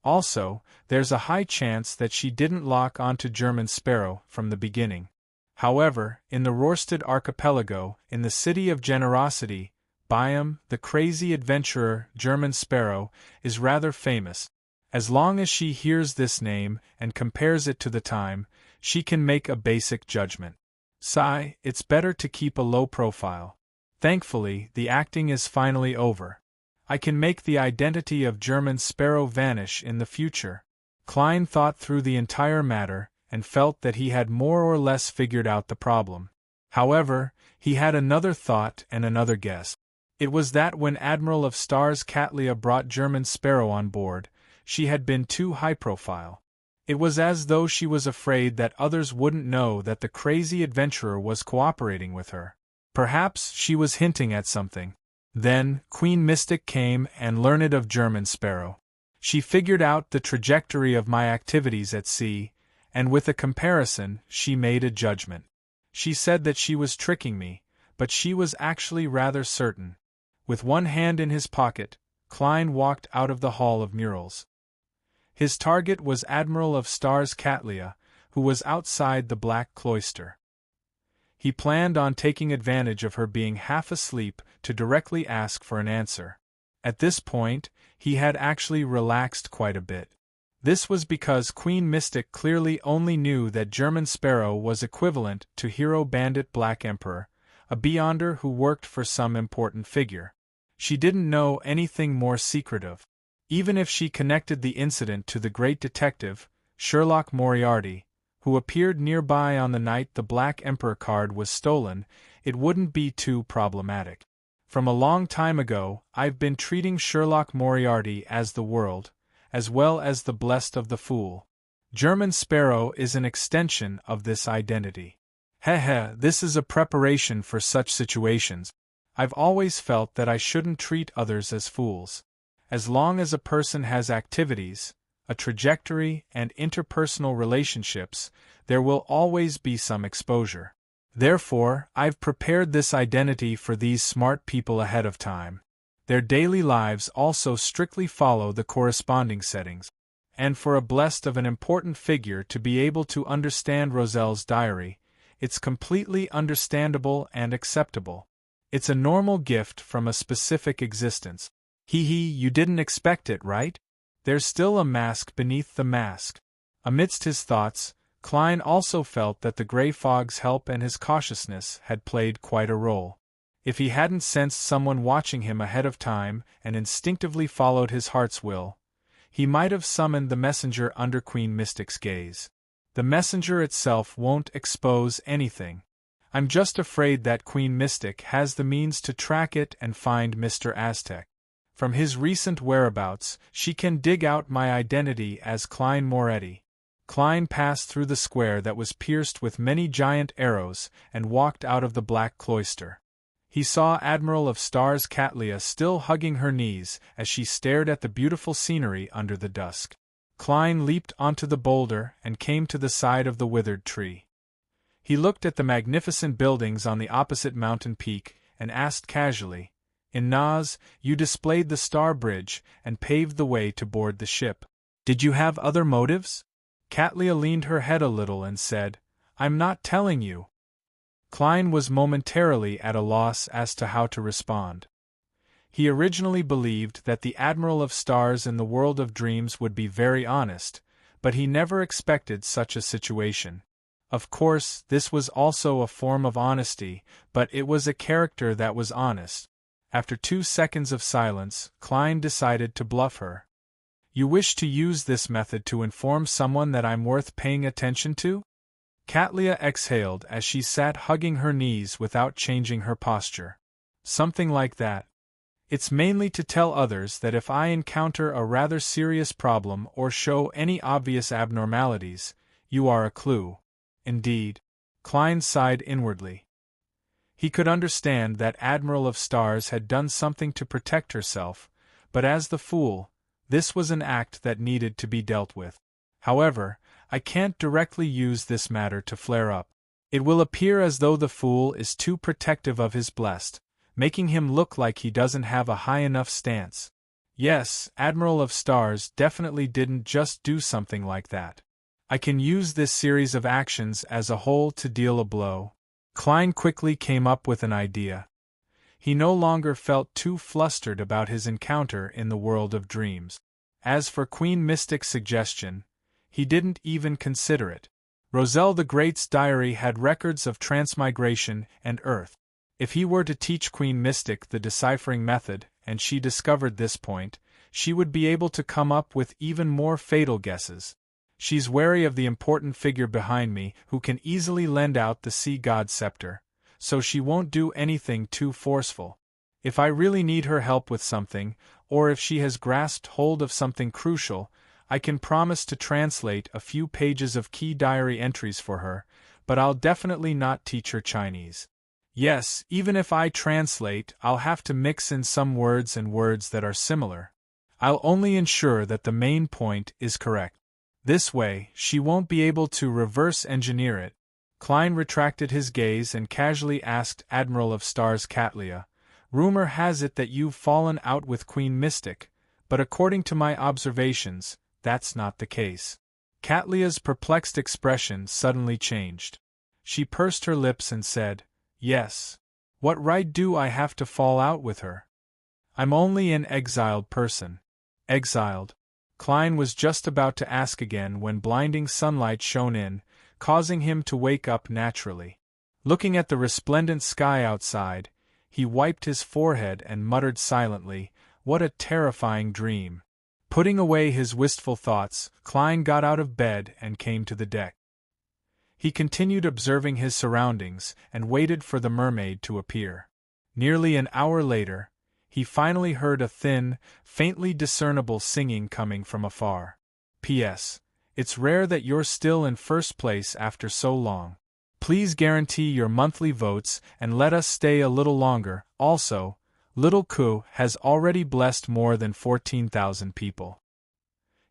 Also, there's a high chance that she didn't lock onto German Sparrow from the beginning. However, in the Rörsted archipelago, in the city of generosity, Byam, the crazy adventurer German Sparrow, is rather famous. As long as she hears this name and compares it to the time, she can make a basic judgment. Sigh, it's better to keep a low profile. Thankfully, the acting is finally over. I can make the identity of German Sparrow vanish in the future. Klein thought through the entire matter, and felt that he had more or less figured out the problem. However, he had another thought and another guess. It was that when Admiral of Stars Katlia brought German Sparrow on board, she had been too high-profile. It was as though she was afraid that others wouldn't know that the crazy adventurer was cooperating with her. Perhaps she was hinting at something. Then, Queen Mystic came and learned of German Sparrow. She figured out the trajectory of my activities at sea, and with a comparison, she made a judgment. She said that she was tricking me, but she was actually rather certain. With one hand in his pocket, Klein walked out of the Hall of Murals. His target was Admiral of Stars Katlia, who was outside the Black Cloister. He planned on taking advantage of her being half asleep to directly ask for an answer. At this point, he had actually relaxed quite a bit. This was because Queen Mystic clearly only knew that German Sparrow was equivalent to Hero Bandit Black Emperor, a beyonder who worked for some important figure. She didn't know anything more secretive. Even if she connected the incident to the great detective, Sherlock Moriarty, who appeared nearby on the night the Black Emperor card was stolen, it wouldn't be too problematic. From a long time ago, I've been treating Sherlock Moriarty as the world, as well as the blessed of the fool. German Sparrow is an extension of this identity. This is a preparation for such situations. I've always felt that I shouldn't treat others as fools. As long as a person has activities, a trajectory, and interpersonal relationships, there will always be some exposure. Therefore, I've prepared this identity for these smart people ahead of time. Their daily lives also strictly follow the corresponding settings. And for a blessed of an important figure to be able to understand Roselle's diary, it's completely understandable and acceptable. It's a normal gift from a specific existence. You didn't expect it, right? There's still a mask beneath the mask. Amidst his thoughts, Klein also felt that the gray fog's help and his cautiousness had played quite a role. If he hadn't sensed someone watching him ahead of time and instinctively followed his heart's will, he might have summoned the messenger under Queen Mystic's gaze. The messenger itself won't expose anything. I'm just afraid that Queen Mystic has the means to track it and find Mr. Aztec. From his recent whereabouts, she can dig out my identity as Klein Moretti. Klein passed through the square that was pierced with many giant arrows and walked out of the Black Cloister. He saw Admiral of Stars Katlia still hugging her knees as she stared at the beautiful scenery under the dusk. Klein leaped onto the boulder and came to the side of the withered tree. He looked at the magnificent buildings on the opposite mountain peak and asked casually, "In Nas, you displayed the Star Bridge and paved the way to board the ship. Did you have other motives?" Katlia leaned her head a little and said, "I'm not telling you." Klein was momentarily at a loss as to how to respond. He originally believed that the Admiral of Stars in the world of dreams would be very honest, but he never expected such a situation. Of course, this was also a form of honesty, but it was a character that was honest. After 2 seconds of silence, Klein decided to bluff her. "You wish to use this method to inform someone that I'm worth paying attention to?" Katlia exhaled as she sat hugging her knees without changing her posture. "Something like that. It's mainly to tell others that if I encounter a rather serious problem or show any obvious abnormalities, you are a clue." Indeed. Klein sighed inwardly. He could understand that Admiral of Stars had done something to protect herself, but as the fool, this was an act that needed to be dealt with. "However, I can't directly use this matter to flare up. It will appear as though the fool is too protective of his blessed, making him look like he doesn't have a high enough stance. Yes, Admiral of Stars definitely didn't just do something like that. I can use this series of actions as a whole to deal a blow. Klein quickly came up with an idea. He no longer felt too flustered about his encounter in the world of dreams. As for Queen Mystic's suggestion, he didn't even consider it. Roselle the Great's diary had records of transmigration and Earth. If he were to teach Queen Mystic the deciphering method, and she discovered this point, she would be able to come up with even more fatal guesses. She's wary of the important figure behind me who can easily lend out the sea god's scepter, so she won't do anything too forceful. If I really need her help with something, or if she has grasped hold of something crucial, I can promise to translate a few pages of key diary entries for her, but I'll definitely not teach her Chinese. Yes, even if I translate, I'll have to mix in some words and words that are similar. I'll only ensure that the main point is correct. This way, she won't be able to reverse engineer it. Klein retracted his gaze and casually asked Admiral of Stars Katlia, "Rumor has it that you've fallen out with Queen Mystic, but according to my observations, that's not the case." Katlia's perplexed expression suddenly changed. She pursed her lips and said, "Yes. What right do I have to fall out with her? I'm only an exiled person." Exiled? Klein was just about to ask again when blinding sunlight shone in, causing him to wake up naturally. Looking at the resplendent sky outside, he wiped his forehead and muttered silently, "What a terrifying dream." Putting away his wistful thoughts, Klein got out of bed and came to the deck. He continued observing his surroundings and waited for the mermaid to appear. Nearly an hour later, he finally heard a thin, faintly discernible singing coming from afar. P.S. It's rare that you're still in first place after so long. Please guarantee your monthly votes and let us stay a little longer. Also, Little Ku has already blessed more than 14,000 people.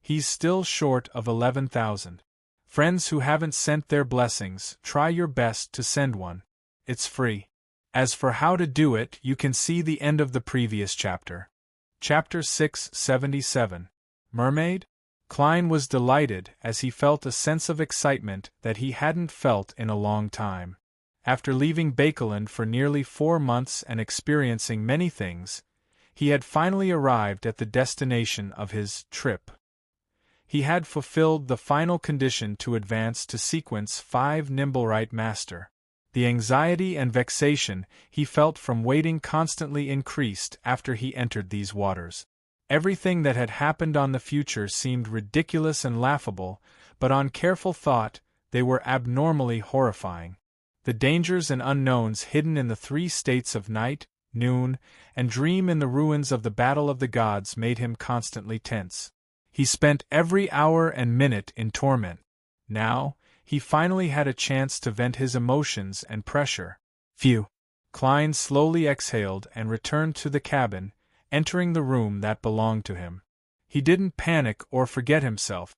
He's still short of 11,000. Friends who haven't sent their blessings, try your best to send one. It's free. As for how to do it, you can see the end of the previous chapter. Chapter 677. Mermaid? Klein was delighted as he felt a sense of excitement that he hadn't felt in a long time. After leaving Bakeland for nearly 4 months and experiencing many things, he had finally arrived at the destination of his trip. He had fulfilled the final condition to advance to Sequence 5 Nimblewright Master. The anxiety and vexation he felt from waiting constantly increased after he entered these waters. Everything that had happened on the future seemed ridiculous and laughable, but on careful thought, they were abnormally horrifying. The dangers and unknowns hidden in the 3 states of night, noon, and dream in the ruins of the Battle of the Gods made him constantly tense. He spent every hour and minute in torment. Now, he finally had a chance to vent his emotions and pressure. Phew! Klein slowly exhaled and returned to the cabin, entering the room that belonged to him. He didn't panic or forget himself.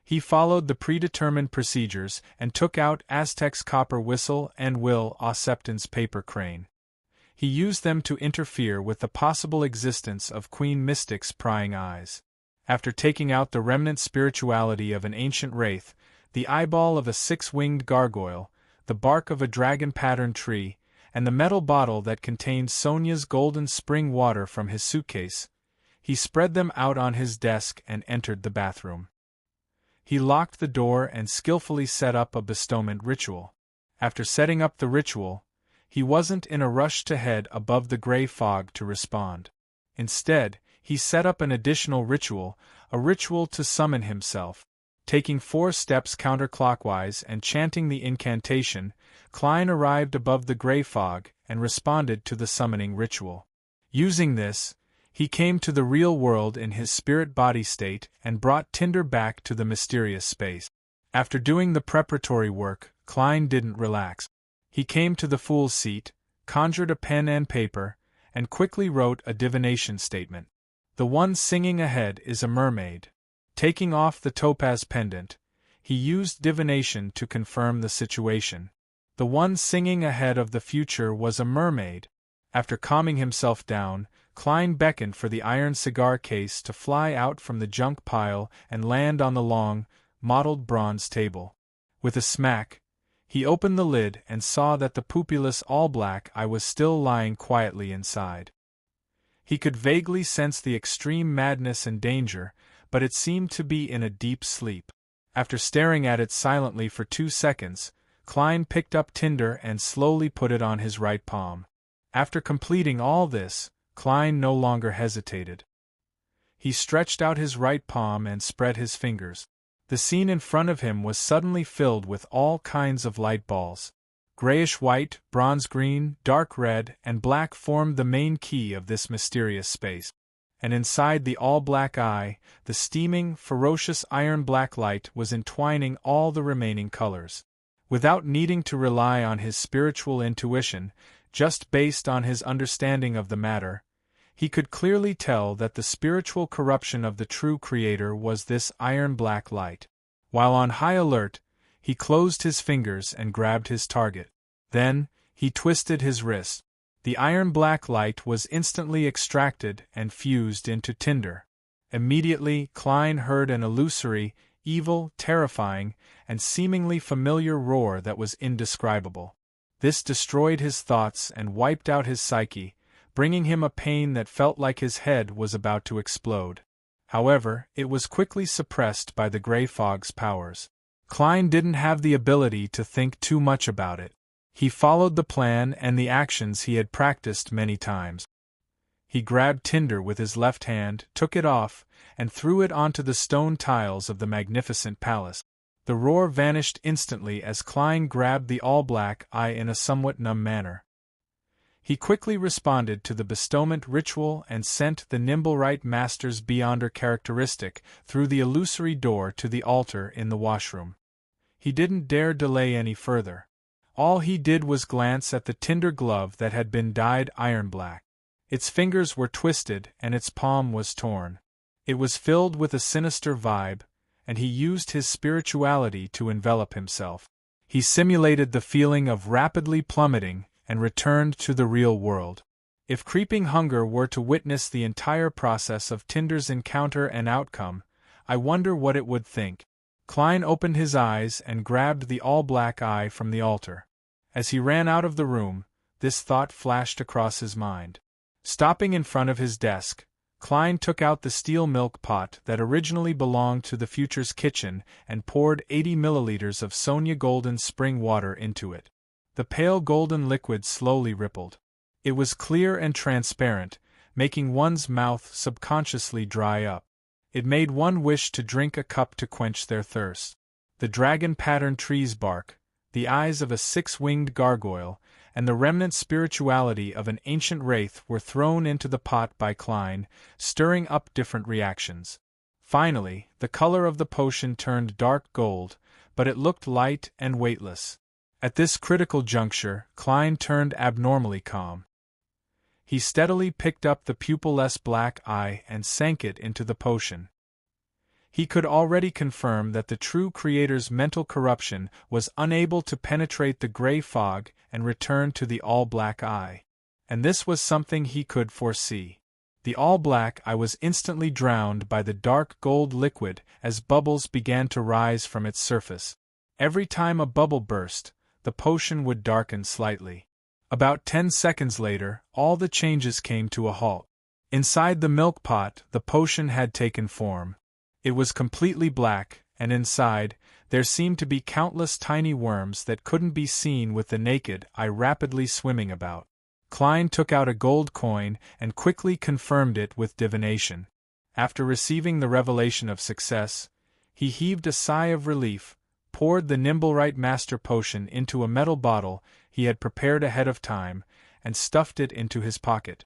He followed the predetermined procedures and took out Aztec's copper whistle and Will Ausepton's paper crane. He used them to interfere with the possible existence of Queen Mystic's prying eyes. After taking out the remnant spirituality of an ancient wraith, the eyeball of a 6-winged gargoyle, the bark of a dragon-patterned tree, and the metal bottle that contained Sonia's golden spring water from his suitcase, he spread them out on his desk and entered the bathroom. He locked the door and skillfully set up a bestowment ritual. After setting up the ritual, he wasn't in a rush to head above the gray fog to respond. Instead, he set up an additional ritual, a ritual to summon himself. Taking 4 steps counterclockwise and chanting the incantation, Klein arrived above the gray fog and responded to the summoning ritual. Using this, he came to the real world in his spirit-body state and brought Tinder back to the mysterious space. After doing the preparatory work, Klein didn't relax. He came to the fool's seat, conjured a pen and paper, and quickly wrote a divination statement. The one singing ahead is a mermaid. Taking off the topaz pendant, he used divination to confirm the situation. The one singing ahead of the future was a mermaid. After calming himself down, Klein beckoned for the iron cigar case to fly out from the junk pile and land on the long, mottled bronze table. With a smack, he opened the lid and saw that the pupilless all-black eye was still lying quietly inside. He could vaguely sense the extreme madness and danger, but it seemed to be in a deep sleep. After staring at it silently for 2 seconds, Klein picked up tinder and slowly put it on his right palm. After completing all this, Klein no longer hesitated. He stretched out his right palm and spread his fingers. The scene in front of him was suddenly filled with all kinds of light balls. Grayish-white, bronze-green, dark red, and black formed the main key of this mysterious space. And inside the all-black eye, the steaming, ferocious iron-black light was entwining all the remaining colors. Without needing to rely on his spiritual intuition, just based on his understanding of the matter, he could clearly tell that the spiritual corruption of the true creator was this iron-black light. While on high alert, he closed his fingers and grabbed his target. Then, he twisted his wrist. The iron-black light was instantly extracted and fused into tinder. Immediately, Klein heard an illusory, evil, terrifying, and seemingly familiar roar that was indescribable. This destroyed his thoughts and wiped out his psyche, bringing him a pain that felt like his head was about to explode. However, it was quickly suppressed by the gray fog's powers. Klein didn't have the ability to think too much about it. He followed the plan and the actions he had practiced many times. He grabbed tinder with his left hand, took it off, and threw it onto the stone tiles of the magnificent palace. The roar vanished instantly as Klein grabbed the all-black eye in a somewhat numb manner. He quickly responded to the bestowment ritual and sent the Nimblewright Master's Beyonder characteristic through the illusory door to the altar in the washroom. He didn't dare delay any further. All he did was glance at the tinder glove that had been dyed iron-black. Its fingers were twisted and its palm was torn. It was filled with a sinister vibe, and he used his spirituality to envelop himself. He simulated the feeling of rapidly plummeting and returned to the real world. If creeping hunger were to witness the entire process of Tinder's encounter and outcome, I wonder what it would think. Klein opened his eyes and grabbed the all-black eye from the altar. As he ran out of the room, this thought flashed across his mind. Stopping in front of his desk, Klein took out the steel milk pot that originally belonged to the future's kitchen and poured 80 milliliters of Sonia Golden spring water into it. The pale golden liquid slowly rippled. It was clear and transparent, making one's mouth subconsciously dry up. It made one wish to drink a cup to quench their thirst. The dragon-patterned tree's bark, the eyes of a six-winged gargoyle, and the remnant spirituality of an ancient wraith were thrown into the pot by Klein, stirring up different reactions. Finally, the color of the potion turned dark gold, but it looked light and weightless. At this critical juncture, Klein turned abnormally calm. He steadily picked up the pupilless black eye and sank it into the potion. He could already confirm that the true creator's mental corruption was unable to penetrate the gray fog and return to the all-black eye. And this was something he could foresee. The all-black eye was instantly drowned by the dark gold liquid as bubbles began to rise from its surface. Every time a bubble burst, the potion would darken slightly. About 10 seconds later, all the changes came to a halt. Inside the milk pot, the potion had taken form. It was completely black, and inside, there seemed to be countless tiny worms that couldn't be seen with the naked eye rapidly swimming about. Klein took out a gold coin and quickly confirmed it with divination. After receiving the revelation of success, he heaved a sigh of relief, poured the Nimblewright Master Potion into a metal bottle he had prepared ahead of time, and stuffed it into his pocket.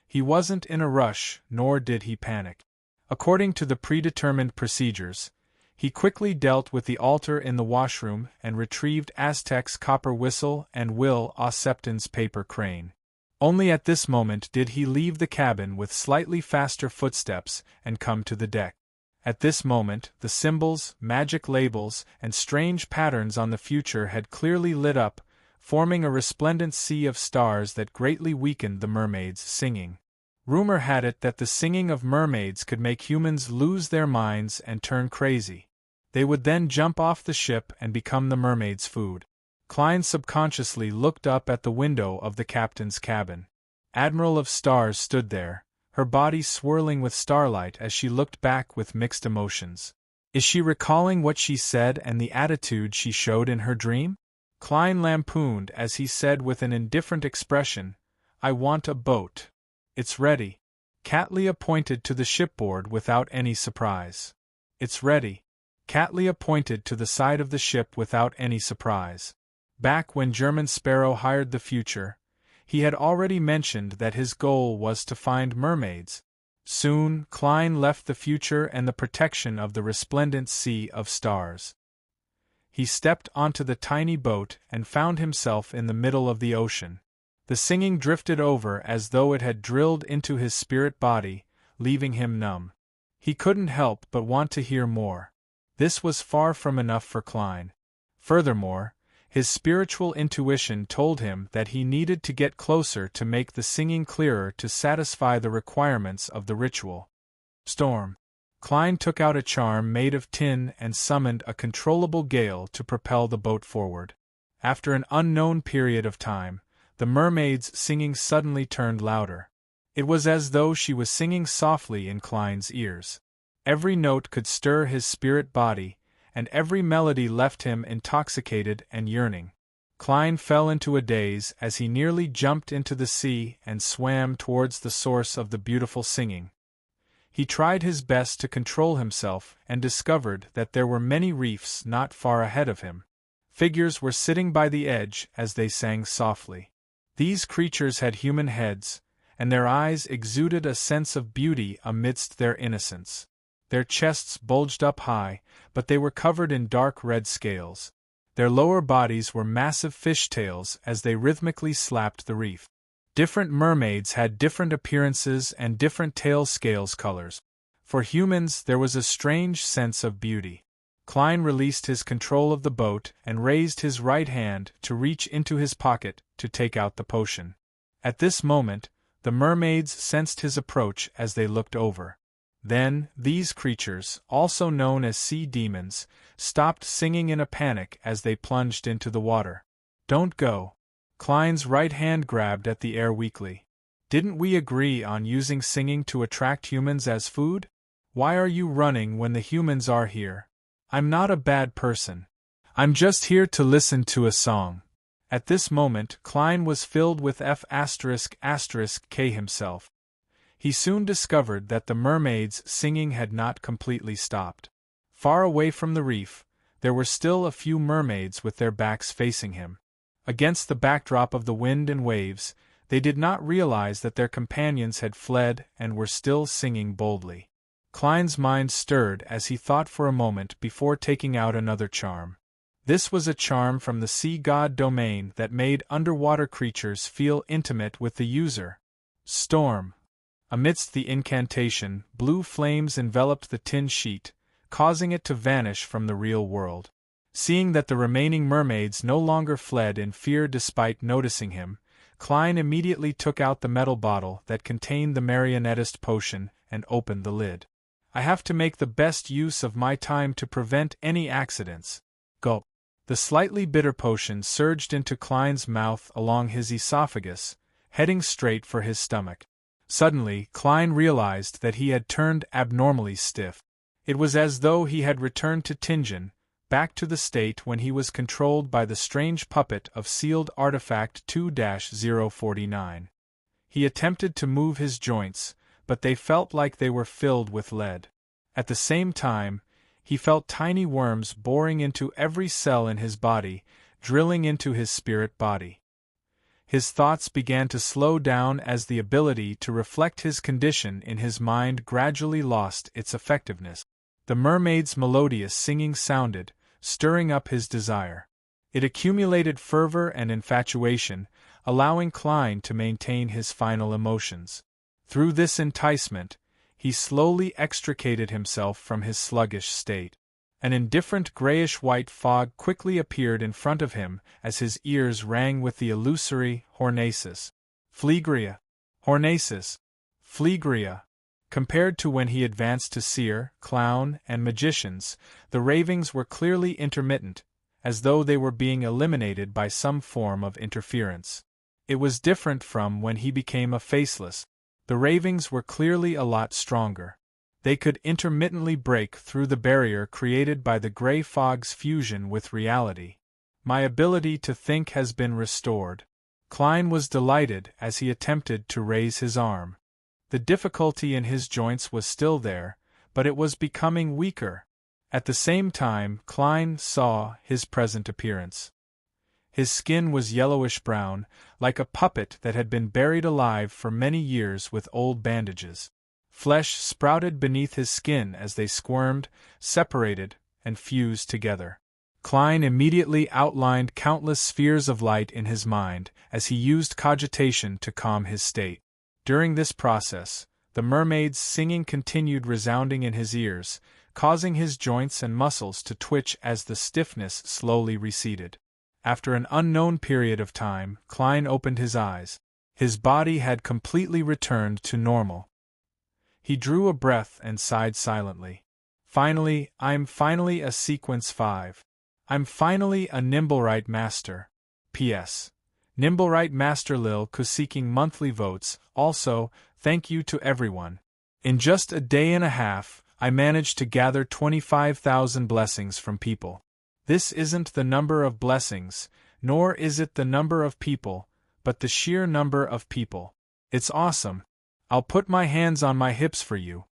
He wasn't in a rush, nor did he panic. According to the predetermined procedures, he quickly dealt with the altar in the washroom and retrieved Aztec's copper whistle and Will Ausepton's paper crane. Only at this moment did he leave the cabin with slightly faster footsteps and come to the deck. At this moment, the symbols, magic labels, and strange patterns on the future had clearly lit up, forming a resplendent sea of stars that greatly weakened the mermaids' singing. Rumor had it that the singing of mermaids could make humans lose their minds and turn crazy. They would then jump off the ship and become the mermaids' food. Klein subconsciously looked up at the window of the captain's cabin. Admiral of Stars stood there, her body swirling with starlight as she looked back with mixed emotions. Is she recalling what she said and the attitude she showed in her dream? Klein lampooned as he said with an indifferent expression, "I want a boat." "It's ready." Catlia pointed to the shipboard without any surprise. "It's ready." Catlia pointed to the side of the ship without any surprise. Back when German Sparrow hired the Future, he had already mentioned that his goal was to find mermaids. Soon, Klein left the Future and the protection of the resplendent sea of stars. He stepped onto the tiny boat and found himself in the middle of the ocean. The singing drifted over as though it had drilled into his spirit body, leaving him numb. He couldn't help but want to hear more. This was far from enough for Klein. Furthermore, his spiritual intuition told him that he needed to get closer to make the singing clearer to satisfy the requirements of the ritual. Storm. Klein took out a charm made of tin and summoned a controllable gale to propel the boat forward. After an unknown period of time, the mermaid's singing suddenly turned louder. It was as though she was singing softly in Klein's ears. Every note could stir his spirit body, and every melody left him intoxicated and yearning. Klein fell into a daze as he nearly jumped into the sea and swam towards the source of the beautiful singing. He tried his best to control himself and discovered that there were many reefs not far ahead of him. Figures were sitting by the edge as they sang softly. These creatures had human heads, and their eyes exuded a sense of beauty amidst their innocence. Their chests bulged up high, but they were covered in dark red scales. Their lower bodies were massive fishtails as they rhythmically slapped the reef. Different mermaids had different appearances and different tail scales colors. For humans, there was a strange sense of beauty. Klein released his control of the boat and raised his right hand to reach into his pocket to take out the potion. At this moment, the mermaids sensed his approach as they looked over. Then, these creatures, also known as sea demons, stopped singing in a panic as they plunged into the water. "Don't go." Klein's right hand grabbed at the air weakly. "Didn't we agree on using singing to attract humans as food? Why are you running when the humans are here? I'm not a bad person. I'm just here to listen to a song." At this moment, Klein was filled with F***K himself. He soon discovered that the mermaids' singing had not completely stopped. Far away from the reef, there were still a few mermaids with their backs facing him. Against the backdrop of the wind and waves, they did not realize that their companions had fled and were still singing boldly. Klein's mind stirred as he thought for a moment before taking out another charm. This was a charm from the sea god domain that made underwater creatures feel intimate with the user. Storm. Amidst the incantation, blue flames enveloped the tin sheet, causing it to vanish from the real world. Seeing that the remaining mermaids no longer fled in fear despite noticing him, Klein immediately took out the metal bottle that contained the marionettist potion and opened the lid. "I have to make the best use of my time to prevent any accidents." Gulp. The slightly bitter potion surged into Klein's mouth along his esophagus, heading straight for his stomach. Suddenly, Klein realized that he had turned abnormally stiff. It was as though he had returned to Tingen, back to the state when he was controlled by the strange puppet of sealed artifact 2-049. He attempted to move his joints, but they felt like they were filled with lead. At the same time, he felt tiny worms boring into every cell in his body, drilling into his spirit body. His thoughts began to slow down as the ability to reflect his condition in his mind gradually lost its effectiveness. The mermaid's melodious singing sounded, stirring up his desire. It accumulated fervor and infatuation, allowing Klein to maintain his final emotions. Through this enticement, he slowly extricated himself from his sluggish state. An indifferent grayish-white fog quickly appeared in front of him as his ears rang with the illusory hornaces. Phlegria. Hornaces. Phlegria. Compared to when he advanced to seer, clown, and magicians, the ravings were clearly intermittent, as though they were being eliminated by some form of interference. It was different from when he became a faceless. The ravings were clearly a lot stronger. They could intermittently break through the barrier created by the gray fog's fusion with reality. My ability to think has been restored. Klein was delighted as he attempted to raise his arm. The difficulty in his joints was still there, but it was becoming weaker. At the same time, Klein saw his present appearance. His skin was yellowish-brown, like a puppet that had been buried alive for many years with old bandages. Flesh sprouted beneath his skin as they squirmed, separated, and fused together. Klein immediately outlined countless spheres of light in his mind as he used cogitation to calm his state. During this process, the mermaid's singing continued resounding in his ears, causing his joints and muscles to twitch as the stiffness slowly receded. After an unknown period of time, Klein opened his eyes. His body had completely returned to normal. He drew a breath and sighed silently. Finally, I'm finally a Sequence 5. I'm finally a Nimblewright Master. P.S. Nimblewright Master Lil seeking monthly votes. Also, thank you to everyone. In just a day and a half, I managed to gather 25,000 blessings from people. This isn't the number of blessings, nor is it the number of people, but the sheer number of people. It's awesome. I'll put my hands on my hips for you.